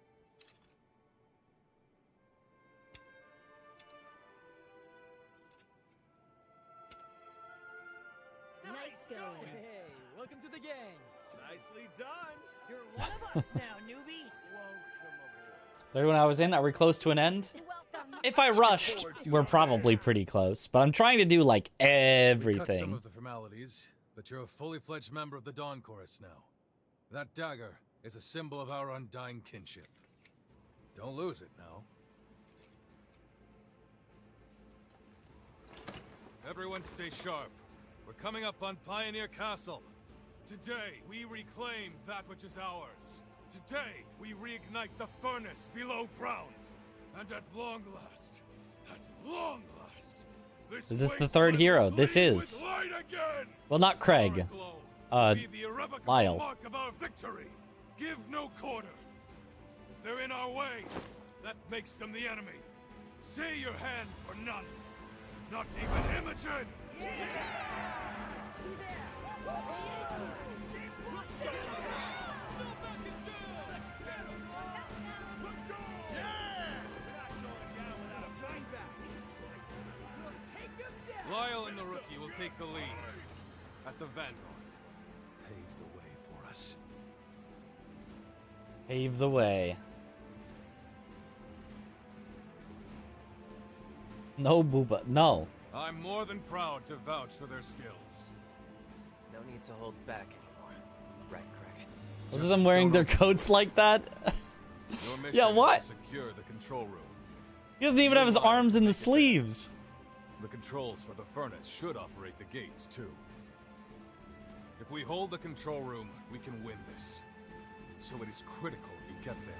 Nice going. Hey, welcome to the gang. Nicely done. You're one of us now, newbie. Welcome aboard. There when I was in, are we close to an end? If I rushed, we're probably pretty close. But I'm trying to do, like, We cut some everything. of the formalities, but you're a fully fledged member of the Dawn Chorus now. That dagger is a symbol of our undying kinship. Don't lose it now. Everyone stay sharp. We're coming up on Pioneer Castle. Today, we reclaim that which is ours. Today, we reignite the furnace below ground. And at long last, this Is this the third hero? This is. Well, not Craig. Lyle. mark of our victory. Give no quarter. If they're in our way, that makes them the enemy. Stay your hand for none. Not even Imogen! take the lead. At the Vanguard. Pave the way for us. Pave the way. No, Booba. No. I'm more than proud to vouch for their skills. No need to hold back anymore. Right, Craig? Look at them wearing their coats like that. Your mission Yeah, what? is to secure the control room. He doesn't even have his arms in the sleeves. The controls for the furnace should operate the gates, too. If we hold the control room, we can win this. So it is critical you get there.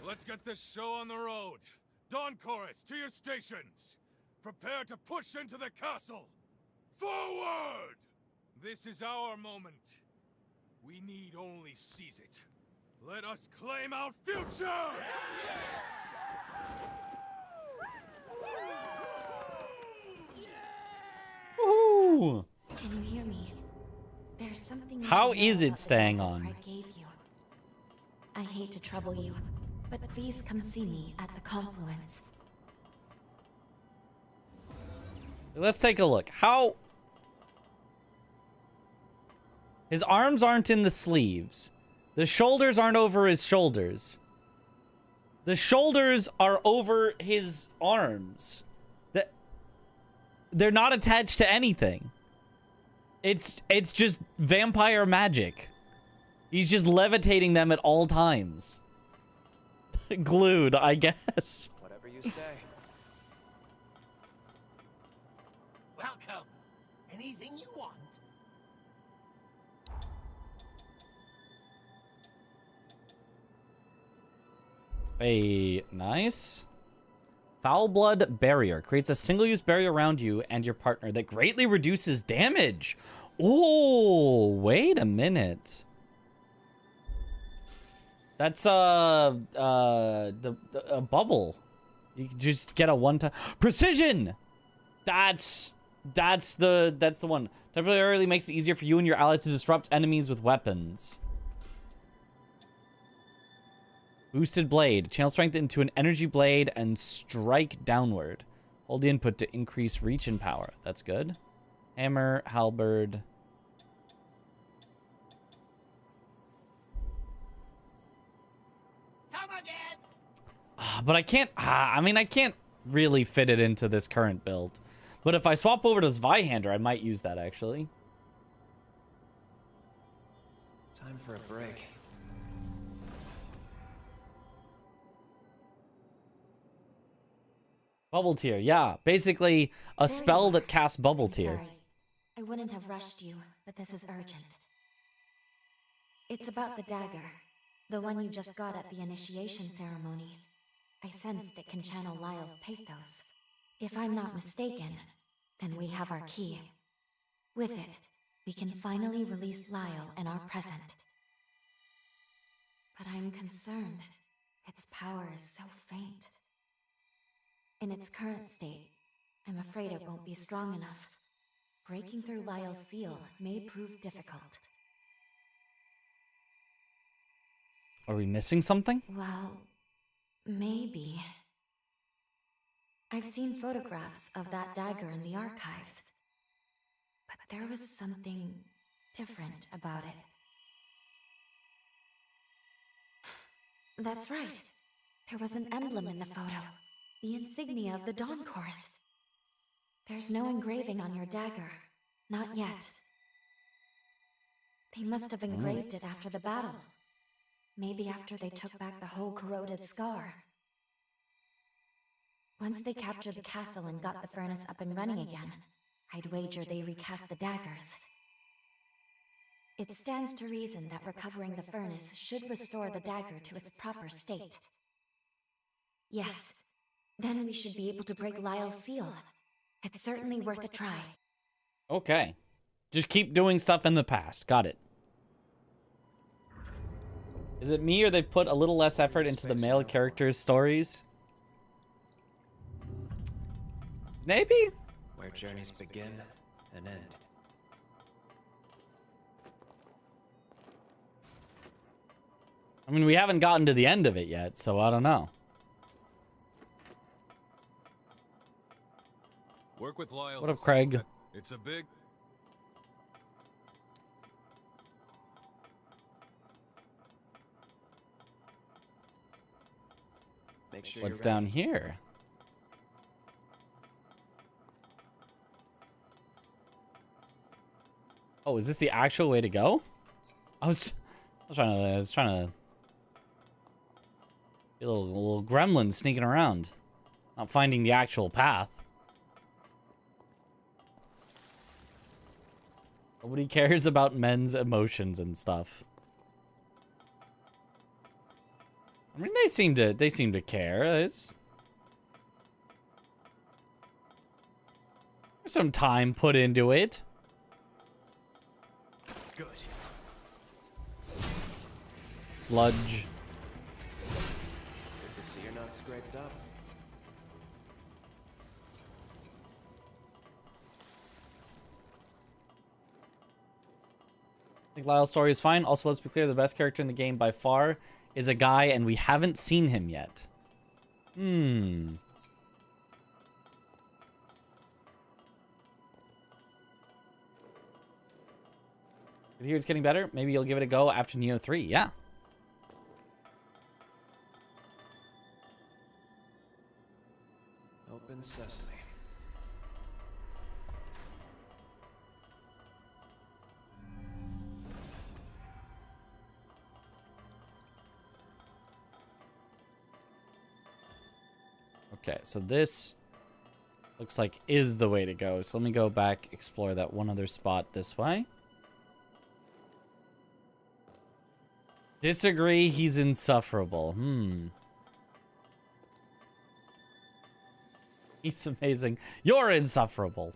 Let's get this show on the road. Dawn Chorus, to your stations. Prepare to push into the castle. Forward! This is our moment. We need only seize it. Let us claim our future! Woohoo! Can you hear me? There's something. How is it staying on? I gave you. I hate to trouble you, but please come see me at the confluence. Let's take a look. How... His arms aren't in the sleeves. The shoulders aren't over his shoulders. The shoulders are over his arms. They're not attached to anything. It's just vampire magic. He's just levitating them at all times. Glued, I guess. Whatever you say. Welcome. Anything you want. Hey, nice. Foul Blood Barrier creates a single-use barrier around you and your partner that greatly reduces damage. Oh, wait a minute. That's a bubble. You can just get a one-time precision. That's the one. Temporarily makes it easier for you and your allies to disrupt enemies with weapons. Boosted Blade. Channel strength into an energy blade and strike downward. Hold the input to increase reach and power. That's good. Hammer, halberd. Come again. But I can't... I mean, I can't really fit it into this current build. But if I swap over to Zweihander, I might use that, actually. Time for a break. Bubble Tear, yeah. Basically, a spell that casts Bubble Tear. Sorry. I wouldn't have rushed you, but this is urgent. It's about the dagger. The one you just got at the initiation ceremony. I sensed it can channel Lyle's pathos. If I'm not mistaken, then we have our key. With it, we can finally release Lyle and our present. But I'm concerned. Its power is so faint. In its current state, I'm afraid it won't be strong enough. Breaking through Lyle's seal may prove difficult. Are we missing something? Well, maybe. I've seen photographs of that dagger in the archives. But there was something different about it. That's right. There was an emblem in the photo. The insignia of the Dawn Chorus. There's no engraving on your dagger. Not yet. They must have engraved it after the battle. Maybe after they took back the whole corroded scar. Once they captured the castle and got the furnace up and running again, I'd wager they recast the daggers. It stands to reason that recovering the furnace should restore the dagger to its proper state. Yes. Then we should be able to break Lyle's seal. It's certainly worth a try. Okay. Just keep doing stuff in the past. Got it. Is it me or they put a little less effort into the male characters' stories? Maybe? Where journeys begin and end. I mean, we haven't gotten to the end of it yet, so I don't know. Work with Lyle. What up, Craig? It's a big... Make sure What's you're down ready. here? Oh, is this the actual way to go? I was trying to be a little gremlin sneaking around, not finding the actual path. Nobody cares about men's emotions and stuff. I mean, they seem to care. There's some time put into it. Good. Sludge. Good to see you're not scraped up. I think Lyle's story is fine. Also, let's be clear, the best character in the game by far is a guy, and we haven't seen him yet. If here's getting better, maybe you'll give it a go after Neo 3. Yeah. Open sesame. Okay, so this looks like is the way to go. So let me go back, explore that one other spot this way. Disagree, he's insufferable. He's amazing. You're insufferable.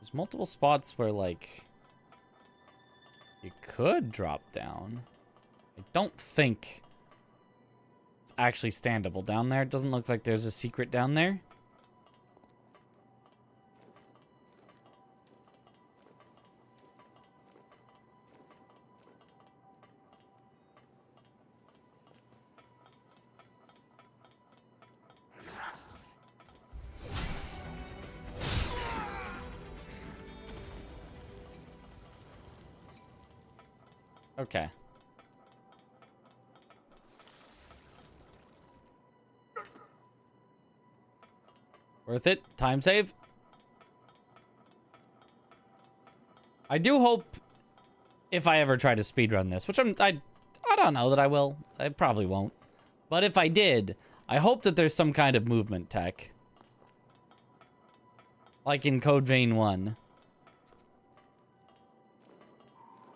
There's multiple spots where, like, you could drop down. I don't think it's actually standable down there. It doesn't look like there's a secret down there. Okay. Worth it? Time save? I do hope if I ever try to speedrun this, which I don't know that I will. I probably won't. But if I did, I hope that there's some kind of movement tech. Like in Code Vein 1.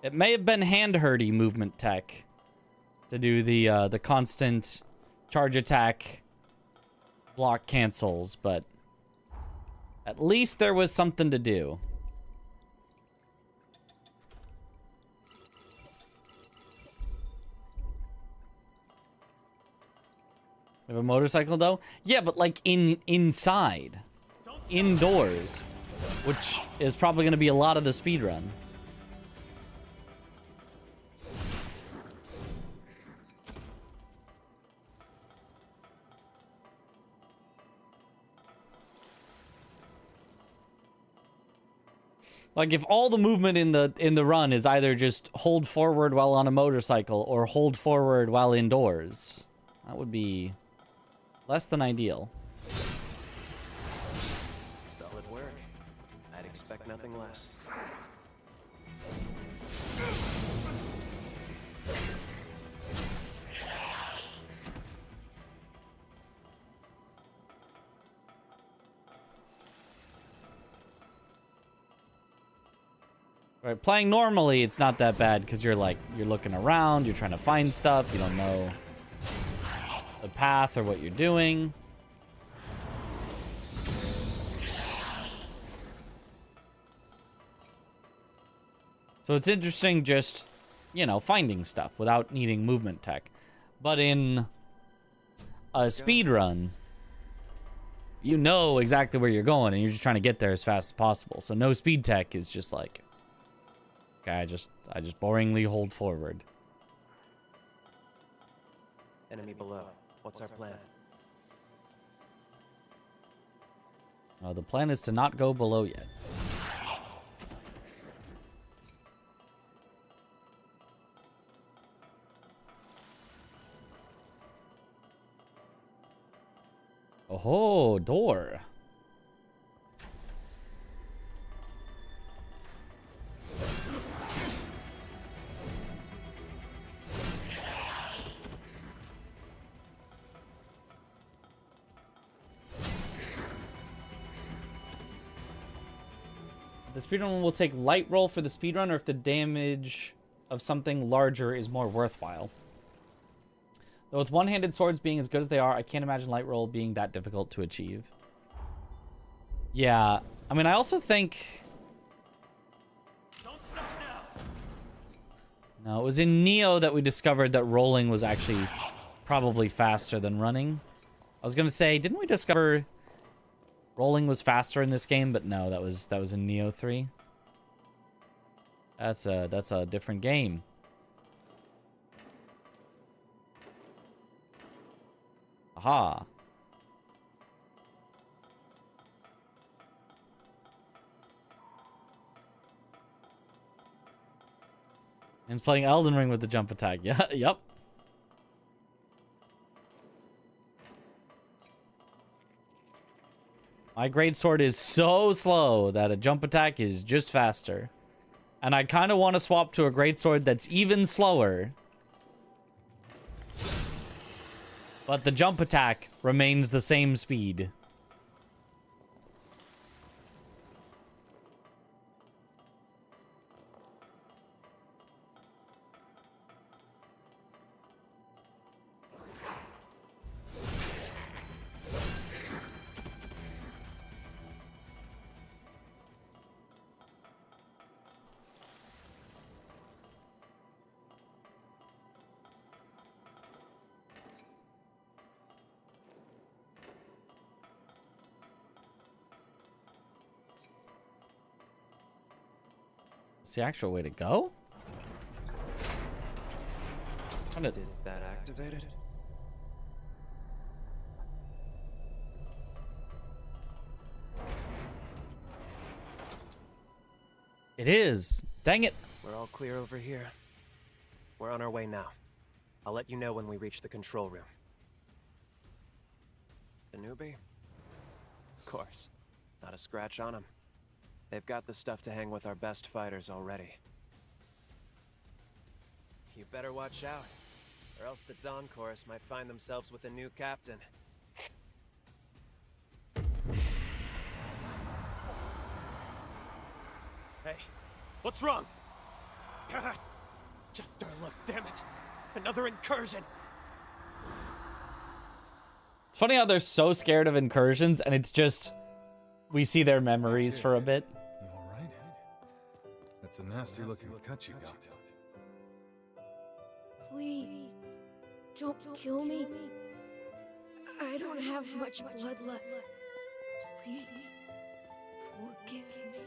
It may have been hand-herdy movement tech to do the constant charge attack block cancels, but at least there was something to do. We have a motorcycle though? Yeah, but like inside. Indoors. Which is probably going to be a lot of the speedrun. Like, if all the movement in the run is either just hold forward while on a motorcycle or hold forward while indoors, that would be less than ideal. Solid work. I'd expect nothing less. Right, playing normally, it's not that bad because you're looking around, you're trying to find stuff, you don't know the path or what you're doing. So it's interesting just, you know, finding stuff without needing movement tech. But in a speed run, you know exactly where you're going and you're just trying to get there as fast as possible. So no speed tech is just like, okay, I just boringly hold forward. Enemy below. What's our plan? The plan is to not go below yet. Oh, door. The speedrun will take light roll for the speedrun, or if the damage of something larger is more worthwhile. Though with one-handed swords being as good as they are, I can't imagine light roll being that difficult to achieve. Yeah, I mean, I also think... No, it was in Neo that we discovered that rolling was actually probably faster than running. I was gonna say, didn't we discover rolling was faster in this game? But no, that was in Neo 3. That's a different game. Aha. And playing Elden Ring with the jump attack. Yeah, yep. My greatsword is so slow that a jump attack is just faster. And I kind of want to swap to a greatsword that's even slower. But the jump attack remains the same speed. It's the actual way to go? Did that activate it? It is. Dang it. We're all clear over here. We're on our way now. I'll let you know when we reach the control room. The newbie? Of course. Not a scratch on him. They've got the stuff to hang with our best fighters already. You better watch out, or else the Dawn Chorus might find themselves with a new captain. Hey, what's wrong? Just our luck, damn it. Another incursion. It's funny how they're so scared of incursions, and it's just... we see their memories for a bit. You alright? That's a nasty looking cut you got. Please, don't kill me. I don't have much blood left. Please, forgive me.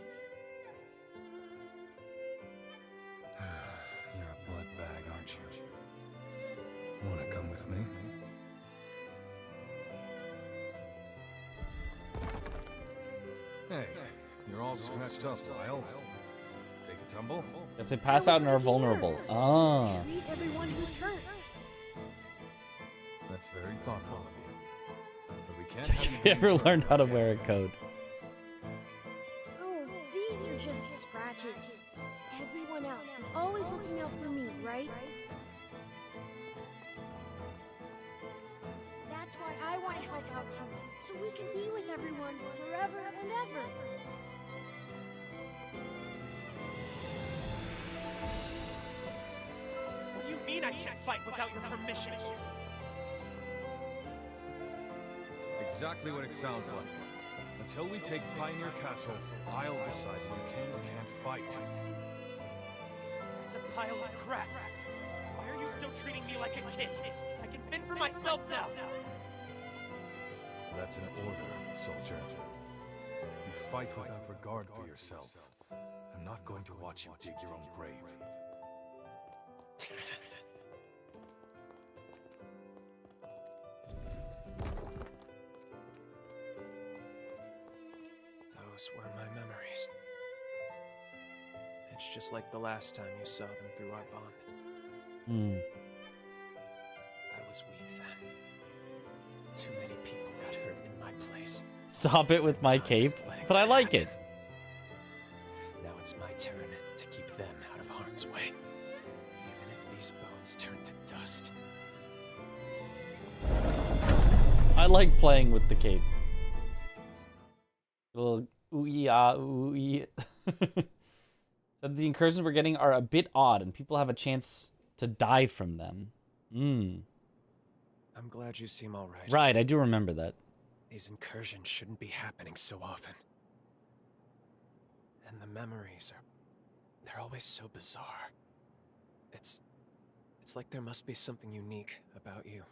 You're a blood bag, aren't you? Wanna come with me? Hey, you're all scratched up, Lyle. Take a tumble? Yes, they pass out and are vulnerable. Ah. Treat everyone who's hurt. That's very thoughtful of you. But we can't Have you ever learned how to wear a coat? Oh, these are just scratches. Everyone else is always looking out for me, right? That's why I want to help out too, so we can be with everyone forever and ever. What do you mean I can't fight without your permission? Exactly what it sounds like. Until we take Pioneer Castle, I'll decide when you can or can't fight. It's a pile of crap. Why are you still treating me like a kid? I can fend for myself now. That's an order, soldier. You fight without regard for yourself. I'm not going to watch you dig your own grave. Those were my memories. It's just like the last time you saw them through our bond. I was weak then. Too many people got hurt in my place. Stop it with my cape. But I like it. Now it's my turn to keep them out of harm's way. Even if these bones turn to dust. I like playing with the cape. Little ooh-ee. Said the incursions we're getting are a bit odd, and people have a chance to die from them. I'm glad you seem alright. Right, I do remember that. These incursions shouldn't be happening so often. And the memories they're always so bizarre. It's like there must be something unique about you.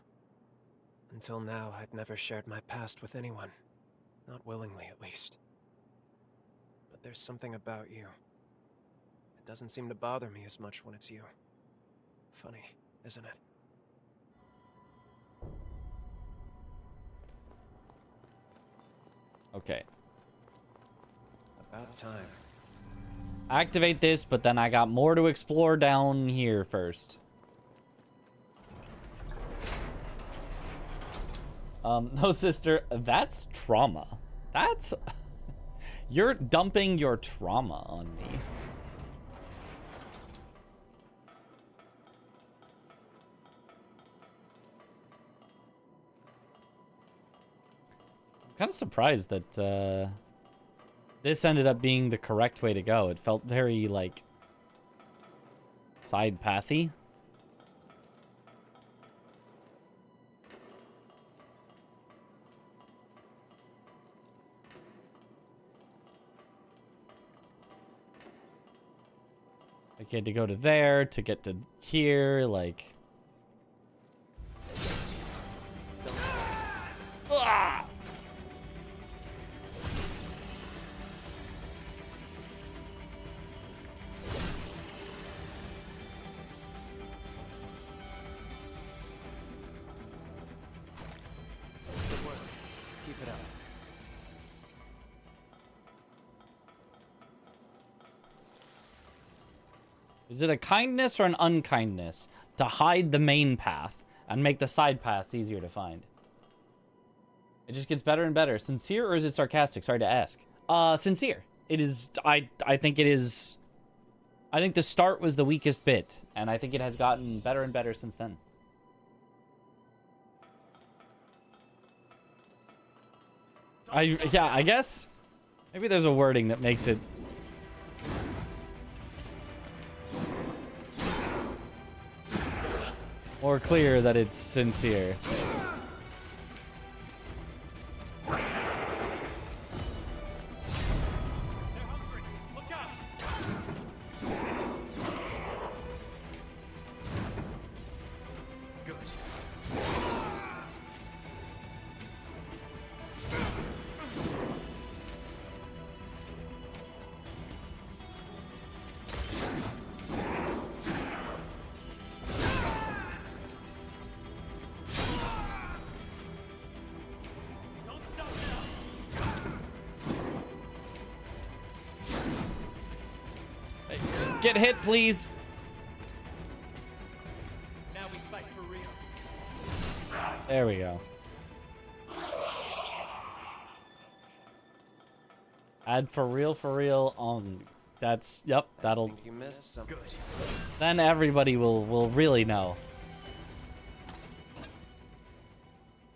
Until now, I'd never shared my past with anyone. Not willingly, at least. But there's something about you. It doesn't seem to bother me as much when it's you. Funny, isn't it? Okay. About time. Activate this, but then I got more to explore down here first. No, sister, that's trauma. That's... You're dumping your trauma on me. I'm kind of surprised that, this ended up being the correct way to go. It felt very, like, side pathy. Like, you had to go to there to get to here, like... Ah! Good work. Keep it up. Is it a kindness or an unkindness to hide the main path and make the side paths easier to find? It just gets better and better. Sincere or is it sarcastic? Sorry to ask. Sincere. It is. I think it is. I think the start was the weakest bit, and I think it has gotten better and better since then. Yeah, I guess maybe there's a wording that makes it more clear that it's sincere. Get hit, please. Now we fight for real. There we go. Add for real on. That's, yep, that'll. You missed something. Then everybody will really know.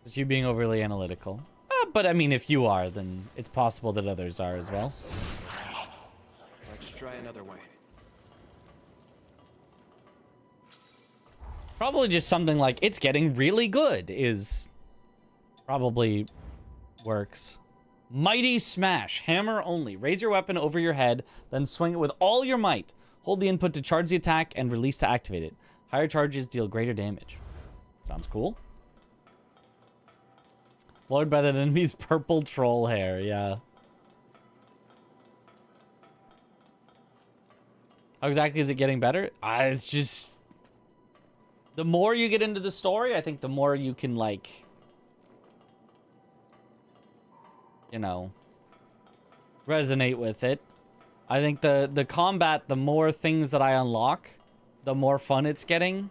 It's you being overly analytical. But I mean, if you are, then it's possible that others are as well. Let's try another way. Probably just something like, it's getting really good, is probably works. Mighty Smash, hammer only. Raise your weapon over your head, then swing it with all your might. Hold the input to charge the attack and release to activate it. Higher charges deal greater damage. Sounds cool. Floored by the enemy's purple troll hair, yeah. How exactly is it getting better? It's just... The more you get into the story, I think the more you can, like... You know... resonate with it. I think the combat, the more things that I unlock, the more fun it's getting.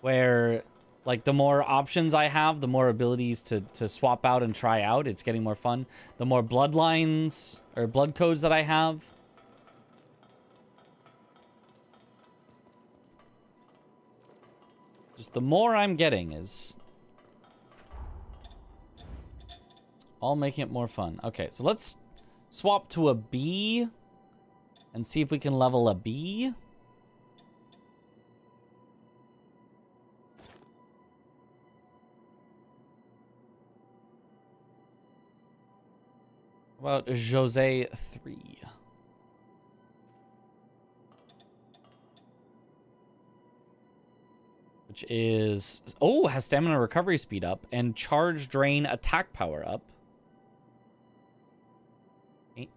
Where, like, the more options I have, the more abilities to swap out and try out, it's getting more fun. The more bloodlines or blood codes that I have. Just the more I'm getting is all making it more fun. Okay, so let's swap to a B and see if we can level a B. How about Jose 3? Which is... Oh, has stamina recovery speed up and charge drain attack power up.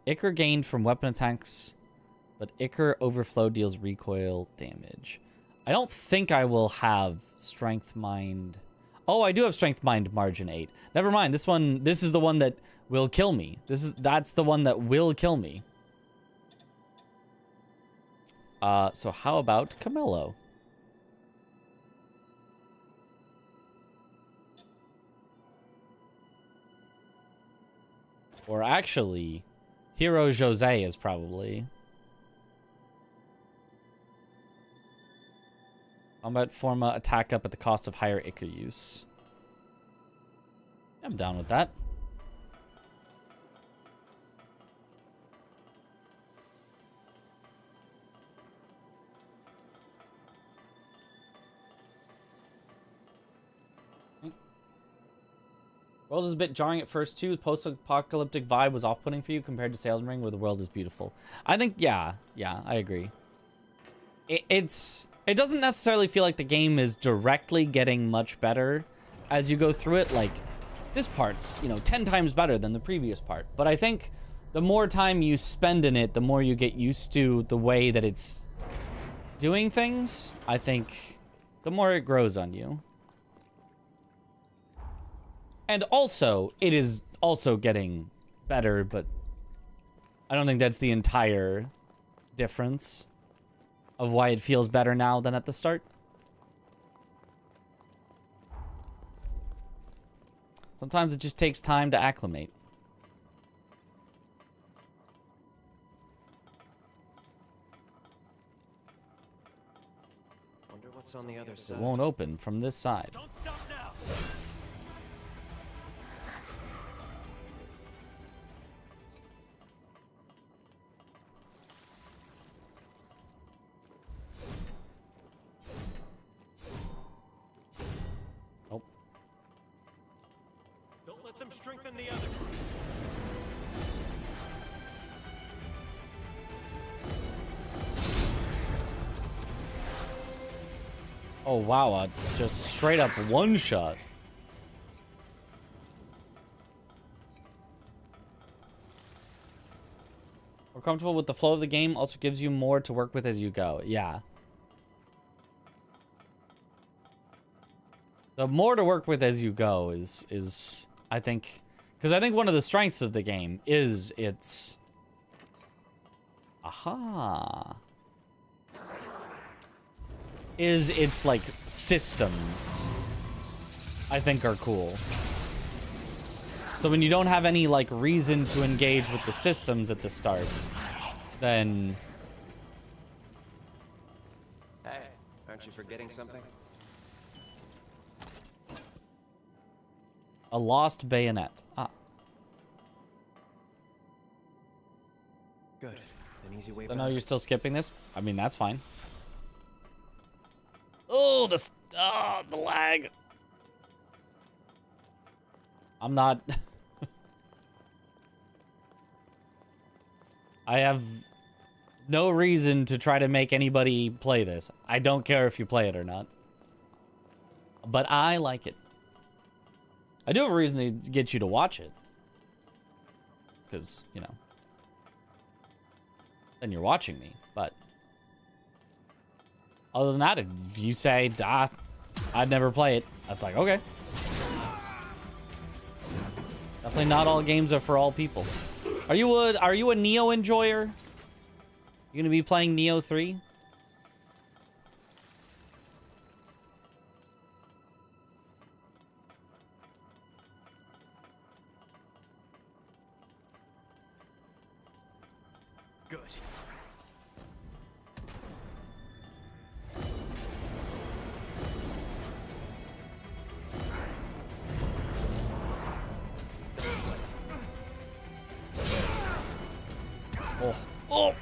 Ichor gained from weapon attacks, but Ichor overflow deals recoil damage. I don't think I will have Strength Mind. Oh, I do have Strength Mind Margin 8. Never mind. This is the one that will kill me. That's the one that will kill me. So how about Camillo? Or actually, Hero Jose is probably. Combat Forma attack up at the cost of higher Ichor use. I'm down with that. World is a bit jarring at first too. The post-apocalyptic vibe was off-putting for you compared to Salem Ring, where the world is beautiful. I think, yeah, I agree. It doesn't necessarily feel like the game is directly getting much better as you go through it. Like, this part's, 10 times better than the previous part. But I think the more time you spend in it, the more you get used to the way that it's doing things. I think the more it grows on you. And also, it is also getting better, but I don't think that's the entire difference of why it feels better now than at the start. Sometimes it just takes time to acclimate. Wonder what's on the other side. It won't open from this side. Don't stop now. Nope. Don't let them strengthen the others. Oh wow, just straight up one shot. We're comfortable with the flow of the game, also gives you more to work with as you go. Yeah. The more to work with as you go is I think, because I think one of the strengths of the game is its like systems, I think, are cool. So when you don't have any like reason to engage with the systems at the start, then Hey, aren't you forgetting something? a lost bayonet. Good. An easy way So back. no, you're still skipping this? I mean, that's fine. Oh, the lag. I'm not. I have no reason to try to make anybody play this. I don't care if you play it or not. But I like it. I do have a reason to get you to watch it. Because, then you're watching me. But other than that, if you say, I'd never play it, that's like, okay. Definitely not all games are for all people. Are you a Neo enjoyer? You gonna be playing Neo 3? Good. Oh. Oh.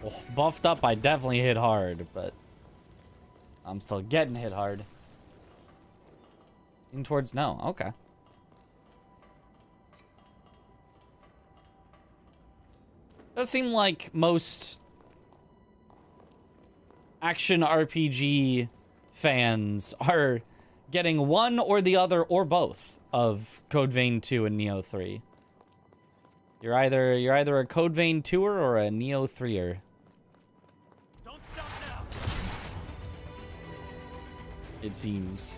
Oh, buffed up, I definitely hit hard, but I'm still getting hit hard. In towards no, okay. Does seem like most action RPG fans are getting one or the other or both of Code Vein 2 and Neo 3. You're either a Code Vein 2er or a Neo 3er. Don't stop now. It seems.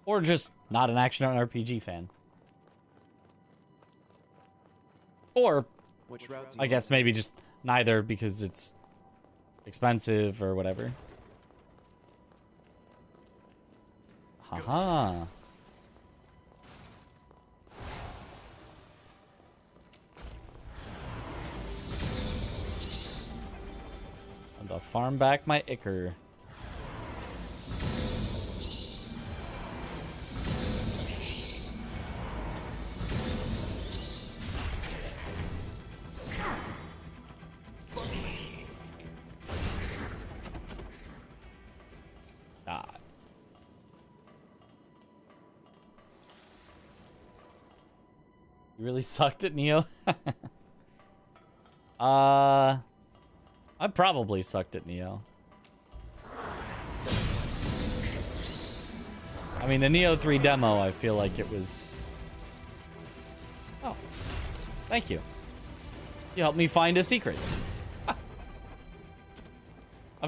Or just not an action RPG fan. Or, Which route do I you guess maybe just neither because it's expensive or whatever. Haha. And to farm back my Ichor. You really sucked at Neo? I probably sucked at Neo. I mean, the Neo 3 demo, I feel like it was... Oh. Thank you. You helped me find a secret. I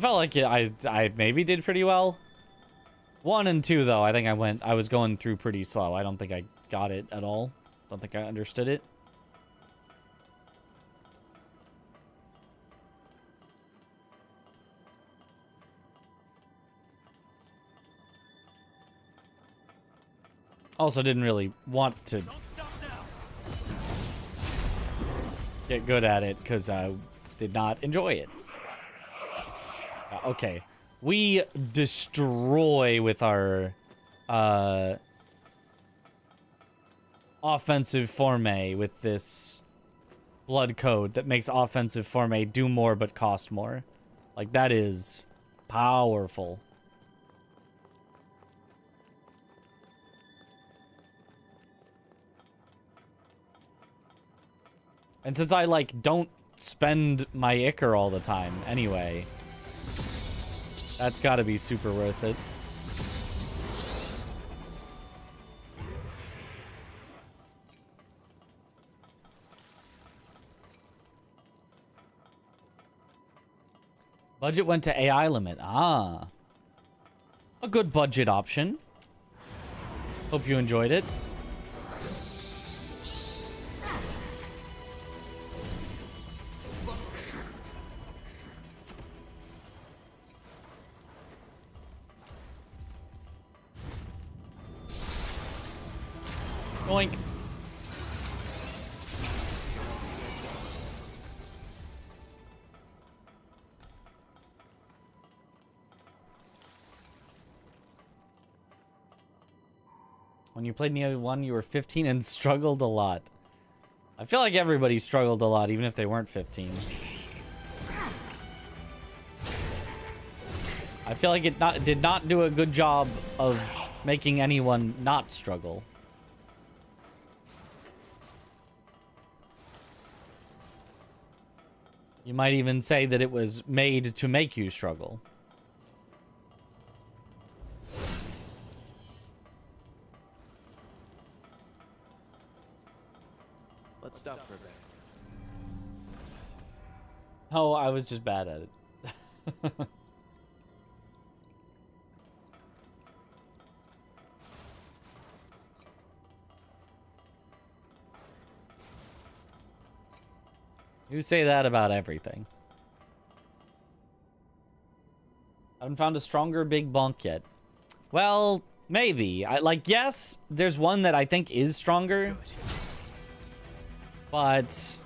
felt like I maybe did pretty well. 1 and 2, though, I think I was going through pretty slow. I don't think I got it at all. Don't think I understood it. Also didn't really want to get good at it because I did not enjoy it. Okay. We destroy with our offensive forme with this blood code that makes offensive forme do more but cost more. Like, that is powerful. And since I, like, don't spend my Ichor all the time anyway, that's gotta be super worth it. Budget went to AI limit. Ah. A good budget option. Hope you enjoyed it. Oink. When you played Neo 1, you were 15 and struggled a lot. I feel like everybody struggled a lot, even if they weren't 15. I feel like it did not do a good job of making anyone not struggle. You might even say that it was made to make you struggle. Let's stop for a bit. Oh, I was just bad at it. You say that about everything. I haven't found a stronger big bonk yet. Well, maybe. Yes, there's one that I think is stronger. But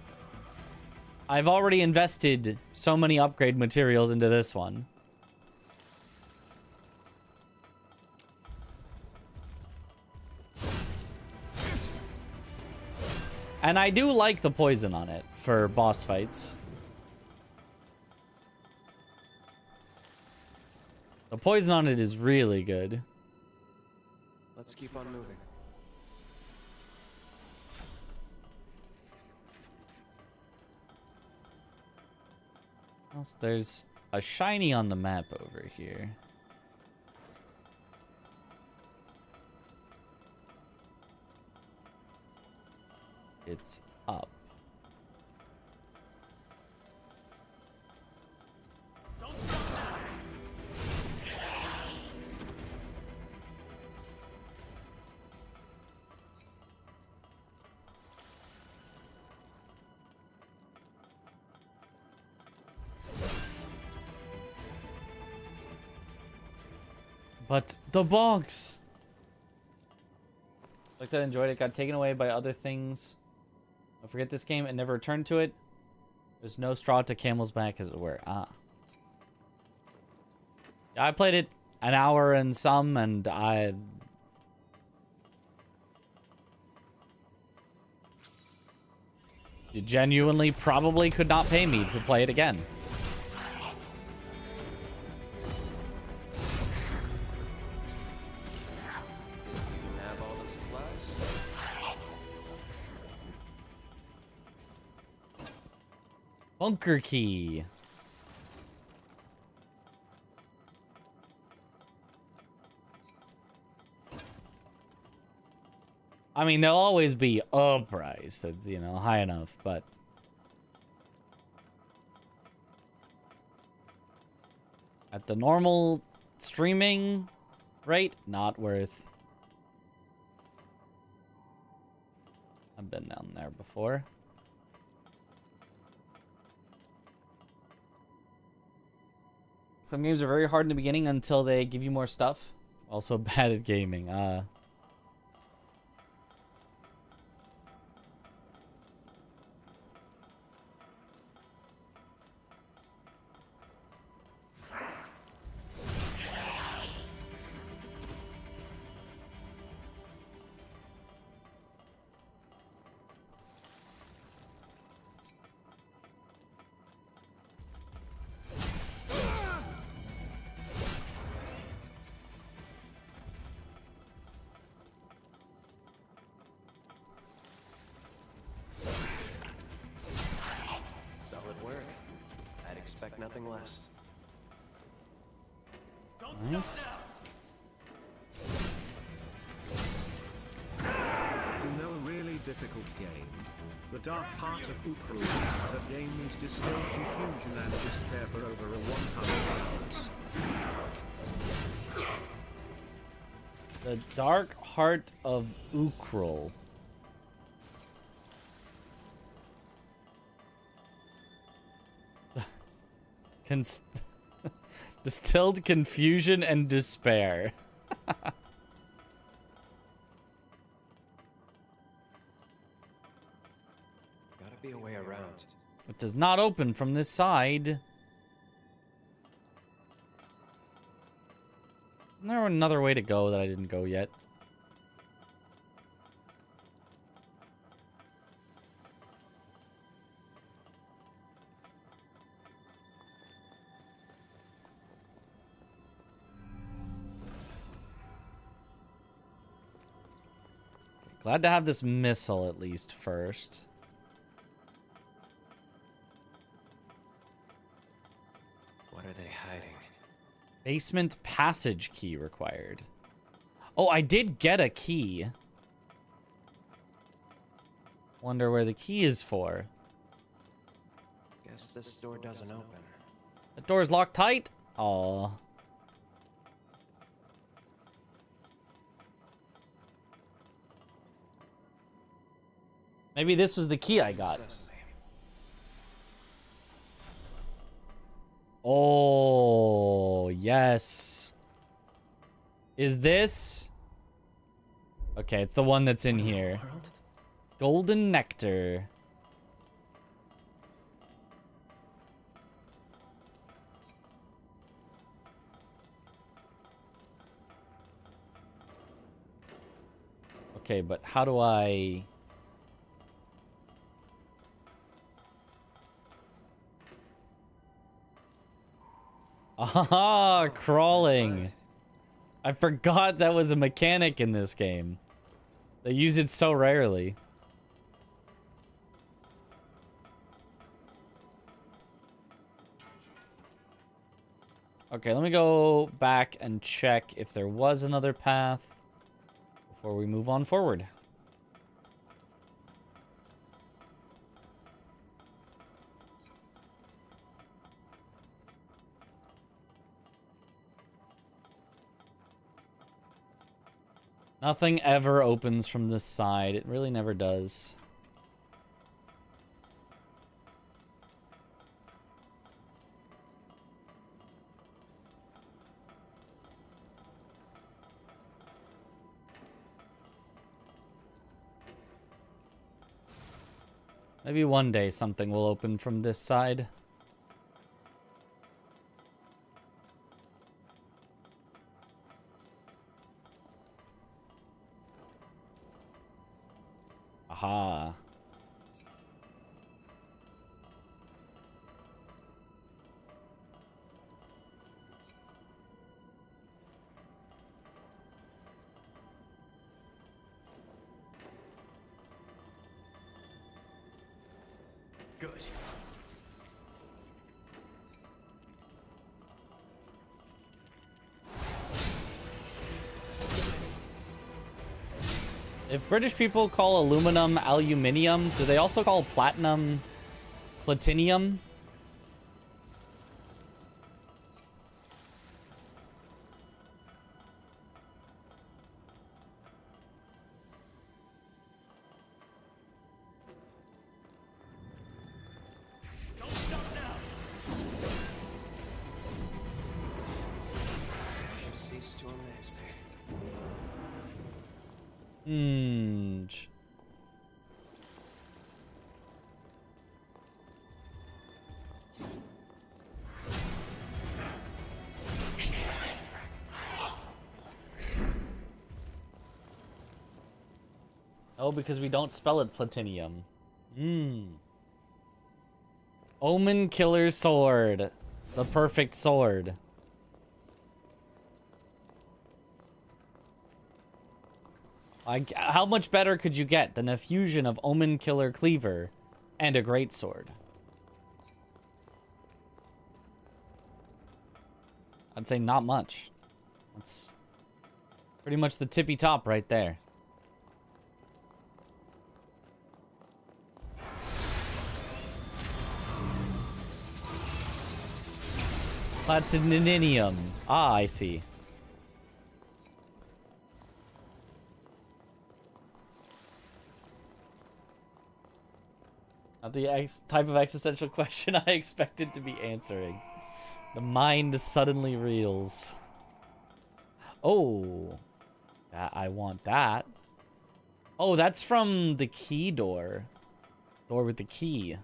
I've already invested so many upgrade materials into this one. And I do like the poison on it for boss fights. The poison on it is really good. Let's keep on moving. There's a shiny on the map over here. It's up. But the bonks! Like I enjoyed it, got taken away by other things. I forget this game and never returned to it. There's no straw to camel's back, as it were. Ah. Yeah, I played it an hour and some, and you genuinely probably could not pay me to play it again. Bunker key. I mean, there'll always be a price that's, you know, high enough, but at the normal streaming rate, not worth. I've been down there before. Some games are very hard in the beginning until they give you more stuff. Also bad at gaming. Expect nothing less. Nice. You know a really difficult game. The dark part of Ukru. That game is distilled confusion and despair for over 100 hours. The Dark Heart of Ukrul. Distilled confusion and despair. Gotta be a way around. It does not open from this side. Isn't there another way to go that I didn't go yet? Glad to have this missile at least first. What are they hiding? Basement passage key required. Oh, I did get a key. Wonder where the key is for. Guess this door doesn't open. The door's locked tight? Aw. Maybe this was the key I got. Oh, yes. Is this? Okay, it's the one that's in here. Golden nectar. Okay, but how do I... Ah, crawling. I forgot that was a mechanic in this game. They use it so rarely. Okay, let me go back and check if there was another path before we move on forward. Nothing ever opens from this side. It really never does. Maybe one day something will open from this side. Aha. Good. If British people call aluminum aluminium, do they also call platinum platinium? Cease to amaze me. Oh, because we don't spell it platinium. Omen Killer Sword. The perfect sword. Like, how much better could you get than a fusion of Omen Killer Cleaver and a great sword? I'd say not much. That's pretty much the tippy top right there. Platininium. Ah, I see. Not the type of existential question I expected to be answering. The mind suddenly reels. Oh. I want that. Oh, that's from the key door. Door with the key.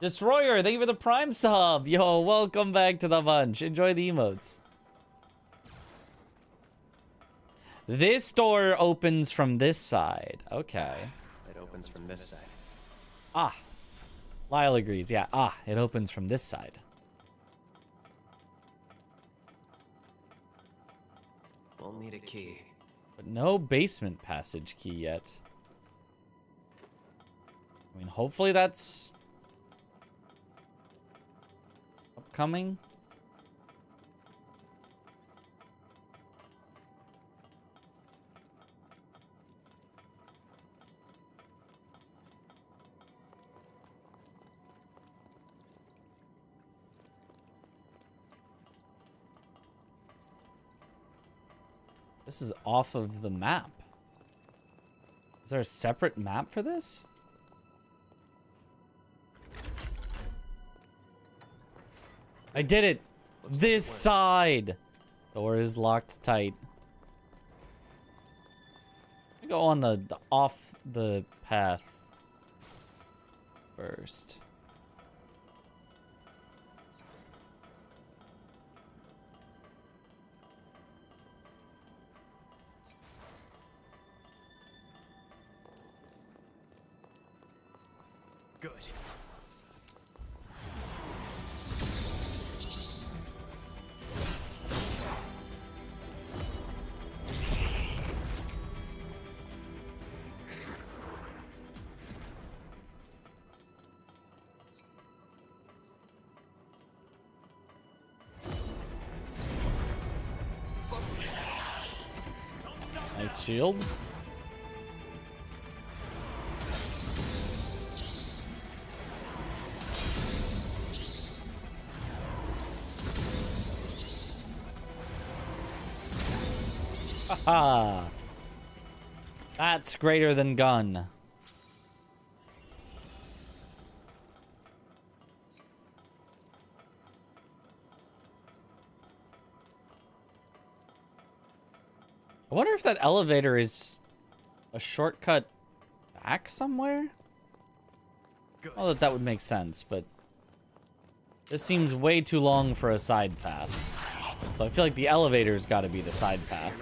Destroyer, thank you for the Prime sub. Yo, welcome back to the bunch. Enjoy the emotes. This door opens from this side. Okay. It opens from this side. Ah. Lyle agrees. Yeah. Ah, it opens from this side. We'll need a key. But no basement passage key yet. I mean, hopefully that's upcoming. This is off of the map. Is there a separate map for this? I did it! This side! Door is locked tight. I go on the off the path first. Good. Nice shield. Haha. That's greater than gun. I wonder if that elevator is a shortcut back somewhere? Well, that would make sense, but this seems way too long for a side path. So I feel like the elevator's got to be the side path.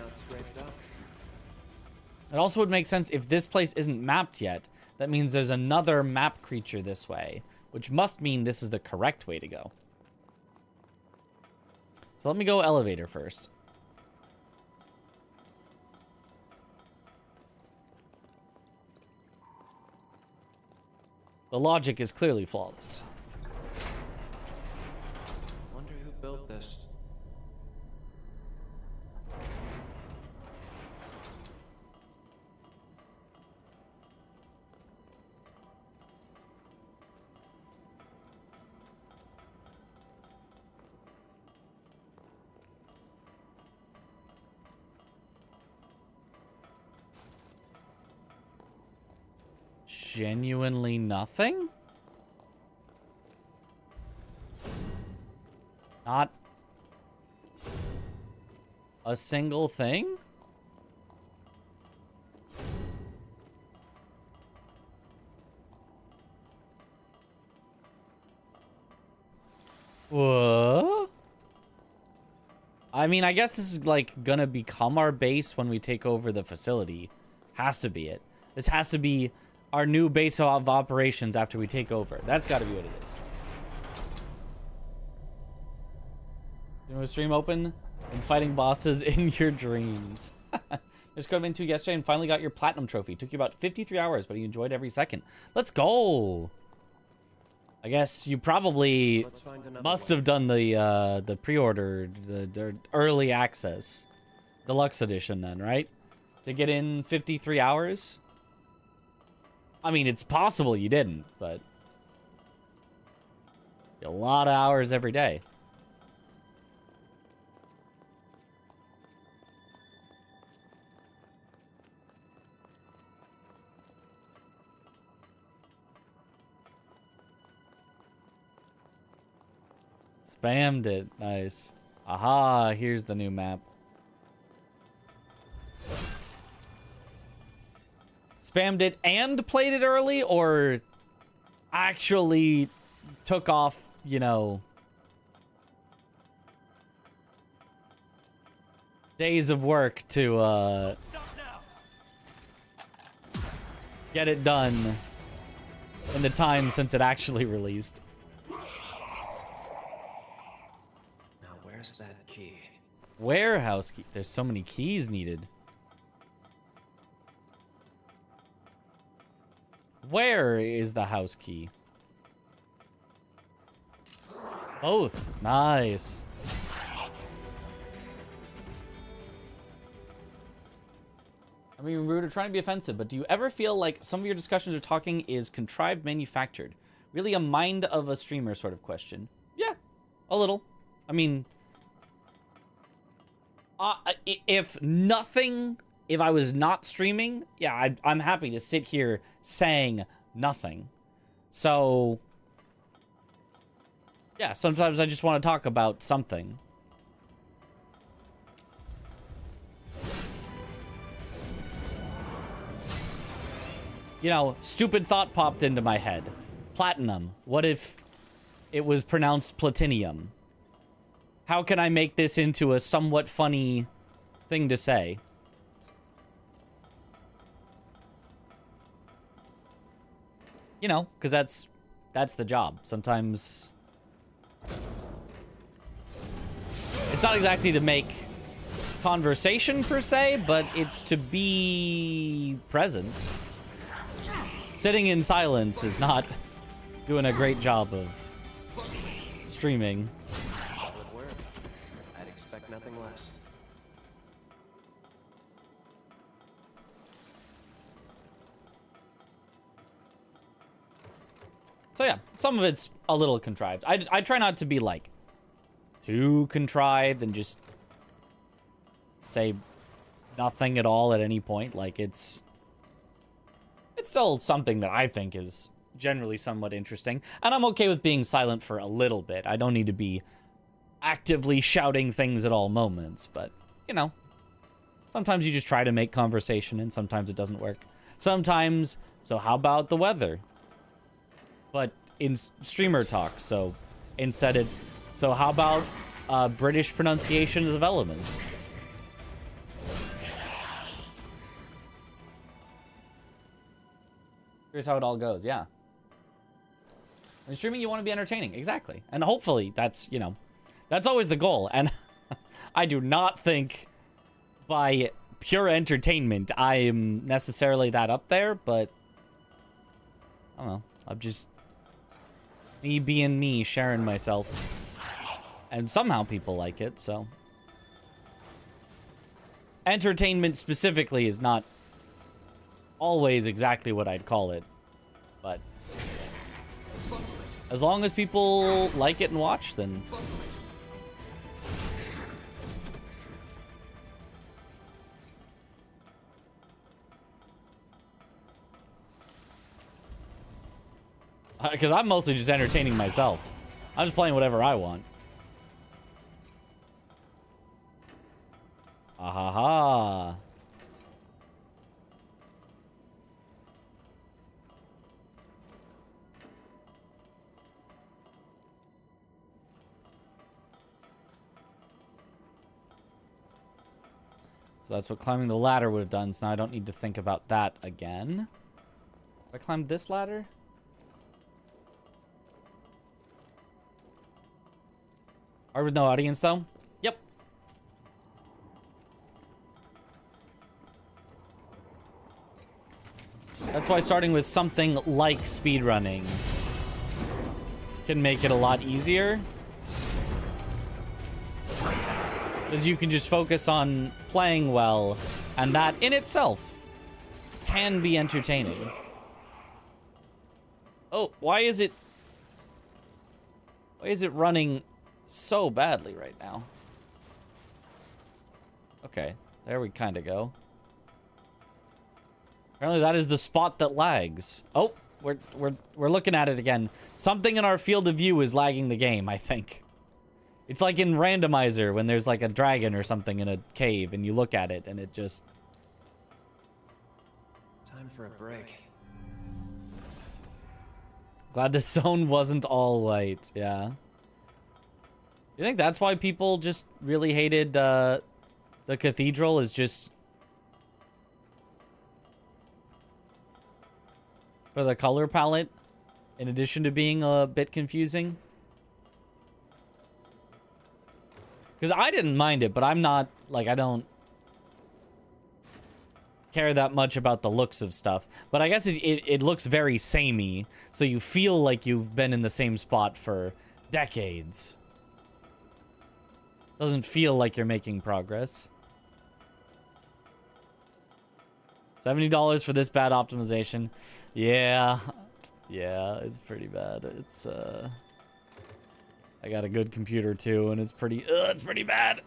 It also would make sense if this place isn't mapped yet. That means there's another map creature this way, which must mean this is the correct way to go. So let me go elevator first. The logic is clearly flawless. Wonder who built this. Genuinely nothing? Not a single thing? What? I mean, I guess this is like gonna become our base when we take over the facility. Has to be it. This has to be our new base of operations after we take over. That's got to be what it is. You know, stream open and fighting bosses in your dreams. Just got into yesterday and finally got your platinum trophy. Took you about 53 hours, but you enjoyed every second. Let's go. I guess you probably must have done the pre-order, the early access, deluxe edition then, right? To get in 53 hours. I mean, it's possible you didn't, but a lot of hours every day. Spammed it. Nice. Aha, here's the new map. Spammed it and played it early, or actually took off, you know, days of work to get it done in the time since it actually released. Now where's that key? Warehouse key. There's so many keys needed. Where is the house key? Both. Nice. I mean, rude or trying to be offensive, but do you ever feel like some of your discussions or talking is contrived, manufactured? Really a mind of a streamer sort of question. Yeah, a little. I mean, If I was not streaming, yeah, I'm happy to sit here saying nothing. So, yeah, sometimes I just want to talk about something. You know, stupid thought popped into my head. Platinum. What if it was pronounced platinium? How can I make this into a somewhat funny thing to say? You know, because that's the job. Sometimes it's not exactly to make conversation per se, but it's to be present. Sitting in silence is not doing a great job of streaming. Good work. I'd expect nothing less. So yeah, some of it's a little contrived. I try not to be like too contrived and just say nothing at all at any point. Like it's still something that I think is generally somewhat interesting. And I'm okay with being silent for a little bit. I don't need to be actively shouting things at all moments. But, you know, sometimes you just try to make conversation and sometimes it doesn't work. Sometimes, so how about the weather? But in streamer talk, so instead it's, so how about British pronunciations of elements? Here's how it all goes, yeah. In streaming, you want to be entertaining, exactly. And hopefully, that's, you know, that's always the goal. And I do not think by pure entertainment I am necessarily that up there, but I don't know. I'm just me being me, sharing myself. And somehow people like it, so. Entertainment specifically is not always exactly what I'd call it, but as long as people like it and watch, then because I'm mostly just entertaining myself. I'm just playing whatever I want. Ahaha. So that's what climbing the ladder would have done, so now I don't need to think about that again. If I climbed this ladder? Are with no audience, though? Yep. That's why starting with something like speedrunning can make it a lot easier. Because you can just focus on playing well, and that in itself can be entertaining. Oh, why is it running so badly right now? Okay, there we kind of go. Apparently that is the spot that lags. Oh, we're looking at it again. Something in our field of view is lagging the game, I think. It's like in Randomizer when there's like a dragon or something in a cave and you look at it and it just... Time for a break. Glad the zone wasn't all white, yeah. You think that's why people just really hated the cathedral, is just for the color palette, in addition to being a bit confusing? Because I didn't mind it, but I'm not, like, I don't care that much about the looks of stuff. But I guess it looks very samey, so you feel like you've been in the same spot for decades. Doesn't feel like you're making progress. $70 for this bad optimization. Yeah. Yeah, it's pretty bad. It's, I got a good computer too, and it's pretty bad.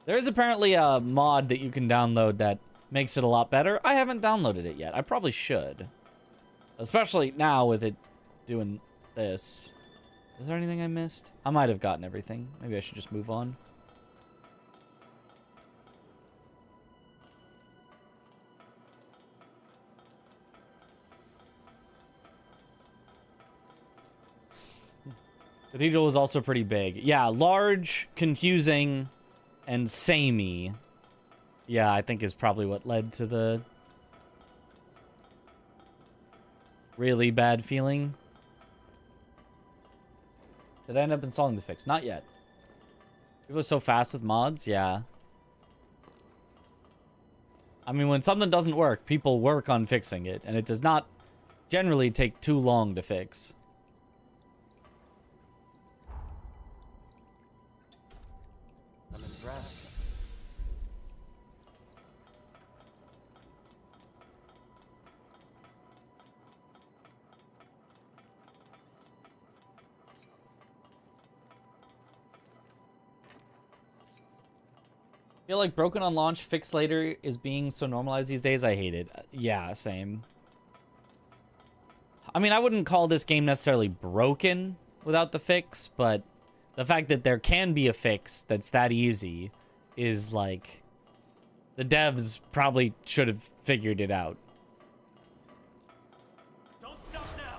There is apparently a mod that you can download that makes it a lot better. I haven't downloaded it yet. I probably should. Especially now with it doing this. Is there anything I missed? I might have gotten everything. Maybe I should just move on. Cathedral was also pretty big. Yeah, large, confusing, and samey. Yeah, I think is probably what led to the really bad feeling. Did I end up installing the fix? Not yet. It was so fast with mods, yeah. I mean, when something doesn't work, people work on fixing it, and it does not generally take too long to fix. I'm impressed. I feel like broken on launch, fixed later is being so normalized these days. I hate it. Yeah, same. I mean, I wouldn't call this game necessarily broken without the fix, but the fact that there can be a fix that's that easy is like, the devs probably should have figured it out. Don't stop now.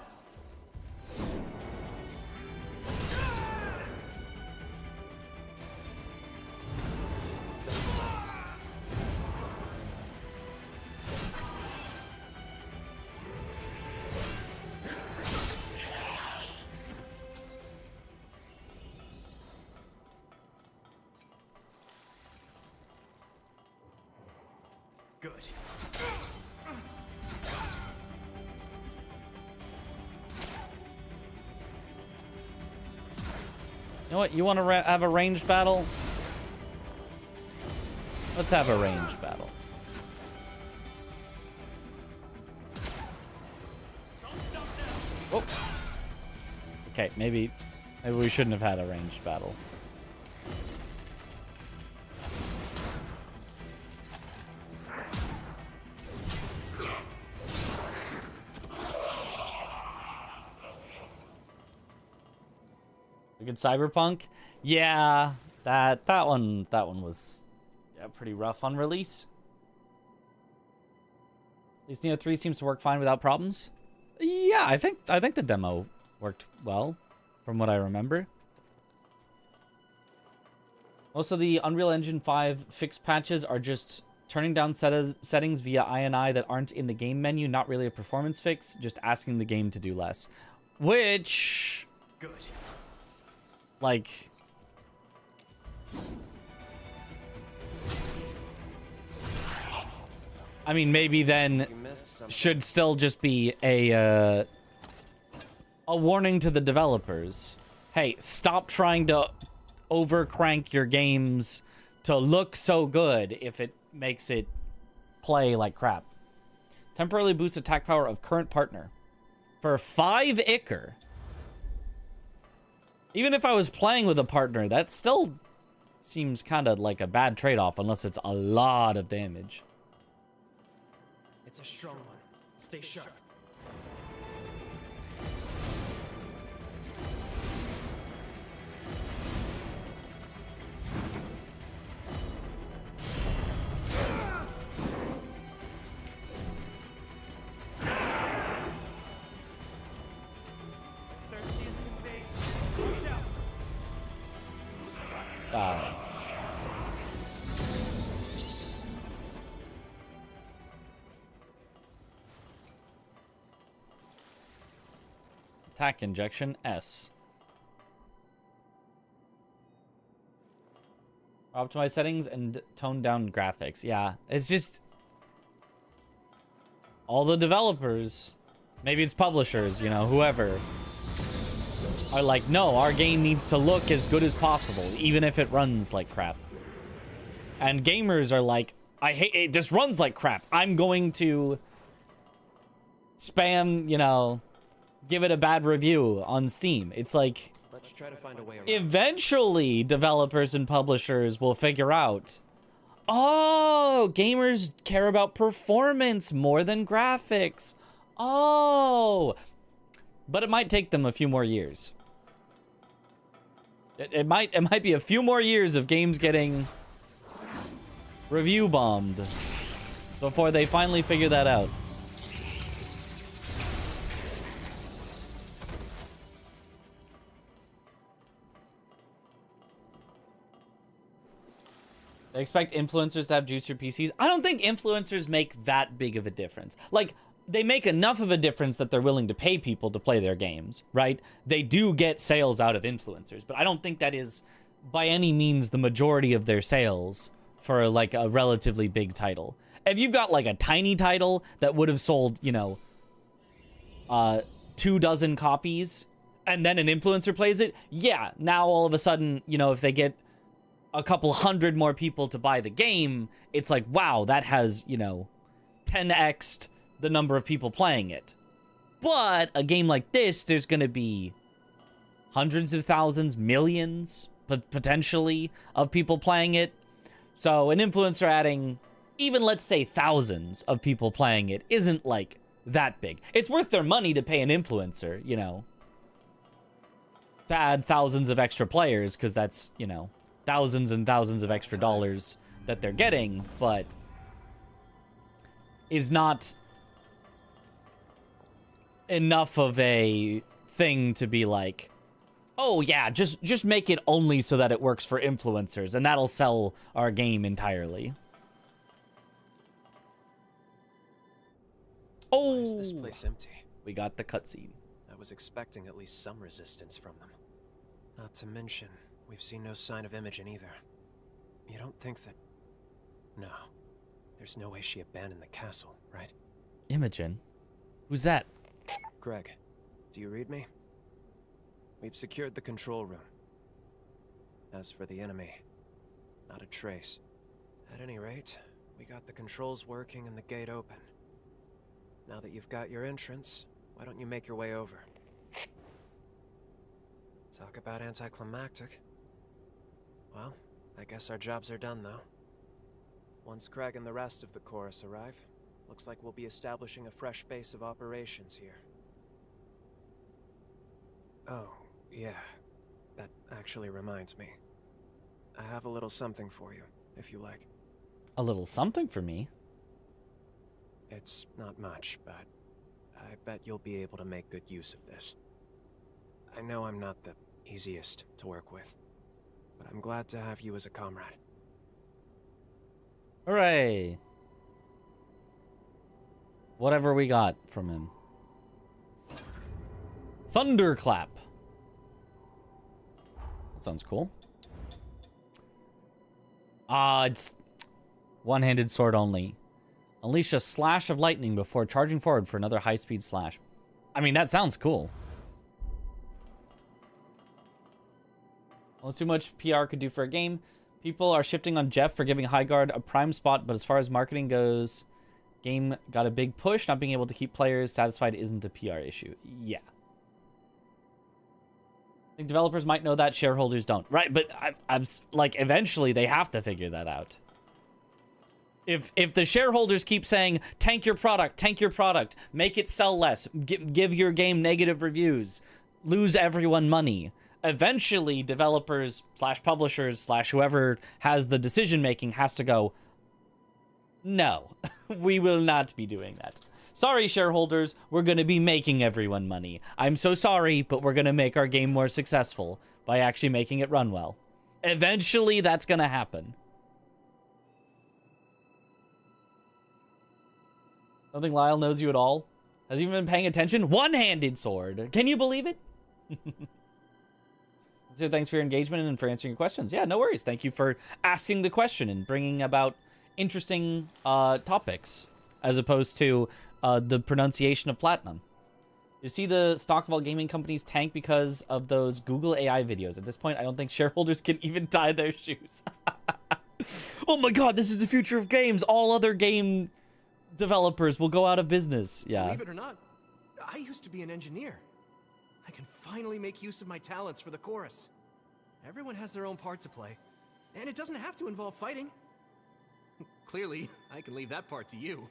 Good. You know what? You want to have a ranged battle? Let's have a ranged battle. Oh. Okay, maybe we shouldn't have had a ranged battle. Look at Cyberpunk. Yeah, that one was pretty rough on release. At least Neo 3 seems to work fine without problems. Yeah, I think the demo worked well, from what I remember. Most of the Unreal Engine 5 fix patches are just turning down settings via INI that aren't in the game menu. Not really a performance fix, just asking the game to do less. Which... Good. Like... I mean, maybe then should still just be a warning to the developers. Hey, stop trying to overcrank your games to look so good if it makes it play like crap. Temporarily boost attack power of current partner. For 5 Ichor. Even if I was playing with a partner, that still seems kind of like a bad trade-off unless it's a lot of damage. It's a strong one. Stay sharp. Attack injection S. Optimize settings and tone down graphics. Yeah, it's just all the developers, maybe it's publishers, you know, whoever, are like, no, our game needs to look as good as possible, even if it runs like crap. And gamers are like, I hate it, just runs like crap. I'm going to spam, you know, give it a bad review on Steam. It's like, Let's try to find a way around. Eventually, developers and publishers will figure out, oh, gamers care about performance more than graphics. Oh, but it might take them a few more years. It might be a few more years of games getting review bombed before they finally figure that out. They expect influencers to have juicier PCs. I don't think influencers make that big of a difference. Like, they make enough of a difference that they're willing to pay people to play their games, right? They do get sales out of influencers, but I don't think that is by any means the majority of their sales for like a relatively big title. If you've got like a tiny title that would have sold, you know, 24 copies, and then an influencer plays it, yeah, now all of a sudden, you know, if they get a couple hundred more people to buy the game, it's like, wow, that has, you know, 10x'd the number of people playing it. But a game like this, there's going to be hundreds of thousands, millions, potentially, of people playing it. So an influencer adding even, let's say, thousands of people playing it isn't, like, that big. It's worth their money to pay an influencer, you know, to add thousands of extra players, because that's, you know, thousands and thousands of extra dollars that they're getting, but is not enough of a thing to be like, oh yeah, just make it only so that it works for influencers, and that'll sell our game entirely. Oh, why is this place empty? We got the cutscene. I was expecting at least some resistance from them. Not to mention, we've seen no sign of Imogen either. You don't think that... No. There's no way she abandoned the castle, right? Imogen? Who's that? Greg, do you read me? We've secured the control room. As for the enemy, not a trace. At any rate, we got the controls working and the gate open. Now that you've got your entrance, why don't you make your way over? Talk about anticlimactic. Well, I guess our jobs are done, though. Once Craig and the rest of the chorus arrive, looks like we'll be establishing a fresh base of operations here. Oh, yeah. That actually reminds me. I have a little something for you, if you like. A little something for me? It's not much, but I bet you'll be able to make good use of this. I know I'm not the easiest to work with, but I'm glad to have you as a comrade. Hooray! Whatever we got from him. Thunderclap. That sounds cool. It's one-handed sword only. Unleash a slash of lightning before charging forward for another high-speed slash. I mean, that sounds cool. Let's see how much PR could do for a game. People are shifting on Jeff for giving Highguard a prime spot, but as far as marketing goes, game got a big push. Not being able to keep players satisfied isn't a PR issue. Yeah. I think developers might know that, shareholders don't. Right, but I'm like, eventually they have to figure that out. If the shareholders keep saying, tank your product, make it sell less, give your game negative reviews, lose everyone money, eventually developers / publishers / whoever has the decision making has to go, no, we will not be doing that. Sorry, shareholders, we're going to be making everyone money. I'm so sorry, but we're going to make our game more successful by actually making it run well. Eventually, that's going to happen. Don't think Lyle knows you at all. Has he even been paying attention? One-handed sword. Can you believe it? So thanks for your engagement and for answering your questions. Yeah, no worries. Thank you for asking the question and bringing about interesting topics as opposed to the pronunciation of platinum. You see the stock of all gaming companies tank because of those Google AI videos. At this point, I don't think shareholders can even tie their shoes. Oh my god, this is the future of games. All other game developers will go out of business. Yeah. Believe it or not, I used to be an engineer. I can finally make use of my talents for the chorus. Everyone has their own part to play, and it doesn't have to involve fighting. Clearly, I can leave that part to you.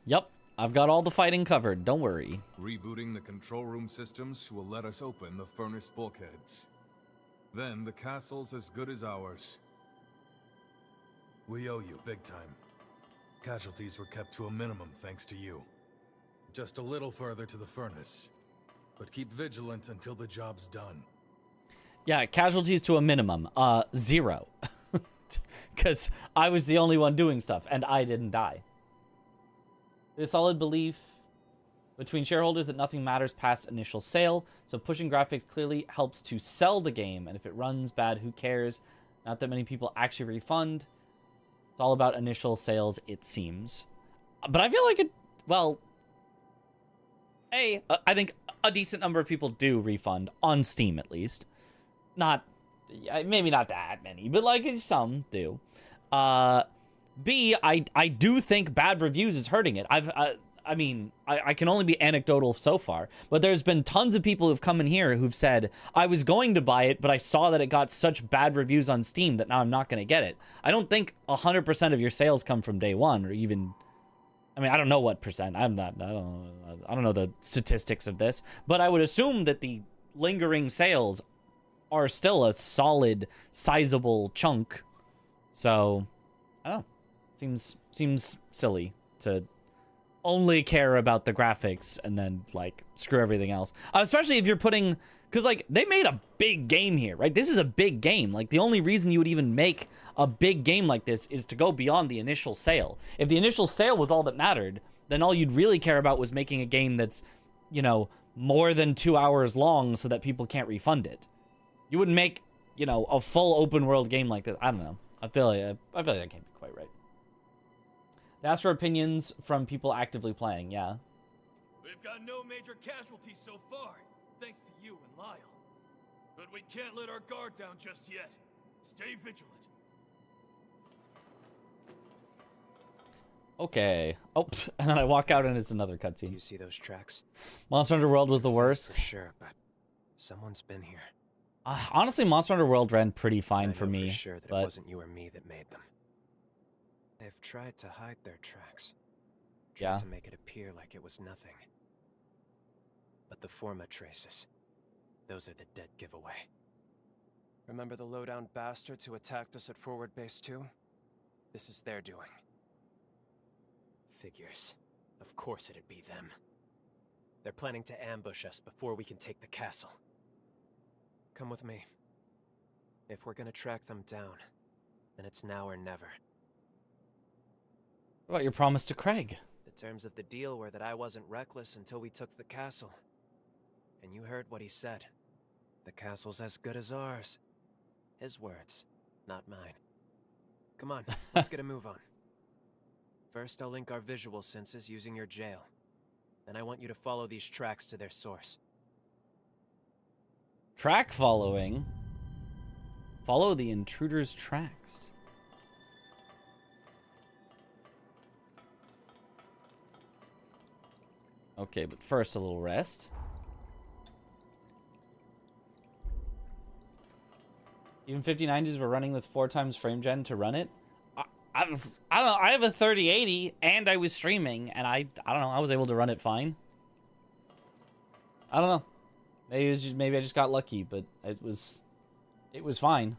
Yep, I've got all the fighting covered, don't worry. Rebooting the control room systems will let us open the furnace bulkheads. Then the castle's as good as ours. We owe you big time. Casualties were kept to a minimum thanks to you. Just a little further to the furnace. But keep vigilant until the job's done. Yeah, casualties to a minimum. 0. Because I was the only one doing stuff, and I didn't die. There's a solid belief between shareholders that nothing matters past initial sale, so pushing graphics clearly helps to sell the game, and if it runs bad, who cares? Not that many people actually refund. It's all about initial sales, it seems. But I feel like it, well, I think a decent number of people do refund, on Steam at least. Not, maybe not that many, but like some do. B, I do think bad reviews is hurting it. I mean, I can only be anecdotal so far, but there's been tons of people who've come in here who've said, I was going to buy it, but I saw that it got such bad reviews on Steam that now I'm not going to get it. I don't think 100% of your sales come from day one, or even, I mean, I don't know what percent. I don't know the statistics of this, but I would assume that the lingering sales are still a solid, sizable chunk. So, I don't know. Seems silly to only care about the graphics and then, like, screw everything else. Especially if you're putting... Because, like, they made a big game here, right? This is a big game. Like, the only reason you would even make a big game like this is to go beyond the initial sale. If the initial sale was all that mattered, then all you'd really care about was making a game that's, you know, more than 2 hours long so that people can't refund it. You wouldn't make, you know, a full open world game like this. I don't know. I feel like that can't be quite right. They ask for opinions from people actively playing, yeah. We've got no major casualties so far, thanks to you and Lyle. But we can't let our guard down just yet. Stay vigilant. Okay. Oh, and then I walk out and it's another cutscene. Do you see those tracks? Monster Hunter World was the worst. For sure, but someone's been here. Honestly, Monster Hunter World ran pretty fine for me. For sure that it wasn't you or me that made them. They've tried to hide their tracks. Tried to make it appear like it was nothing. But the Forma traces, those are the dead giveaway. Remember the low-down bastards who attacked us at Forward Base 2? This is their doing. Figures. Of course it'd be them. They're planning to ambush us before we can take the castle. Come with me. If we're gonna track them down, then it's now or never. What about your promise to Craig? The terms of the deal were that I wasn't reckless until we took the castle. And you heard what he said. The castle's as good as ours. His words, not mine. Come on, let's get a move on. First, I'll link our visual senses using your jail. Then I want you to follow these tracks to their source. Track following? Follow the intruder's tracks. Okay, but first a little rest. Even 5090s were running with 4 times frame gen to run it. I don't know. I have a 3080 and I was streaming and I don't know. I was able to run it fine. I don't know. Maybe it was just, maybe I just got lucky, but it was fine.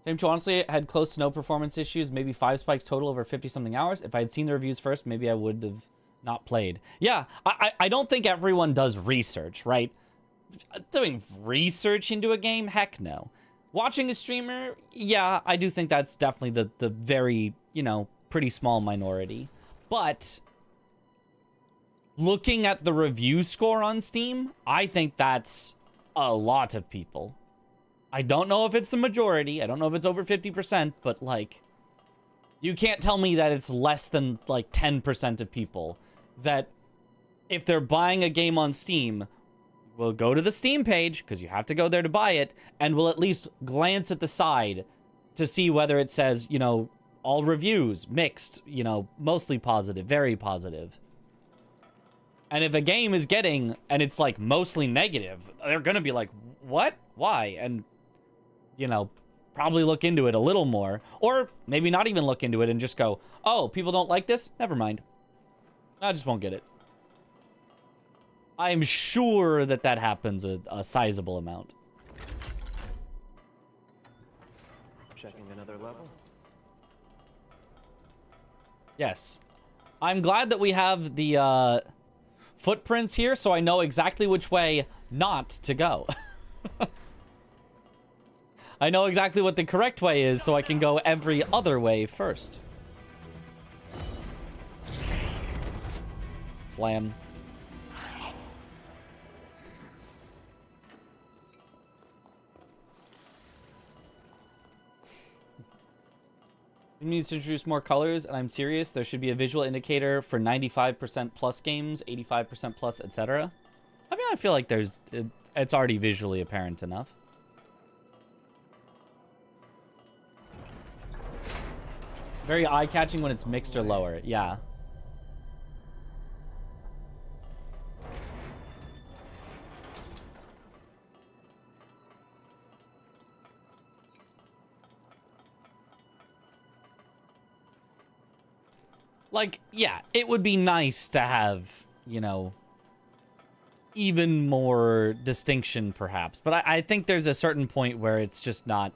Game 2 honestly had close to no performance issues, maybe 5 spikes total over 50-something hours. If I had seen the reviews first, maybe I would have not played. Yeah, I don't think everyone does research, right? Doing research into a game? Heck no. Watching a streamer? Yeah, I do think that's definitely the very, you know, pretty small minority. But looking at the review score on Steam, I think that's a lot of people. I don't know if it's the majority. I don't know if it's over 50%, but, like, you can't tell me that it's less than, like, 10% of people that, if they're buying a game on Steam, will go to the Steam page, because you have to go there to buy it, and will at least glance at the side to see whether it says, you know, all reviews, mixed, you know, mostly positive, very positive. And if a game is getting, and it's like mostly negative, they're gonna be like, what? Why? And, you know, probably look into it a little more. Or maybe not even look into it and just go, oh, people don't like this? Never mind. I just won't get it. I'm sure that that happens a sizable amount. Checking another level? Yes. I'm glad that we have the footprints here, so I know exactly which way not to go. I know exactly what the correct way is, so I can go every other way first. Slam. It needs to introduce more colors, and I'm serious. There should be a visual indicator for 95% plus games, 85% plus, etc. I mean, I feel like it's already visually apparent enough. Very eye-catching when it's mixed or lower. Yeah. Like, yeah, it would be nice to have, you know, even more distinction, perhaps. But I think there's a certain point where it's just not...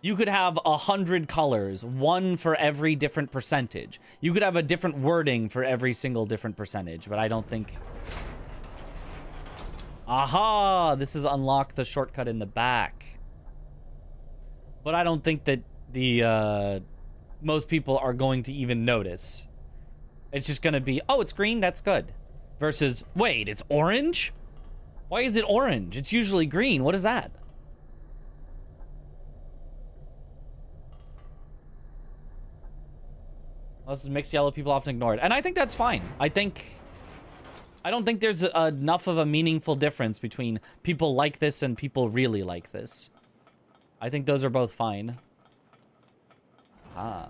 You could have 100 colors, one for every different percentage. You could have a different wording for every single different percentage, but I don't think... Aha! This is unlock the shortcut in the back. But I don't think that the, most people are going to even notice. It's just going to be, oh, it's green, that's good. Versus, wait, it's orange? Why is it orange? It's usually green. What is that? Well, this is mixed yellow, people often ignore it. And I think that's fine. I don't think there's enough of a meaningful difference between people like this and people really like this. I think those are both fine. Ah.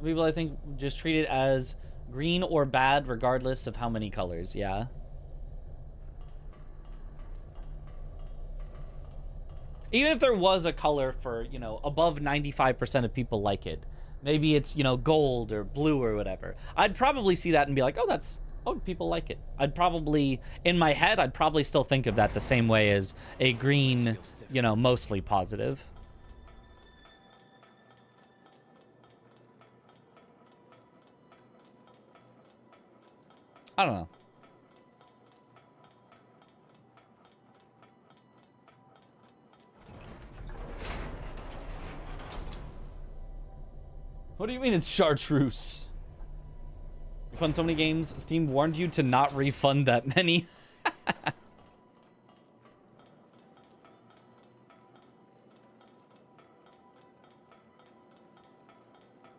People, I think, just treat it as green or bad regardless of how many colors. Yeah. Even if there was a color for, you know, above 95% of people like it. Maybe it's, you know, gold or blue or whatever. I'd probably see that and be like, oh, people like it. I'd probably, in my head, I'd probably still think of that the same way as a green, you know, mostly positive. I don't know. What do you mean it's chartreuse? Refund so many games. Steam warned you to not refund that many.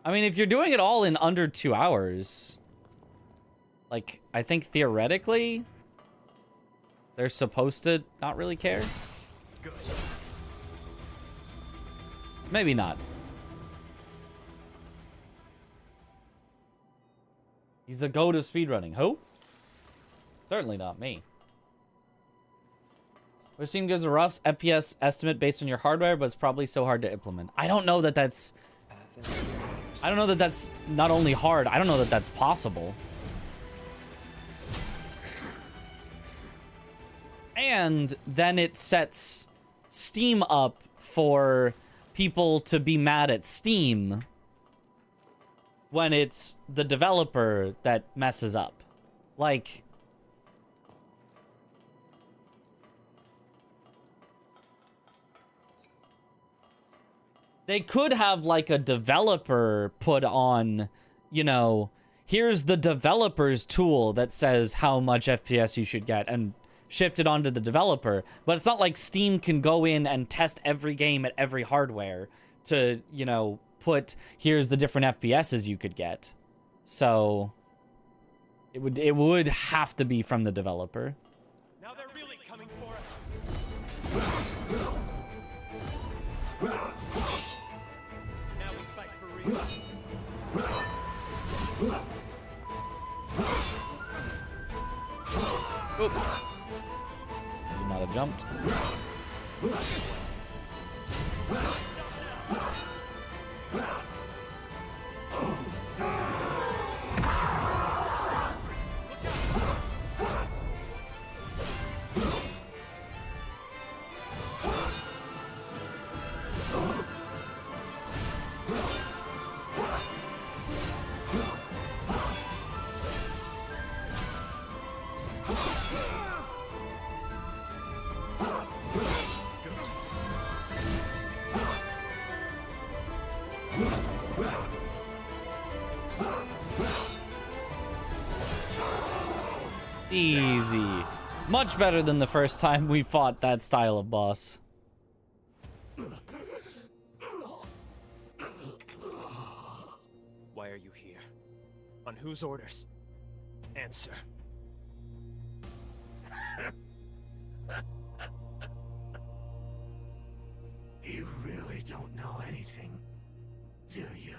I mean, if you're doing it all in under 2 hours, like, I think theoretically, they're supposed to not really care. Good. Maybe not. He's the goat of speedrunning. Who? Certainly not me. Which Steam gives a rough FPS estimate based on your hardware, but it's probably so hard to implement. I don't know that that's... I don't know that that's not only hard, I don't know that that's possible. And then it sets Steam up for people to be mad at Steam when it's the developer that messes up. Like, they could have, like, a developer put on, you know, here's the developer's tool that says how much FPS you should get, and shift it onto the developer. But it's not like Steam can go in and test every game at every hardware to, you know, put, here's the different FPSs you could get. So it would have to be from the developer. Now they're really coming for us. Now we Oop. Should not have jumped. Easy. Much better than the first time we fought that style of boss. Why are you here? On whose orders? Answer. You really don't know anything, do you?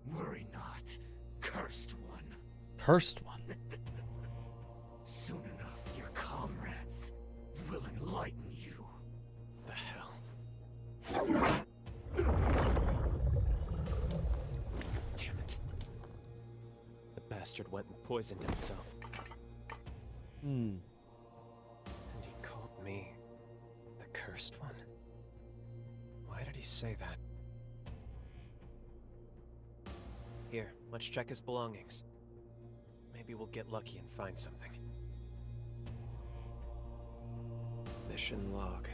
Worry not, Cursed One. Cursed One? Soon enough, your comrades will enlighten you. The hell? Damn it. The bastard went and poisoned himself. Hmm. And he called me the Cursed One? Why did he say that? Here, let's check his belongings. Maybe we'll get lucky and find something. Mission log.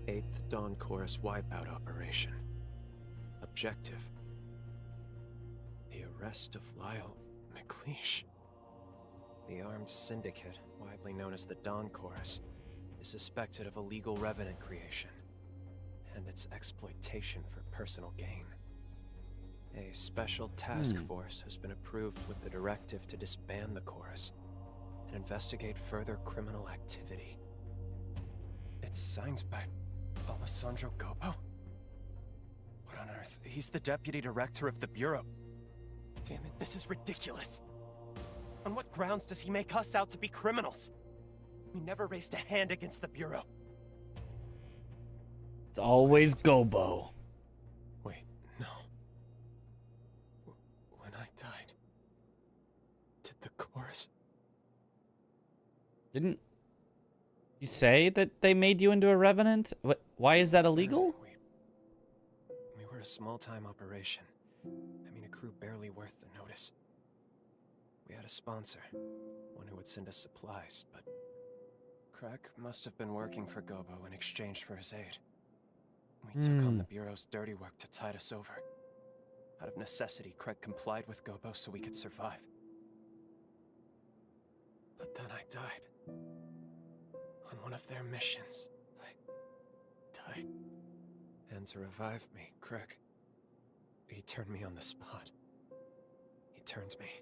8th Dawn Chorus wipeout operation. Objective. The arrest of Lyle McLeish. The armed syndicate, widely known as the Dawn Chorus, is suspected of illegal revenant creation and its exploitation for personal gain. A special task force has been approved with the directive to disband the chorus and investigate further criminal activity. It's signed by Alessandro Gobo? What on earth? He's the deputy director of the Bureau. Damn it, this is ridiculous. On what grounds does he make us out to be criminals? We never raised a hand against the Bureau. It's always Gobo. Wait, no. When I died, did the chorus... Didn't you say that they made you into a revenant? What? Why is that illegal? We were a small-time operation. I mean, a crew barely worth the notice. We had a sponsor, one who would send us supplies, but Craig must have been working for Gobo in exchange for his aid. We took on the Bureau's dirty work to tide us over. Out of necessity, Craig complied with Gobo so we could survive. But then I died. On one of their missions. I died. And to revive me, Craig, he turned me on the spot. He turned me.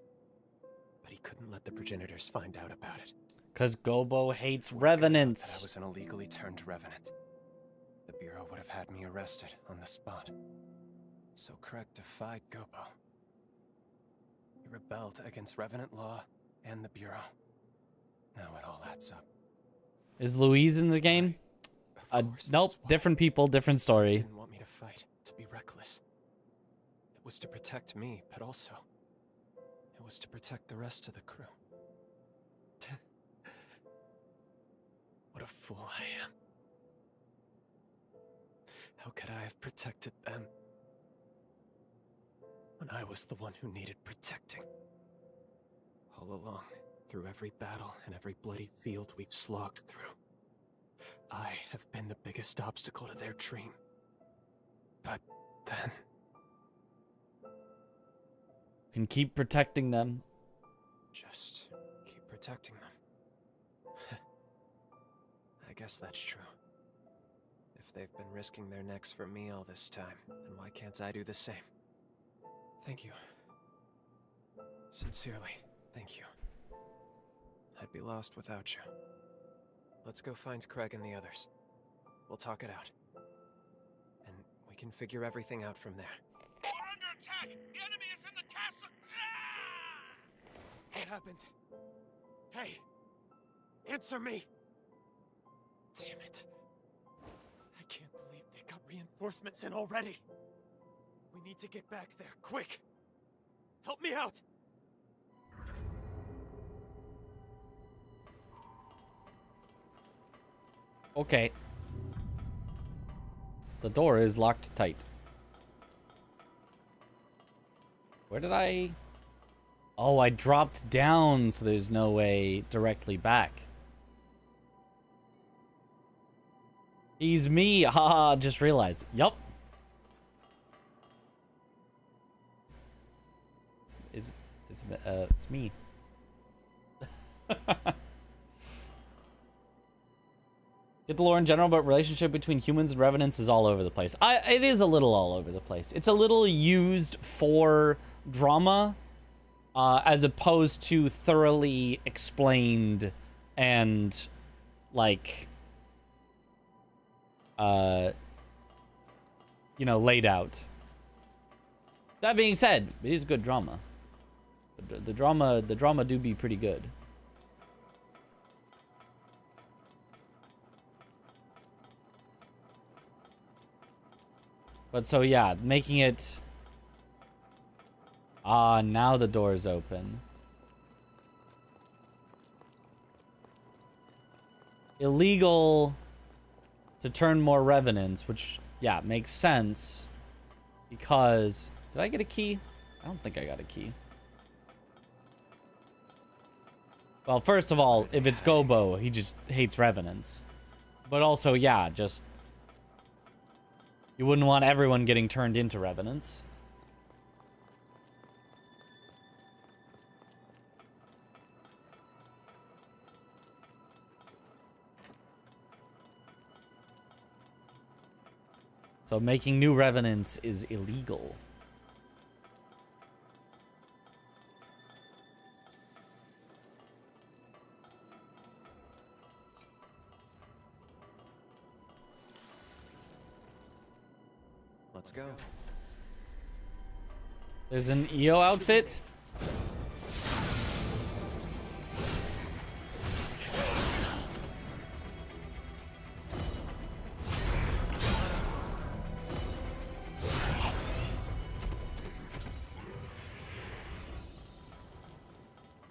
But he couldn't let the progenitors find out about it. 'Cause Gobo hates revenants. I was an illegally turned revenant. The Bureau would have had me arrested on the spot. So Craig defied Gobo. He rebelled against revenant law and the Bureau. Now it all adds up. Is Louise in the game? Nope, different people, different story. Didn't want me to fight, to be reckless. It was to protect me, but also it was to protect the rest of the crew. What a fool I am. How could I have protected them when I was the one who needed protecting? All along, through every battle and every bloody field we've slogged through, I have been the biggest obstacle to their dream. But then... Can keep protecting them. Just keep protecting them. I guess that's true. If they've been risking their necks for me all this time, then why can't I do the same? Thank you. Sincerely, thank you. I'd be lost without you. Let's go find Craig and the others. We'll talk it out. And we can figure everything out from there. We're under attack! The enemy is in the castle! What happened? Hey, Answer me! Damn it. I can't believe they got reinforcements in already. We need to get back there, quick! Help me out! Okay. The door is locked tight. Where did I... Oh, I dropped down, so there's no way directly back. He's me. Haha, just realized. Yup. It's me. Get the lore in general, but relationship between humans and revenants is all over the place. It is a little all over the place. It's a little used for drama, as opposed to thoroughly explained and, like, you know, laid out. That being said, it is good drama. The drama do be pretty good. But so yeah, making it... now the door's open. Illegal to turn more revenants, which, yeah, makes sense. Because... Did I get a key? I don't think I got a key. Well, first of all, if it's Gobo, he just hates revenants. But also, yeah, just... You wouldn't want everyone getting turned into revenants. So making new revenants is illegal. Let's go. There's an EO outfit.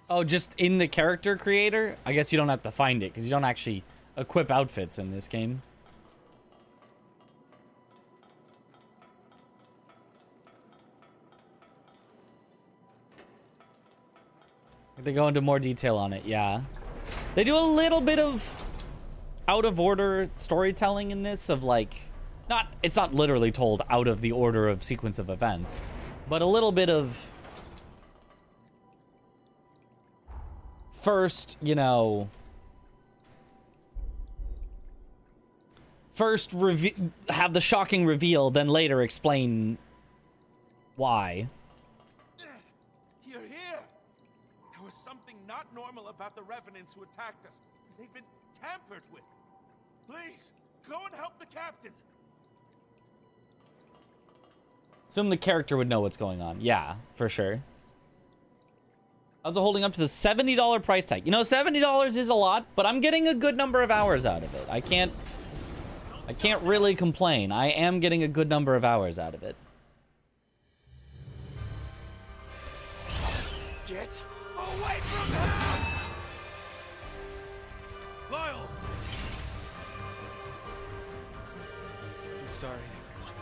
Oh, just in the character creator? I guess you don't have to find it because you don't actually equip outfits in this game. They go into more detail on it, yeah. They do a little bit of out of order storytelling in this of like, it's not literally told out of the order of sequence of events, but a little bit of first, you know, first have the shocking reveal, then later explain why. You're here! There was something not normal about the revenants who attacked us. They've been tampered with. Please, go and help the captain. Assume the character would know what's going on. Yeah, for sure. How's it holding up to the $70 price tag? You know, $70 is a lot, but I'm getting a good number of hours out of it. I can't really complain. I am getting a good number of hours out of it. Get away from him! Lyle! I'm sorry, everyone.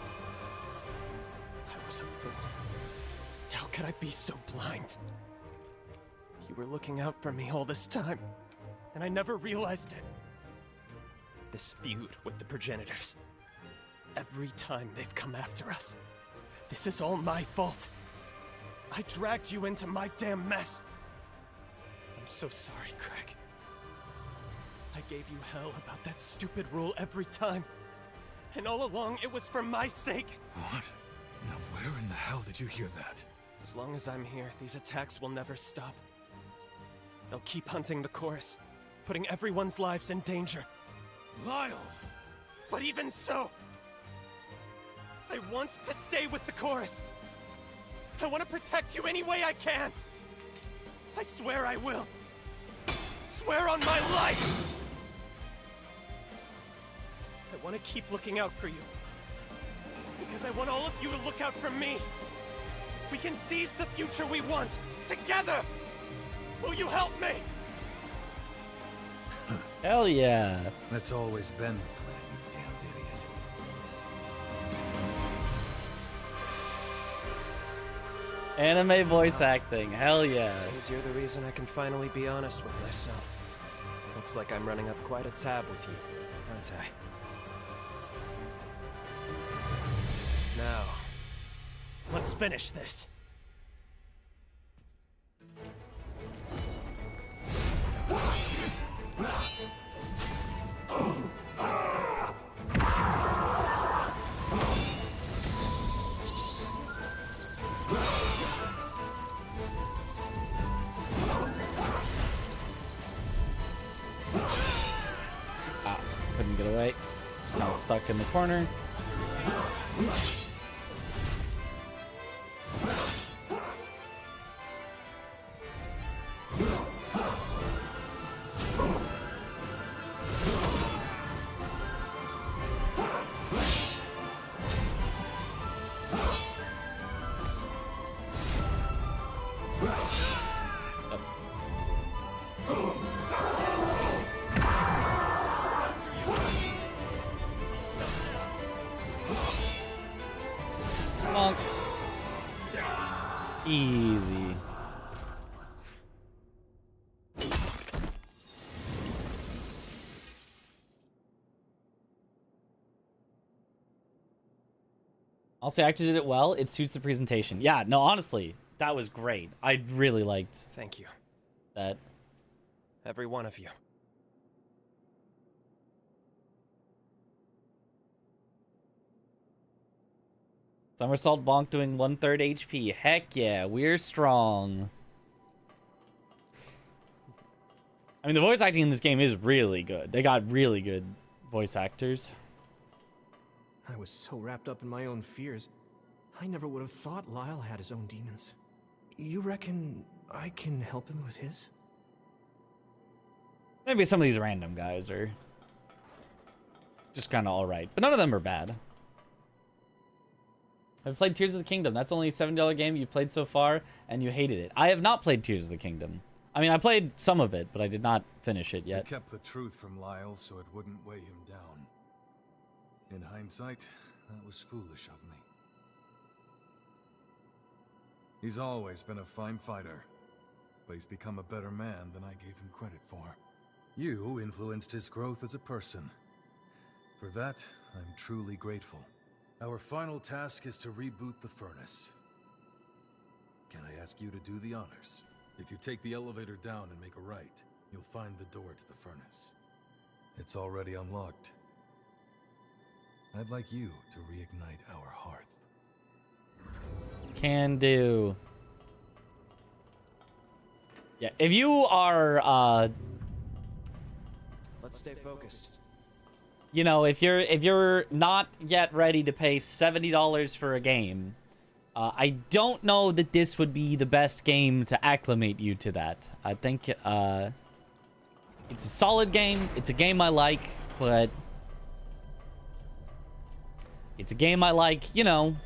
I was a fool. How could I be so blind? You were looking out for me all this time, and I never realized it. This feud with the progenitors. Every time they've come after us. This is all my fault. I dragged you into my damn mess. I'm so sorry, Craig. I gave you hell about that stupid rule every time. And all along, it was for my sake. What? Now where in the hell did you hear that? As long as I'm here, these attacks will never stop. They'll keep hunting the chorus, putting everyone's lives in danger. Lyle! But even so, I want to stay with the chorus. I want to protect you any way I can. I swear I will. Swear on my life! I want to keep looking out for you. Because I want all of you to look out for me. We can seize the future we want, together! Will you help me? Hell yeah. That's always been the plan, you damned idiot. Anime voice acting. Hell yeah. Seems you're the reason I can finally be honest with myself. Looks like I'm running up quite a tab with you, aren't I? Now, let's finish this. Couldn't get away. Just kind of stuck in the corner. Bonk. Easy. Also, actor did it well. It suits the presentation. Yeah, no, honestly, that was great. I really liked. Thank you. That. Every one of you. Somersault bonk doing 1/3 HP. Heck yeah, we're strong. I mean, the voice acting in this game is really good. They got really good voice actors. I was so wrapped up in my own fears. I never would have thought Lyle had his own demons. You reckon I can help him with his? Maybe some of these random guys are just kind of alright, but none of them are bad. I've played Tears of the Kingdom. That's only a $7 game you've played so far, and you hated it. I have not played Tears of the Kingdom. I mean, I played some of it, but I did not finish it yet. He kept the truth from Lyle so it wouldn't weigh him down. In hindsight, that was foolish of me. He's always been a fine fighter, but he's become a better man than I gave him credit for. You influenced his growth as a person. For that, I'm truly grateful. Our final task is to reboot the furnace. Can I ask you to do the honors? If you take the elevator down and make a right, you'll find the door to the furnace. It's already unlocked. I'd like you to reignite our hearth. Can do. Yeah, if you are Let's stay focused. You know, if you're not yet ready to pay $70 for a game, I don't know that this would be the best game to acclimate you to that. I think it's a solid game. It's a game I like, but it's a game I like, you know,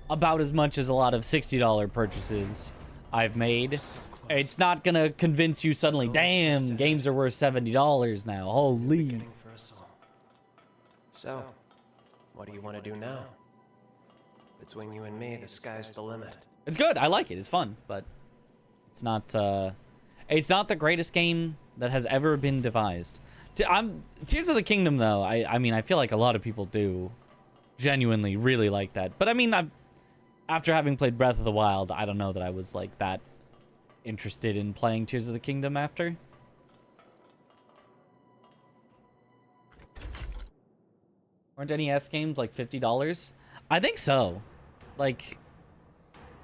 about as much as a lot of $60 purchases I've made. It's not gonna convince you suddenly, damn, games are worth $70 now. Holy. So, what do you want to do now? Between you and me, the sky's the limit. It's good. I like it. It's fun, but it's not the greatest game that has ever been devised. Tears of the Kingdom, though, I mean, I feel like a lot of people do genuinely really like that. But I mean, after having played Breath of the Wild, I don't know that I was like that interested in playing Tears of the Kingdom after. Aren't NES games like $50? I think so. Like,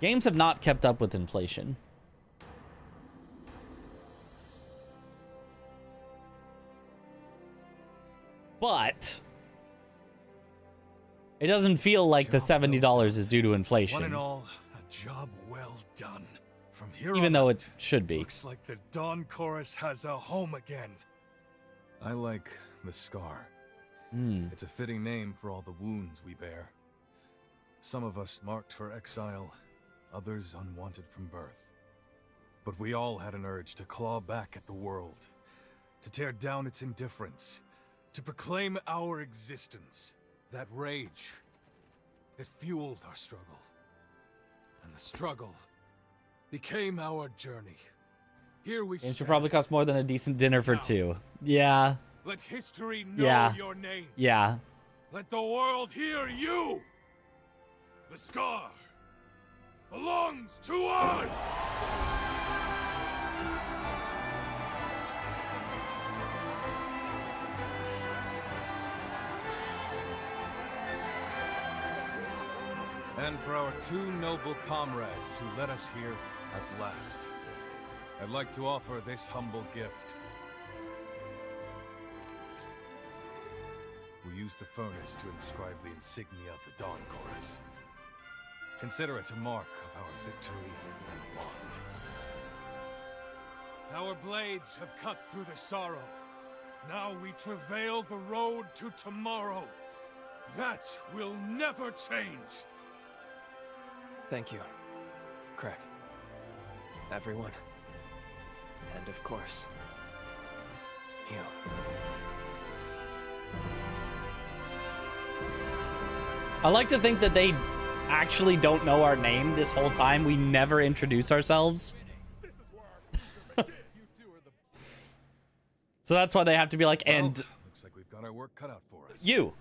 games have not kept up with inflation. But it doesn't feel like the $70 is due to inflation. One and all, a job well done. From here even on though out, it should be. Looks like the Dawn Chorus has a home again. I like the Scar. It's a fitting name for all the wounds we bear. Some of us marked for exile, others unwanted from birth. But we all had an urge to claw back at the world, to tear down its indifference, to proclaim our existence. That rage, it fueled our struggle. And the struggle became our journey. Here we Games should stand. probably cost more than a decent dinner for two. Yeah. Let history know Yeah. your names. Yeah. Let the world hear you. The Scar belongs to us. And for our two noble comrades who led us here at last, I'd like to offer this humble gift. We use the furnace to inscribe the insignia of the Dawn Chorus. Consider it a mark of our victory and bond. Our blades have cut through the sorrow. Now we travail the road to tomorrow. That will never change. Thank you, Craig. Everyone. And of course, you. I like to think that they actually don't know our name this whole time. We never introduce ourselves. So that's why they have to be like, and Well, looks like we've got our work cut out for us. you.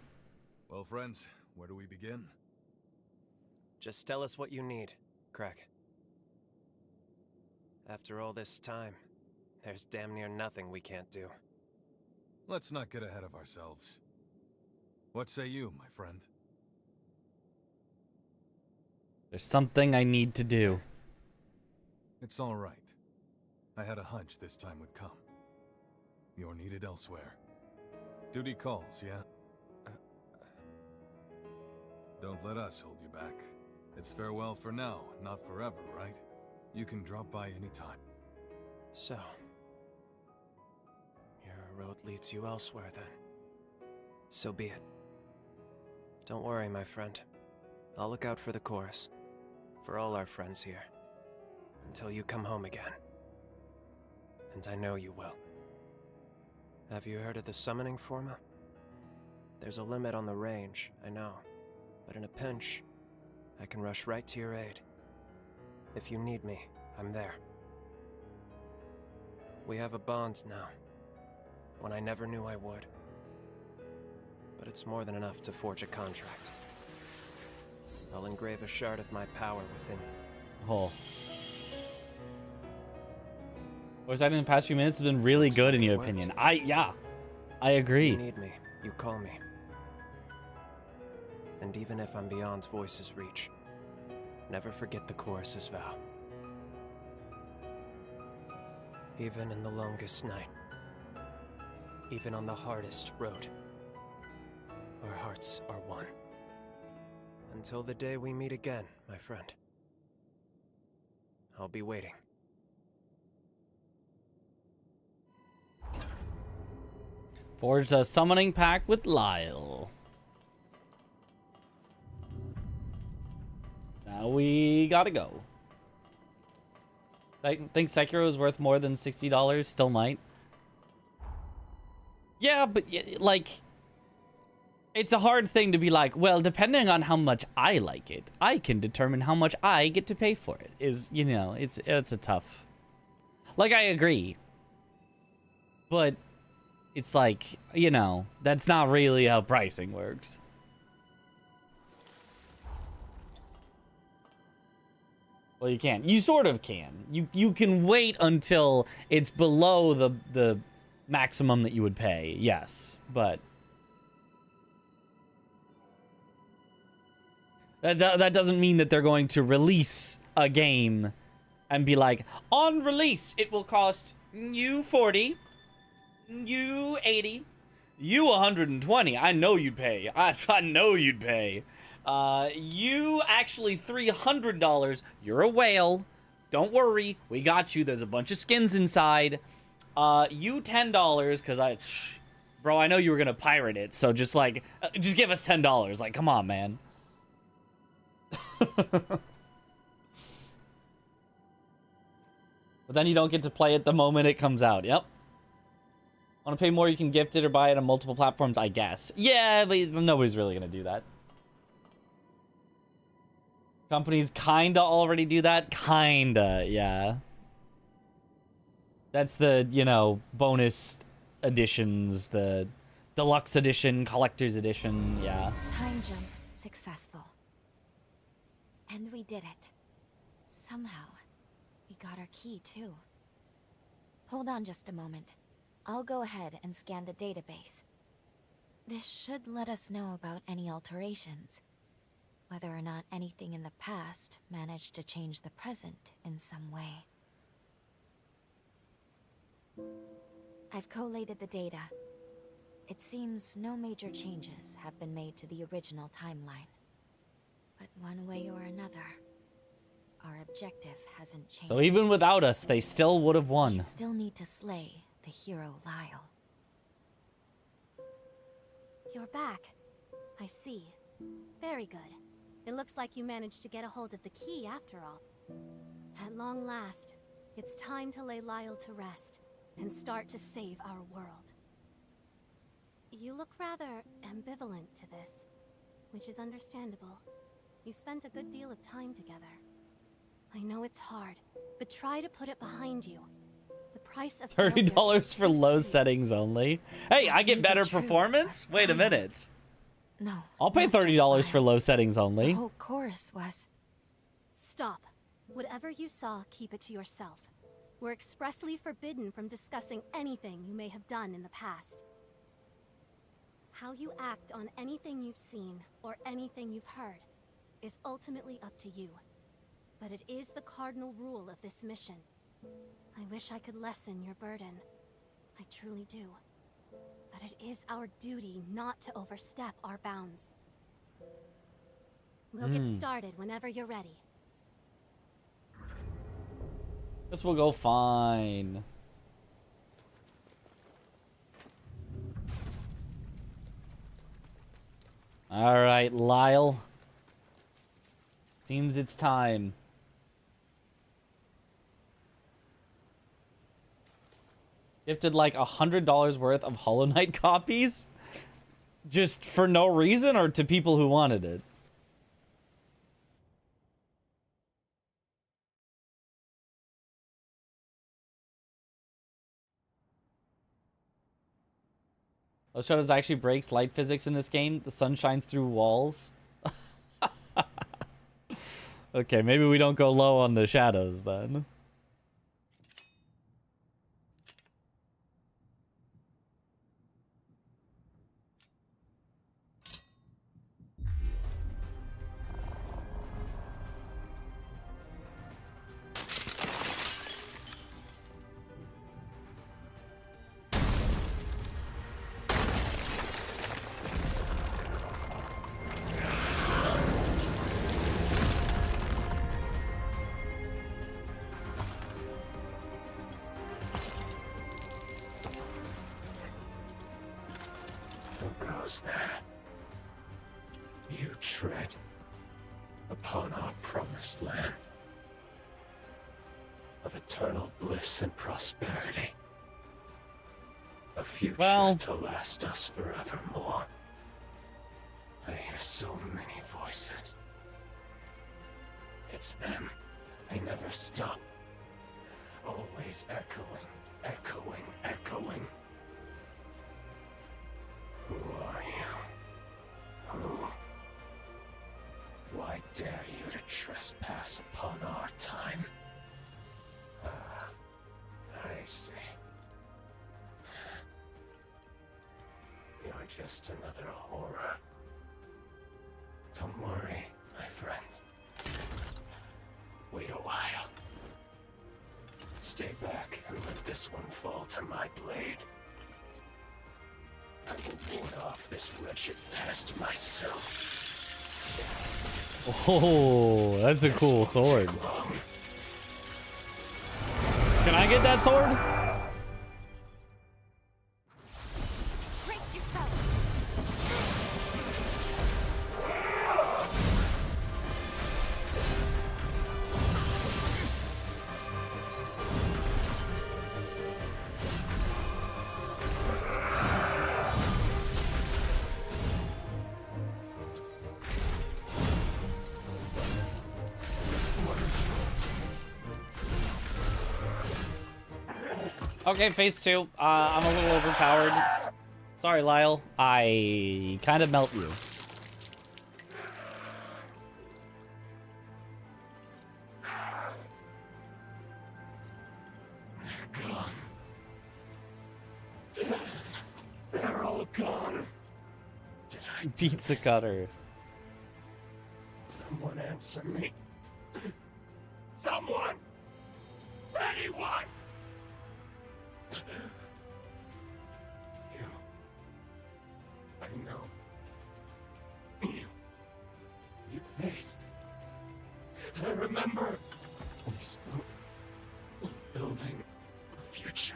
Well, friends, where do we begin? Just tell us what you need, Craig. After all this time, there's damn near nothing we can't do. Let's not get ahead of ourselves. What say you, my friend? There's something I need to do. It's all right. I had a hunch this time would come. You're needed elsewhere. Duty calls, yeah? Don't let us hold you back. It's farewell for now, not forever, right? You can drop by anytime. So, your road leads you elsewhere then. So be it. Don't worry, my friend. I'll look out for the chorus. For all our friends here. Until you come home again. And I know you will. Have you heard of the summoning forma? There's a limit on the range, I know. But in a pinch, I can rush right to your aid. If you need me, I'm there. We have a bond now. One I never knew I would. But it's more than enough to forge a contract. I'll engrave a shard of my power within you. Oh. Voice acting in the past few minutes has been really good in your opinion. Yeah, I agree. If you need me, you call me. And even if I'm beyond Voice's reach, never forget the chorus's vow. Even in the longest night, even on the hardest road, our hearts are one. Until the day we meet again, my friend. I'll be waiting. Forged a summoning pact with Lyle. Now we gotta go. I think Sekiro is worth more than $60. Still might. Yeah, but like, it's a hard thing to be like, well, depending on how much I like it, I can determine how much I get to pay for it. Is, you know, it's a tough. Like, I agree. But it's like, you know, that's not really how pricing works. Well, you can. You sort of can. You can wait until it's below the maximum that you would pay. Yes, but that doesn't mean that they're going to release a game and be like, on release it will cost you $40, you $80, you $120. I know you'd pay. I know you'd pay. You actually $300. You're a whale. Don't worry, we got you. There's a bunch of skins inside. You $10 because Bro, I know you were gonna pirate it, so just like, just give us $10. Like, come on, man. But then you don't get to play it the moment it comes out. Yep. Want to pay more, you can gift it or buy it on multiple platforms, I guess. Yeah, but nobody's really gonna do that. Companies kinda already do that. Kinda, yeah. That's the, you know, bonus editions, the deluxe edition, collector's edition, yeah. Time jump successful. And we did it. Somehow, we got our key too. Hold on just a moment. I'll go ahead and scan the database. This should let us know about any alterations. Whether or not anything in the past managed to change the present in some way. I've collated the data. It seems no major changes have been made to the original timeline. But one way or another, our objective hasn't changed. So even without us, they still would have won. We still need to slay the hero Lyle. You're back. I see. Very good. It looks like you managed to get a hold of the key after all. At long last, it's time to lay Lyle to rest and start to save our world. You look rather ambivalent to this, which is understandable. You spent a good deal of time together. I know it's hard, but try to put it behind you. The price of $30 for low settings only. Hey, I get better performance? Wait a minute. No. I'll pay $30 for low settings only. The whole chorus was... Stop. Whatever you saw, keep it to yourself. We're expressly forbidden from discussing anything you may have done in the past. How you act on anything you've seen or anything you've heard is ultimately up to you. But it is the cardinal rule of this mission. I wish I could lessen your burden. I truly do. But it is our duty not to overstep our bounds. We'll get started whenever you're ready. This will go fine. All right, Lyle. Seems it's time. Gifted like $100 worth of Hollow Knight copies? Just for no reason, or to people who wanted it? Low shadows actually breaks light physics in this game. The sun shines through walls. Okay, maybe we don't go low on the shadows then. Who goes there? You tread upon our promised land of eternal bliss and prosperity. A future to last us forevermore. I hear so many voices. It's them. They never stop. Always echoing, echoing, echoing. Who are you? Who? Why dare you to trespass upon our time? I see. You're just another horror. Don't worry, my friends. Wait a while. Stay back and let this one fall to my blade. I will ward off this wretched pest myself. Oh, that's a cool sword. Can I get that sword? Great Okay, phase 2. I'm a little overpowered. Sorry, Lyle. I kind of melt you. They're all gone. Pizza cutter. Someone answer me. Someone! Anyone! You. I know. You faced. I remember. We spoke of building a future.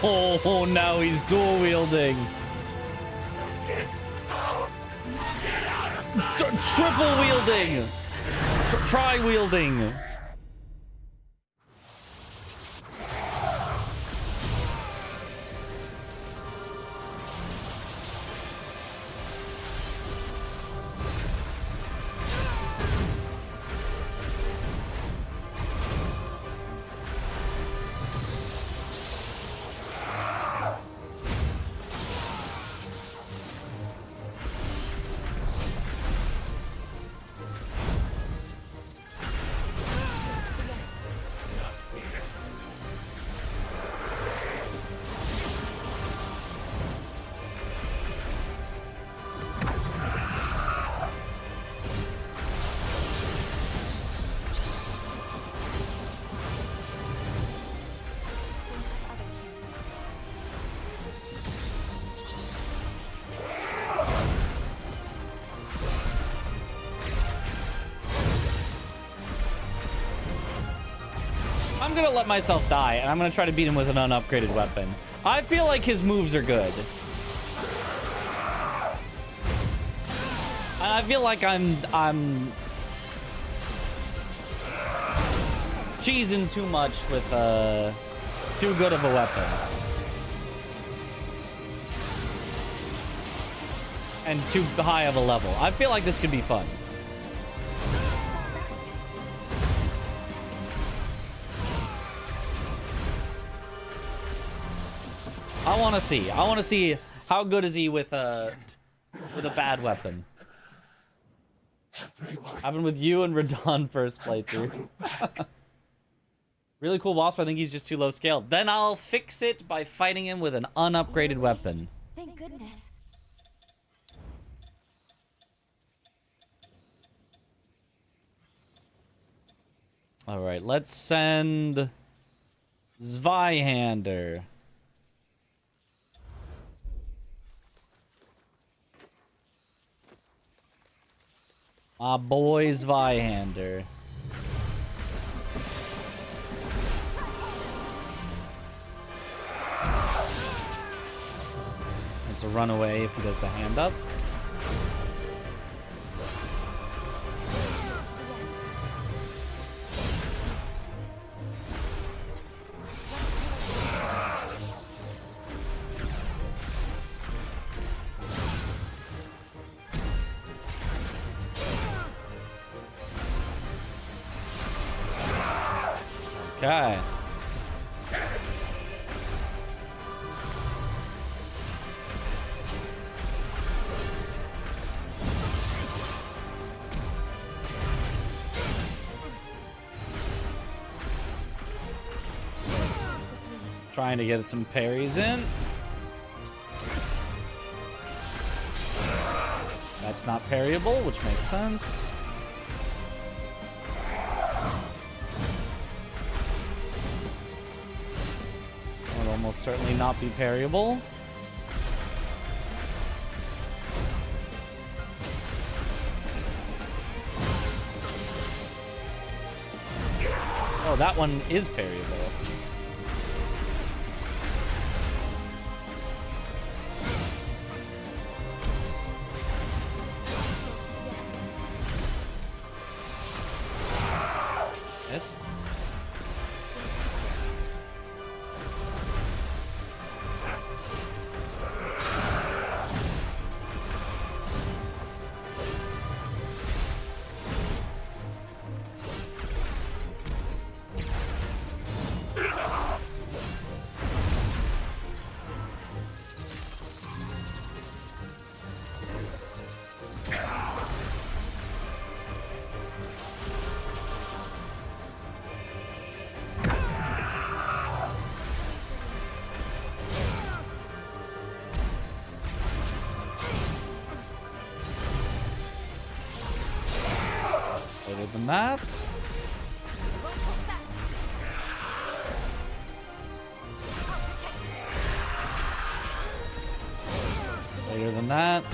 Oh, now he's dual wielding. Triple wielding. Tri wielding. I'm gonna let myself die, and I'm gonna try to beat him with an unupgraded weapon. I feel like his moves are good. And I feel like I'm cheesing too much with too good of a weapon. And too high of a level. I feel like this could be fun. I want to see how good is he with a bad weapon. Happened with you and Radon first playthrough. Really cool boss, but I think he's just too low scaled. Then I'll fix it by fighting him with an unupgraded weapon. Thank goodness. All right, let's send Zweihander. My boy Zweihander. It's a runaway if he does the hand up. Okay. Trying to get some parries in. That's not parryable, which makes sense. Would almost certainly not be parryable. Oh, that one is parryable. Missed. Later than that. Later than that.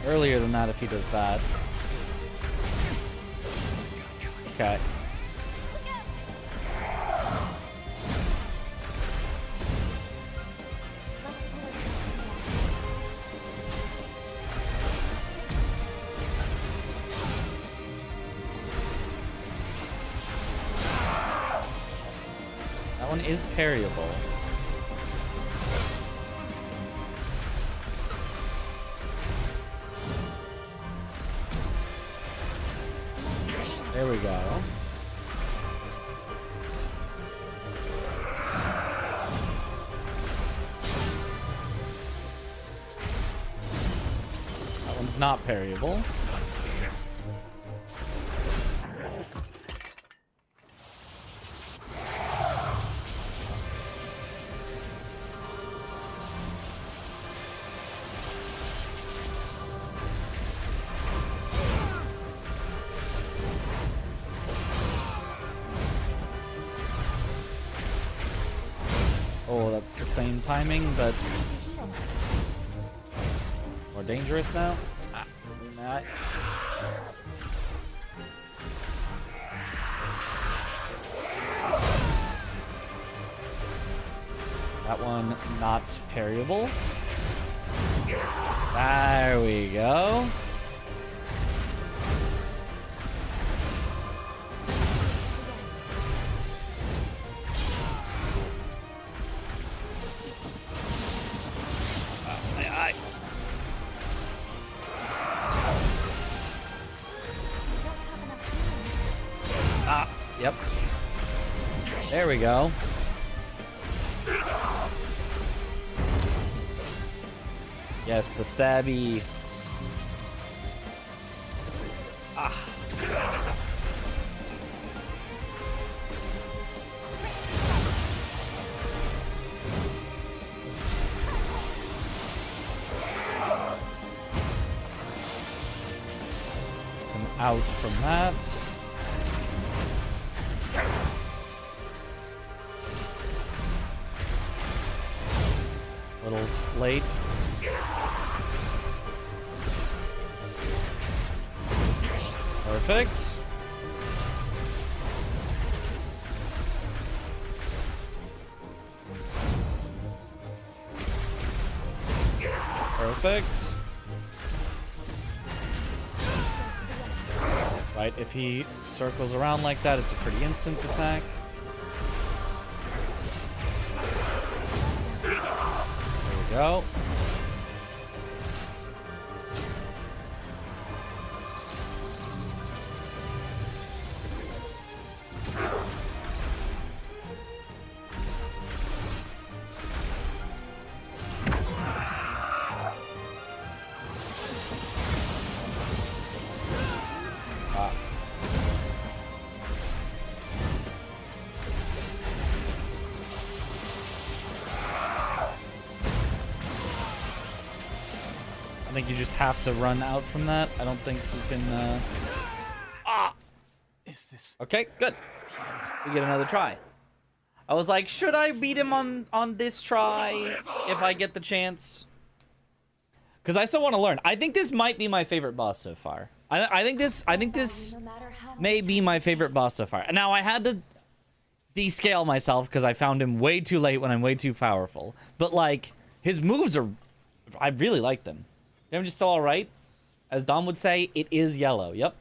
Earlier than that if he does that. Okay. That one is parryable. There we go. That one's not parryable. Oh, that's the same timing, but more dangerous now. Ah, not. That one not parryable. There we go. Ah, yep. There we go. Yes, the stabby. Ah. Some out from that. Little late. Perfect. Perfect. Right, if he circles around like that, it's a pretty instant attack. There we go. I think you just have to run out from that. I don't think you can, Is this... Okay, good. We get another try. I was like, should I beat him on this try if I get the chance? Because I still want to learn. I think this might be my favorite boss so far. I think this may be my favorite boss so far. Now, I had to descale myself because I found him way too late when I'm way too powerful. But, like, his moves are... I really like them. Damage is still alright. As Dom would say, it is yellow. Yep.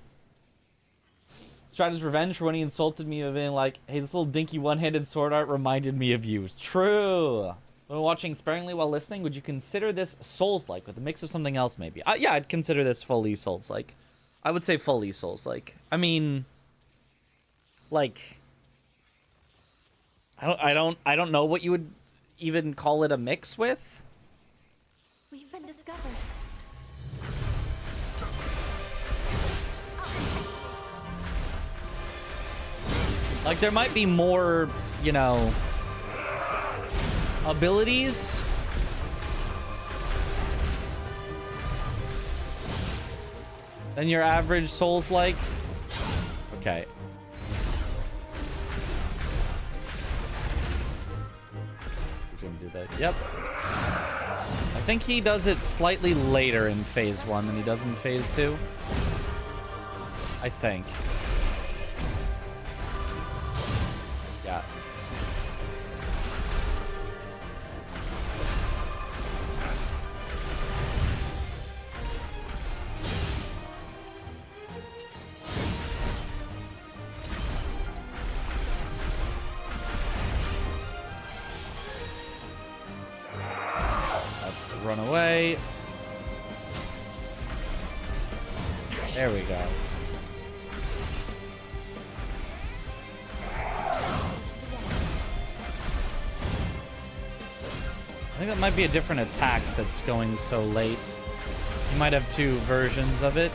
Strider's revenge for when he insulted me of being like, hey, this little dinky one-handed sword art reminded me of you. True. When watching sparingly while listening, would you consider this Souls-like with a mix of something else maybe? Yeah, I'd consider this fully Souls-like. I would say fully Souls-like. I mean, like, I don't know what you would even call it a mix with. We've been discovered. Like, there might be more, you know, abilities. Than your average Souls-like. Okay. He's gonna do that. Yep. I think he does it slightly later in phase 1 than he does in phase 2. I think. Yeah. That's the runaway. There we go. I think that might be a different attack that's going so late. You might have two versions of it.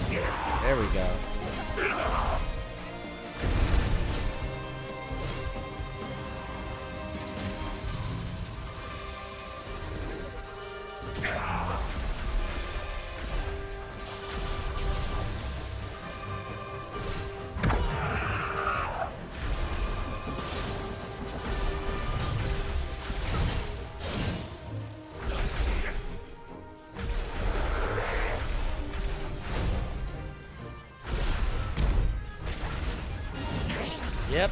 There we go. Yep.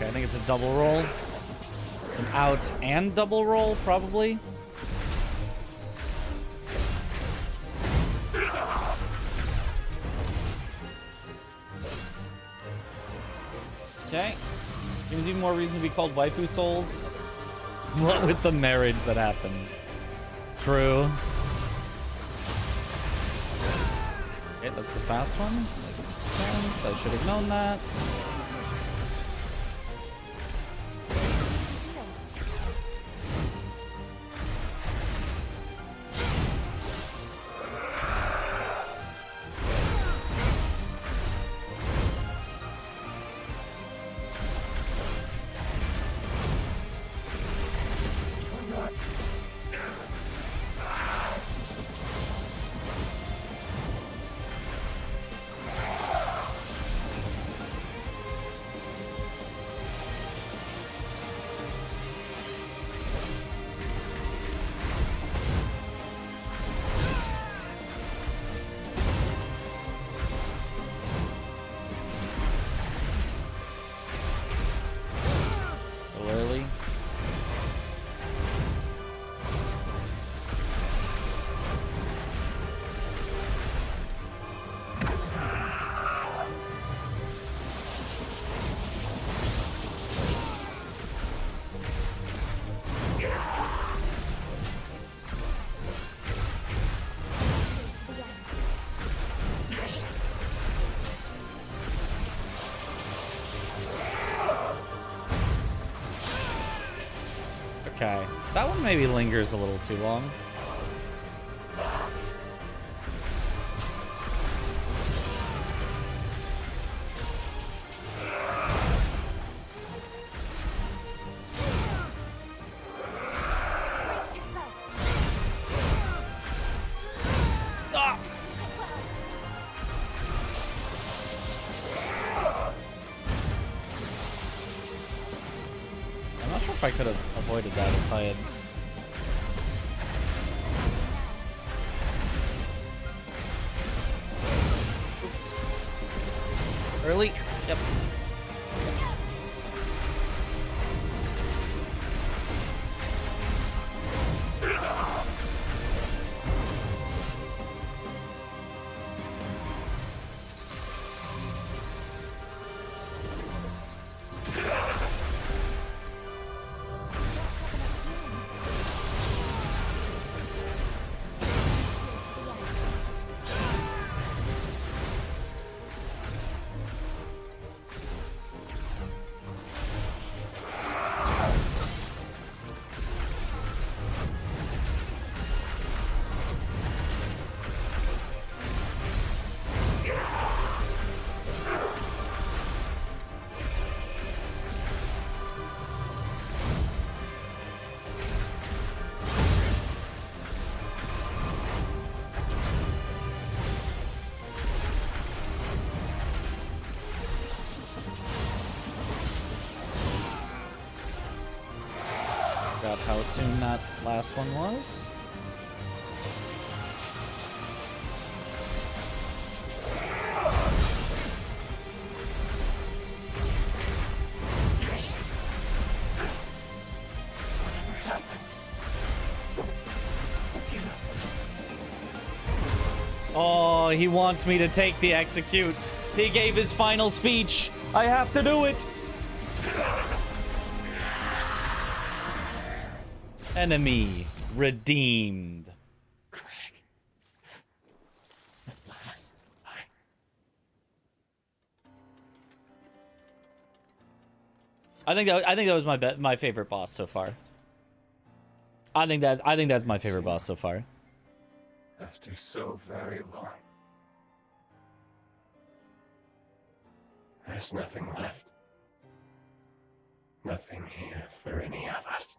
I think it's a double roll. It's an out and double roll, probably. Okay. Seems even more reason to be called Waifu Souls. What with the marriage that happens. True. Okay, that's the fast one. Makes sense. I should have known that. Okay. That one maybe lingers a little too long. I could have avoided that if I had. Oops. Early? Yep. Forgot how soon that last one was. Oh, he wants me to take the execute. He gave his final speech. I have to do it. Enemy redeemed. Craig. At last, I think that was my favorite boss so far. I think that's my favorite boss so far. After so very long, there's nothing left. Nothing here for any of us.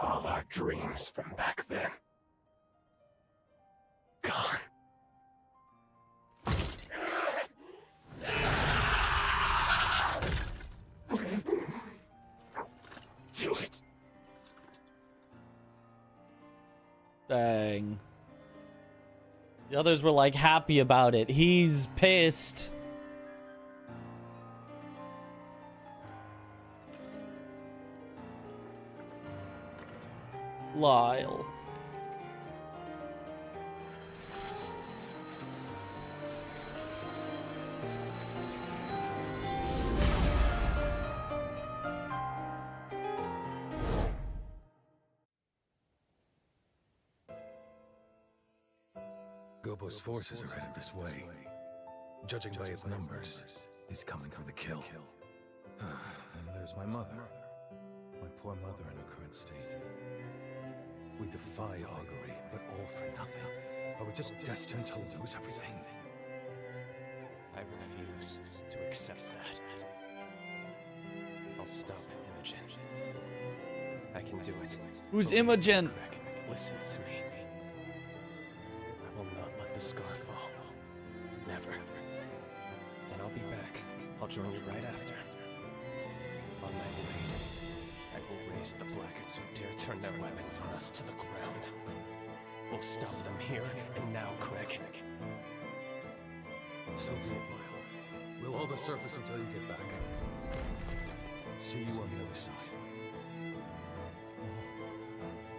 All our dreams from back then. Gone. Do it. Dang. The others were like happy about it. He's pissed. Lyle. Gobo's forces are headed this way. Judging by his numbers, he's coming for the kill. And there's my mother. My poor mother in her current state. We defy augury, but all for nothing. Are we just destined to lose everything? I refuse to accept that. I'll stop Imogen. I can do it. Who's Imogen? Craig, listen to me. I will not let the scar fall. Never. Then I'll be back. I'll join you right after. On my blade, I will raise the Blackguards who dare turn their weapons on us to the ground. We'll stop them here and now, Craig. So be it, Lyle. We'll hold the surface until you get back. See you on the other side.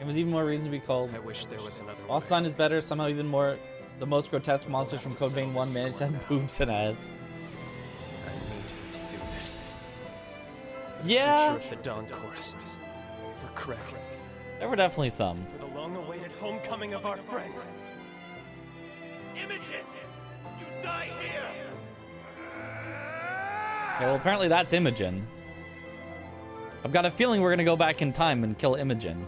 It was even more reason to be called. I wish there was another Boss design is better, somehow even more. The most grotesque monsters from Code Vein 1 managed to have boobs and ass. I need to do this. Yeah. For the future of the Dawn Chorus. For Craig. There were definitely some. For the long-awaited homecoming of our friend. Imogen! You die here! Okay, well apparently that's Imogen. I've got a feeling we're gonna go back in time and kill Imogen.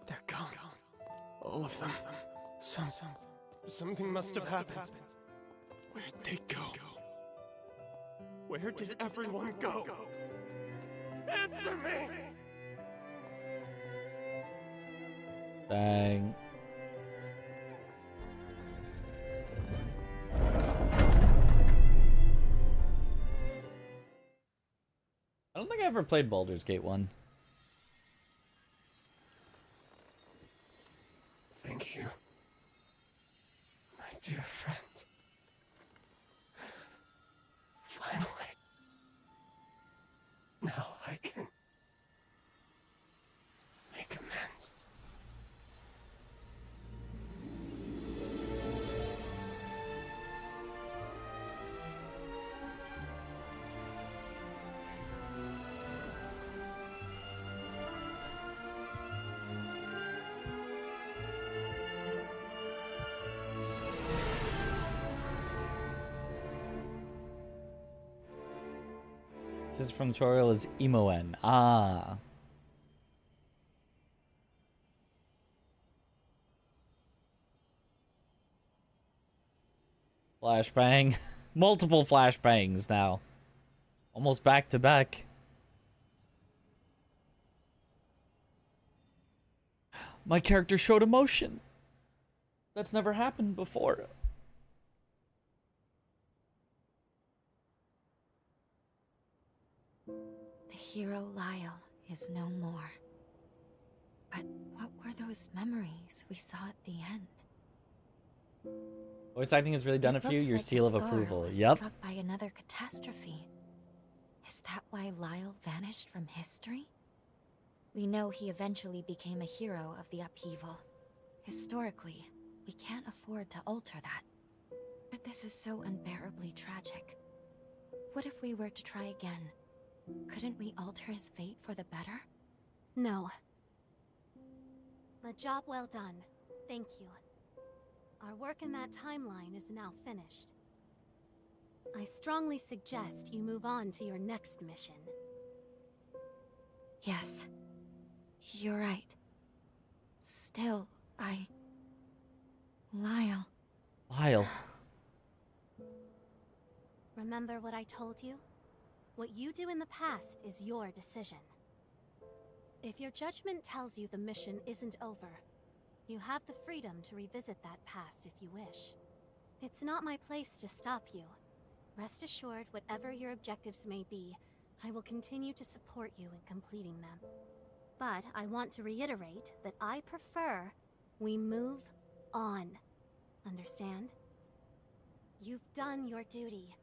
They're gone. All of them. Something must have happened. Where'd they go? Where did everyone go? Answer me! Dang. I don't think I ever played Baldur's Gate 1. Thank you, my dear friend. Finally. Now I can make amends. This is from tutorial is Imoen. Ah. Flashbang. Multiple flashbangs now. Almost back to back. My character showed emotion. That's never happened before. The hero Lyle is no more. But what were those memories we saw at the end? Voice acting has really done it for you. looked Your like seal the of scar approval. was Yep. struck by another catastrophe. Is that why Lyle vanished from history? We know he eventually became a hero of the upheaval. Historically, we can't afford to alter that. But this is so unbearably tragic. What if we were to try again? Couldn't we alter his fate for the better? No. A job well done. Thank you. Our work in that timeline is now finished. I strongly suggest you move on to your next mission. Yes. You're right. Still, Lyle. Lyle. Remember what I told you? What you do in the past is your decision. If your judgment tells you the mission isn't over, you have the freedom to revisit that past if you wish. It's not my place to stop you. Rest assured, whatever your objectives may be, I will continue to support you in completing them. But I want to reiterate that I prefer we move on. Understand? You've done your duty.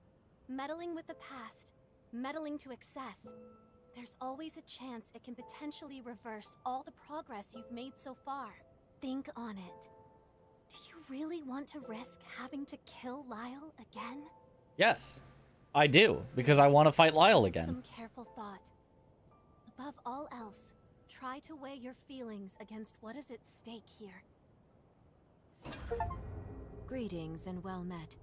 Meddling with the past, meddling to excess. There's always a chance it can potentially reverse all the progress you've made so far. Think on it. Do you really want to risk having to kill Lyle again? Yes, I do, because I want to fight Lyle Give again. some careful thought. Above all else, try to weigh your feelings against what is at stake here. Greetings and well met.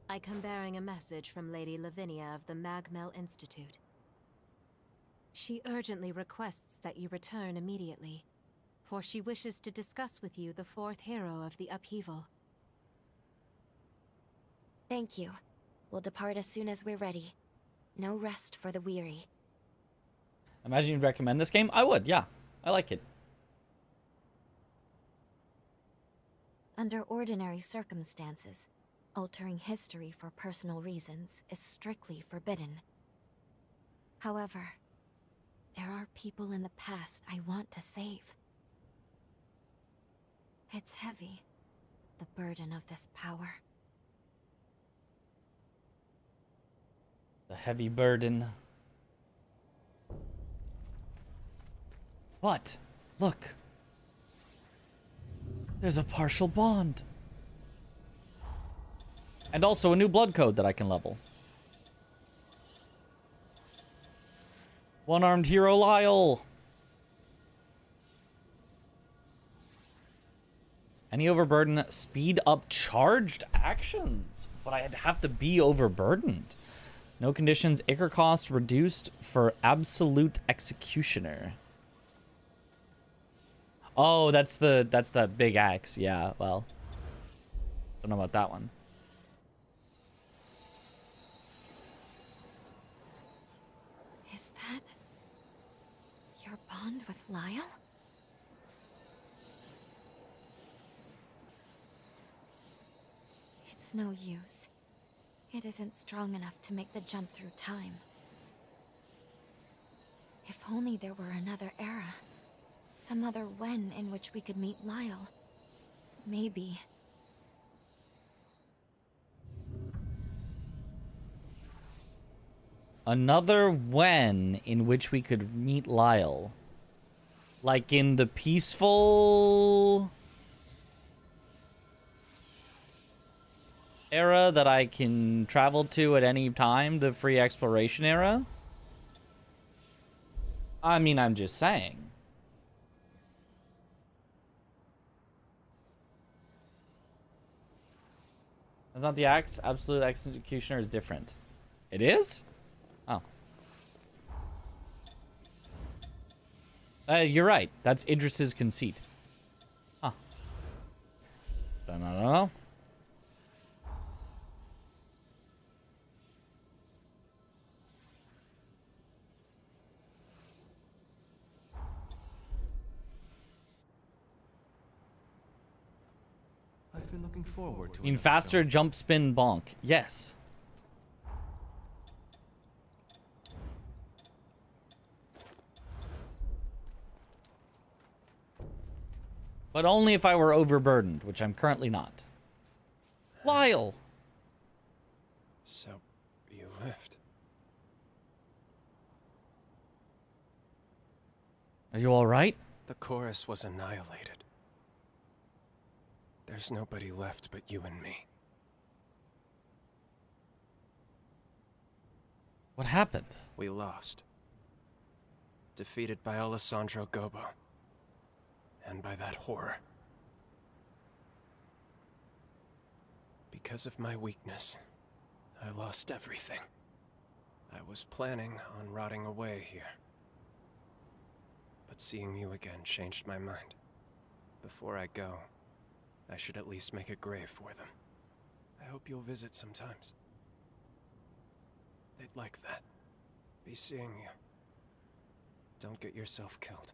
I come bearing a message from Lady Lavinia of the Magmel Institute. She urgently requests that you return immediately, for she wishes to discuss with you the fourth hero of the upheaval. Thank you. We'll depart as soon as we're ready. No rest for the weary. Imagine you'd recommend this game? I would, yeah. I like it. Under ordinary circumstances, altering history for personal reasons is strictly forbidden. However, there are people in the past I want to save. It's heavy, the burden of this power. The heavy burden. But, look. There's a partial bond. And also a new blood code that I can level. One-armed hero Lyle. Any overburden speed up charged actions, but I'd have to be overburdened. No conditions. Ichor cost reduced for absolute executioner. Oh, that's that big axe. Yeah, well, don't know about that one. Is that your bond with Lyle? It's no use. It isn't strong enough to make the jump through time. If only there were another era. Some other when in which we could meet Lyle. Maybe. Another when in which we could meet Lyle. Like in the peaceful era that I can travel to at any time, the free exploration era? I mean, I'm just saying. That's not the axe. Absolute executioner is different. It is? Oh. You're right. That's Idris's conceit. Huh. Don't. I've been looking forward to In faster jump spin bonk. Yes. But only if I were overburdened, which I'm currently not. Lyle! So, you lived. Are you alright? The chorus was annihilated. There's nobody left but you and me. What happened? We lost. Defeated by Alessandro Gobo. And by that horror. Because of my weakness, I lost everything. I was planning on rotting away here. But seeing you again changed my mind. Before I go, I should at least make a grave for them. I hope you'll visit sometimes. They'd like that. Be seeing you. Don't get yourself killed.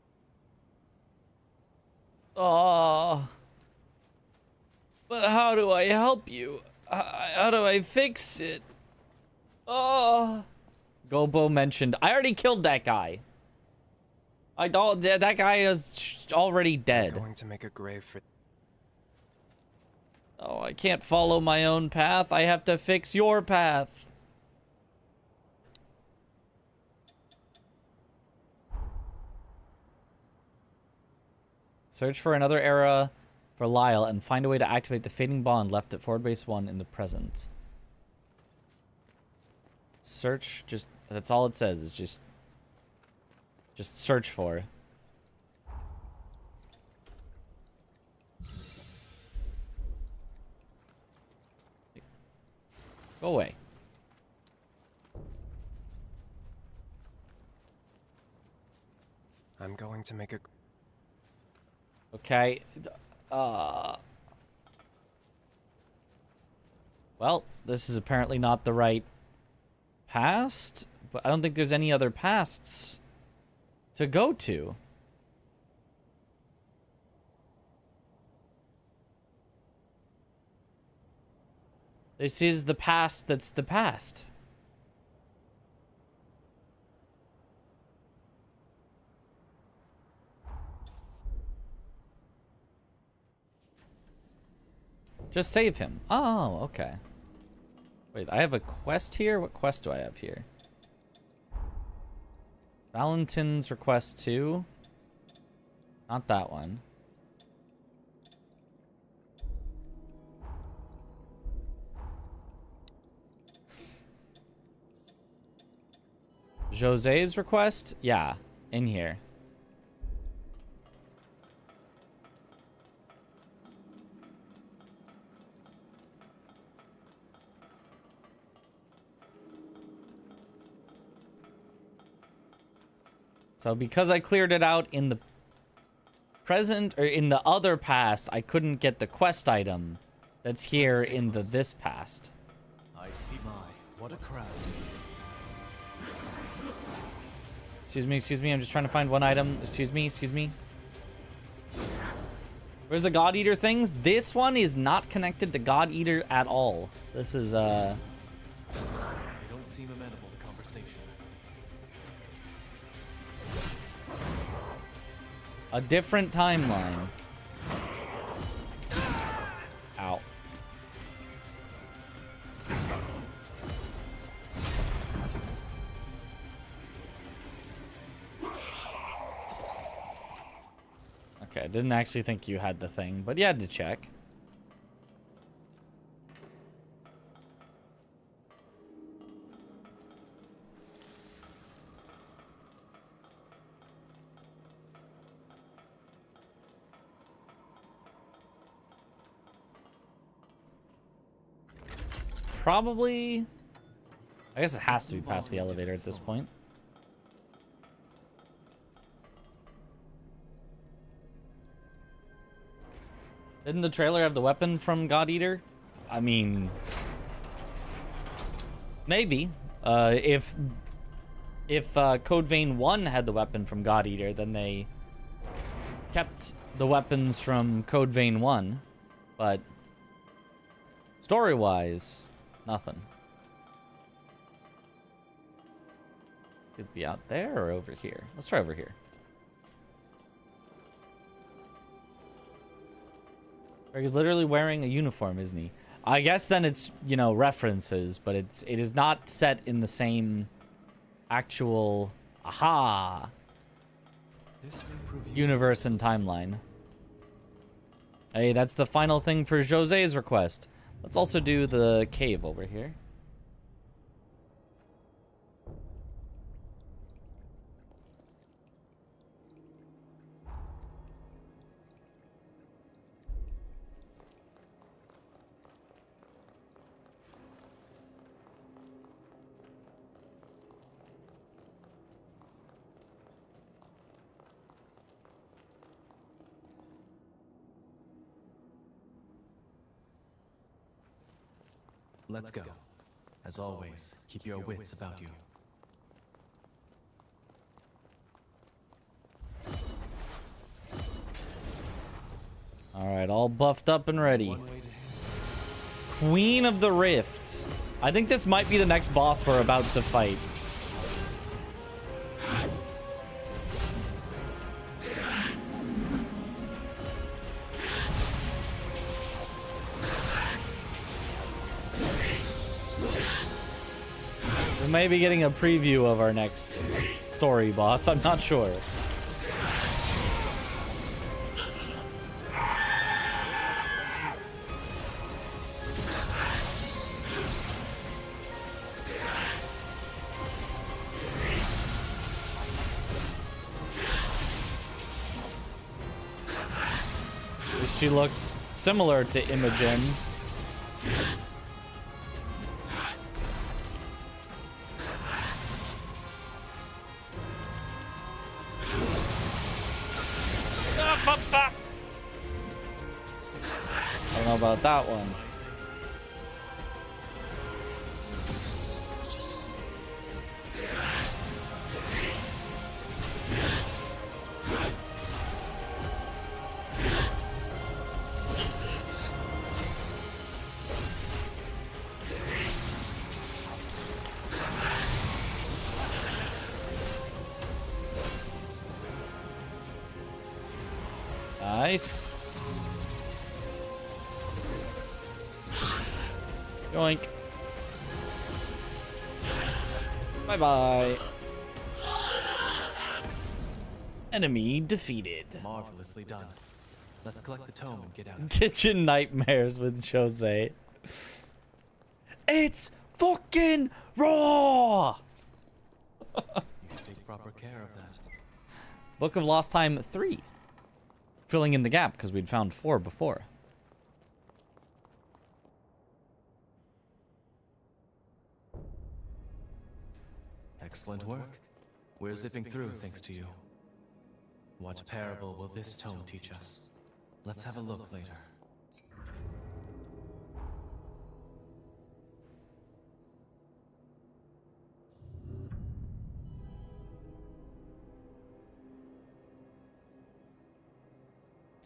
Oh. But how do I help you? How do I fix it? Oh. Gobo mentioned, I already killed that guy. That guy is already dead. I'm going to make a grave for... Oh, I can't follow my own path. I have to fix your path. Search for another era for Lyle and find a way to activate the fading bond left at Forward Base 1 in the present. Search, that's all it says, is just search for. Go away. I'm going to make a... Okay. Well, this is apparently not the right past, but I don't think there's any other pasts to go to. This is the past that's the past. Just save him. Oh, okay. Wait, I have a quest here? What quest do I have here? Valentin's request 2? Not that one. Jose's request? Yeah, in here. So because I cleared it out in the present, or in the other past, I couldn't get the quest item that's here in the this past. I feel what a crowd. Excuse me, I'm just trying to find one item. Excuse me. Where's the God Eater things? This one is not connected to God Eater at all. This is, They don't seem amenable to conversation. a different timeline. Ow. Okay, I didn't actually think you had the thing, but you had to check. It's probably... I guess it has to be past the elevator at this point. Didn't the trailer have the weapon from God Eater? I mean, maybe. If Code Vein 1 had the weapon from God Eater, then they kept the weapons from Code Vein 1. But story-wise, nothing. Could be out there or over here. Let's try over here. He's literally wearing a uniform, isn't he? I guess then it's, you know, references, but it is not set in the same actual universe and timeline. Hey, that's the final thing for Jose's request. Let's also do the cave over here. Let's go. As always, keep your wits about you. Alright, all buffed up and ready. Queen of the Rift. I think this might be the next boss we're about to fight. We may be getting a preview of our next story boss. I'm not sure. She looks similar to Imogen. I don't know about that one. Nice. Yoink. Bye-bye. Enemy defeated. Marvelously done. Let's collect the tome and get out. Kitchen nightmares with Jose. It's fucking raw! You should take proper care of that. Book of Lost Time 3. Filling in the gap because we'd found 4 before. Excellent work. We're zipping through thanks to you. What parable will this tome teach us? Let's have a look later.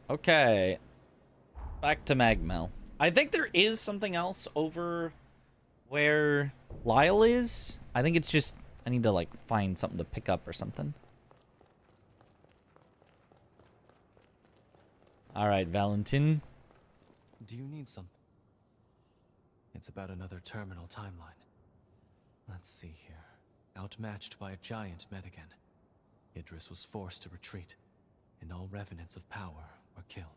Okay. Back to Magmel. I think there is something else over where Lyle is. I think it's just I need to like find something to pick up or something. All right, Valentin. Do you need something? It's about another terminal timeline. Let's see here. Outmatched by a giant Medigan, Idris was forced to retreat, and all revenants of power were killed.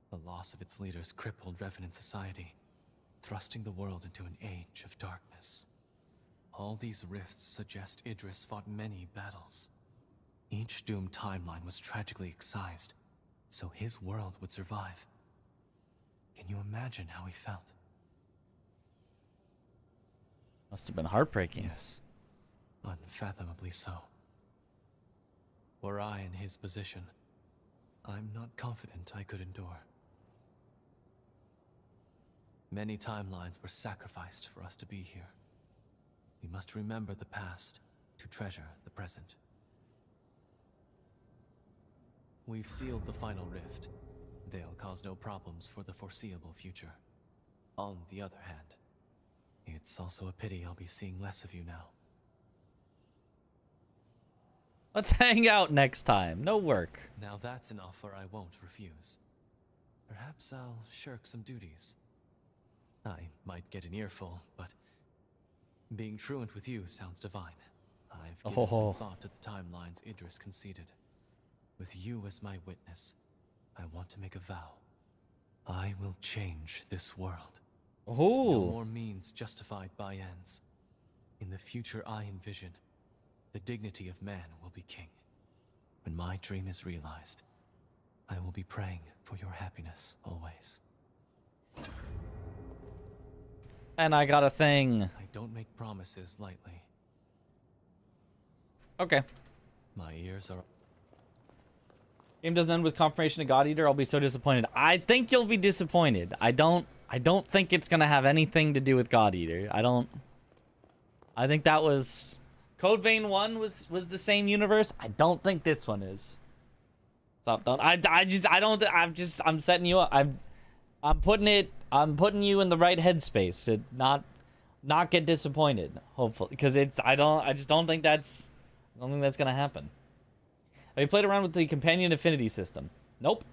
The loss of its leaders crippled Revenant society, thrusting the world into an age of darkness. All these rifts suggest Idris fought many battles. Each doomed timeline was tragically excised, so his world would survive. Can you imagine how he felt? Must have been heartbreaking. Yes, unfathomably so. Were I in his position, I'm not confident I could endure. Many timelines were sacrificed for us to be here. We must remember the past to treasure the present. We've sealed the final rift. They'll cause no problems for the foreseeable future. On the other hand, it's also a pity I'll be seeing less of you now. Let's hang out next time. No work. Now that's an offer I won't refuse. Perhaps I'll shirk some duties. I might get an earful, but being truant with you sounds divine. I've given some thought to the timelines Idris conceded. With you as my witness, I want to make a vow. I will change this world. No more means justified by ends. In the future I envision, the dignity of man will be king. When my dream is realized, I will be praying for your happiness always. And I got a thing. I don't make promises lightly. Okay. My ears are... Game doesn't end with confirmation of God Eater. I'll be so disappointed. I think you'll be disappointed. I don't think it's gonna have anything to do with God Eater. I think that was Code Vein 1 was the same universe. I don't think this one is. Stop. Don't. I'm setting you up. I'm putting you in the right headspace to not get disappointed. Hopefully, because I just don't think that's gonna happen. Have you played around with the companion affinity system? Nope.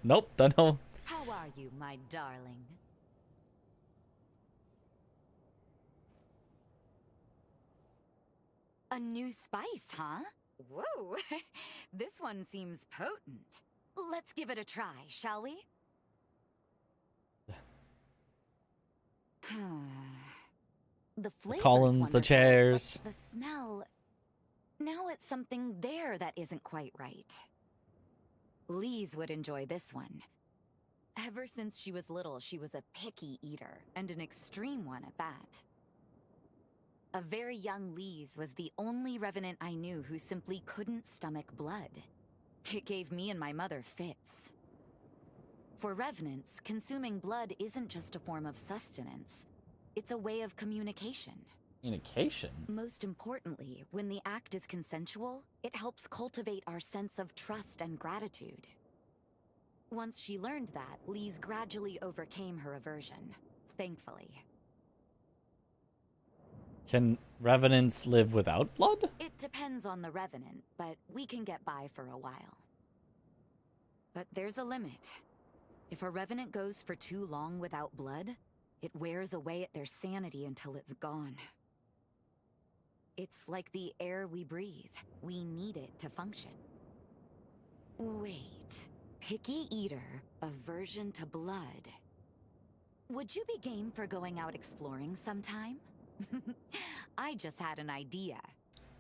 Nope. Don't know. How are you, my darling? A new spice, huh? Whoa, this one seems potent. Let's give it a try, shall we? The flavor, columns, the chairs. The smell. Now it's something there that isn't quite right. Lise would enjoy this one. Ever since she was little, she was a picky eater, and an extreme one at that. A very young Lise was the only revenant I knew who simply couldn't stomach blood. It gave me and my mother fits. For revenants, consuming blood isn't just a form of sustenance. It's a way of communication. Communication? Most importantly, when the act is consensual, it helps cultivate our sense of trust and gratitude. Once she learned that, Lise gradually overcame her aversion, thankfully. Can revenants live without blood? It depends on the revenant, but we can get by for a while. But there's a limit. If a revenant goes for too long without blood, it wears away at their sanity until it's gone. It's like the air we breathe. We need it to function. Wait. Picky eater, aversion to blood. Would you be game for going out exploring sometime? I just had an idea.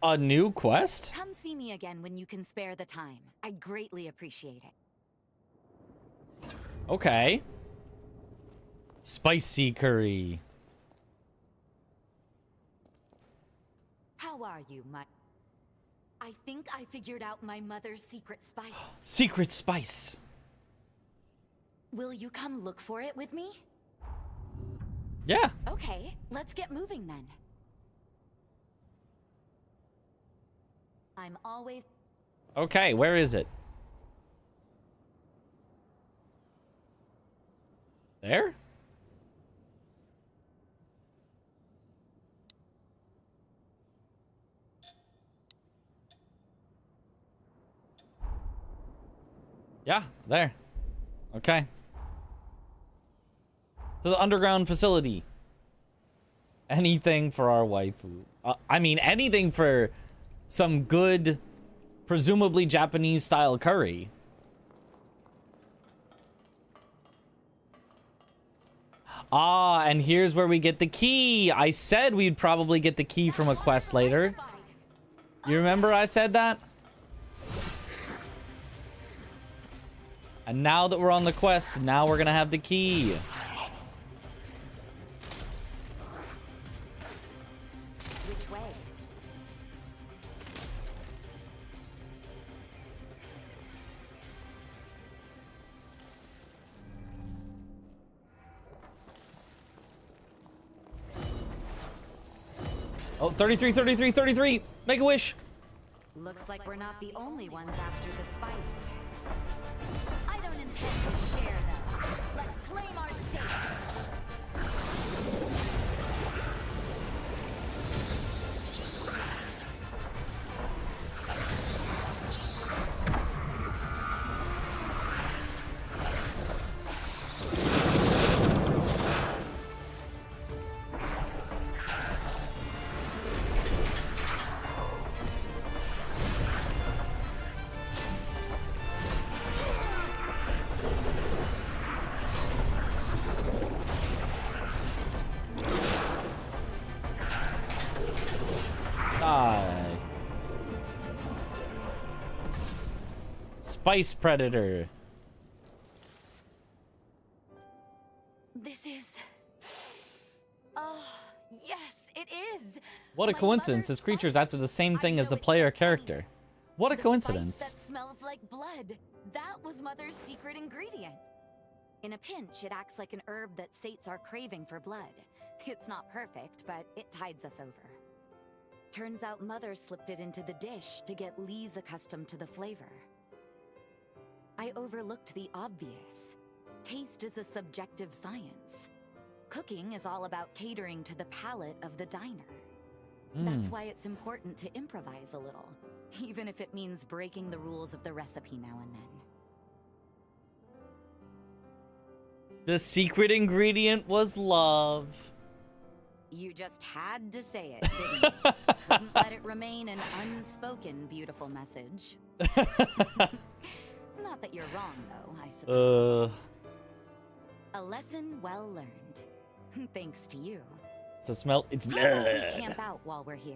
A new quest? Come see me again when you can spare the time. I'd greatly appreciate it. Okay. Spicy curry. How are you, I think I figured out my mother's secret spice. Secret spice. Will you come look for it with me? Yeah. Okay, let's get moving then. I'm always... Okay, where is it? There? Yeah, there. Okay. To the underground facility. Anything for our waifu. I mean, anything for some good, presumably Japanese-style curry. Ah, and here's where we get the key. I said we'd probably get the key from a quest later. You remember I said that? And now that we're on the quest, now we're gonna have the key. Which way? Oh, 33, 33, 33. Make a wish. Looks like we're not the only ones after the spice. I don't intend to share them. Let's claim our stake. Die. Spice Predator. This is... Oh, yes, it is. What a coincidence. This creature's after the same thing as the player character. What a coincidence. Spice that smells like blood. That was Mother's secret ingredient. In a pinch, it acts like an herb that sates our craving for blood. It's not perfect, but it tides us over. Turns out Mother slipped it into the dish to get Lise accustomed to the flavor. I overlooked the obvious. Taste is a subjective science. Cooking is all about catering to the palate of the diner. That's why it's important to improvise a little, even if it means breaking the rules of the recipe now and then. The secret ingredient was love. You just had to say it, didn't you? Couldn't let it remain an unspoken beautiful message. Not that you're wrong, though, I suppose. A lesson well learned. Thanks to you. Does it smell? It's How about we blood. camp out while we're here?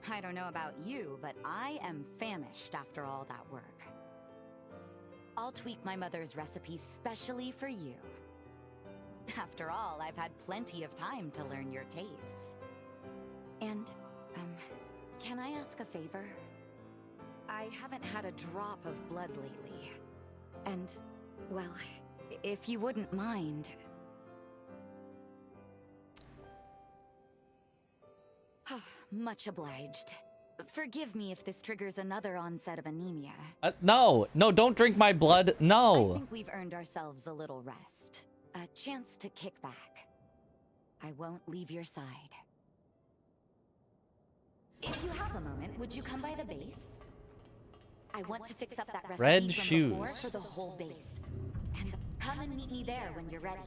I don't know about you, but I am famished after all that work. I'll tweak my mother's recipe specially for you. After all, I've had plenty of time to learn your tastes. And, can I ask a favor? I haven't had a drop of blood lately. And, well, if you wouldn't mind... Much obliged. Forgive me if this triggers another onset of anemia. No, don't drink my blood. I No. think we've earned ourselves a little rest. A chance to kick back. I won't leave your side. If you have a moment, would you come by the base? I want to fix up that recipe Red from before shoes. for the whole base. And come and meet me there when you're ready.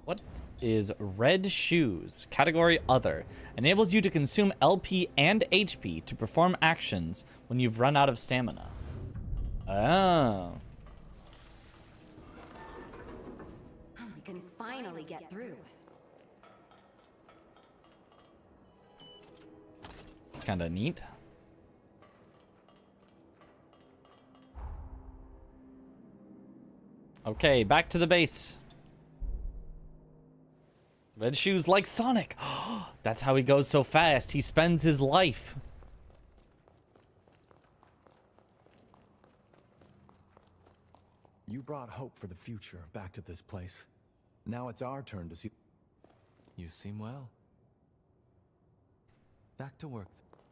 What is red shoes? Category other. Enables you to consume LP and HP to perform actions when you've run out of stamina. Oh. We can finally get through. It's kind of neat. Okay, back to the base. Red shoes like Sonic. That's how he goes so fast. He spends his life. You brought hope for the future back to this place. Now it's our turn to see. You seem well. Back to work.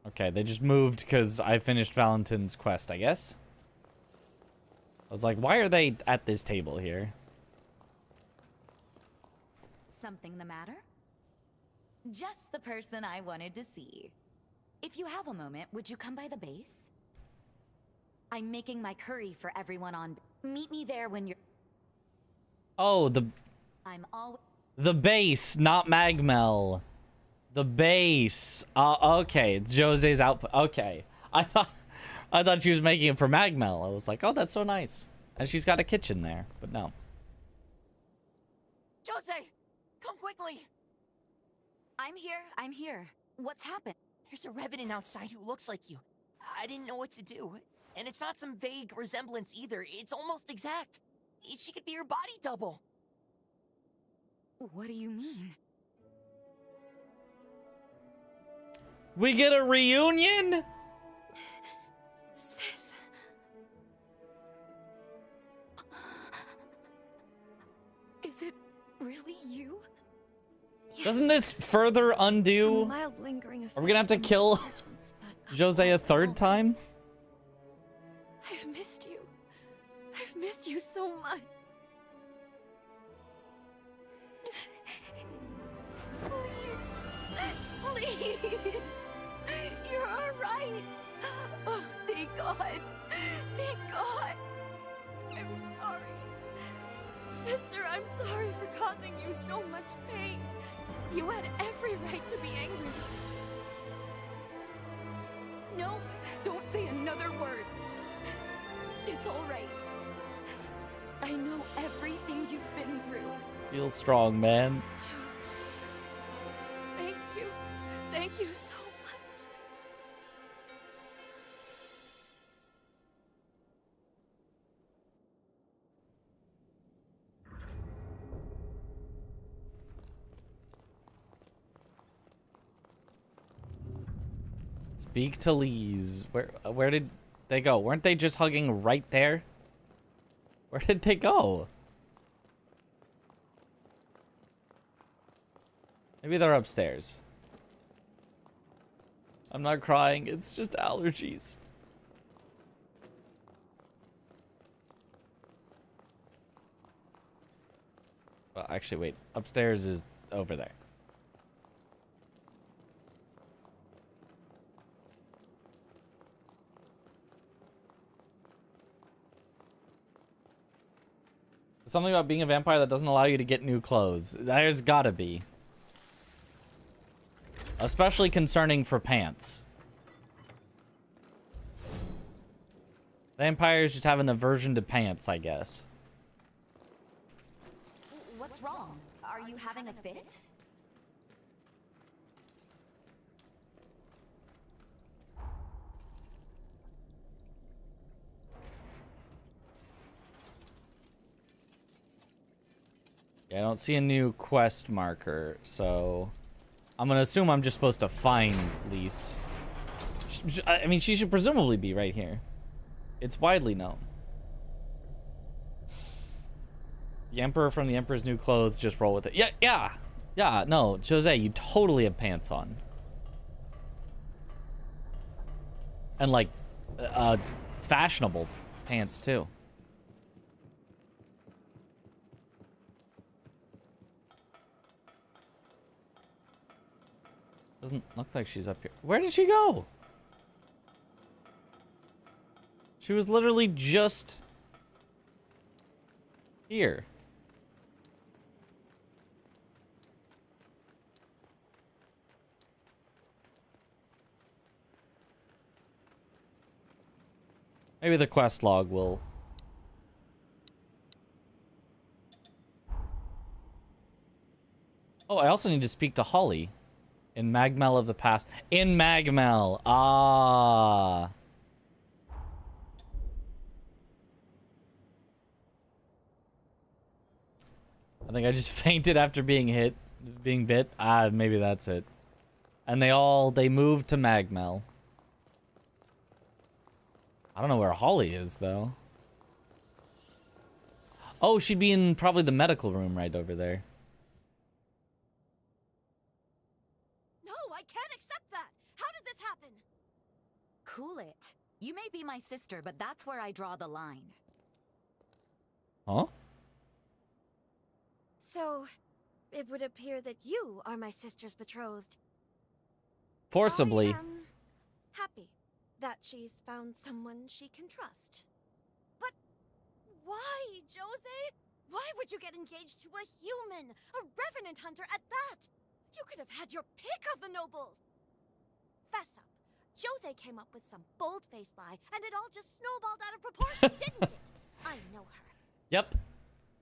Okay, they just moved because I finished Valentin's quest, I guess. I was like, why are they at this table here? Something the matter? Just the person I wanted to see. If you have a moment, would you come by the base? I'm making my curry for everyone on. Meet me there when you're. Oh, I'm always. the base, not Magmel. The base. Okay, Jose's output. Okay, I thought she was making it for Magmel. I was like, oh, that's so nice. And she's got a kitchen there, but no. Jose, come quickly. I'm here. What's happened? There's a revenant outside who looks like you. I didn't know what to do. And it's not some vague resemblance either. It's almost exact. She could be your body double. What do you mean? We get a reunion? Sis. Is it really you? Doesn't this further undo? Mild lingering Are we gonna have to kill Jose a third time? I've missed you. I've missed you so much. Please. You're all right. Oh, thank God. Thank God. I'm sorry. Sister, I'm sorry for causing you so much pain. You had every right to be angry. No, don't say another word. It's all right. I know everything you've been through. Feel strong, man. Thank you. Thank you so much. Speak to Lise. Where did they go? Weren't they just hugging right there? Where did they go? Maybe they're upstairs. I'm not crying. It's just allergies. Well, actually, wait. Upstairs is over there. Something about being a vampire that doesn't allow you to get new clothes. There's gotta be. Especially concerning for pants. Vampires just have an aversion to pants, I guess. What's wrong? Are you having a fit? Yeah, I don't see a new quest marker, so I'm gonna assume I'm just supposed to find Lise. I mean, she should presumably be right here. It's widely known. The Emperor from the Emperor's New Clothes, just roll with it. Yeah, no, Jose, you totally have pants on. And like, fashionable pants too. Doesn't look like she's up here. Where did she go? She was literally just here. Maybe the quest log will... Oh, I also need to speak to Holly. In Magmel of the past. In Magmel. Ah. I think I just fainted after being hit. being bit. Ah, maybe that's it. And they moved to Magmel. I don't know where Holly is though. Oh, she'd be in probably the medical room right over there. No, I can't accept that. How did this happen? Cool it. You may be my sister, but that's where I draw the line. Huh? So, it would appear that you are my sister's betrothed. Forcibly. I am happy that she's found someone she can trust. But why, Jose? Why would you get engaged to a human? A revenant hunter at that? You could have had your pick of the nobles. Fess up. Jose came up with some bold-faced lie, and it all just snowballed out of proportion, didn't it? I know her. Yep.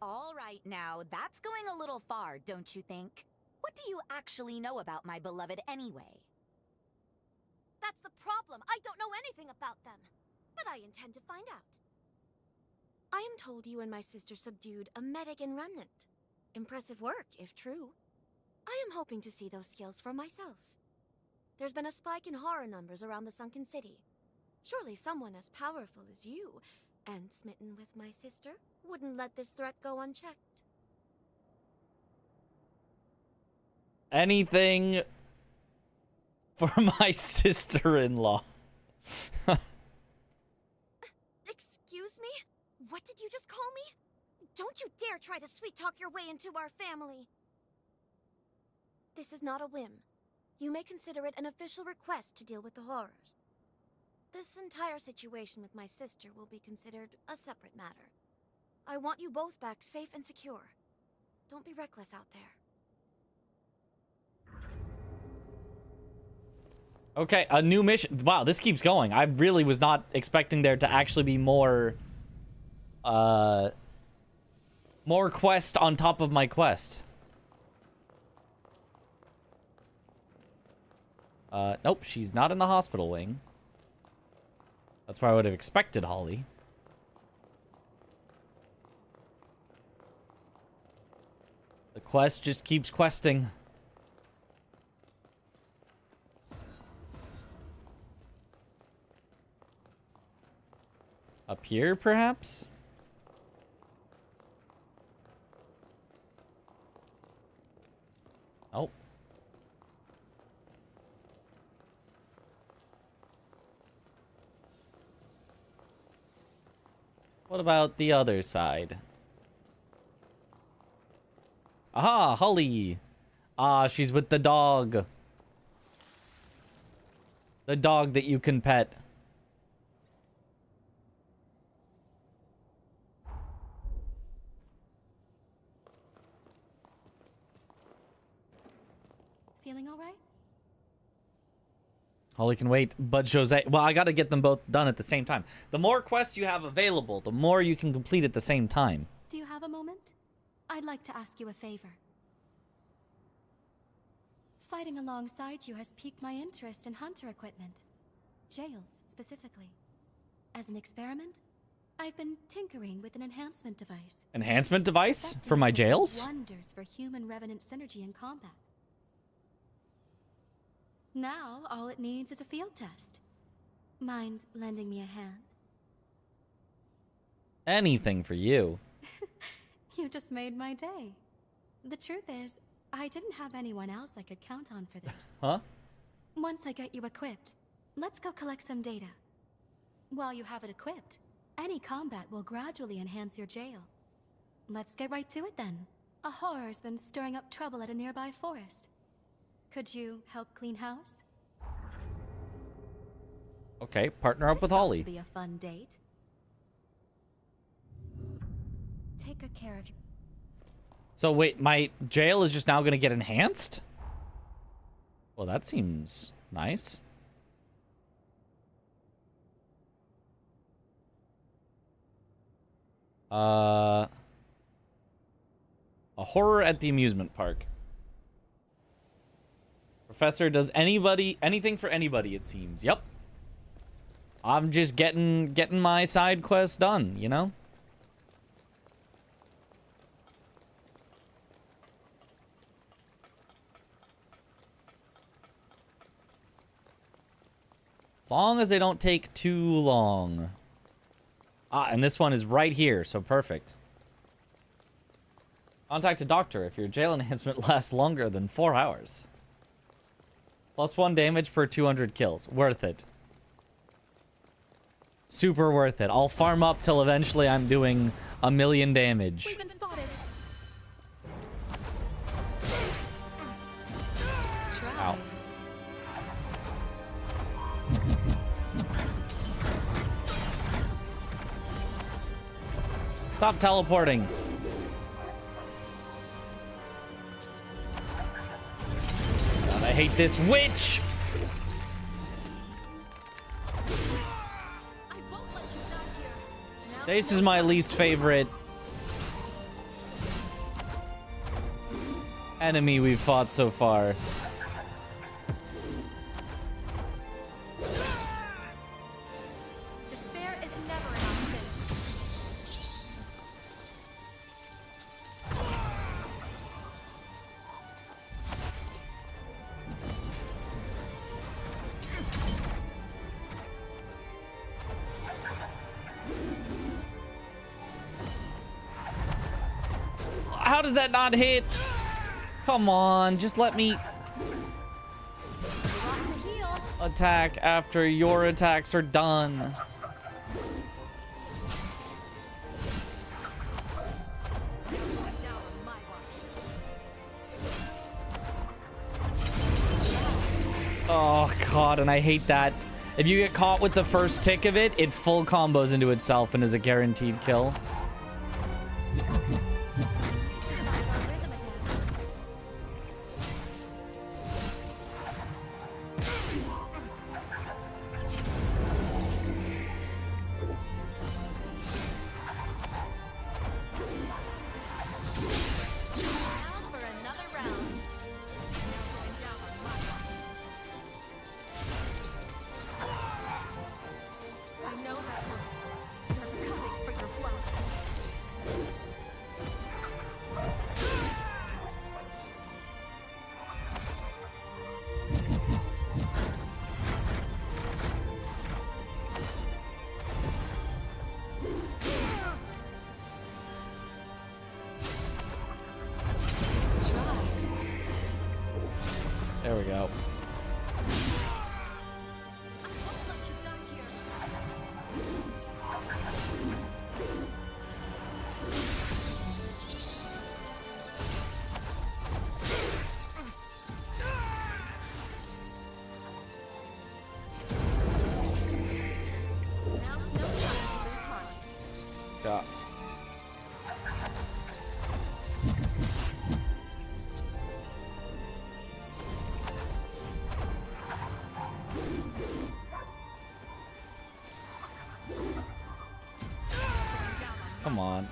All right now, that's going a little far, don't you think? What do you actually know about my beloved anyway? That's the problem. I don't know anything about them. But I intend to find out. I am told you and my sister subdued a Medigan remnant. Impressive work, if true. I am hoping to see those skills for myself. There's been a spike in horror numbers around the sunken city. Surely someone as powerful as you, and smitten with my sister, wouldn't let this threat go unchecked. Anything for my sister-in-law. Excuse me? What did you just call me? Don't you dare try to sweet-talk your way into our family. This is not a whim. You may consider it an official request to deal with the horrors. This entire situation with my sister will be considered a separate matter. I want you both back safe and secure. Don't be reckless out there. Okay, a new mission. Wow, this keeps going. I really was not expecting there to actually be more quest on top of my quest. Nope, she's not in the hospital wing. That's where I would have expected Holly. The quest just keeps questing. Up here, perhaps? Oh. What about the other side? Aha, Holly! Ah, she's with the dog. The dog that you can pet. Feeling all right? Holly can wait, but Jose... Well, I gotta get them both done at the same time. The more quests you have available, the more you can complete at the same time. Do you have a moment? I'd like to ask you a favor. Fighting alongside you has piqued my interest in hunter equipment. Jails, specifically. As an experiment, I've been tinkering with an enhancement device. Enhancement device? For my jails? Wonders for human-revenant synergy in combat. Now, all it needs is a field test. Mind lending me a hand? Anything for you. You just made my day. The truth is, I didn't have anyone else I could count on for this. Huh? Once I get you equipped, let's go collect some data. While you have it equipped, any combat will gradually enhance your jail. Let's get right to it then. A horror's been stirring up trouble at a nearby forest. Could you help clean house? Okay, partner up with Holly. To be a fun date. Take good care of you. So wait, my jail is just now gonna get enhanced? Well, that seems nice. A horror at the amusement park. Professor does anything for anybody, it seems. Yep. I'm just getting my side quest done, you know? long as they don't take too long. Ah, and this one is right here, so perfect. Contact a doctor if your jail enhancement lasts longer than 4 hours. +1 damage per 200 kills. Worth it. Super worth it. I'll farm up till eventually I'm doing 1,000,000 damage. We've been spotted. Ow. Stop teleporting. God, I hate this witch. This is my least favorite enemy we've fought so far. Despair is never an option. How does that not hit? Come on, just let me attack after your attacks are done. Oh god, and I hate that. If you get caught with the first tick of it, it full combos into itself and is a guaranteed kill. There we go. Yeah. Come on.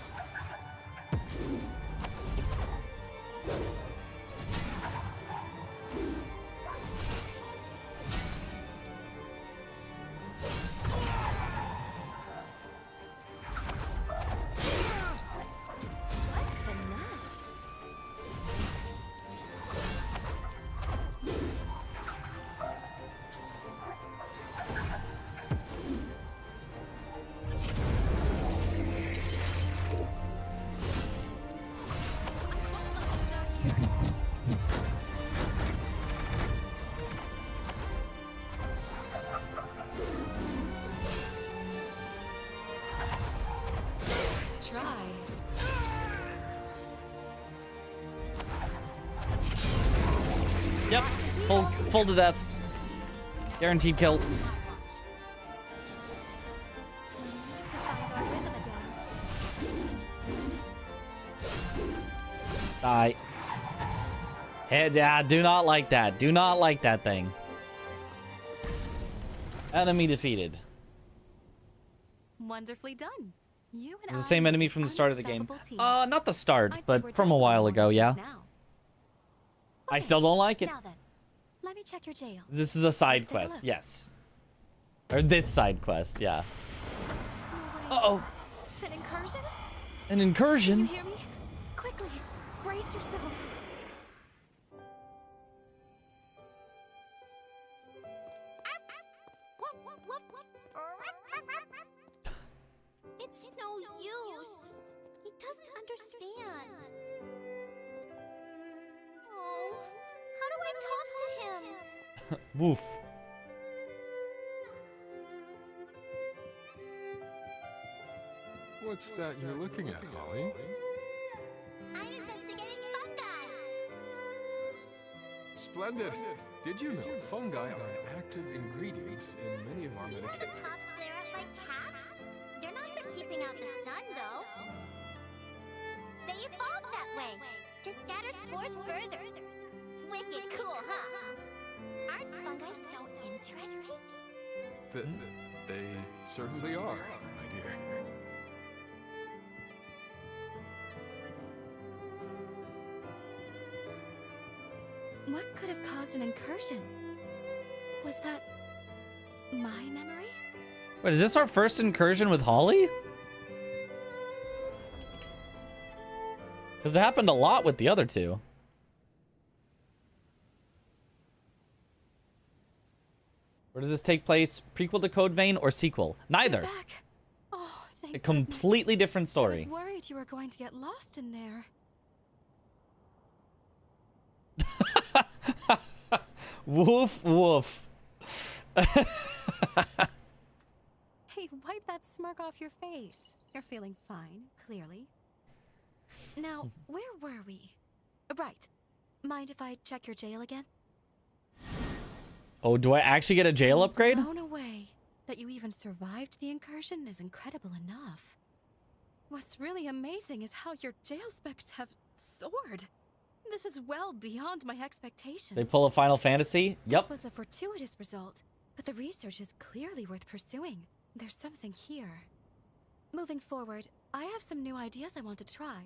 Let's try. Yep, full to death. Guaranteed kill. Die. Hey, yeah, do not like that. Do not like that thing. Enemy defeated. Wonderfully done. You and It's the same enemy from the start of the game. unstoppable team. Not the start, I'd say we're but from a while ago, yeah. now. I still don't like it. Now then, let me check your jail. This is a side Let's take a quest, look. yes. Or this side quest, yeah. Uh-oh. An incursion? An incursion? You hear me? Quickly, brace yourself. Whoop, whoop. It's no use. He doesn't understand. Oh, how do I talk to him? Woof. What's that you're looking at, Holly? I'm investigating fungi. Splendid. Did you know fungi are an active ingredient in many of our See how the medications? tops flare up like caps? They're not for keeping out the sun, though. They evolve that way, to scatter spores further. Wicked cool, huh? Aren't fungi so interesting? They certainly are, my dear. What could have caused an incursion? Was that my memory? Wait, is this our first incursion with Holly? Because it happened a lot with the other two. Where does this take place? Prequel to Code Vein or sequel? Neither. Oh, thank A completely different I story. was worried you were going to get lost in there. Woof, woof. Hey, wipe that smirk off your face. You're feeling fine, clearly. Now, where were we? Right. Mind if I check your jail again? Oh, do I actually get a jail upgrade? Blown away. That you even survived the incursion is incredible enough. What's really amazing is how your jail specs have soared. This is well beyond my expectations. They pull a Final Fantasy? Yep. This was a fortuitous result, but the research is clearly worth pursuing. There's something here. Moving forward, I have some new ideas I want to try.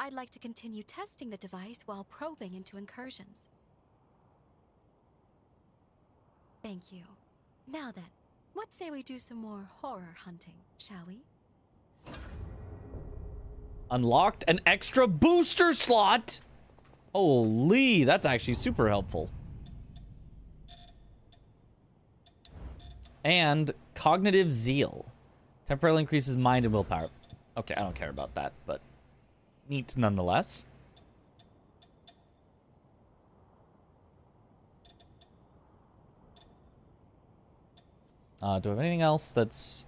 I'd like to continue testing the device while probing into incursions. Thank you. Now then, what say we do some more horror hunting, shall we? Unlocked an extra booster slot. Holy, that's actually super helpful. And cognitive zeal. Temporarily increases mind and willpower. Okay, I don't care about that, but neat nonetheless. Do I have anything else that's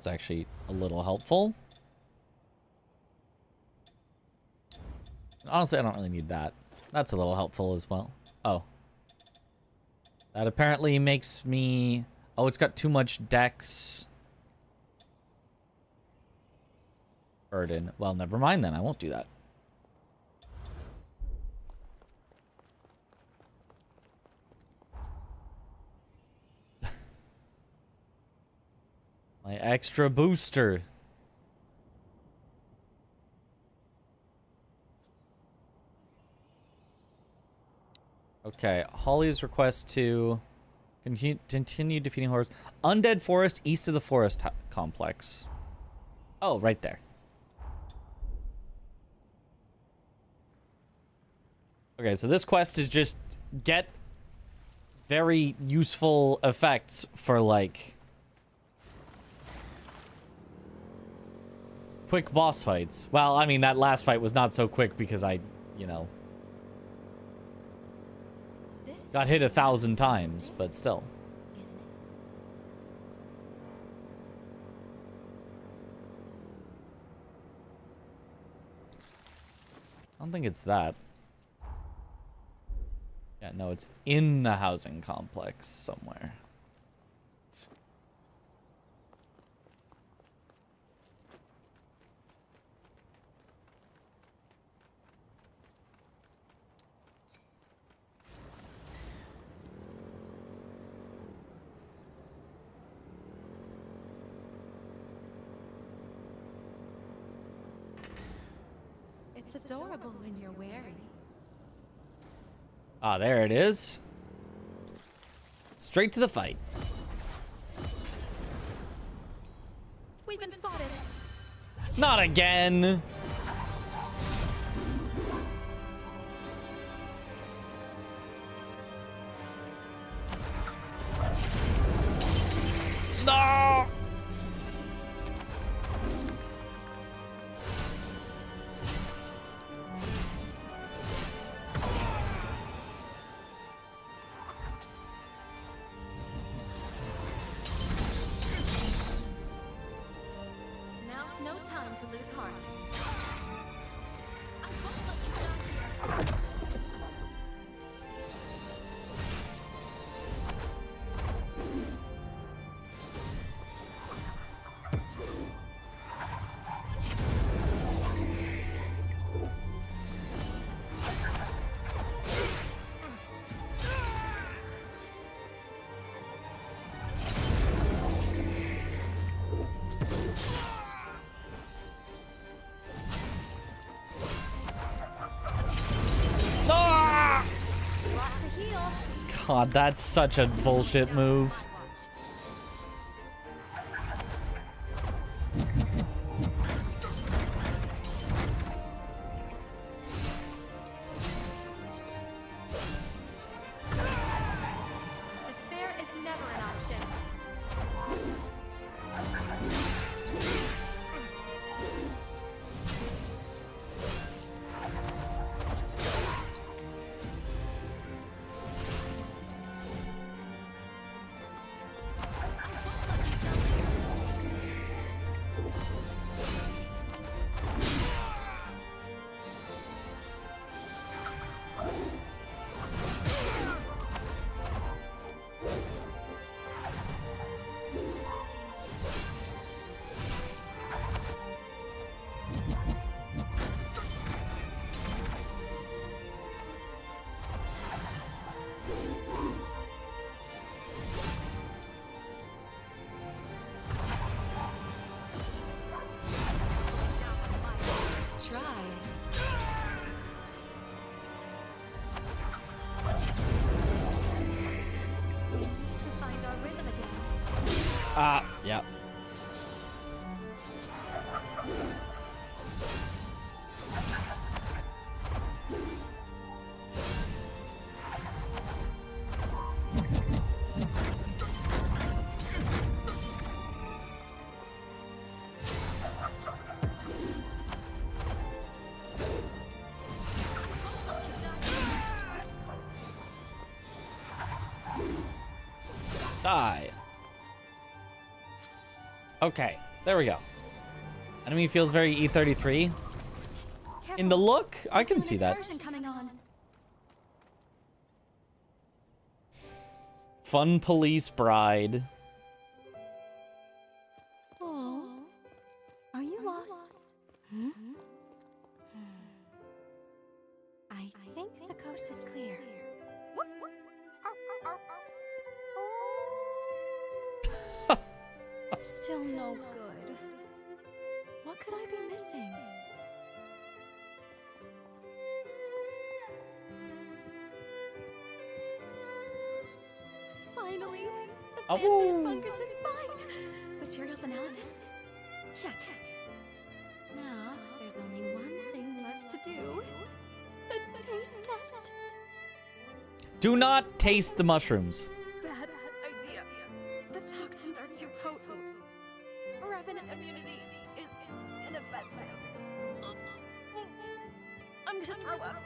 actually a little helpful? Honestly, I don't really need that. That's a little helpful as well. Oh. That apparently makes me... Oh, it's got too much dex burden. Well, never mind then. I won't do that. My extra booster. Okay, Holly's request to continue defeating horrors. Undead Forest east of the forest complex. Oh, right there. Okay, so this quest is just get very useful effects for, like, quick boss fights. Well, I mean, that last fight was not so quick because I, you know, got hit 1,000 times, but still. I don't think it's that. Yeah, no, it's in the housing complex somewhere. It's adorable when you're wearing. Ah, there it is. Straight to the fight. We've been spotted. Not again. to lose heart. I won't let you down here. God, that's such a bullshit move. Despair is never an option. Yeah. Die. Okay, there we go. Enemy feels very E33. In the look, I can see that. Coming on. Fun police bride. Oh, are you lost? Hmm? I think the coast is clear. Still no good. What could I be missing? Finally, the Phantom fungus is mine. Materials analysis? Check. Now, there's only one thing left to do. The taste test. Do not taste the mushrooms. Bad idea. The toxins are too potent. Revenant immunity is ineffective. I'm gonna throw up.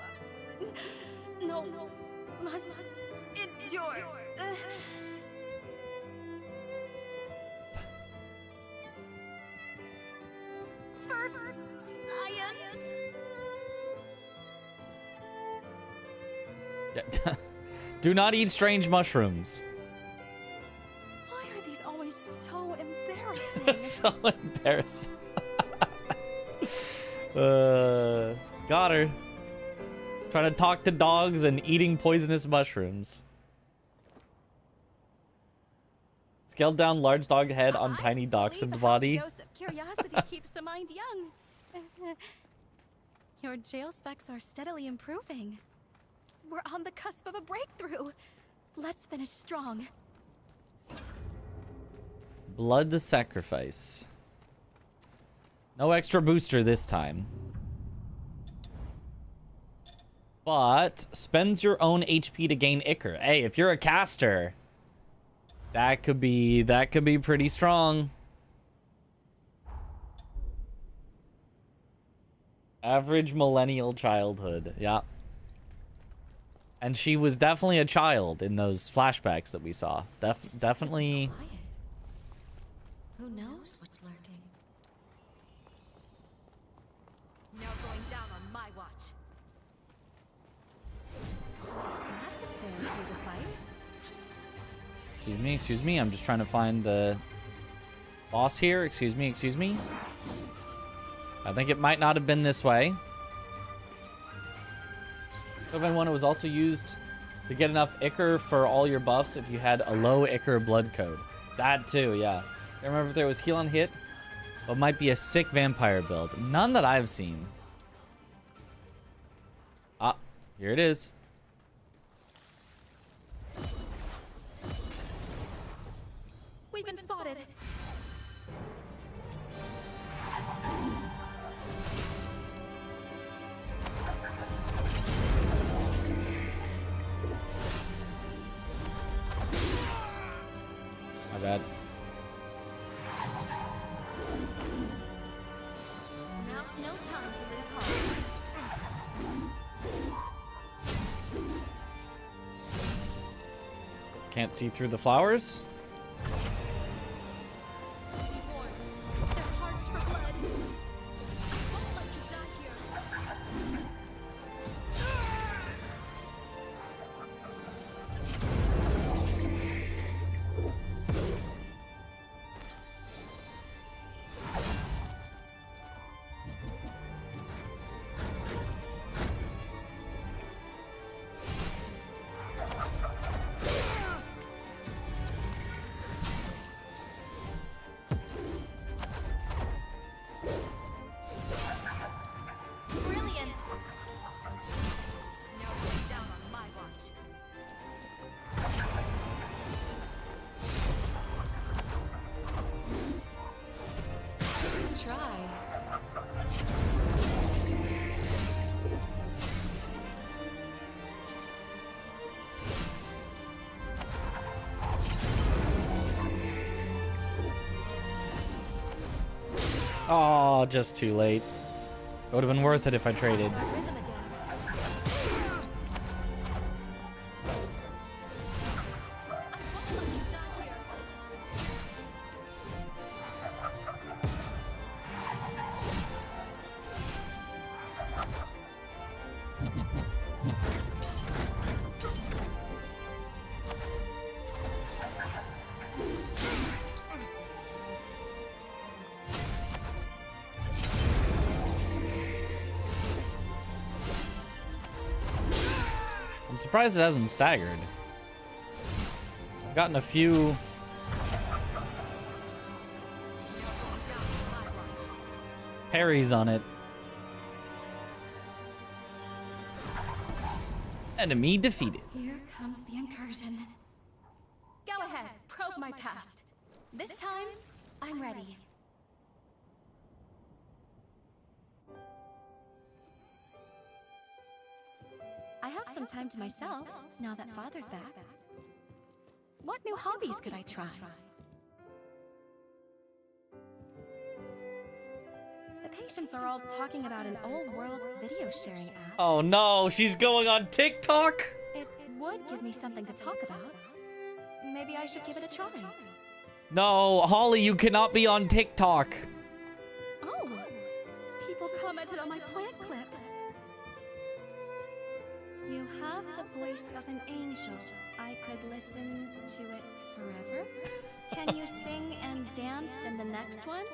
No, must endure. For science. Yeah. Do not eat strange mushrooms. Why are these always so embarrassing? So embarrassing. Got her. Trying to talk to dogs and eating poisonous mushrooms. Scaled down large dog head on tiny dachshund body. Dose of curiosity keeps the mind young. Your jail specs are steadily improving. We're on the cusp of a breakthrough. Let's finish strong. Blood to sacrifice. No extra booster this time. But spends your own HP to gain Ichor. Hey, if you're a caster, that could be pretty strong. Average millennial childhood. Yeah. And she was definitely a child in those flashbacks that we saw. Definitely. Who knows what's lurking? No going down on my watch. That's a fair way to fight. Excuse me. I'm just trying to find the boss here. Excuse me. I think it might not have been this way. Could have been one. It was also used to get enough Ichor for all your buffs if you had a low Ichor blood code. That too, yeah. I remember if there was heal on hit, but might be a sick vampire build. None that I've seen. Ah, here it is. We've been spotted. My bad. Now's no time to lose heart. Can't see through the flowers. They're parched for blood. I won't let you die here. Brilliant. No going down on my watch. Let's try. Oh, just too late. It would have been worth it if I traded. I'm surprised it hasn't staggered. I've gotten a few parries on it. Enemy defeated. Here comes the incursion. Go ahead, probe my past. This time, I'm ready. I have some time to myself, now that Father's back. What new hobbies could I try? The patients are all talking about an old-world video sharing app. Oh no, she's going on TikTok? It would give me something to talk about. Maybe I should give it a try. No, Holly, you cannot be on TikTok. Oh, people commented on my plant clip. You have the voice of an angel. I could listen to it forever. Can you sing and dance in the next one?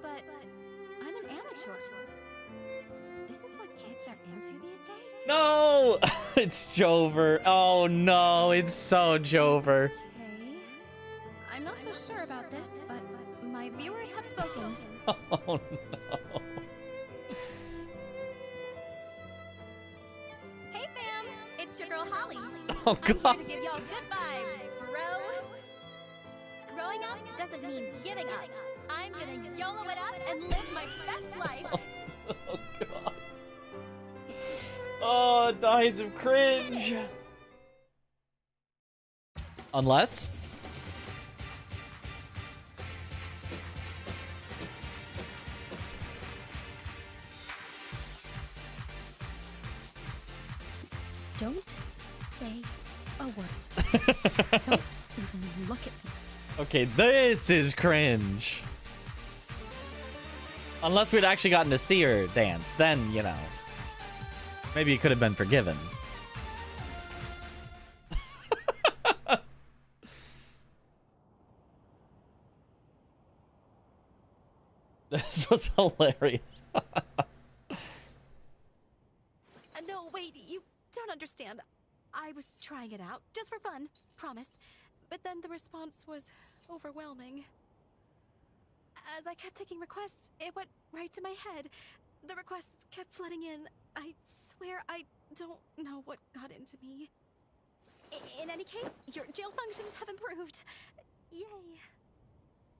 But I'm an amateur. This is what kids are into these days? No! It's Jover. Oh no, it's so Jover. Okay. I'm not so sure about this, but my viewers have spoken. Oh no. Hey fam, it's your girl Holly. Oh I'm god. here to give y'all good vibes, bro. Growing up doesn't mean giving up. I'm gonna YOLO it up and live my best life. Oh god. Oh, dies of cringe. Unless Don't say a word. Don't even look at me. okay, this is cringe. Unless we'd actually gotten to see her dance, then, you know, maybe it could have been forgiven. This was hilarious. No, wait, you don't understand. I was trying it out, just for fun, promise. But then the response was overwhelming. As I kept taking requests, it went right to my head. The requests kept flooding in. I swear I don't know what got into me. In any case, your jail functions have improved. Yay.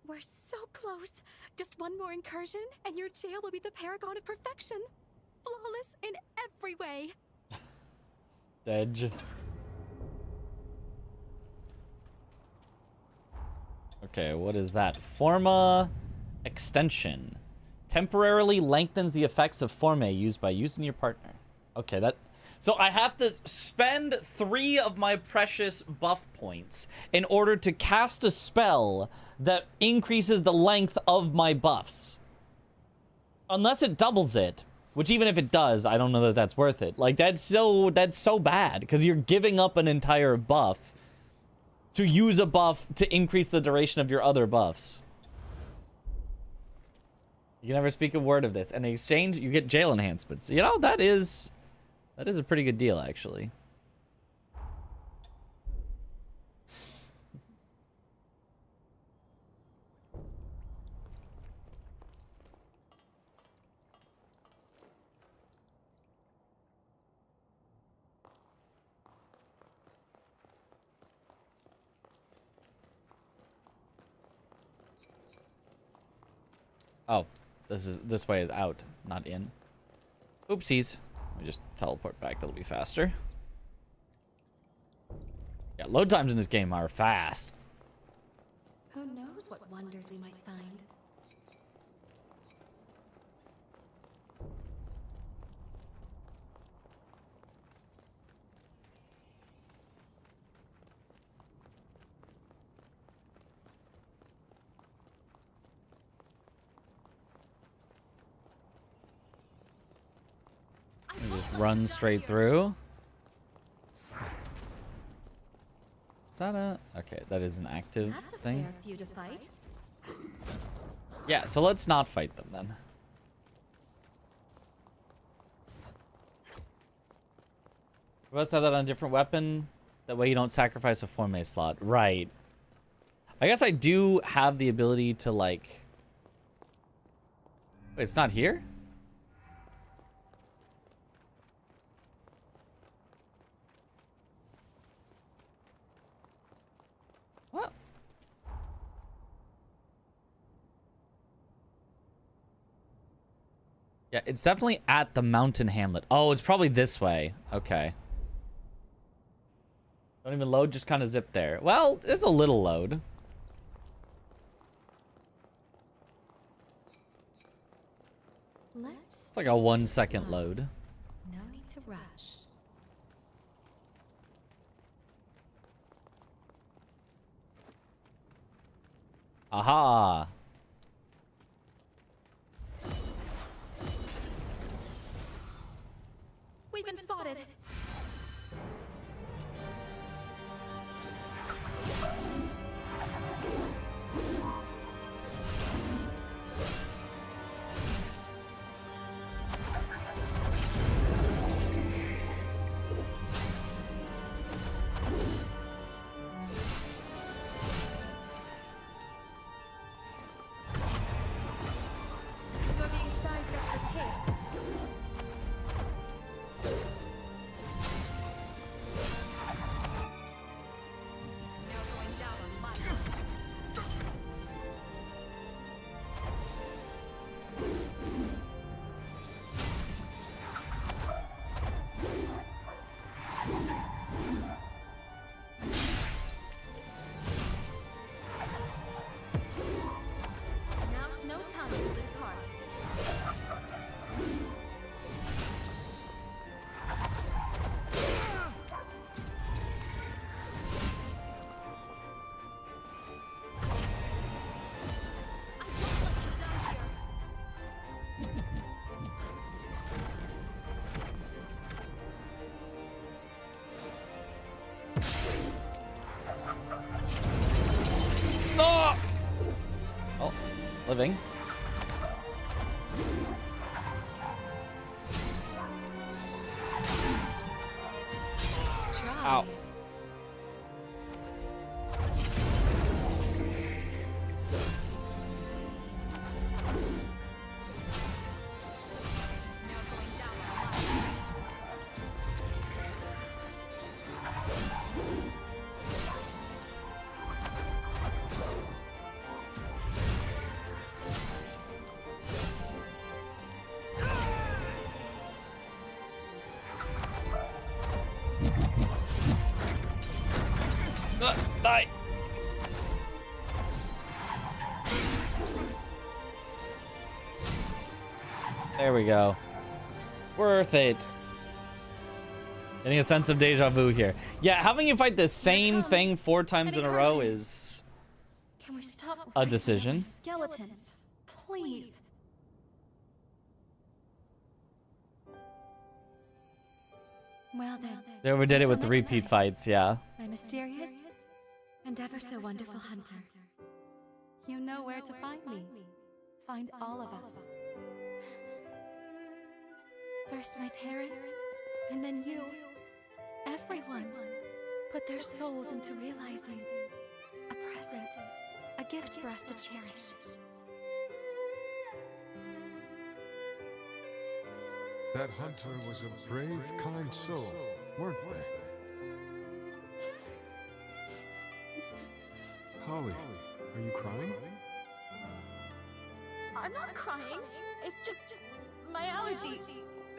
We're so close. Just one more incursion, and your jail will be the paragon of perfection. Flawless in every way. Edge. Okay, what is that? Forma extension. Temporarily lengthens the effects of Forme used by using your partner. Okay, that... So I have to spend 3 of my precious buff points in order to cast a spell that increases the length of my buffs. Unless it doubles it, which even if it does, I don't know that that's worth it. Like, that's so bad, because you're giving up an entire buff to use a buff to increase the duration of your other buffs. You can never speak a word of this. In exchange, you get jail enhancements. You know, that is a pretty good deal, actually. Oh, this way is out, not in. Oopsies. Let me just teleport back. That'll be faster. Yeah, load times in this game are fast. Who knows what wonders we might find? Just run straight through. Is that a... Okay, that is an active That's a thing. fair few to fight. Yeah, so let's not fight them then. Let's have that on a different weapon. That way you don't sacrifice a Forme slot. Right. I guess I do have the ability to, like... Wait, it's not here? What? Yeah, it's definitely at the mountain hamlet. Oh, it's probably this way. Okay. Don't even load, just kind of zip there. Well, there's a little load. It's like a 1 second load. No need to rush. Aha! We've been spotted. You're being sized up for taste. living. Ow. Die. There we go. Worth it. Getting a sense of deja vu here. Yeah, having you fight the same thing 4 times in a row is Can we stop a decision. skeletons, please? Well then. They overdid it with the until next repeat time, fights, yeah. my mysterious and ever so wonderful hunter. You know where to find me. Find all of us. First my parents, and then you. Everyone put their souls into realizing a present, a gift for us to cherish. That hunter was a brave, kind soul, weren't they? Holly, are you crying? I'm not crying. It's just my allergies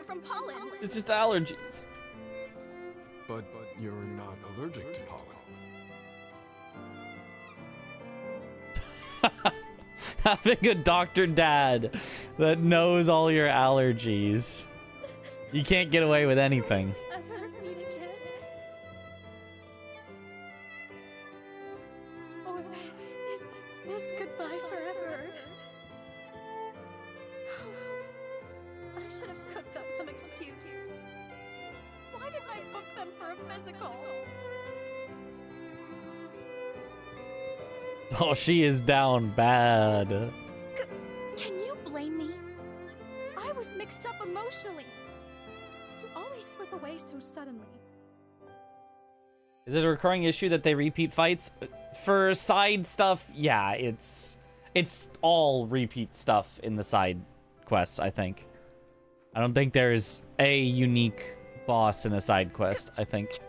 from pollen. It's just allergies. But you're not allergic to pollen. Having a doctor dad that knows all your allergies. You can't get away with anything. Ever meet again? Or is this goodbye forever? I should have cooked up some excuse. Why didn't I book them for a physical? Oh, she is down bad. Can you blame me? I was mixed up emotionally. You always slip away so suddenly. Is it a recurring issue that they repeat fights? For side stuff, yeah, it's all repeat stuff in the side quests, I think. I don't think there's a unique boss in a side quest, I think.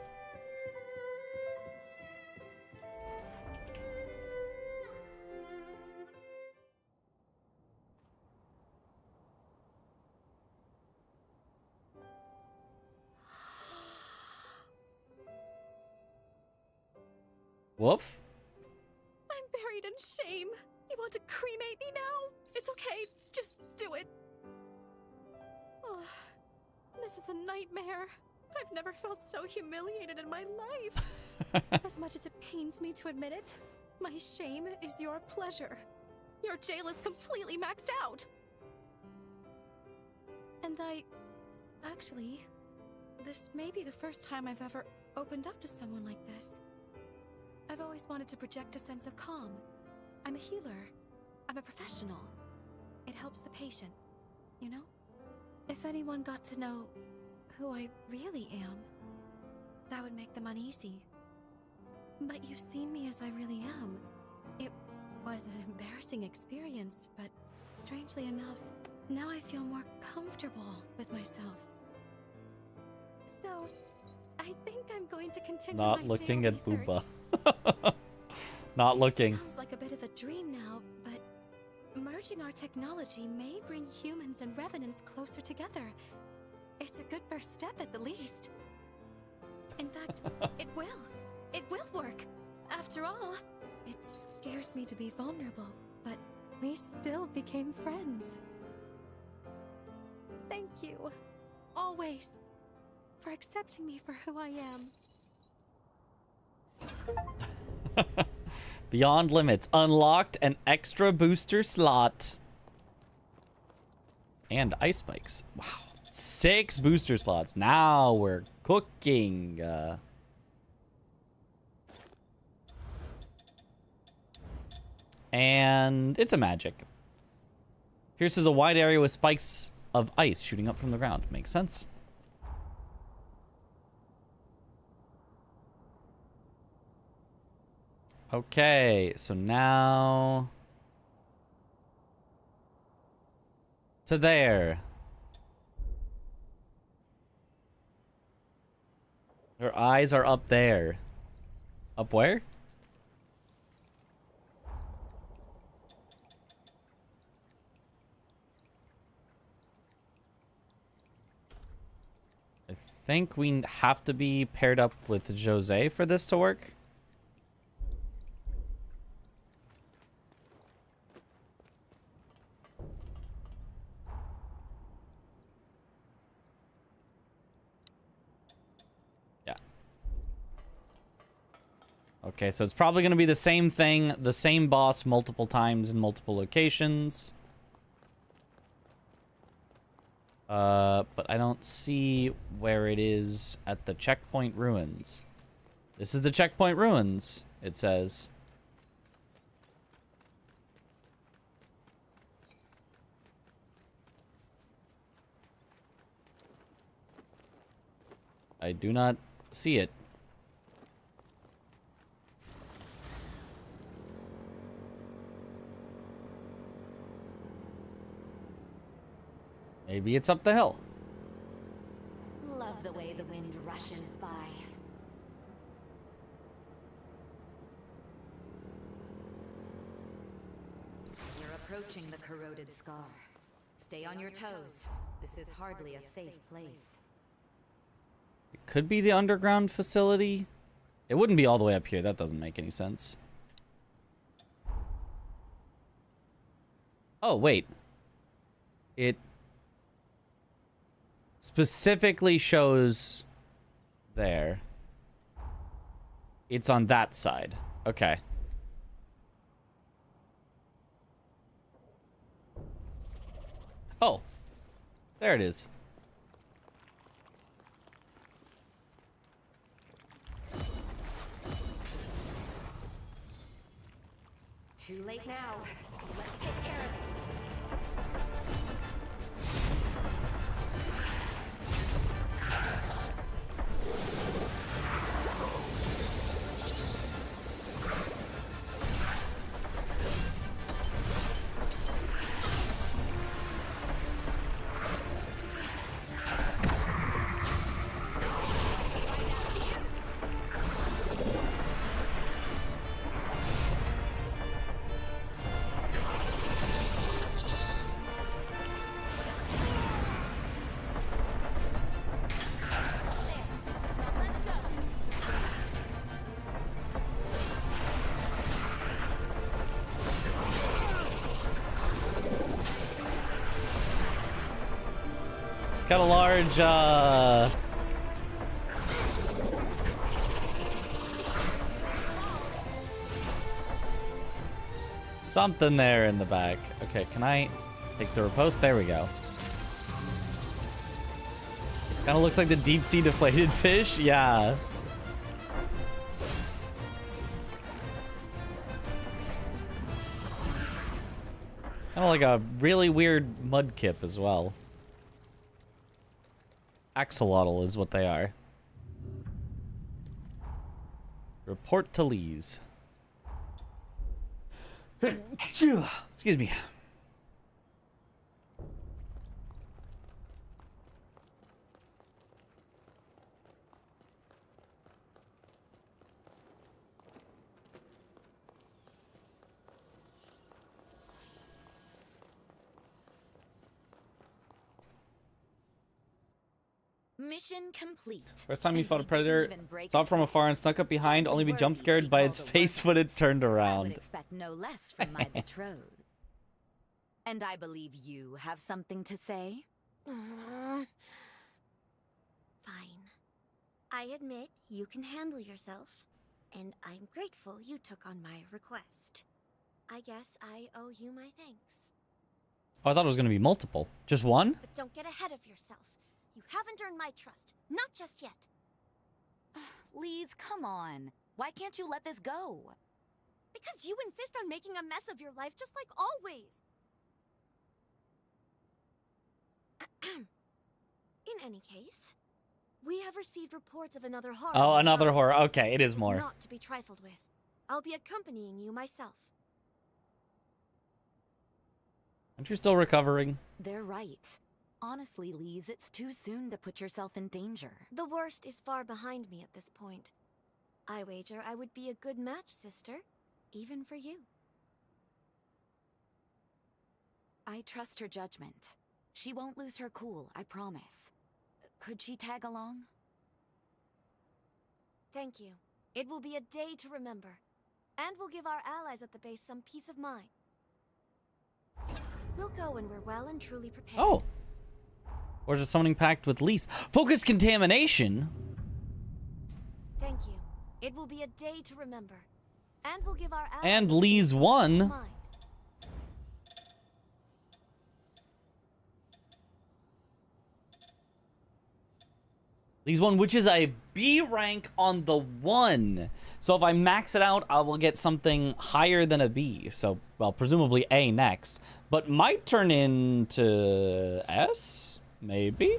Woof? I'm buried in shame. You want to cremate me now? It's okay. Just do it. Oh, this is a nightmare. I've never felt so humiliated in my life. As much as it pains me to admit it, my shame is your pleasure. Your jail is completely maxed out. And actually, this may be the first time I've ever opened up to someone like this. I've always wanted to project a sense of calm. I'm a healer. I'm a professional. It helps the patient, you know? If anyone got to know who I really am, that would make them uneasy. But you've seen me as I really am. It was an embarrassing experience, but strangely enough, now I feel more comfortable with myself. So, I think I'm going to continue Not my looking jail at research. Booba. Not looking. Sounds like a bit of a dream now, but merging our technology may bring humans and revenants closer together. It's a good first step at the least. In fact, it will. It will work. After all, it scares me to be vulnerable, but we still became friends. Thank you, always, for accepting me for who I am. Beyond Limits. Unlocked an extra booster slot. And ice spikes. Wow. 6 booster slots. Now we're cooking. And it's a magic. Pierces a wide area with spikes of ice shooting up from the ground. Makes sense. Okay, so now to there. Her eyes are up there. Up where? I think we have to be paired up with Jose for this to work. Okay, so it's probably going to be the same thing, the same boss multiple times in multiple locations. But I don't see where it is at the checkpoint ruins. This is the checkpoint ruins, it says. I do not see it. Maybe it's up the hill. Love the way the wind rushes by. You're approaching the corroded scar. Stay on your toes. This is hardly a safe place. It could be the underground facility. It wouldn't be all the way up here. That doesn't make any sense. Oh, wait. It specifically shows there. It's on that side. Okay. Oh. There it is. Too late now. Let's take care of it. Got a large, something there in the back. Okay, can I take the riposte? There we go. Kind of looks like the deep sea deflated fish. Yeah. Kind of like a really weird mudkip as well. Axolotl is what they are. Report to Lees. Excuse me. Mission complete. First time you fought a predator, saw it from afar and snuck up behind, only be jump scared by its face when it turned I would around. expect no less from my betrothed. And I believe you have something to say? Fine. I admit you can handle yourself, and I'm grateful you took on my request. I guess I owe you my thanks. Oh, I thought it was going to be multiple. Just one? But don't get ahead of yourself. You haven't earned my trust. Not just yet. Lees, come on. Why can't you let this go? Because you insist on making a mess of your life just like always. In any case, we have received reports of another horror. Oh, another nearby. horror. Okay, it is It more. not to be trifled with. I'll be accompanying you myself. Aren't you still recovering? They're right. Honestly, Lise, it's too soon to put yourself in danger. The worst is far behind me at this point. I wager I would be a good match, sister. Even for you. I trust her judgment. She won't lose her cool, I promise. Could she tag along? Thank you. It will be a day to remember. And will give our allies at the base some peace of mind. We'll go when we're well and truly prepared. Oh. Or just summoning pact with Lise. Focus contamination? Thank you. It will be a day to remember. And will give our allies And some Lise peace of won. mind. Lise 1, which is a B rank on the 1. So if I max it out, I will get something higher than a B. So, well, presumably A next. But might turn into S? Maybe?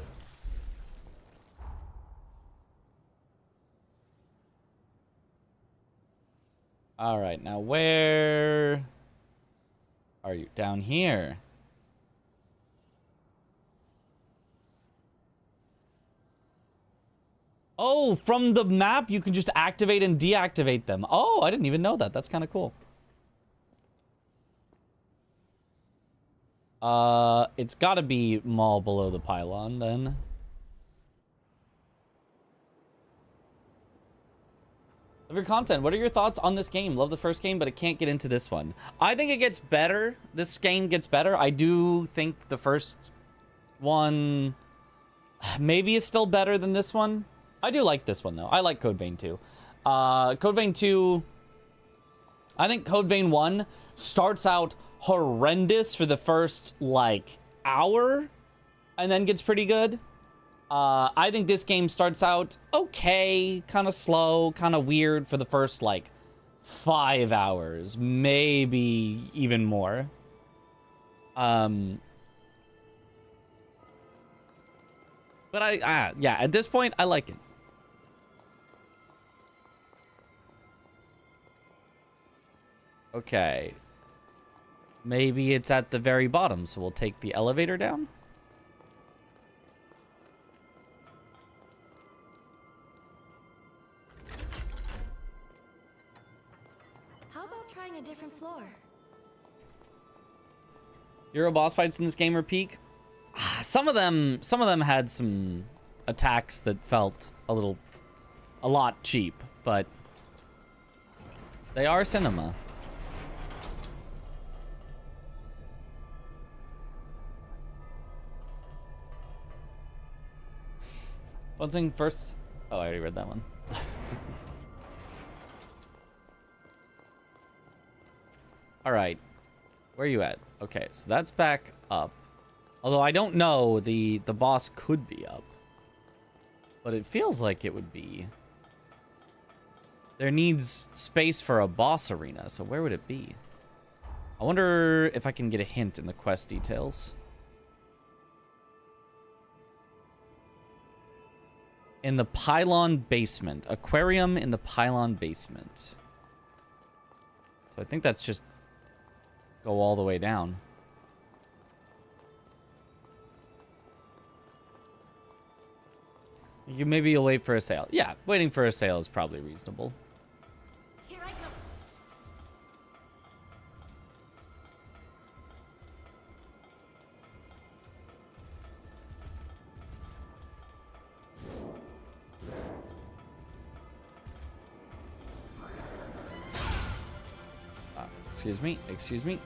Alright, now where are you? Down here. Oh, from the map, you can just activate and deactivate them. Oh, I didn't even know that. That's kind of cool. It's got to be Maul below the pylon, then. Love your content. What are your thoughts on this game? Love the first game, but I can't get into this one. I think it gets better. This game gets better. I do think the first one maybe is still better than this one. I do like this one, though. I like Code Vein 2. Code Vein 2... I think Code Vein 1 starts out horrendous for the first, like, hour, and then gets pretty good. I think this game starts out okay, kind of slow, kind of weird for the first, like, 5 hours. Maybe even more. But yeah, at this point, I like it. Okay. Maybe it's at the very bottom, so we'll take the elevator down. How about trying a different floor? Hero boss fights in this game are peak. Some of them had some attacks that felt a lot cheap, but they are cinema. One thing first. Oh, I already read that one. All right, where are you at? Okay, so that's back up. Although I don't know, the boss could be up. But it feels like it would be. There needs space for a boss arena, so where would it be? I wonder if I can get a hint in the quest details. In the pylon basement. Aquarium in the pylon basement. So I think that's just go all the way down. Maybe you'll wait for a sale. Yeah, waiting for a sale is probably reasonable. Here I come. Excuse me, excuse me.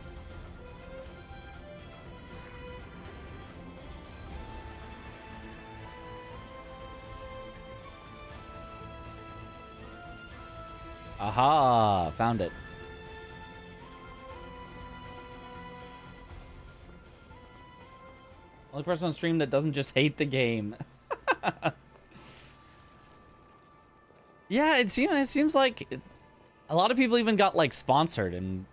Aha, found it. Only person on stream that doesn't just hate the game. Yeah, it seems like a lot of people even got like sponsored and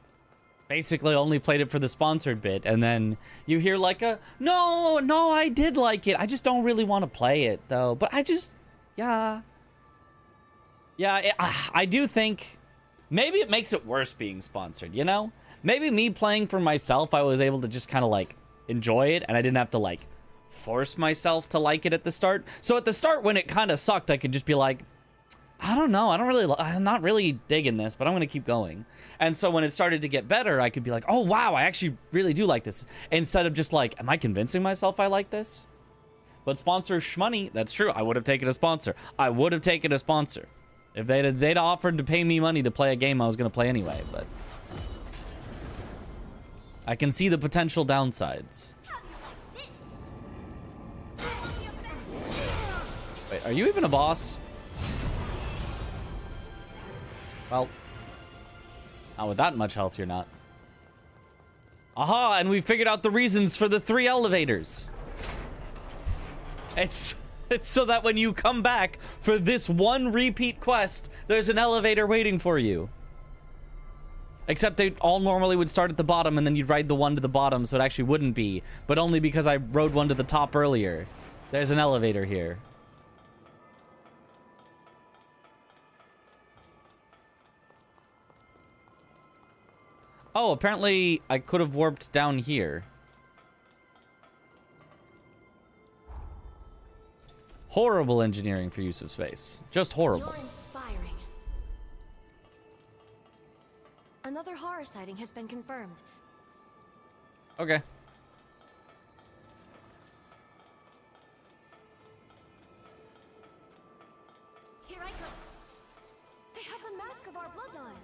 basically only played it for the sponsored bit, and then you hear like a, no, I did like it. I just don't really want to play it, though. But I just, yeah. Yeah, I do think maybe it makes it worse being sponsored, you know? Maybe me playing for myself, I was able to just kind of like enjoy it, and I didn't have to like force myself to like it at the start. So at the start, when it kind of sucked, I could just be like, I don't know, I'm not really digging this, but I'm gonna keep going. And so when it started to get better, I could be like, oh wow, I actually really do like this, instead of just like, am I convincing myself I like this? But sponsor shmoney, that's true. I would have taken a sponsor. I would have taken a sponsor if they'd offered to pay me money to play a game I was gonna play anyway. But I can see the potential downsides. Wait, are you even a boss? Well, not with that much health, you're not. Aha, and we figured out the reasons for the 3 elevators. It's so that when you come back for this one repeat quest, there's an elevator waiting for you. Except they all normally would start at the bottom, and then you'd ride the one to the bottom, so it actually wouldn't be. But only because I rode one to the top earlier. There's an elevator here. Oh, apparently I could have warped down here. Horrible engineering for use of space. Just horrible. You're inspiring. Another horror sighting has been confirmed. Okay. Here I come. They have a mask of our bloodline.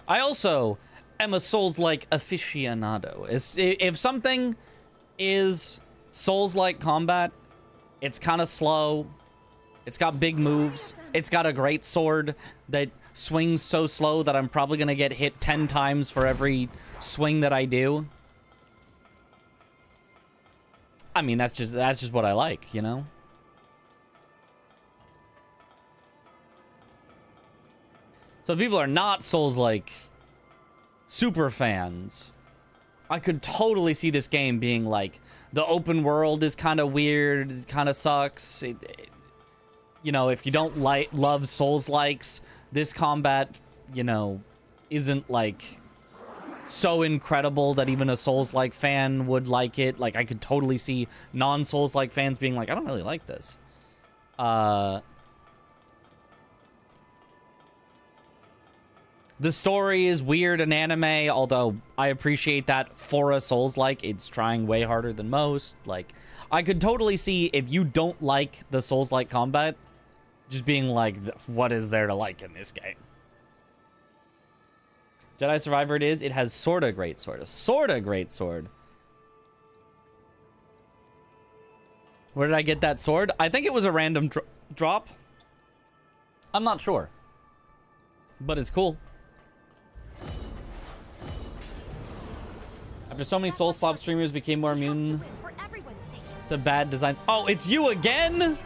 I also am a Souls-like aficionado. If something is Souls-like combat, it's kind of slow. It's got big moves. It's got a great sword that swings so slow that I'm probably going to get hit 10 times for every swing that I do. I mean, that's just what I like, you know? So if people are not Souls-like super fans, I could totally see this game being like, the open world is kind of weird, it kind of sucks. You know, if you don't love Souls-likes, this combat, you know, isn't like so incredible that even a Souls-like fan would like it. Like, I could totally see non-Souls-like fans being like, I don't really like this. The story is weird and anime, although I appreciate that for a Souls-like. It's trying way harder than most. Like, I could totally see if you don't like the Souls-like combat, just being like, what is there to like in this game? Jedi Survivor it is. It has sorta great sword. A sorta great sword. Where did I get that sword? I think it was a random drop. I'm not sure. But it's cool. After so many Soul Slop streamers became more immune to bad designs. Oh, it's you again?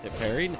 Get parried.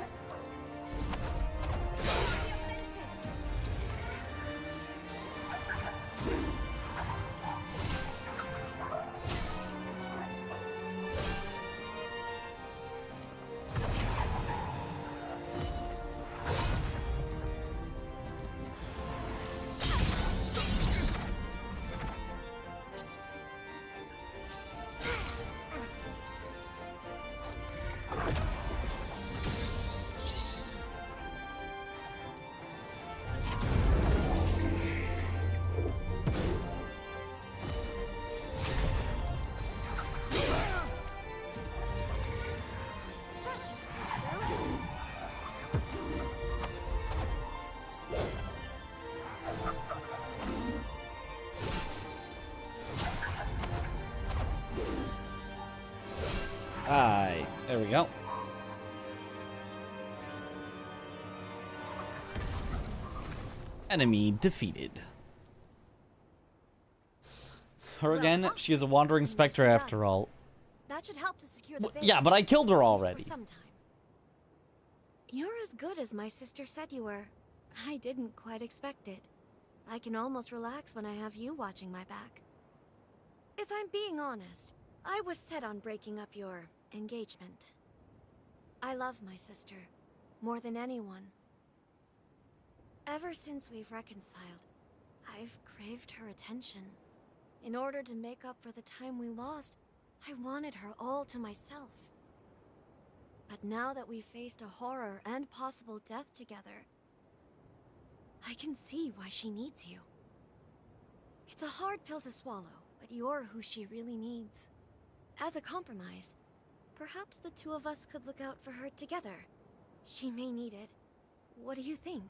we go. Enemy defeated. Her again? She is a wandering specter after all. That should help to secure the base. Yeah, but I killed her at least already. For some time. You're as good as my sister said you were. I didn't quite expect it. I can almost relax when I have you watching my back. If I'm being honest, I was set on breaking up your engagement. I love my sister more than anyone. Ever since we've reconciled, I've craved her attention. In order to make up for the time we lost, I wanted her all to myself. But now that we've faced a horror and possible death together, I can see why she needs you. It's a hard pill to swallow, but you're who she really needs. As a compromise, perhaps the two of us could look out for her together. She may need it. What do you think?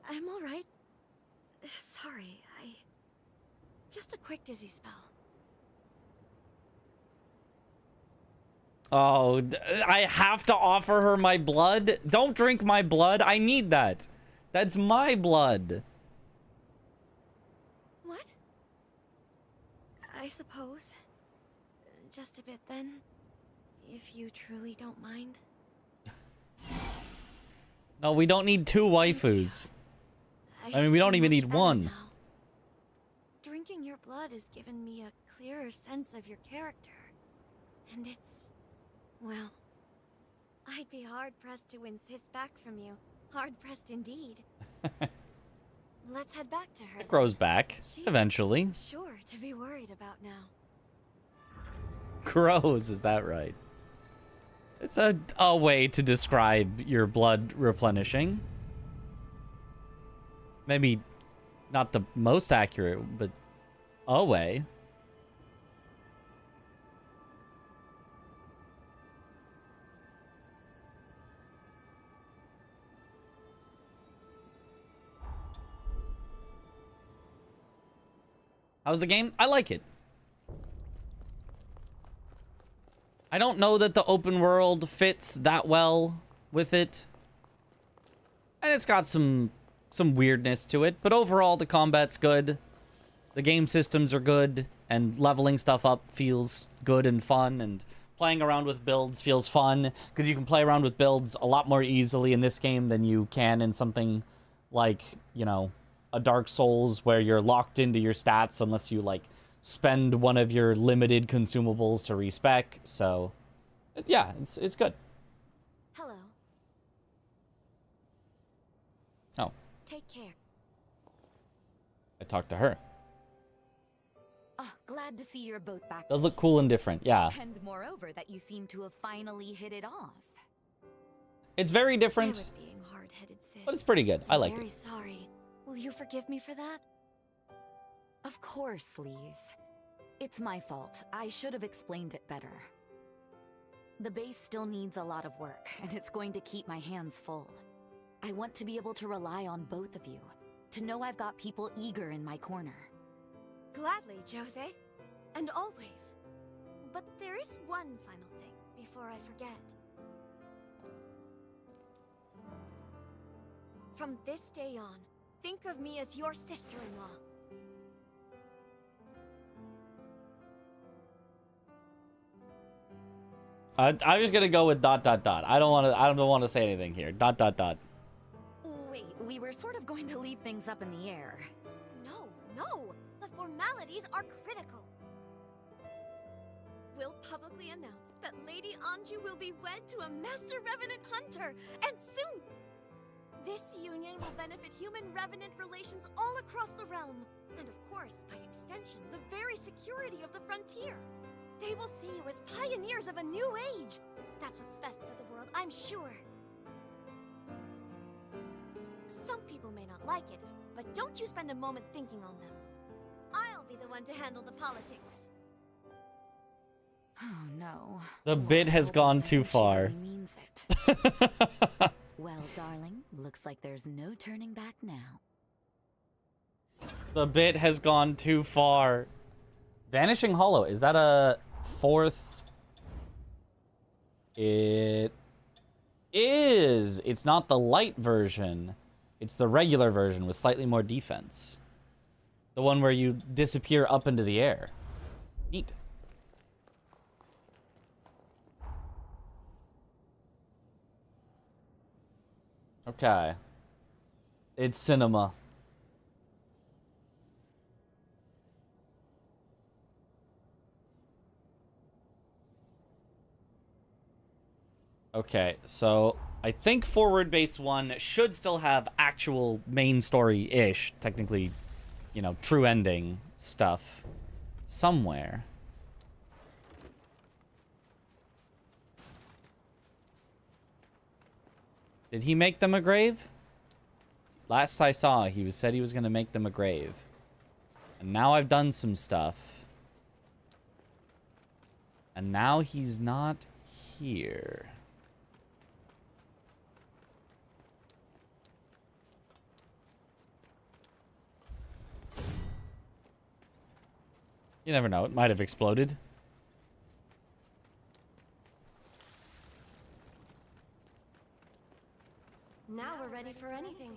I'm all right. Sorry, just a quick dizzy spell. Oh, I have to offer her my blood? Don't drink my blood. I need that. That's my blood. What? I suppose. Just a bit then, if you truly don't mind. No, we don't need two waifus. I mean, we don't even need one. Now. Drinking your blood has given me a clearer sense of your character. And it's... well, I'd be hard-pressed to win Sis back from you. Hard-pressed indeed. Let's head back to her. It grows back, She's eventually. sure to be worried about now. Grows, is that right? It's a way to describe your blood replenishing. Maybe not the most accurate, but a way. How's the game? I like it. I don't know that the open world fits that well with it. And it's got some weirdness to it, but overall the combat's good. The game systems are good, and leveling stuff up feels good and fun, and playing around with builds feels fun, because you can play around with builds a lot more easily in this game than you can in something like, you know, a Dark Souls, where you're locked into your stats unless you, like, spend one of your limited consumables to respec. So, yeah, it's good. Hello. Oh, Take care. I talked to her. Oh, glad to see you're both back. Does look cool and different, yeah. And moreover, that you seem to have finally hit it off. It's very different, I was being hard-headed, Sis. but it's pretty good. I like Very it. sorry. Will you forgive me for that? Of course, Lise. It's my fault. I should have explained it better. The base still needs a lot of work, and it's going to keep my hands full. I want to be able to rely on both of you, to know I've got people eager in my corner. Gladly, Jose. And always. But there is one final thing before I forget. From this day on, think of me as your sister-in-law. I was gonna go with ... I don't want to say anything here. ... Wait, we were sort of going to leave things up in the air. No! The formalities are critical. We'll publicly announce that Lady Anju will be wed to a Master Revenant Hunter, and soon! This union will benefit human-revenant relations all across the realm, and of course, by extension, the very security of the frontier. They will see you as pioneers of a new age. That's what's best for the world, I'm sure. Some people may not like it, but don't you spend a moment thinking on them. I'll be the one to handle the politics. Oh no. The bit has gone too far. Really means it. Well, darling, looks like there's no turning back now. The bit has gone too far. Vanishing Hollow, is that a 4th? It is. It's not the light version. It's the regular version with slightly more defense. The one where you disappear up into the air. Neat. Okay. It's cinema. Okay, so I think Forward Base 1 should still have actual main story-ish, technically, you know, true ending stuff somewhere. Did he make them a grave? Last I saw, he said he was going to make them a grave. And now I've done some stuff. And now he's not here. You never know. It might have exploded. Now we're ready for anything.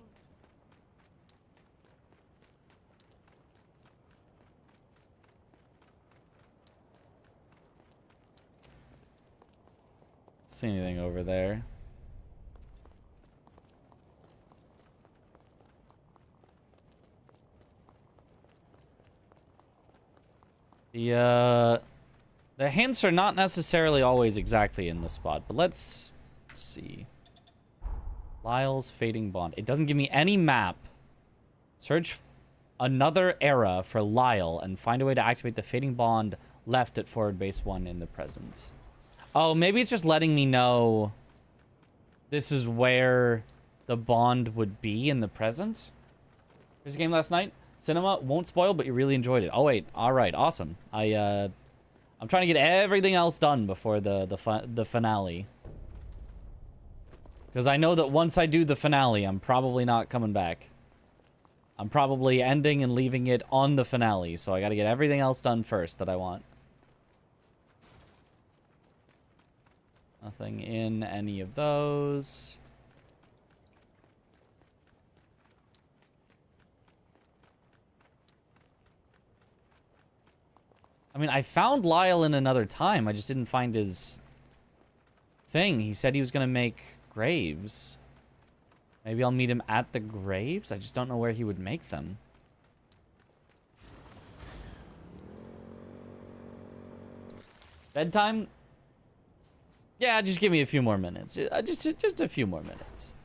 See anything over there? The hints are not necessarily always exactly in the spot, but let's see. Lyle's Fading Bond. It doesn't give me any map. Search another era for Lyle and find a way to activate the Fading Bond left at Forward Base 1 in the present. Oh, maybe it's just letting me know this is where the bond would be in the present. There's a game last night. Cinema, won't spoil, but you really enjoyed it. Oh, wait. All right. Awesome. I'm trying to get everything else done before the finale. Because I know that once I do the finale, I'm probably not coming back. I'm probably ending and leaving it on the finale, so I got to get everything else done first that I want. Nothing in any of those. I mean, I found Lyle in another time. I just didn't find his thing. He said he was going to make graves. Maybe I'll meet him at the graves? I just don't know where he would make them. Bedtime? Yeah, just give me a few more minutes. Just a few more minutes.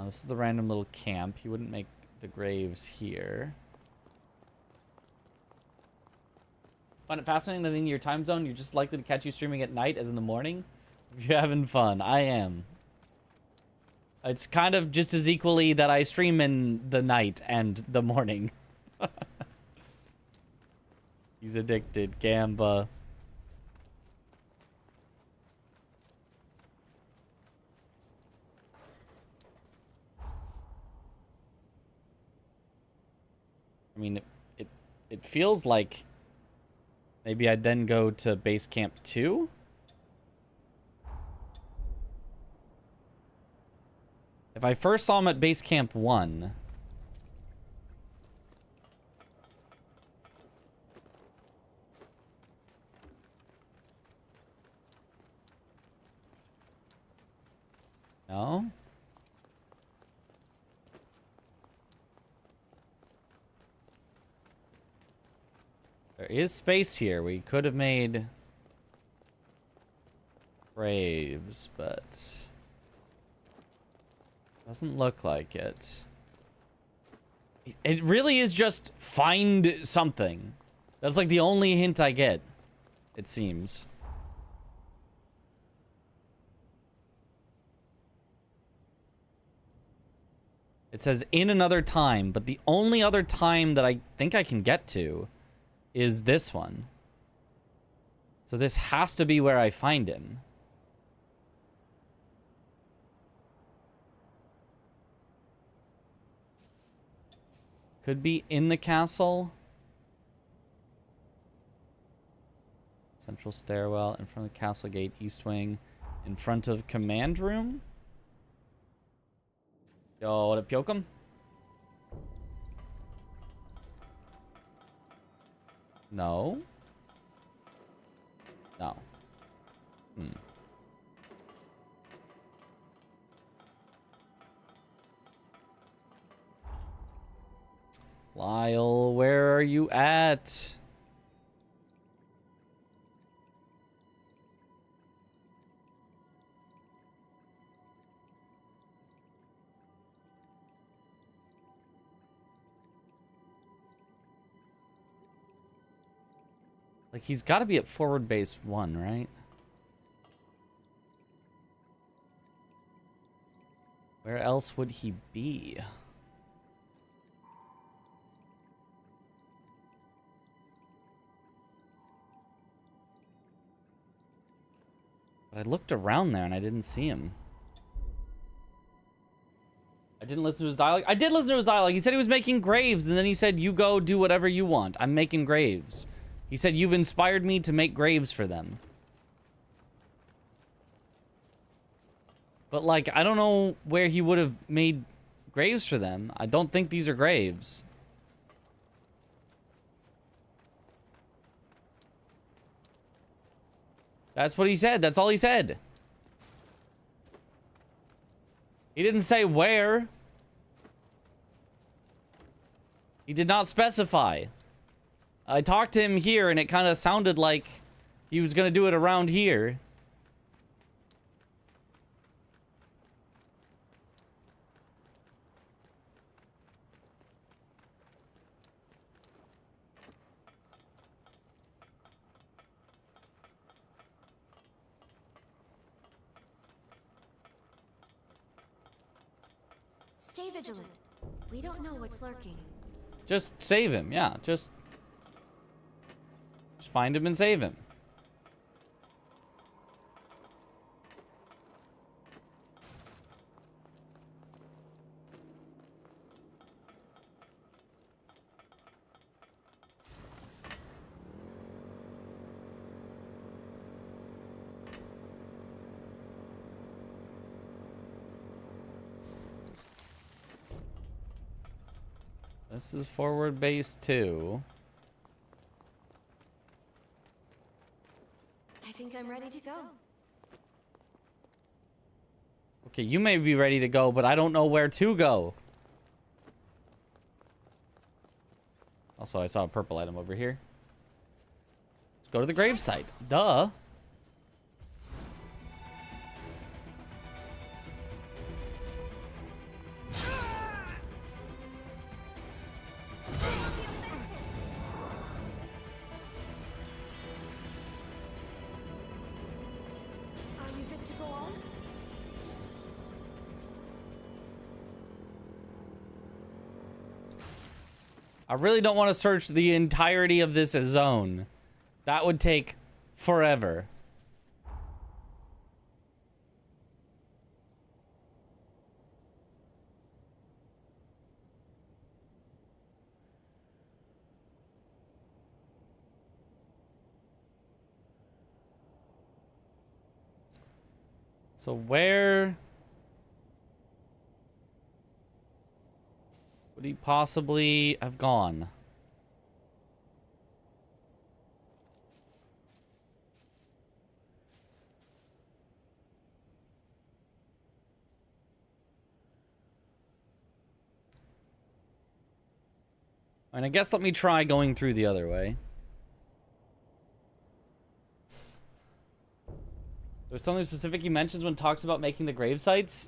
This is the random little camp. He wouldn't make the graves here. Find it fascinating that in your time zone, you're just likely to catch you streaming at night as in the morning? If you're having fun, I am. It's kind of just as equally that I stream in the night and the morning. He's addicted, Gamba. I mean, it feels like maybe I'd then go to base camp 2. If I first saw him at base camp 1. No? There is space here. We could have made graves, but doesn't look like it. It really is just find something. That's like the only hint I get, it seems. It says in another time, but the only other time that I think I can get to is this one. So this has to be where I find him. Could be in the castle. Central stairwell, in front of the castle gate, east wing, in front of command room. Yo, what up, Pyokum? No. No. Lyle, where are you at? Like, he's got to be at forward base 1, right? Where else would he be? But I looked around there and I didn't see him. I didn't listen to his dialogue. I did listen to his dialogue. He said he was making graves, and then he said, you go do whatever you want. I'm making graves. He said, you've inspired me to make graves for them. But, like, I don't know where he would have made graves for them. I don't think these are graves. That's what he said. That's all he said. He didn't say where. He did not specify. I talked to him here, and it kind of sounded like he was going to do it around here. Stay vigilant. We don't know what's lurking. Just save him. Yeah, just find him and save him. This is forward base 2. I think I'm ready to go. Okay, you may be ready to go, but I don't know where to go. Also, I saw a purple item over here. Let's go to the gravesite. Duh. Are you fit to go on? I really don't want to search the entirety of this zone. That would take forever. So where would he possibly have gone? And I guess let me try going through the other way. There's something specific he mentions when he talks about making the grave sites.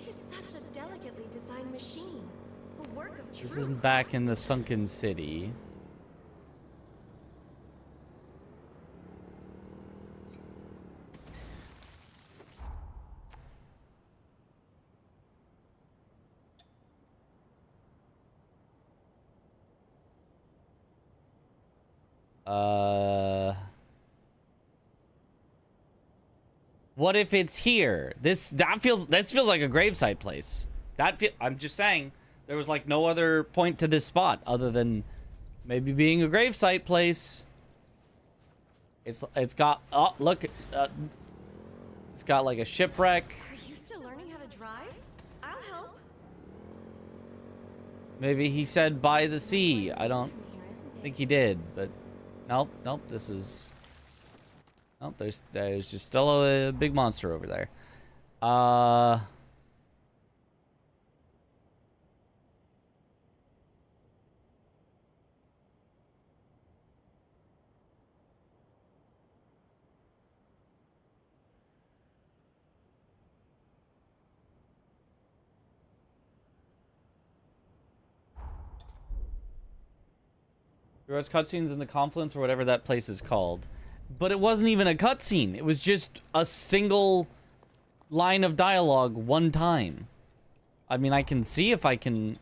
This is such a delicately designed machine. A work of This true isn't back in the sunken city. What if it's here? This feels like a gravesite place. I'm just saying, there was like no other point to this spot other than maybe being a gravesite place. It's got, oh look, it's got like a shipwreck. Are you still learning how to drive? I'll help. Maybe he said by the sea. I don't think he did, but nope. This is. Oh, there's just still a big monster over there. There was cutscenes in the Confluence or whatever that place is called. But it wasn't even a cutscene. It was just a single line of dialogue one time. I mean, I can see if I can...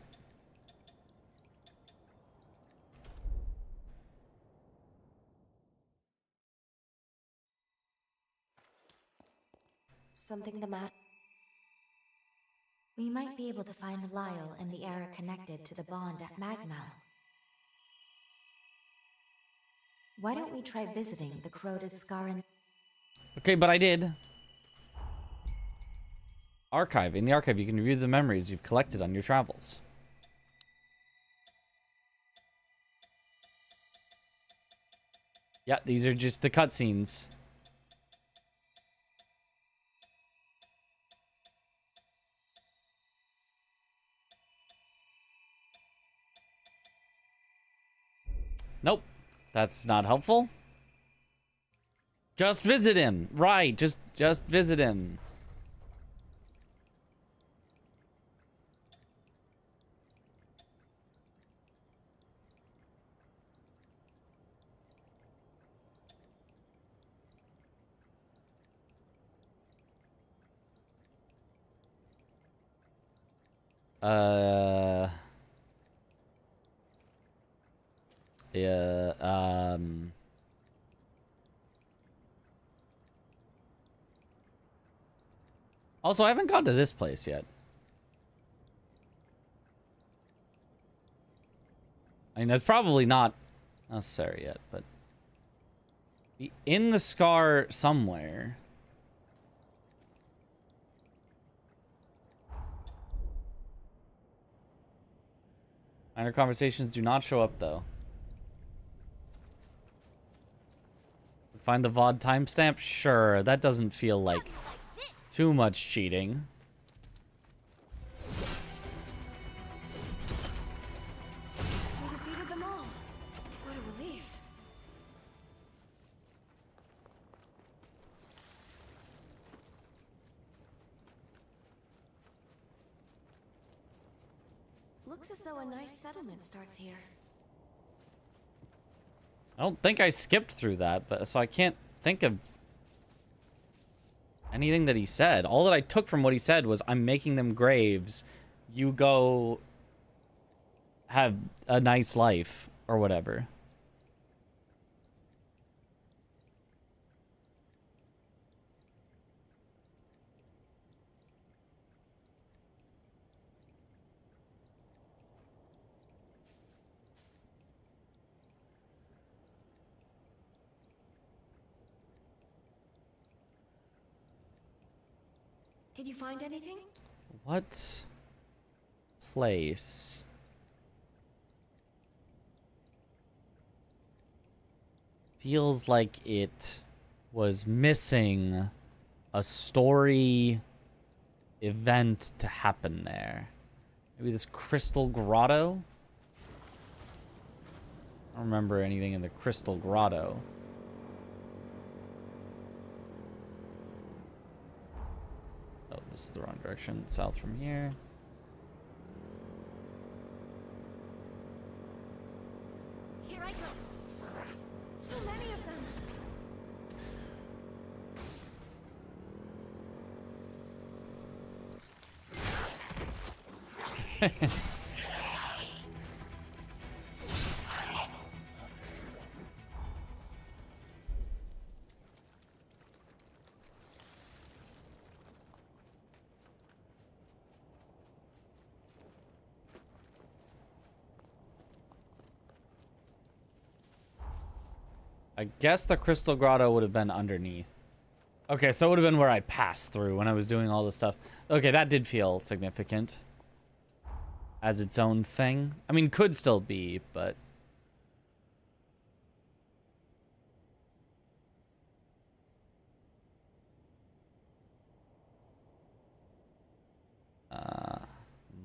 Something the matter? We might be able to find Lyle and the era connected to the bond at Magmal. Why don't we try visiting the corroded scar in... Okay, but I did. Archive. In the archive, you can review the memories you've collected on your travels. Yeah, these are just the cutscenes. Nope. That's not helpful. Just visit him. Right, just visit him. Yeah, Also, I haven't gone to this place yet. I mean, that's probably not necessary yet, but... Be in the scar somewhere. Minor conversations do not show up, though. Find the VOD timestamp? Sure, that doesn't feel like too much cheating. We defeated them all. What a relief. Looks as though a nice settlement starts here. I don't think I skipped through that, but so I can't think of anything that he said. All that I took from what he said was, I'm making them graves. You go have a nice life, or whatever. Did you find anything? What place? Feels like it was missing a story event to happen there. Maybe this Crystal Grotto? I don't remember anything in the Crystal Grotto. this is the wrong direction. South from here. Here I go. So many of them. I guess the Crystal Grotto would have been underneath. Okay, so it would have been where I passed through when I was doing all this stuff. Okay, that did feel significant. As its own thing. I mean, could still be, but...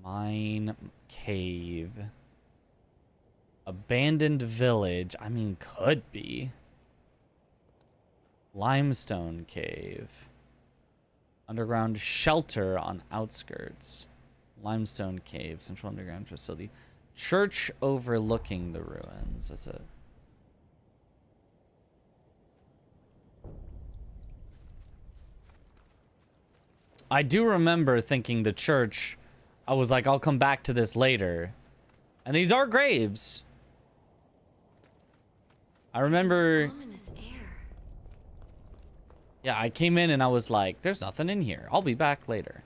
Mine cave. Abandoned village. I mean, could be. Limestone cave. Underground shelter on outskirts. Limestone cave. Central underground facility. Church overlooking the ruins. That's it. I do remember thinking the church, I was like, I'll come back to this later. And these are graves. I remember... Yeah, I came in and I was like, there's nothing in here. I'll be back later.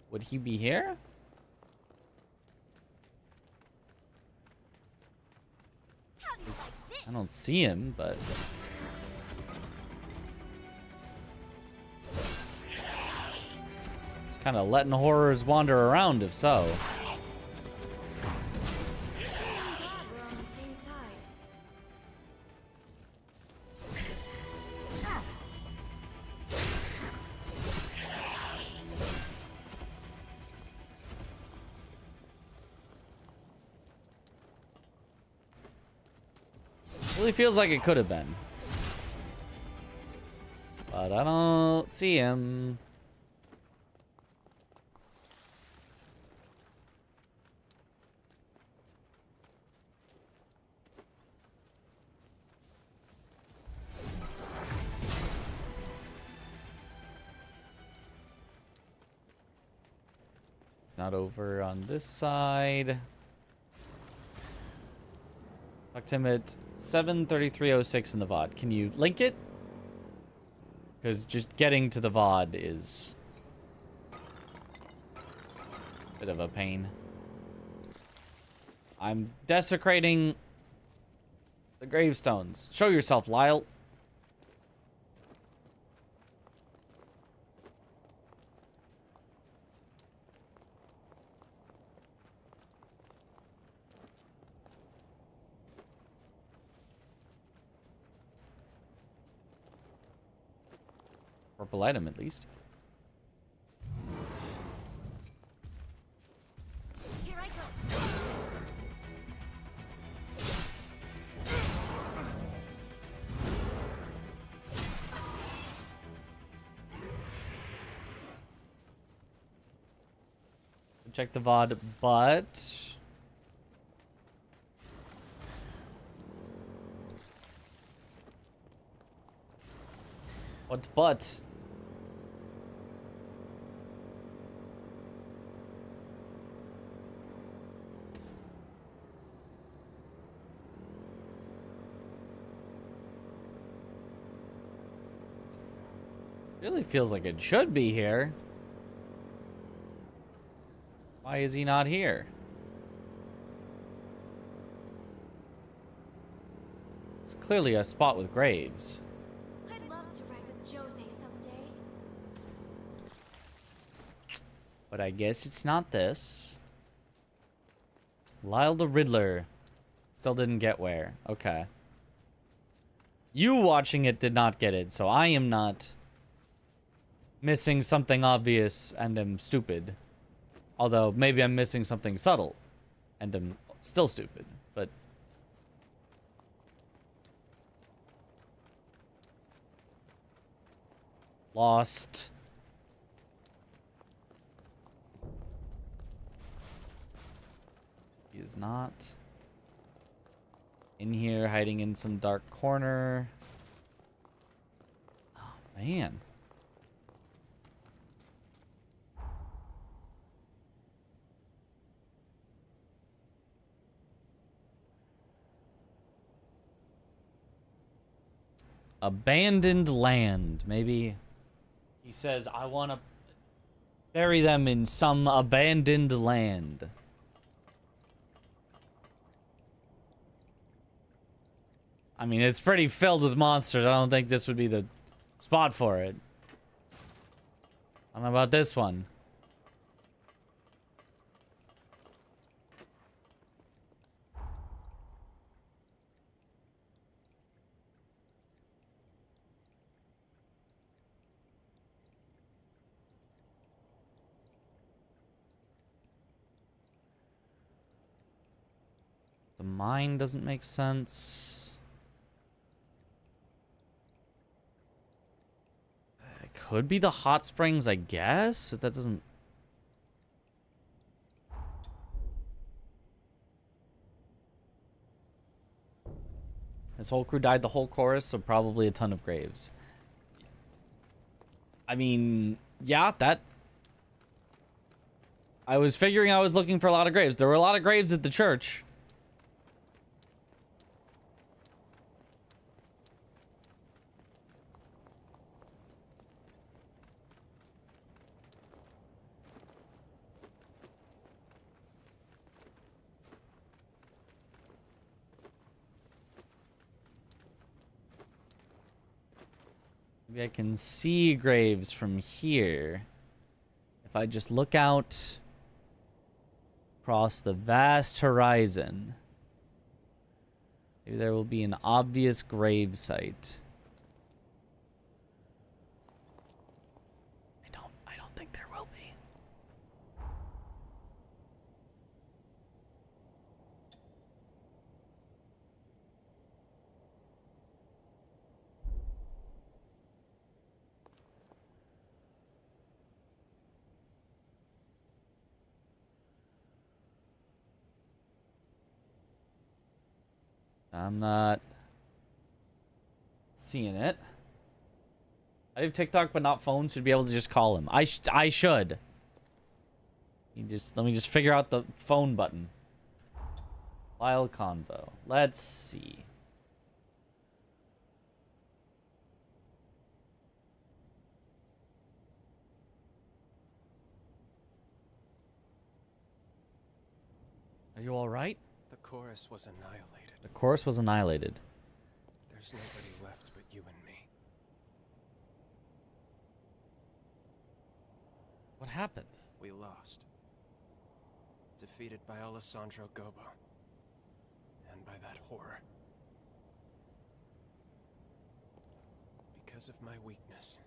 Would he be here? I don't see him, but... Just kind of letting horrors wander around, if so. Really feels like it could have been. But I don't see him. It's not over on this side. Talk to him at 7:33:06 in the VOD. Can you link it? Because just getting to the VOD is a bit of a pain. I'm desecrating the gravestones. Show yourself, Lyle. Purple item, at least. Here I go. Check the VOD, but... What but? Really feels like it should be here. Why is he not here? It's clearly a spot with graves. I'd love to ride with Jose someday. But I guess it's not this. Lyle the Riddler. Still didn't get where. Okay. You watching it did not get it, so I am not missing something obvious and am stupid. Although, maybe I'm missing something subtle and am still stupid, but... Lost. It's not. In here, hiding in some dark corner. Oh, man. Abandoned land. Maybe he says, I want to bury them in some abandoned land. I mean, it's pretty filled with monsters. I don't think this would be the spot for it. I don't know about this one. The mine doesn't make sense. It could be the hot springs, I guess. But that doesn't... His whole crew died the whole chorus, so probably a ton of graves. I mean, yeah, that... I was figuring I was looking for a lot of graves. There were a lot of graves at the church. Maybe I can see graves from here. If I just look out across the vast horizon, maybe there will be an obvious grave site. I don't think there will be. I'm not seeing it. I have TikTok, but not phone. Should be able to just call him. I should. Let me just figure out the phone button. Lyle Convo. Let's see. Are you all right? The chorus was annihilated. The chorus was annihilated. There's nobody left but you and me. What happened? We lost. Defeated by Alessandro Gobo. And by that horror. Because of my weakness,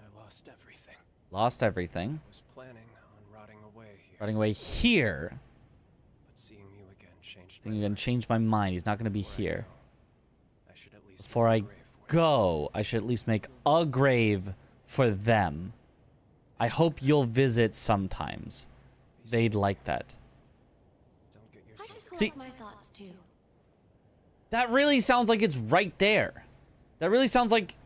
I lost everything. Lost everything. I was planning on rotting away here. Rotting away here. But seeing you again changed Seeing you again changed my mind. He's not going to be here. I should at least Before I go, I should at least make a grave for them. I hope you'll visit sometimes. They'd like that. I should See- collect my thoughts too. That really sounds like it's right there. That really sounds like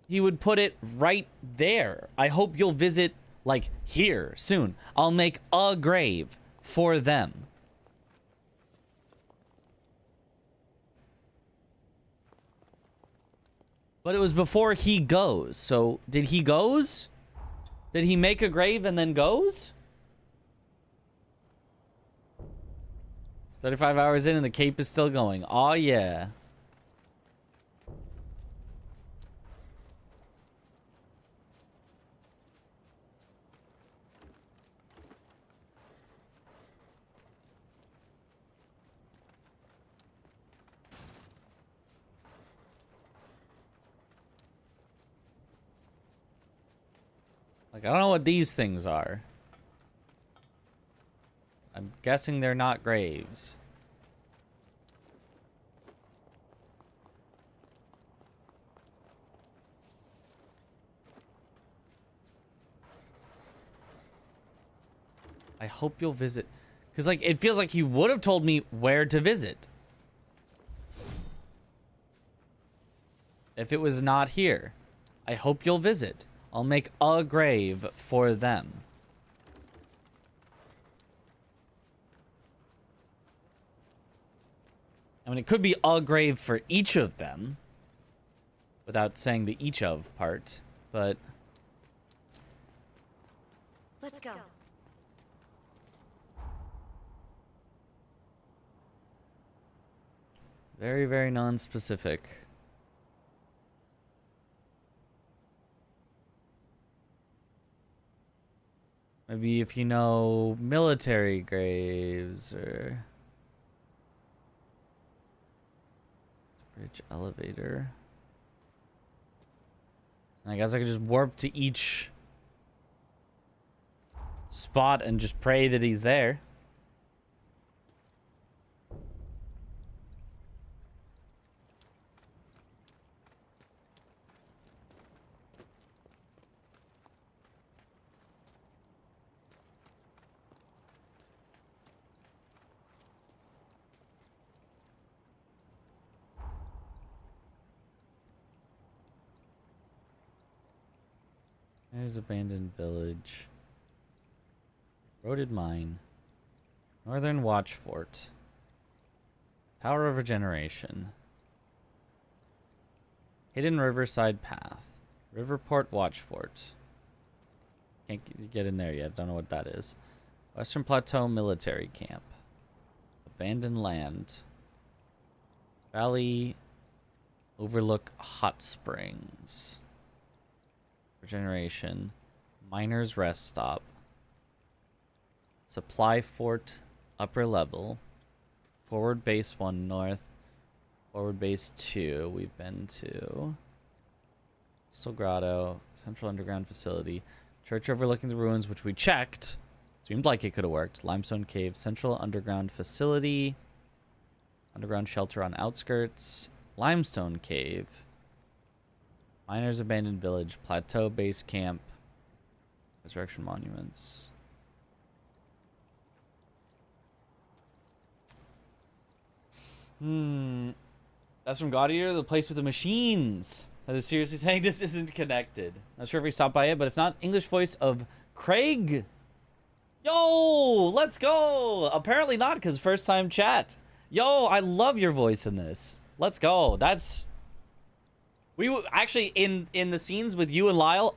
he would put it right there. I hope you'll visit, like, here soon. I'll make a grave for them. But it was before he goes. So, did he goes? Did he make a grave and then goes? 35 hours in and the cape is still going. Aw, yeah. Like, I don't know what these things are. I'm guessing they're not graves. I hope you'll visit. Because, like, it feels like he would have told me where to visit. If it was not here. I hope you'll visit. I'll make a grave for them. I mean, it could be a grave for each of them. Without saying the each of part. But... Let's go. very, very non-specific. Maybe if you know military graves or... Bridge elevator. I guess I could just warp to each spot and just pray that he's there. There's abandoned village. Eroded mine. Northern watch fort. Tower of regeneration. Hidden riverside path. Riverport watch fort. Can't get in there yet. Don't know what that is. Western Plateau military camp. Abandoned land. Valley overlook hot springs. Regeneration. Miners rest stop. Supply fort upper level. Forward base 1 north. Forward base 2 we've been to. Crystal Grotto. Central underground facility. Church overlooking the ruins, which we checked. Seemed like it could have worked. Limestone cave. Central underground facility. Underground shelter on outskirts. Limestone cave. Miners abandoned village. Plateau base camp. Resurrection monuments. That's from God Eater, the place with the machines. That is seriously saying this isn't connected. Not sure if we stopped by it, but if not, English voice of Craig. Yo, let's go. Apparently not, because first time chat. Yo, I love your voice in this. Let's go. That's... We actually, in the scenes with you and Lyle,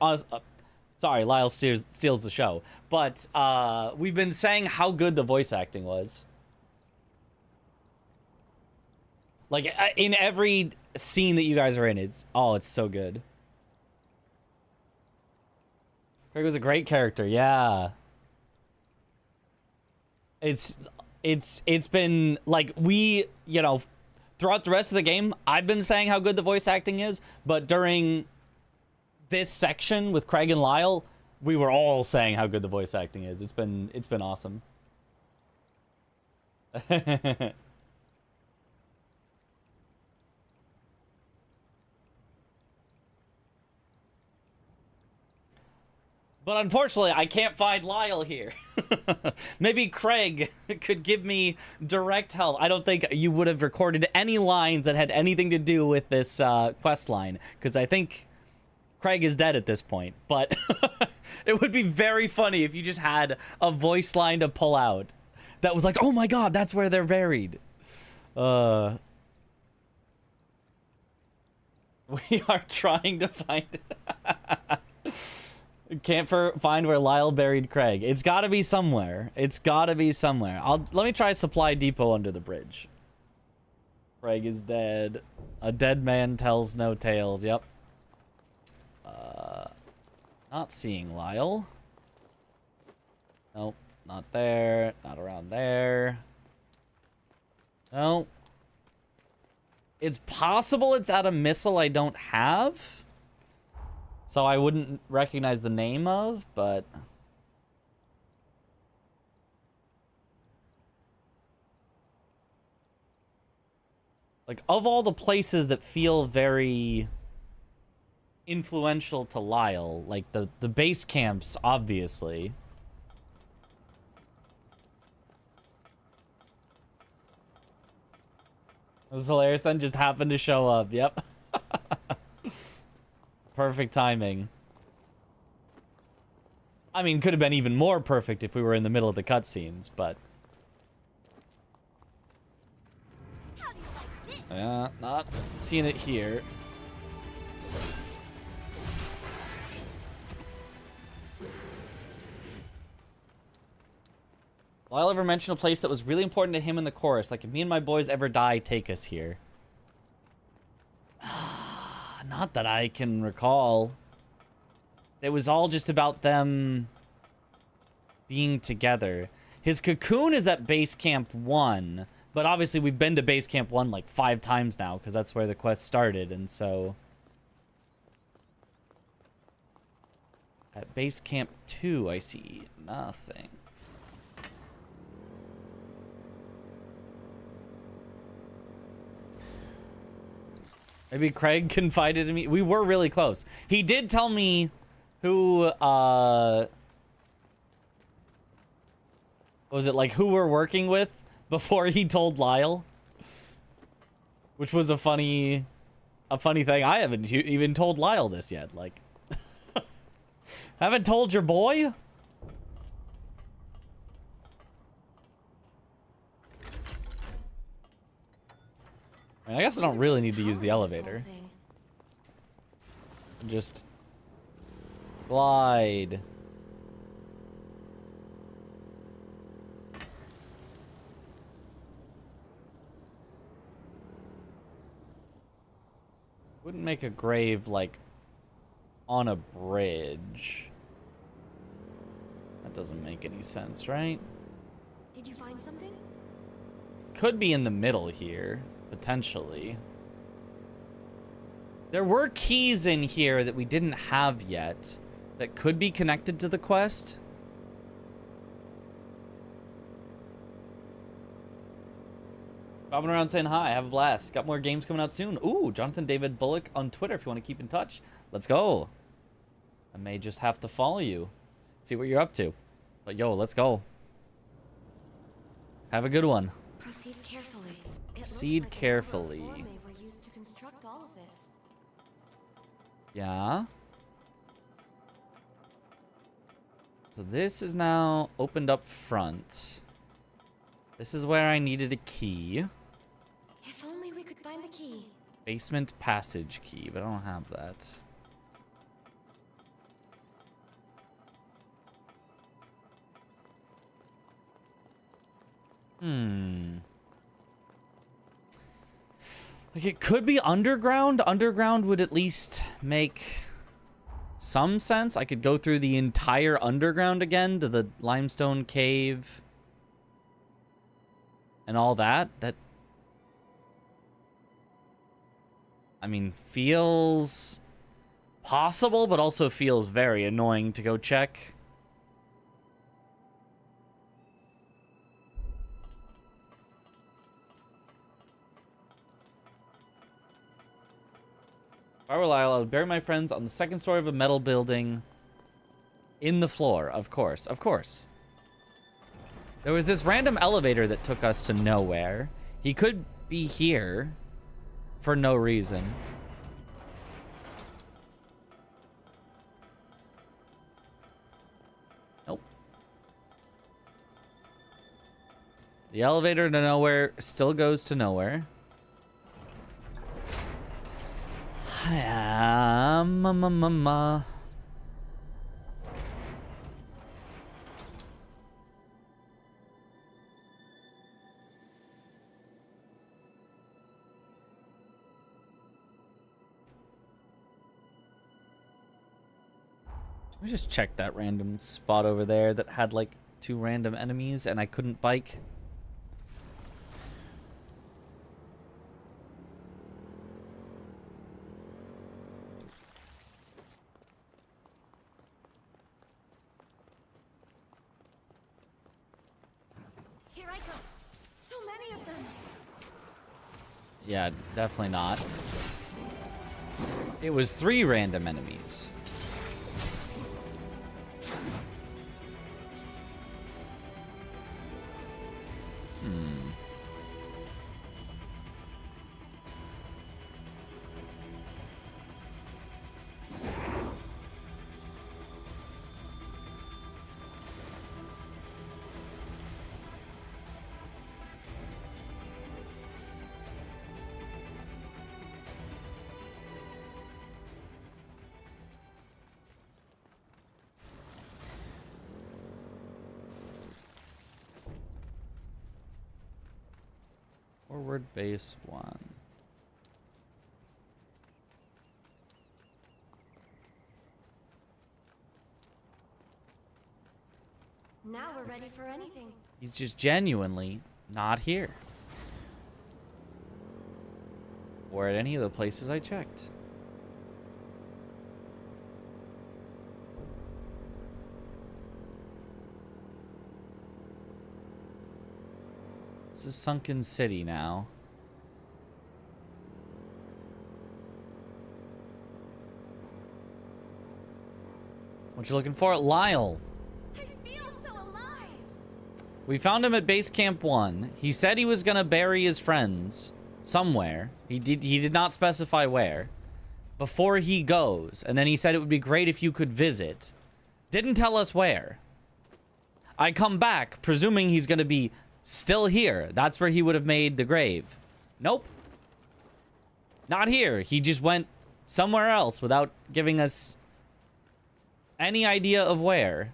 sorry, Lyle steals the show, but we've been saying how good the voice acting was. Like, in every scene that you guys are in, it's so good. Craig was a great character, yeah. It's been, like, we, you know, throughout the rest of the game, I've been saying how good the voice acting is, but during this section with Craig and Lyle, we were all saying how good the voice acting is. It's been awesome. But unfortunately, I can't find Lyle here. Maybe Craig could give me direct help. I don't think you would have recorded any lines that had anything to do with this quest line, because I think Craig is dead at this point. But it would be very funny if you just had a voice line to pull out that was like, oh my god, that's where they're buried. We are trying to find... Can't find where Lyle buried Craig. It's got to be somewhere. It's got to be somewhere. Let me try supply depot under the bridge. Craig is dead. A dead man tells no tales. Yep. Not seeing Lyle. Nope. Not there. Not around there. No. It's possible it's at a missile I don't have. So I wouldn't recognize the name of, but... Like, of all the places that feel very influential to Lyle, like the base camps, obviously. It was hilarious then, just happened to show up. Yep. Perfect timing. I mean, could have been even more perfect if we were in the middle of the cutscenes, but... Yeah, not seeing it here. Lyle ever mentioned a place that was really important to him in the chorus? Like, if me and my boys ever die, take us here. Not that I can recall. It was all just about them being together. His cocoon is at Base Camp 1, but obviously we've been to Base Camp 1 like 5 times now, because that's where the quest started, and so... At Base Camp 2, I see nothing. Maybe Craig confided in me. We were really close. He did tell me who, what was it, like, who we're working with before he told Lyle? Which was a funny thing. I haven't even told Lyle this yet. Like, haven't told your boy? I mean, I guess I don't really need to use the elevator. Just glide. Wouldn't make a grave like on a bridge. That doesn't make any sense, right? Did you find something? Could be in the middle here. Potentially. There were keys in here that we didn't have yet that could be connected to the quest. Bobbing around saying hi. Have a blast. Got more games coming out soon. Ooh, Jonathan David Bullock on Twitter if you want to keep in touch. Let's go. I may just have to follow you. See what you're up to. But yo, let's go. Have a good one. Proceed carefully. Proceed carefully. Were used to construct all of this. Yeah. So this is now opened up front. This is where I needed a key. If only we could find the key. Basement passage key, but I don't have that. Like, it could be underground. Underground would at least make some sense. I could go through the entire underground again to the limestone cave and all that. That, I mean, feels possible, but also feels very annoying to go check. If I were Lyle, I would bury my friends on the second story of a metal building in the floor. Of course, of course. There was this random elevator that took us to nowhere. He could be here for no reason. Nope. The elevator to nowhere still goes to nowhere. Mama. Let me just check that random spot over there that had like 2 random enemies and I couldn't bike. Here I go. So many of them. Yeah, definitely not. It was 3 random enemies. Forward base 1. Now we're ready for anything. He's just genuinely not here. Or at any of the places I checked. This is Sunken City now. What you looking for? Lyle. We found him at base camp 1. He said he was gonna bury his friends somewhere. He did not specify where. Before he goes. And then he said it would be great if you could visit. Didn't tell us where. I come back, presuming he's gonna be still here. That's where he would have made the grave. Nope. Not here. He just went somewhere else without giving us any idea of where.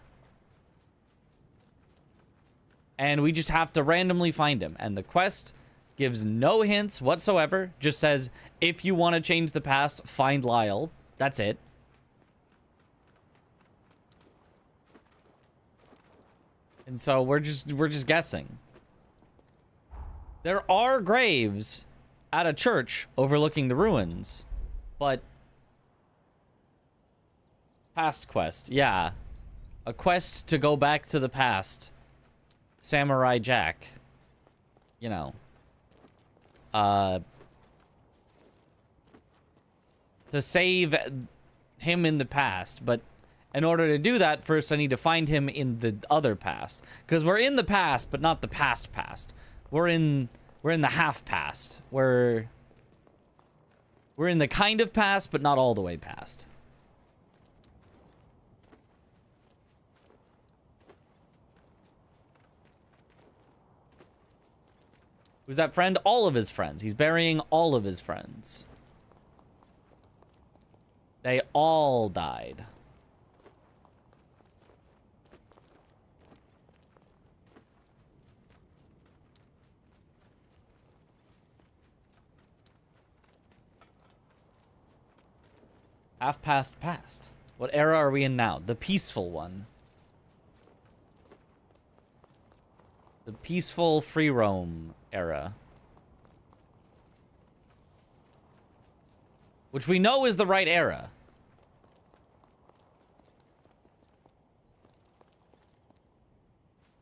And we just have to randomly find him. And the quest gives no hints whatsoever. Just says, if you want to change the past, find Lyle. That's it. And so we're just guessing. There are graves at a church overlooking the ruins. But past quest. Yeah. A quest to go back to the past. Samurai Jack, you know, to save him in the past. But in order to do that, first I need to find him in the other past, because we're in the past, but not the past past. We're in the half past. We're in the kind of past, but not all the way past. Who's that friend? All of his friends. He's burying all of his friends. They all died. Half past past. What era are we in now? The peaceful one. The peaceful free roam era. Which we know is the right era.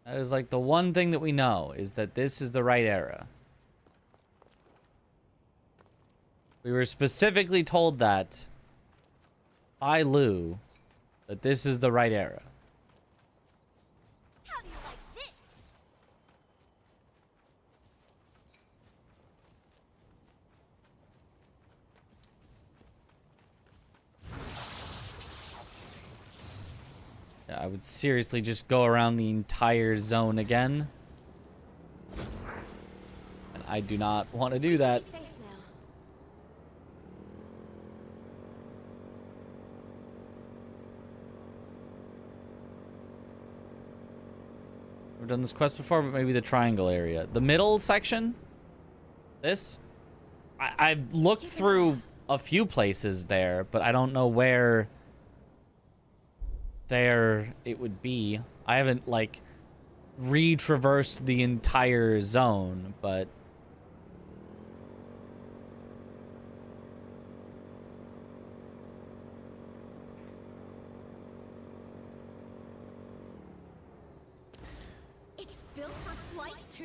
That is like the one thing that we know, is that this is the right era. We were specifically told that by Lou, that this is the right era. How do you like this? I would seriously just go around the entire zone again. And I do not want to do that. We've done this quest before, but maybe the triangle area. The middle section? This? I've looked through a few places there, but I don't know where there it would be. I haven't, like, retraversed the entire zone, but It's built for flight too?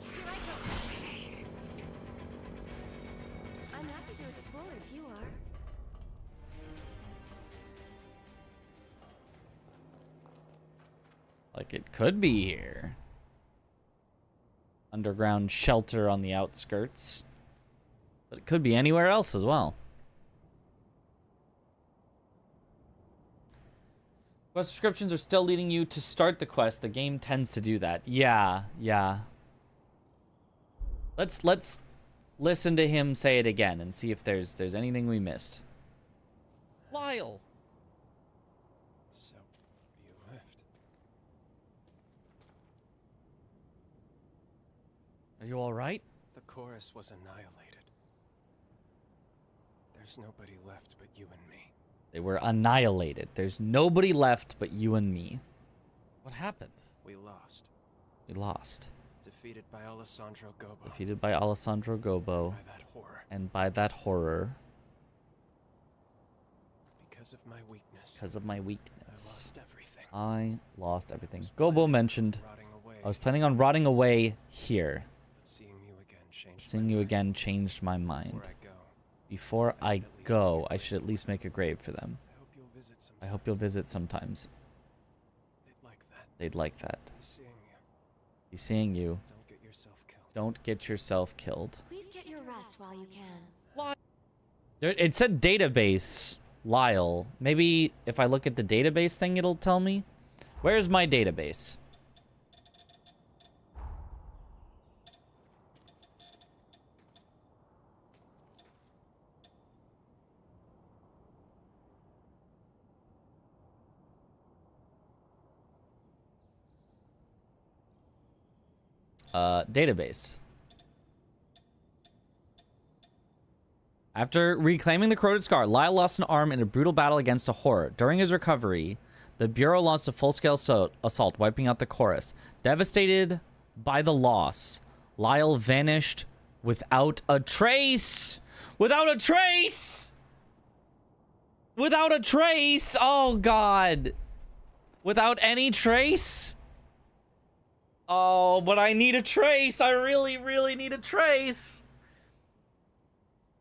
Here I go. I'm happy to explore if you are. like it could be here. Underground shelter on the outskirts. But it could be anywhere else as well. Quest descriptions are still leading you to start the quest. The game tends to do that. Yeah. Let's listen to him say it again and see if there's anything we missed. Lyle. So, you left. Are you alright? The chorus was annihilated. There's nobody left but you and me. They were annihilated. There's nobody left but you and me. What happened? We lost. We lost. Defeated by Alessandro Gobo. Defeated by Alessandro Gobo. By that horror. And by that horror. Because of my weakness. Because of my weakness. I lost everything. I lost everything. Gobo mentioned I was planning on rotting away here. But seeing you again changed my mind. Before I go, I should at least make a grave for them. I hope you'll visit sometimes. They'd like that. Be seeing you. Don't get yourself killed. Please get your rest while you can. It said database, Lyle. Maybe if I look at the database thing, it'll tell me. Where's my database? Database. After reclaiming the corroded scar, Lyle lost an arm in a brutal battle against a horror. During his recovery, the Bureau launched a full-scale assault, wiping out the chorus. Devastated by the loss, Lyle vanished without a trace! Without a trace! Without a trace! Oh, God! Without any trace? Oh, but I need a trace. I really, really need a trace.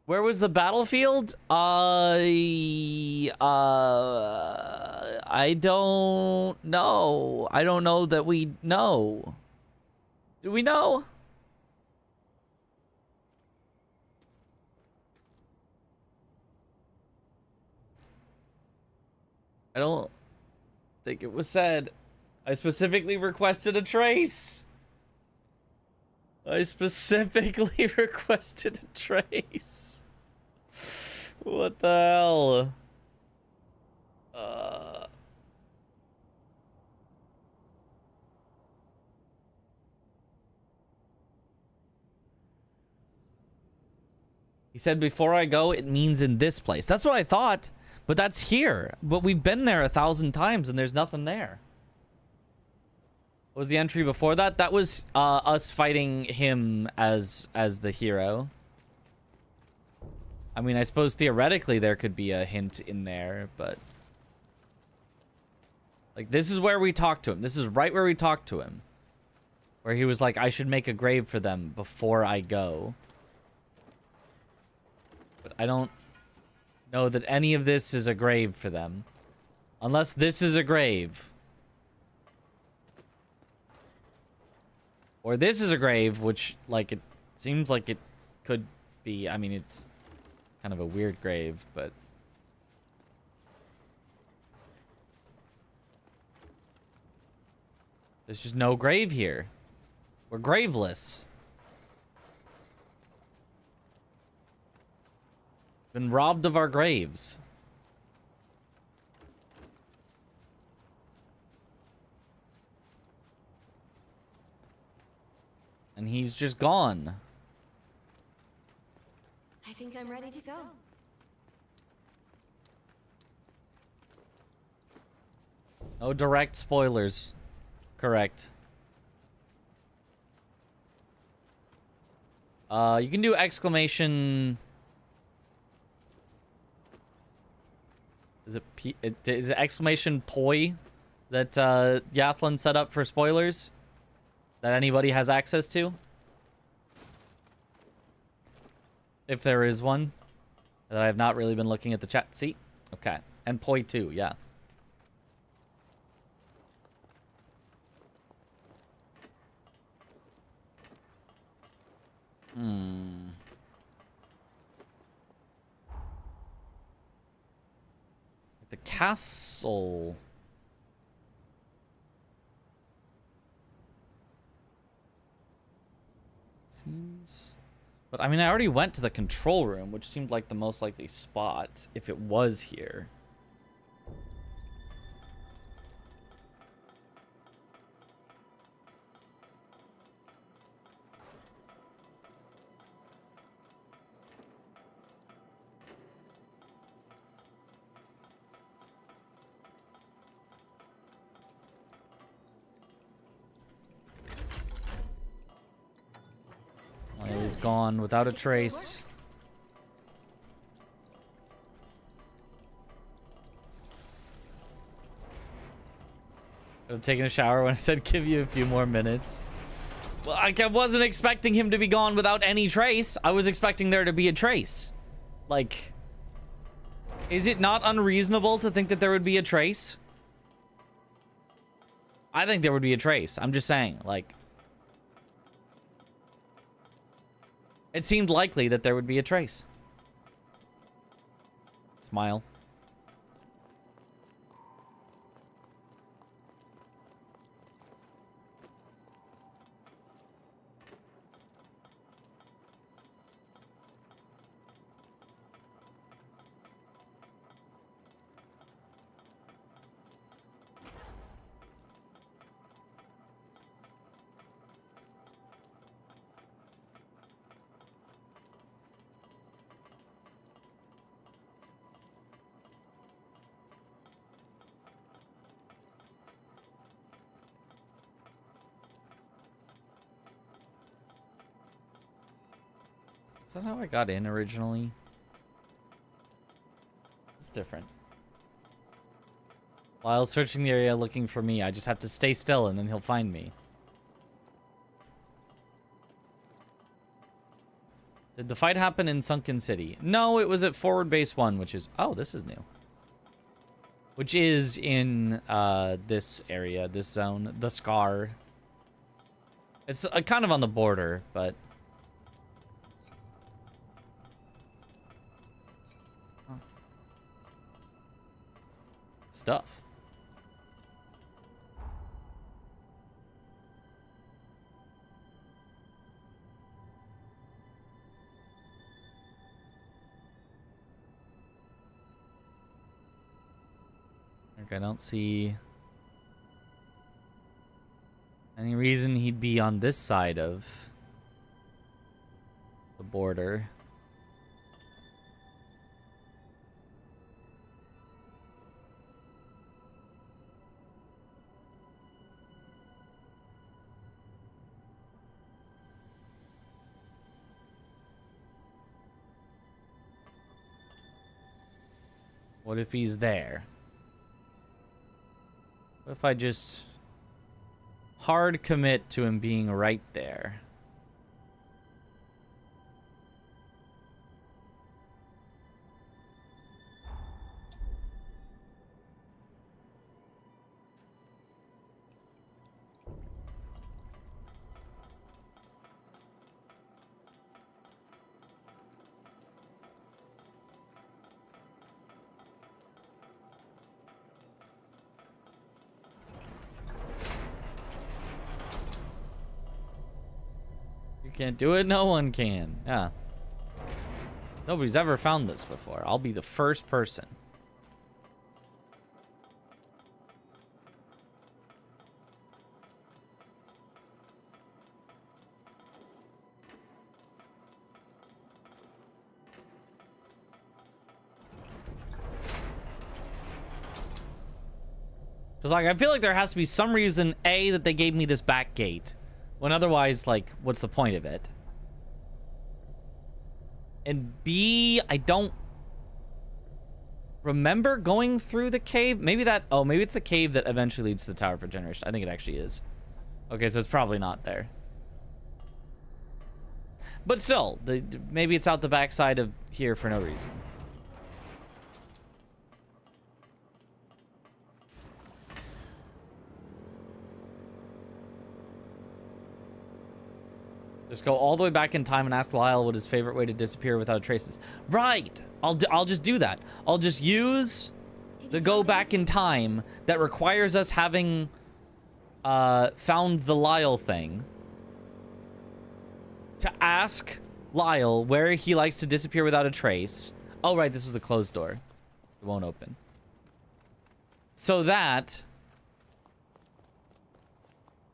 Where was the battlefield? I don't know. I don't know that we know. Do we know? I don't think it was said. I specifically requested a trace. I specifically requested a trace. What the hell? He said, before I go, it means in this place. That's what I thought. But that's here. But we've been there 1,000 times and there's nothing there. What was the entry before that? That was us fighting him as the hero. I mean, I suppose theoretically there could be a hint in there, but... Like, this is where we talked to him. This is right where we talked to him. Where he was like, I should make a grave for them before I go. But I don't know that any of this is a grave for them. Unless this is a grave. Or this is a grave, which, like, it seems like it could be. I mean, it's kind of a weird grave, but... There's just no grave here. We're graveless. Been robbed of our graves. And he's just gone. I think I'm ready to go. No direct spoilers. Correct. You can do exclamation... Is it exclamation poi that Yathlon set up for spoilers? That anybody has access to? If there is one. That I have not really been looking at the chat. See? Okay. And poi too, yeah. The castle. Seems... But, I mean, I already went to the control room, which seemed like the most likely spot, if it was here. is gone without a trace. I'm taking a shower when I said give you a few more minutes. Well, I wasn't expecting him to be gone without any trace. I was expecting there to be a trace. Like, is it not unreasonable to think that there would be a trace? I think there would be a trace. I'm just saying, like, it seemed likely that there would be a trace. Smile. Is that how I got in originally? It's different. While searching the area looking for me, I just have to stay still and then he'll find me. Did the fight happen in Sunken City? No, it was at Forward Base 1, which is... Oh, this is new. Which is in this area, this zone, the Scar. It's kind of on the border, but... Stuff. I don't see any reason he'd be on this side of the border. What if he's there? What if I just hard commit to him being right there? Can't do it, no one can. Yeah. Nobody's ever found this before. I'll be the first person. Because, like, I feel like there has to be some reason, A, that they gave me this back gate. When otherwise, like, what's the point of it? And B, I don't remember going through the cave. Maybe that... Oh, maybe it's the cave that eventually leads to the Tower for Generation. I think it actually is. Okay, so it's probably not there. But still, maybe it's out the backside of here for no reason. Just go all the way back in time and ask Lyle what his favorite way to disappear without traces. Right! I'll just do that. I'll just use the go back in time that requires us having found the Lyle thing to ask Lyle where he likes to disappear without a trace. Oh, right, this was the closed door. It won't open. So that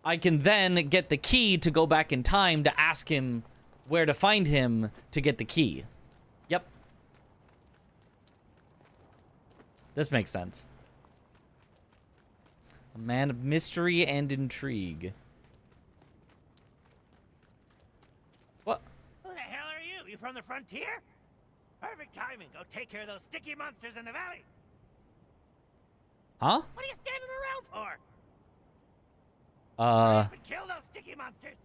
I can then get the key to go back in time to ask him where to find him to get the key. Yep. This makes sense. A man of mystery and intrigue. What? you from the frontier? Perfect timing. Go take care of those sticky monsters in the valley. Huh? What are you standing around for? Kill those sticky monsters.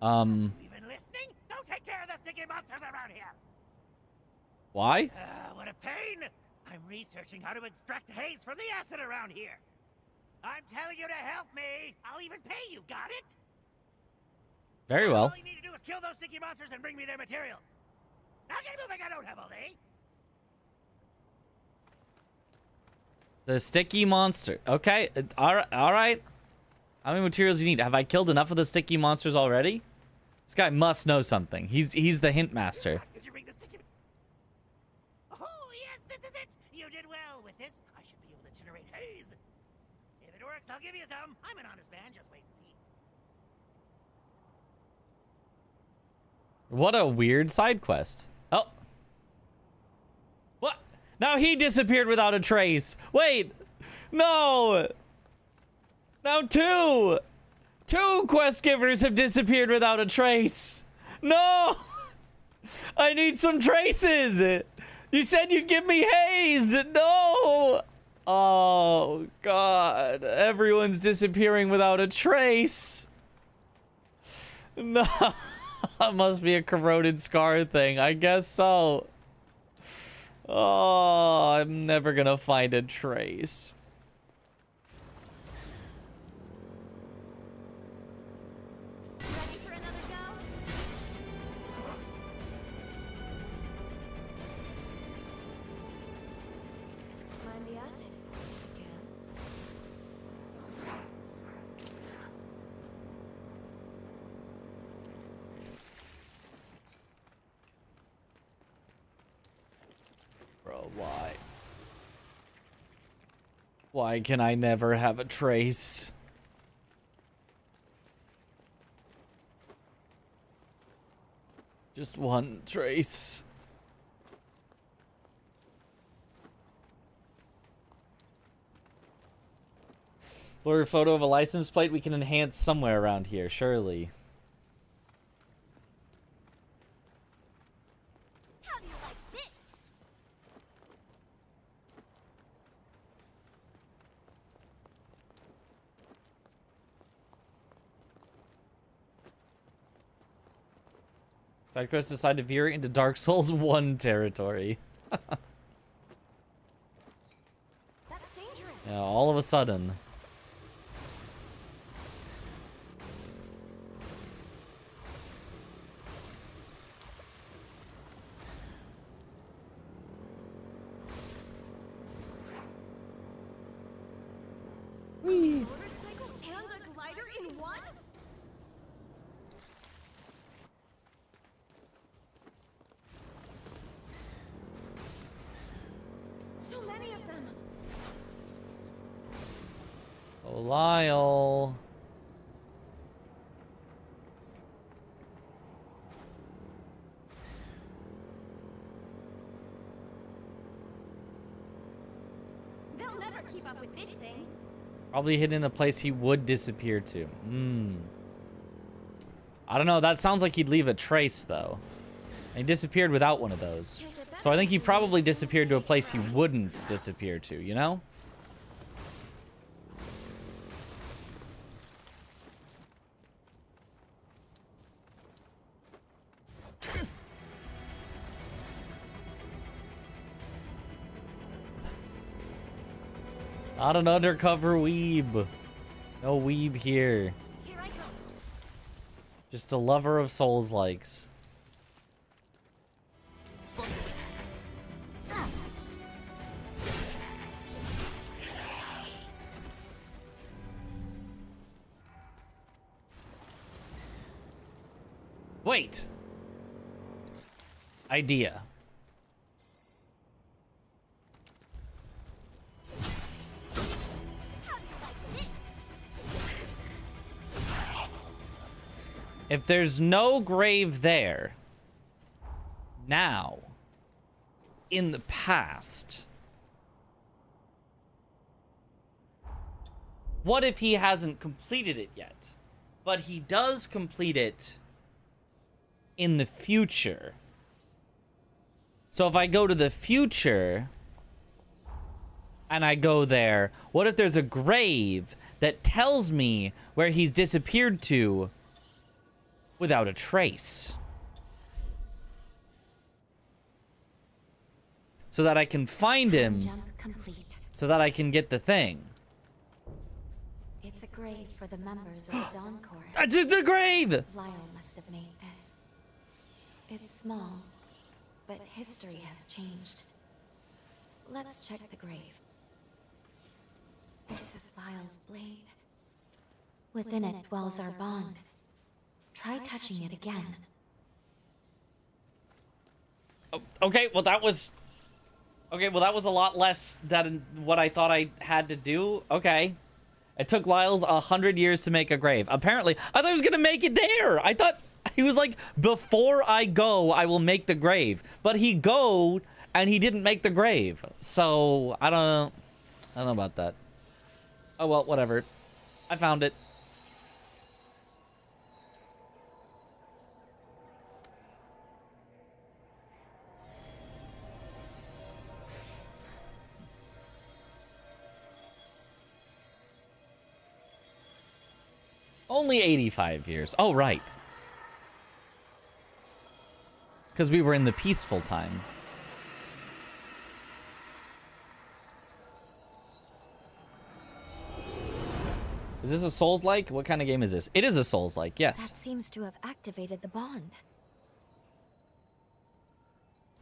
You even listening? Go take care of the sticky monsters around here. Why? What a pain. I'm researching how to extract haze from the acid around here. I'm telling you to help me. I'll even pay you. Got it? Very well. All you need to do is kill those sticky monsters and bring me their materials. Now get moving. I don't have all day. The sticky monster. Okay. All right. How many materials do you need? Have I killed enough of the sticky monsters already? This guy must know something. He's the hint master. Did you bring the sticky? Oh yes, this is it. You did well with this. I should be able to generate haze. If it works, I'll give you some. I'm an honest man. Just wait and see. What a weird side quest. Oh. What? Now he disappeared without a trace. Wait. No. Now two quest givers have disappeared without a trace. No. I need some traces. You said you'd give me haze. No. Oh, God. Everyone's disappearing without a trace. No. That must be a corroded scar thing. I guess so. Oh, I'm never gonna find a trace. Ready for another go? Mind the acid, if you can. Bro, why? Why can I never have a trace? Just one trace. Blur photo of a license plate we can enhance somewhere around here, surely. How do you like this? Side quest decide to veer into Dark Souls 1 territory. That's dangerous. Yeah, all of a sudden. Motorcycle and a glider in one? So many of them. Oh, Lyle. They'll never keep up with this thing. Probably hidden in a place he would disappear to. I don't know. That sounds like he'd leave a trace, though. And he disappeared without one of those. So I think he probably disappeared to a place he wouldn't disappear to, you know? Not an undercover weeb. No weeb here. Here I go. Just a lover of Souls likes. Wait. Idea. If there's no grave there, now, in the past, what if he hasn't completed it yet? But he does complete it in the future. So if I go to the future and I go there, what if there's a grave that tells me where he's disappeared to without a trace? So that I can find him, Jump complete. so that I can get the thing. It's a grave for the members of the Dawn Chorus. That's just a grave! Lyle must have made this. It's small, but history has changed. Let's check the grave. This is Lyle's blade. Within it dwells our bond. Try touching it again. Okay, well that was... Okay, well that was a lot less than what I thought I had to do. Okay. It took Lyle's 100 years to make a grave. Apparently, I thought he was gonna make it there. I thought he was like, before I go, I will make the grave. But he go and he didn't make the grave. So I don't know about that. Oh well, whatever. I found it. Only 85 years. Oh, right. Because we were in the peaceful time. Is this a Souls-like? What kind of game is this? It is a Souls-like, yes. That seems to have activated the bond.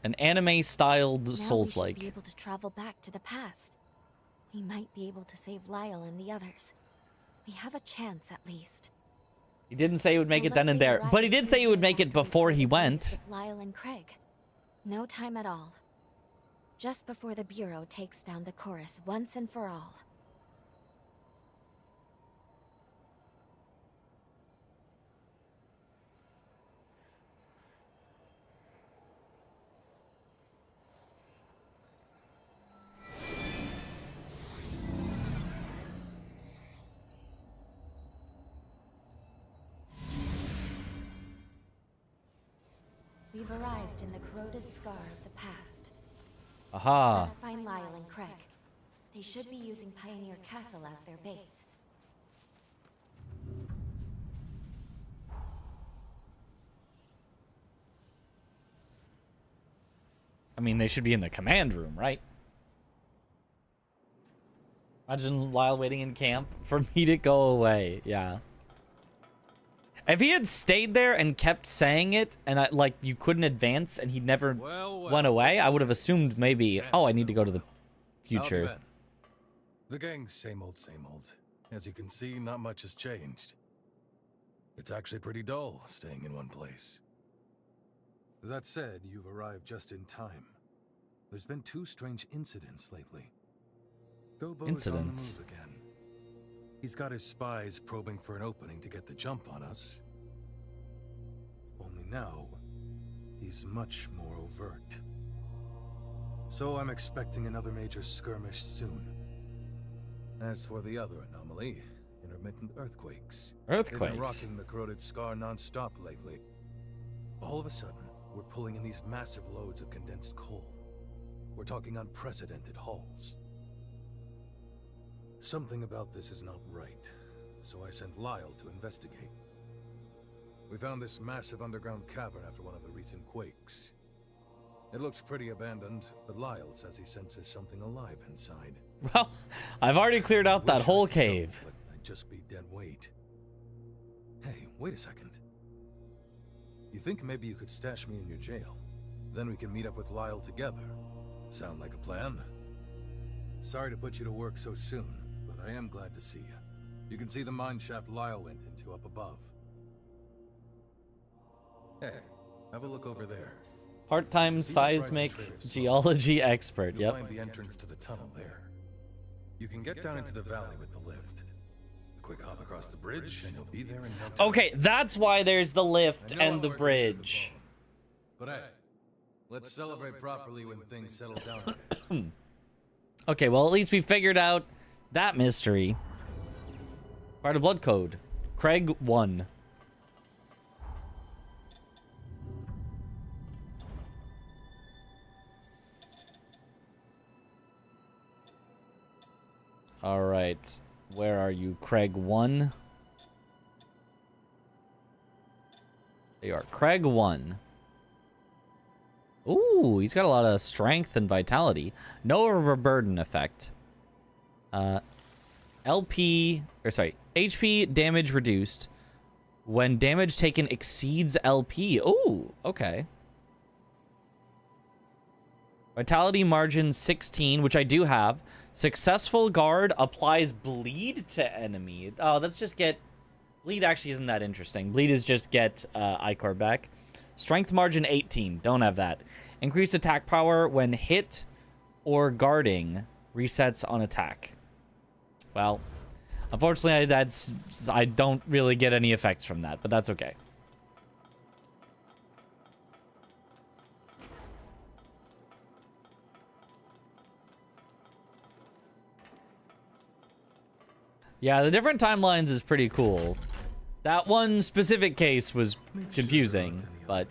An anime-styled Now we should Souls-like. be able to travel back to the past. We might be able to save Lyle and the others. We have a chance, at least. He didn't say he would make it then and there, but he did say he would make it before he went. With Lyle and Craig. No time at all. Just before the Bureau takes down the chorus once and for all. We've arrived in the corroded scar of the past. Aha. Let's find Lyle and Craig. They should be using Pioneer Castle as their base. I mean, they should be in the command room, right? Imagine Lyle waiting in camp for me to go away. Yeah. If he had stayed there and kept saying it, and like you couldn't advance, and he never went away, I would have assumed maybe, oh, I need to go to the future. The gang's same old, same old. As you can see, not much has changed. It's actually pretty dull staying in one place. That said, you've arrived just in time. There's been 2 strange incidents lately. Gobo's Incidents? on the move again. He's got his spies probing for an opening to get the jump on us. Only now, he's much more overt. So I'm expecting another major skirmish soon. As for the other anomaly, intermittent earthquakes. They've been Earthquakes? rocking the corroded scar non-stop lately. All of a sudden, we're pulling in these massive loads of condensed coal. We're talking unprecedented hauls. Something about this is not right, so I sent Lyle to investigate. We found this massive underground cavern after one of the recent quakes. It looks pretty abandoned, but Lyle says he senses something alive inside. Well, I've already cleared out that whole cave. But I'd just be dead weight. Hey, wait a second. You think maybe you could stash me in your jail? Then we can meet up with Lyle together. Sound like a plan? Sorry to put you to work so soon, but I am glad to see you. You can see the mine shaft Lyle went into up above. Hey, have a look over there. Part-time See the rising seismic trail of smoke? geology expert. You'll Yep. find the entrance to the tunnel there. You can get down into the valley with the lift. A quick hop across the bridge, and you'll be there in no time. Okay, that's why there's the lift I know and I'm the working bridge. But hey, let's celebrate properly when things settle down again. Okay, well, at least we figured out that mystery. Part of Blood Code. Craig won. All right. Where are you, Craig 1? There you are, Craig 1. Ooh, he's got a lot of strength and vitality. No overburden effect. HP damage reduced when damage taken exceeds LP. Ooh, okay. Vitality margin 16, which I do have. Successful guard applies bleed to enemy. Oh, let's just get... Bleed actually isn't that interesting. Bleed is just get Ichor back. Strength margin 18. Don't have that. Increased attack power when hit or guarding resets on attack. Well, unfortunately, I don't really get any effects from that, but that's okay. Yeah, the different timelines is pretty cool. That one specific case was confusing, but...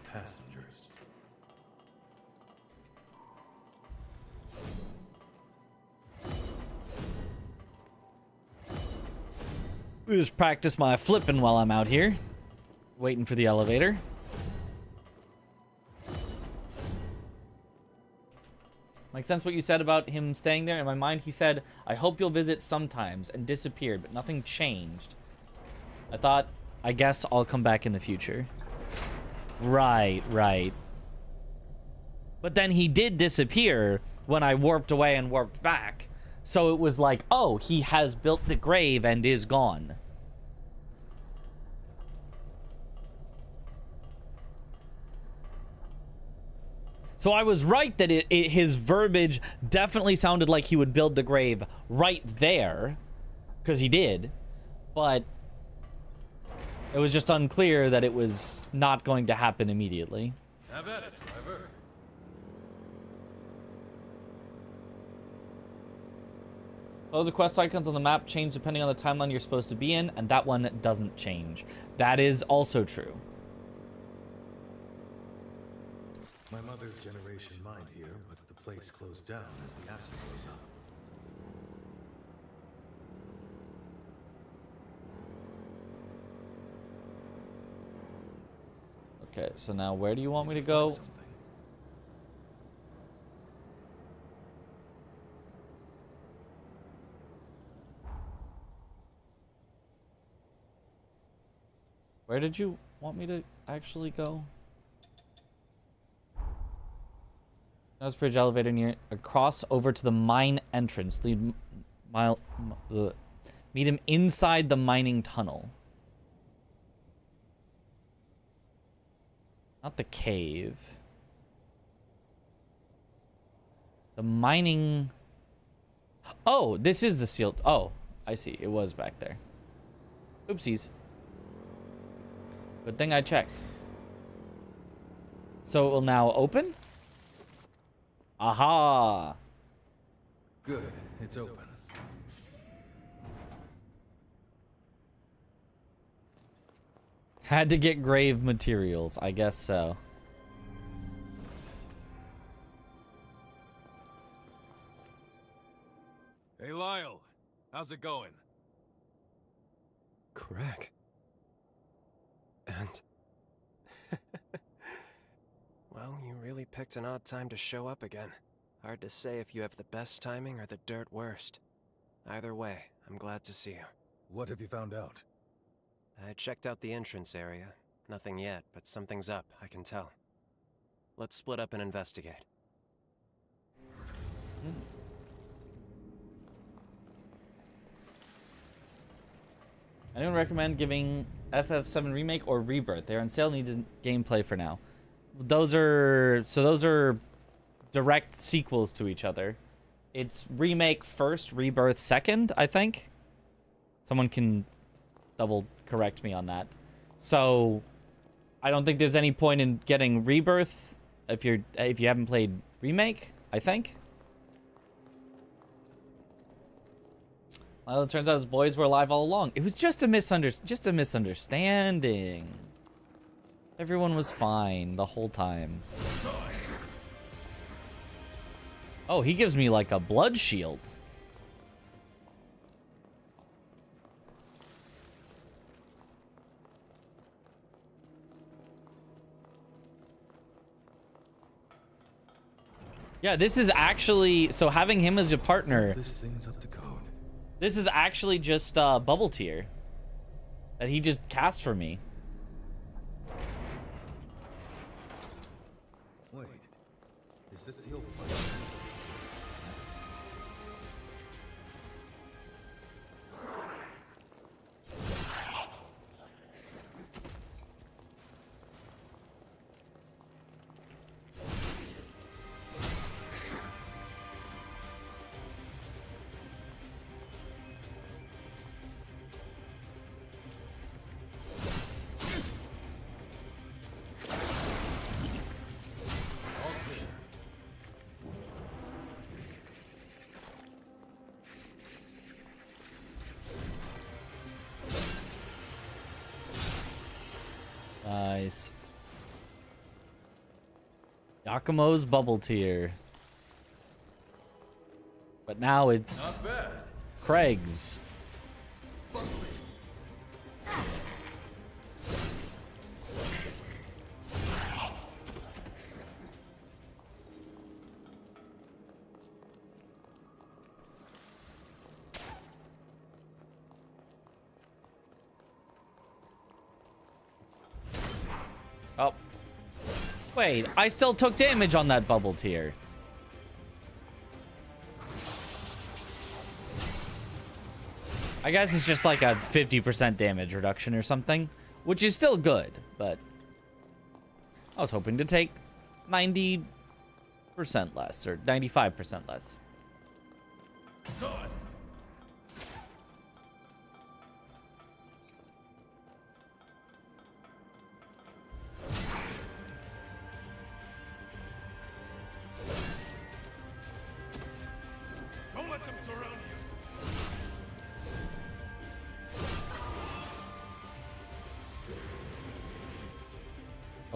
I just practice my flipping while I'm out here, waiting for the elevator. Makes sense what you said about him staying there. In my mind, he said, I hope you'll visit sometimes, and disappeared, but nothing changed. I thought, I guess I'll come back in the future. Right, right. But then he did disappear when I warped away and warped back. So it was like, oh, he has built the grave and is gone. So I was right that his verbiage definitely sounded like he would build the grave right there, because he did, but it was just unclear that it was not going to happen immediately. Have at it, driver. Oh, the quest icons on the map change depending on the timeline you're supposed to be in, and that one doesn't change. That is also true. My mother's generation mined here, but the place closed down as the acid rose up. Okay, so now where do you want me to go? Where did you want me to actually go? Bridge elevator near across over to the mine entrance. Meet him inside the mining tunnel. Not the cave. The mining... Oh, this is the sealed... Oh, I see. It was back there. Oopsies. Good thing I checked. So it will now open? Aha! Good, it's open. Had to get grave materials, I guess so. Hey, Lyle. How's it going? Craig. And... Well, you really picked an odd time to show up again. Hard to say if you have the best timing or the dirt worst. Either way, I'm glad to see you. What have you found out? I checked out the entrance area. Nothing yet, but something's up, I can tell. Let's split up and investigate. Anyone recommend giving FF7 Remake or Rebirth? They're on sale, needed gameplay for now. Those are direct sequels to each other. It's Remake first, Rebirth second, I think. Someone can double correct me on that. So I don't think there's any point in getting Rebirth if you haven't played Remake, I think. Well, it turns out his boys were alive all along. It was just a misunderstanding. Everyone was fine the whole time. Oh, he gives me like a blood shield. Yeah, this is actually... So having him as a partner... This thing's up to code. This is actually just Bubble Tier. That he just cast for me. Wait. Is this the old one? Nice. Yakumo's Bubble Tier. But now it's Craig's. Oh. Wait, I still took damage on that Bubble Tier. I guess it's just like a 50% damage reduction or something, which is still good, but I was hoping to take 90% less or 95% less. Don't let them surround you.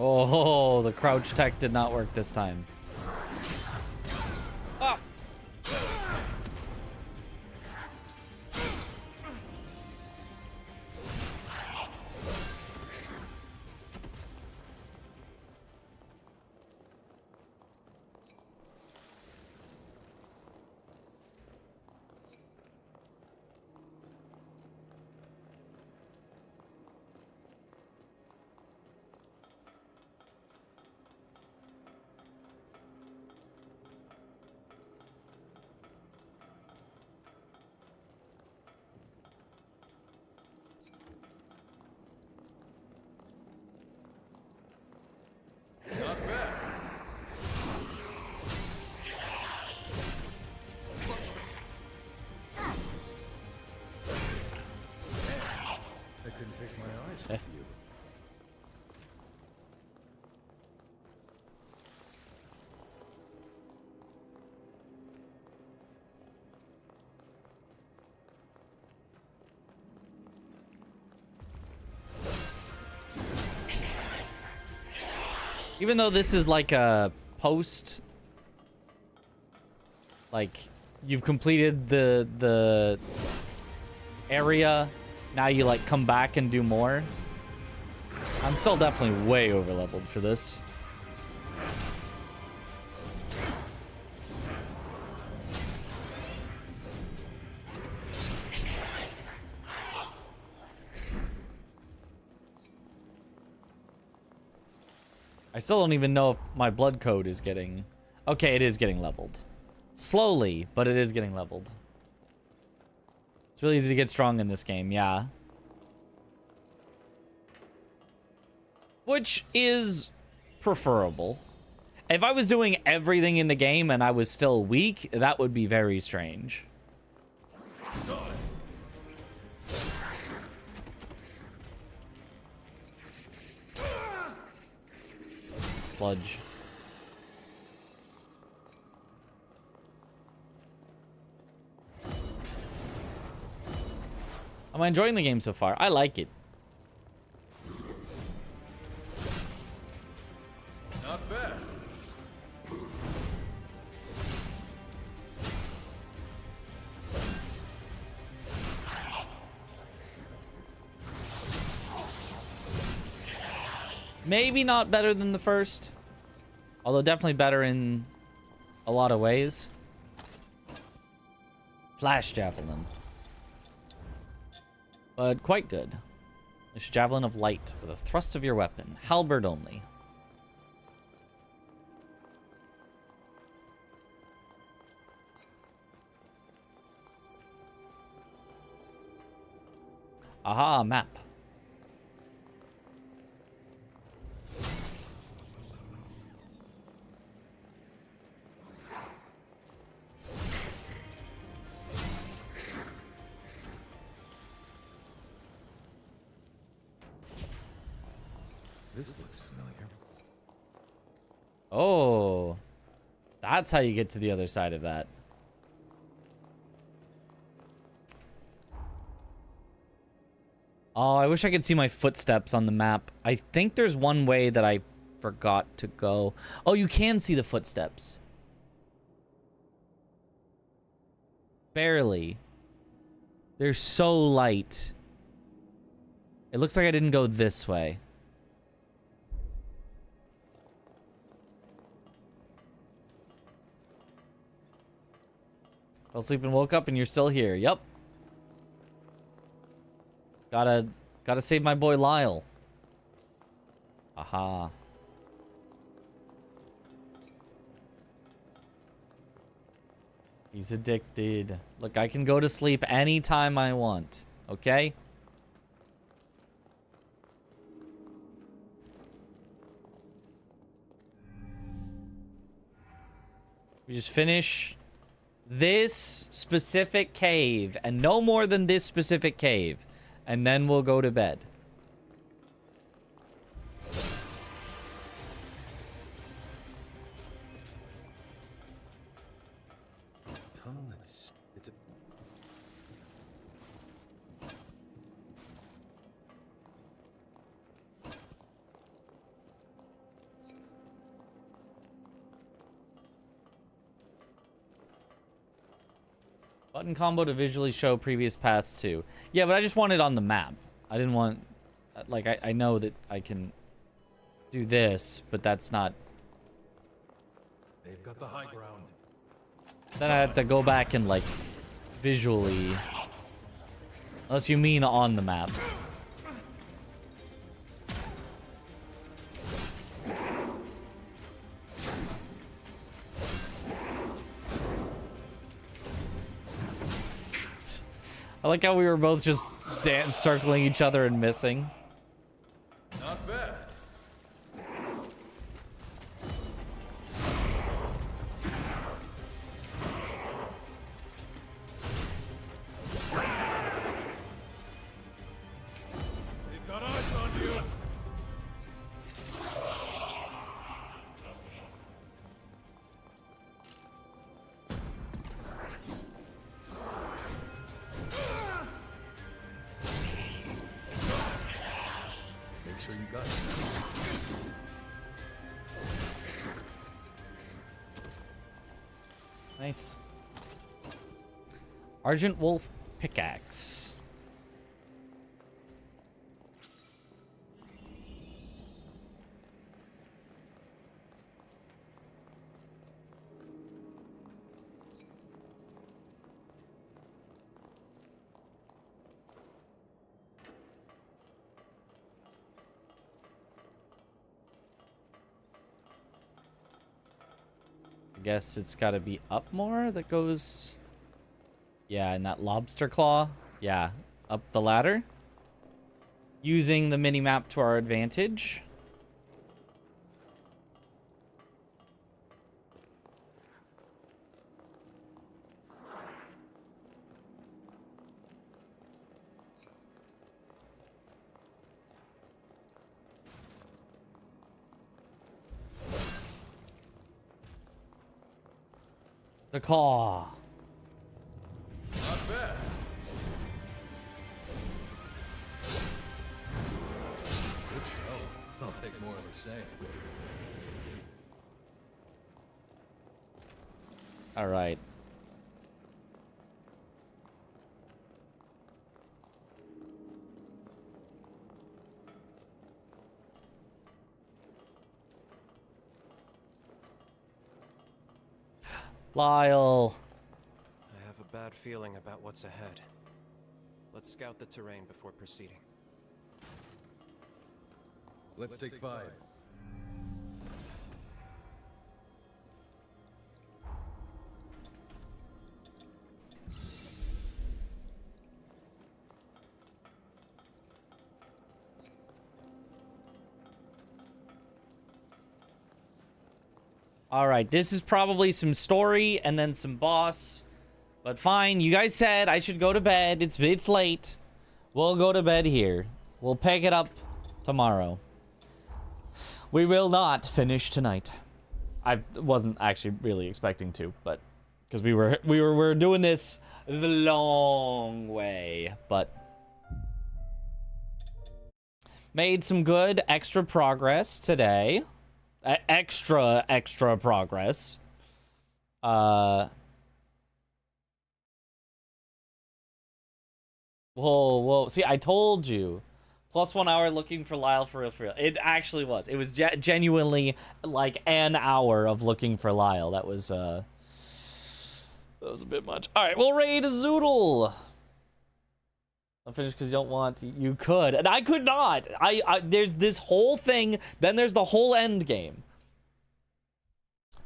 Oh, the crouch tech did not work this time. Ah. I couldn't take my eyes off you. Even though this is like a post, like you've completed the area, now you like come back and do more. I'm still definitely way over leveled for this. I still don't even know if my blood code is getting... Okay, it is getting leveled. Slowly, but it is getting leveled. It's really easy to get strong in this game, yeah. Which is preferable. If I was doing everything in the game and I was still weak, that would be very strange. Sludge. I'm enjoying the game so far. I like it. Not bad. Maybe not better than the first. Although definitely better in a lot of ways. Flash javelin. But quite good. It's javelin of light with a thrust of your weapon. Halberd only. Aha, map. This looks familiar. Oh, that's how you get to the other side of that. Oh, I wish I could see my footsteps on the map. I think there's one way that I forgot to go. Oh, you can see the footsteps. Barely. They're so light. It looks like I didn't go this way. Fell asleep and woke up and you're still here. Yep. Gotta save my boy Lyle. Aha. He's addicted. Look, I can go to sleep anytime I want. Okay? We just finish this specific cave and no more than this specific cave. And then we'll go to bed. Tunnel, it's a... Button combo to visually show previous paths too. Yeah, but I just want it on the map. I didn't want... Like, I know that I can do this, but that's not... They've got the high ground. Then I have to go back and, like, visually... Unless you mean on the map. I like how we were both just circling each other and missing. Not bad. They've got eyes on you. Make sure you got it. Nice. Argent Wolf pickaxe. I guess it's got to be up more that goes... Yeah, and that lobster claw. Yeah, up the ladder. Using the mini-map to our advantage. The claw. Not bad. Good show. I'll take more of the same. All right. Lyle. I have a bad feeling about what's ahead. Let's scout the terrain before proceeding. Let's take 5. All right, this is probably some story and then some boss. But fine, you guys said I should go to bed. It's late. We'll go to bed here. We'll pick it up tomorrow. We will not finish tonight. I wasn't actually really expecting to, but because we were doing this the long way, but made some good extra progress today. Extra progress. Whoa. See, I told you. Plus 1 hour looking for Lyle for real. It actually was. It was genuinely like an hour of looking for Lyle. That was a bit much. All right, we'll raid Zoodle. I'll finish because you don't want to. You could, and I could not. There's this whole thing. Then there's the whole end game.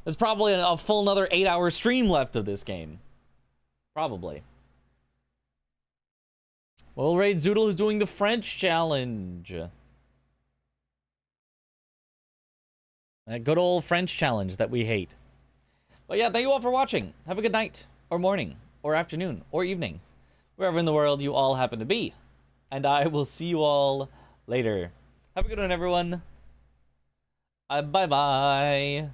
There's probably a full another 8-hour stream left of this game. Probably. Well, raid Zoodle, who's doing the French challenge. That good old French challenge that we hate. But yeah, thank you all for watching. Have a good night, or morning, or afternoon, or evening. Wherever in the world you all happen to be. And I will see you all later. Have a good one, everyone. Bye-bye.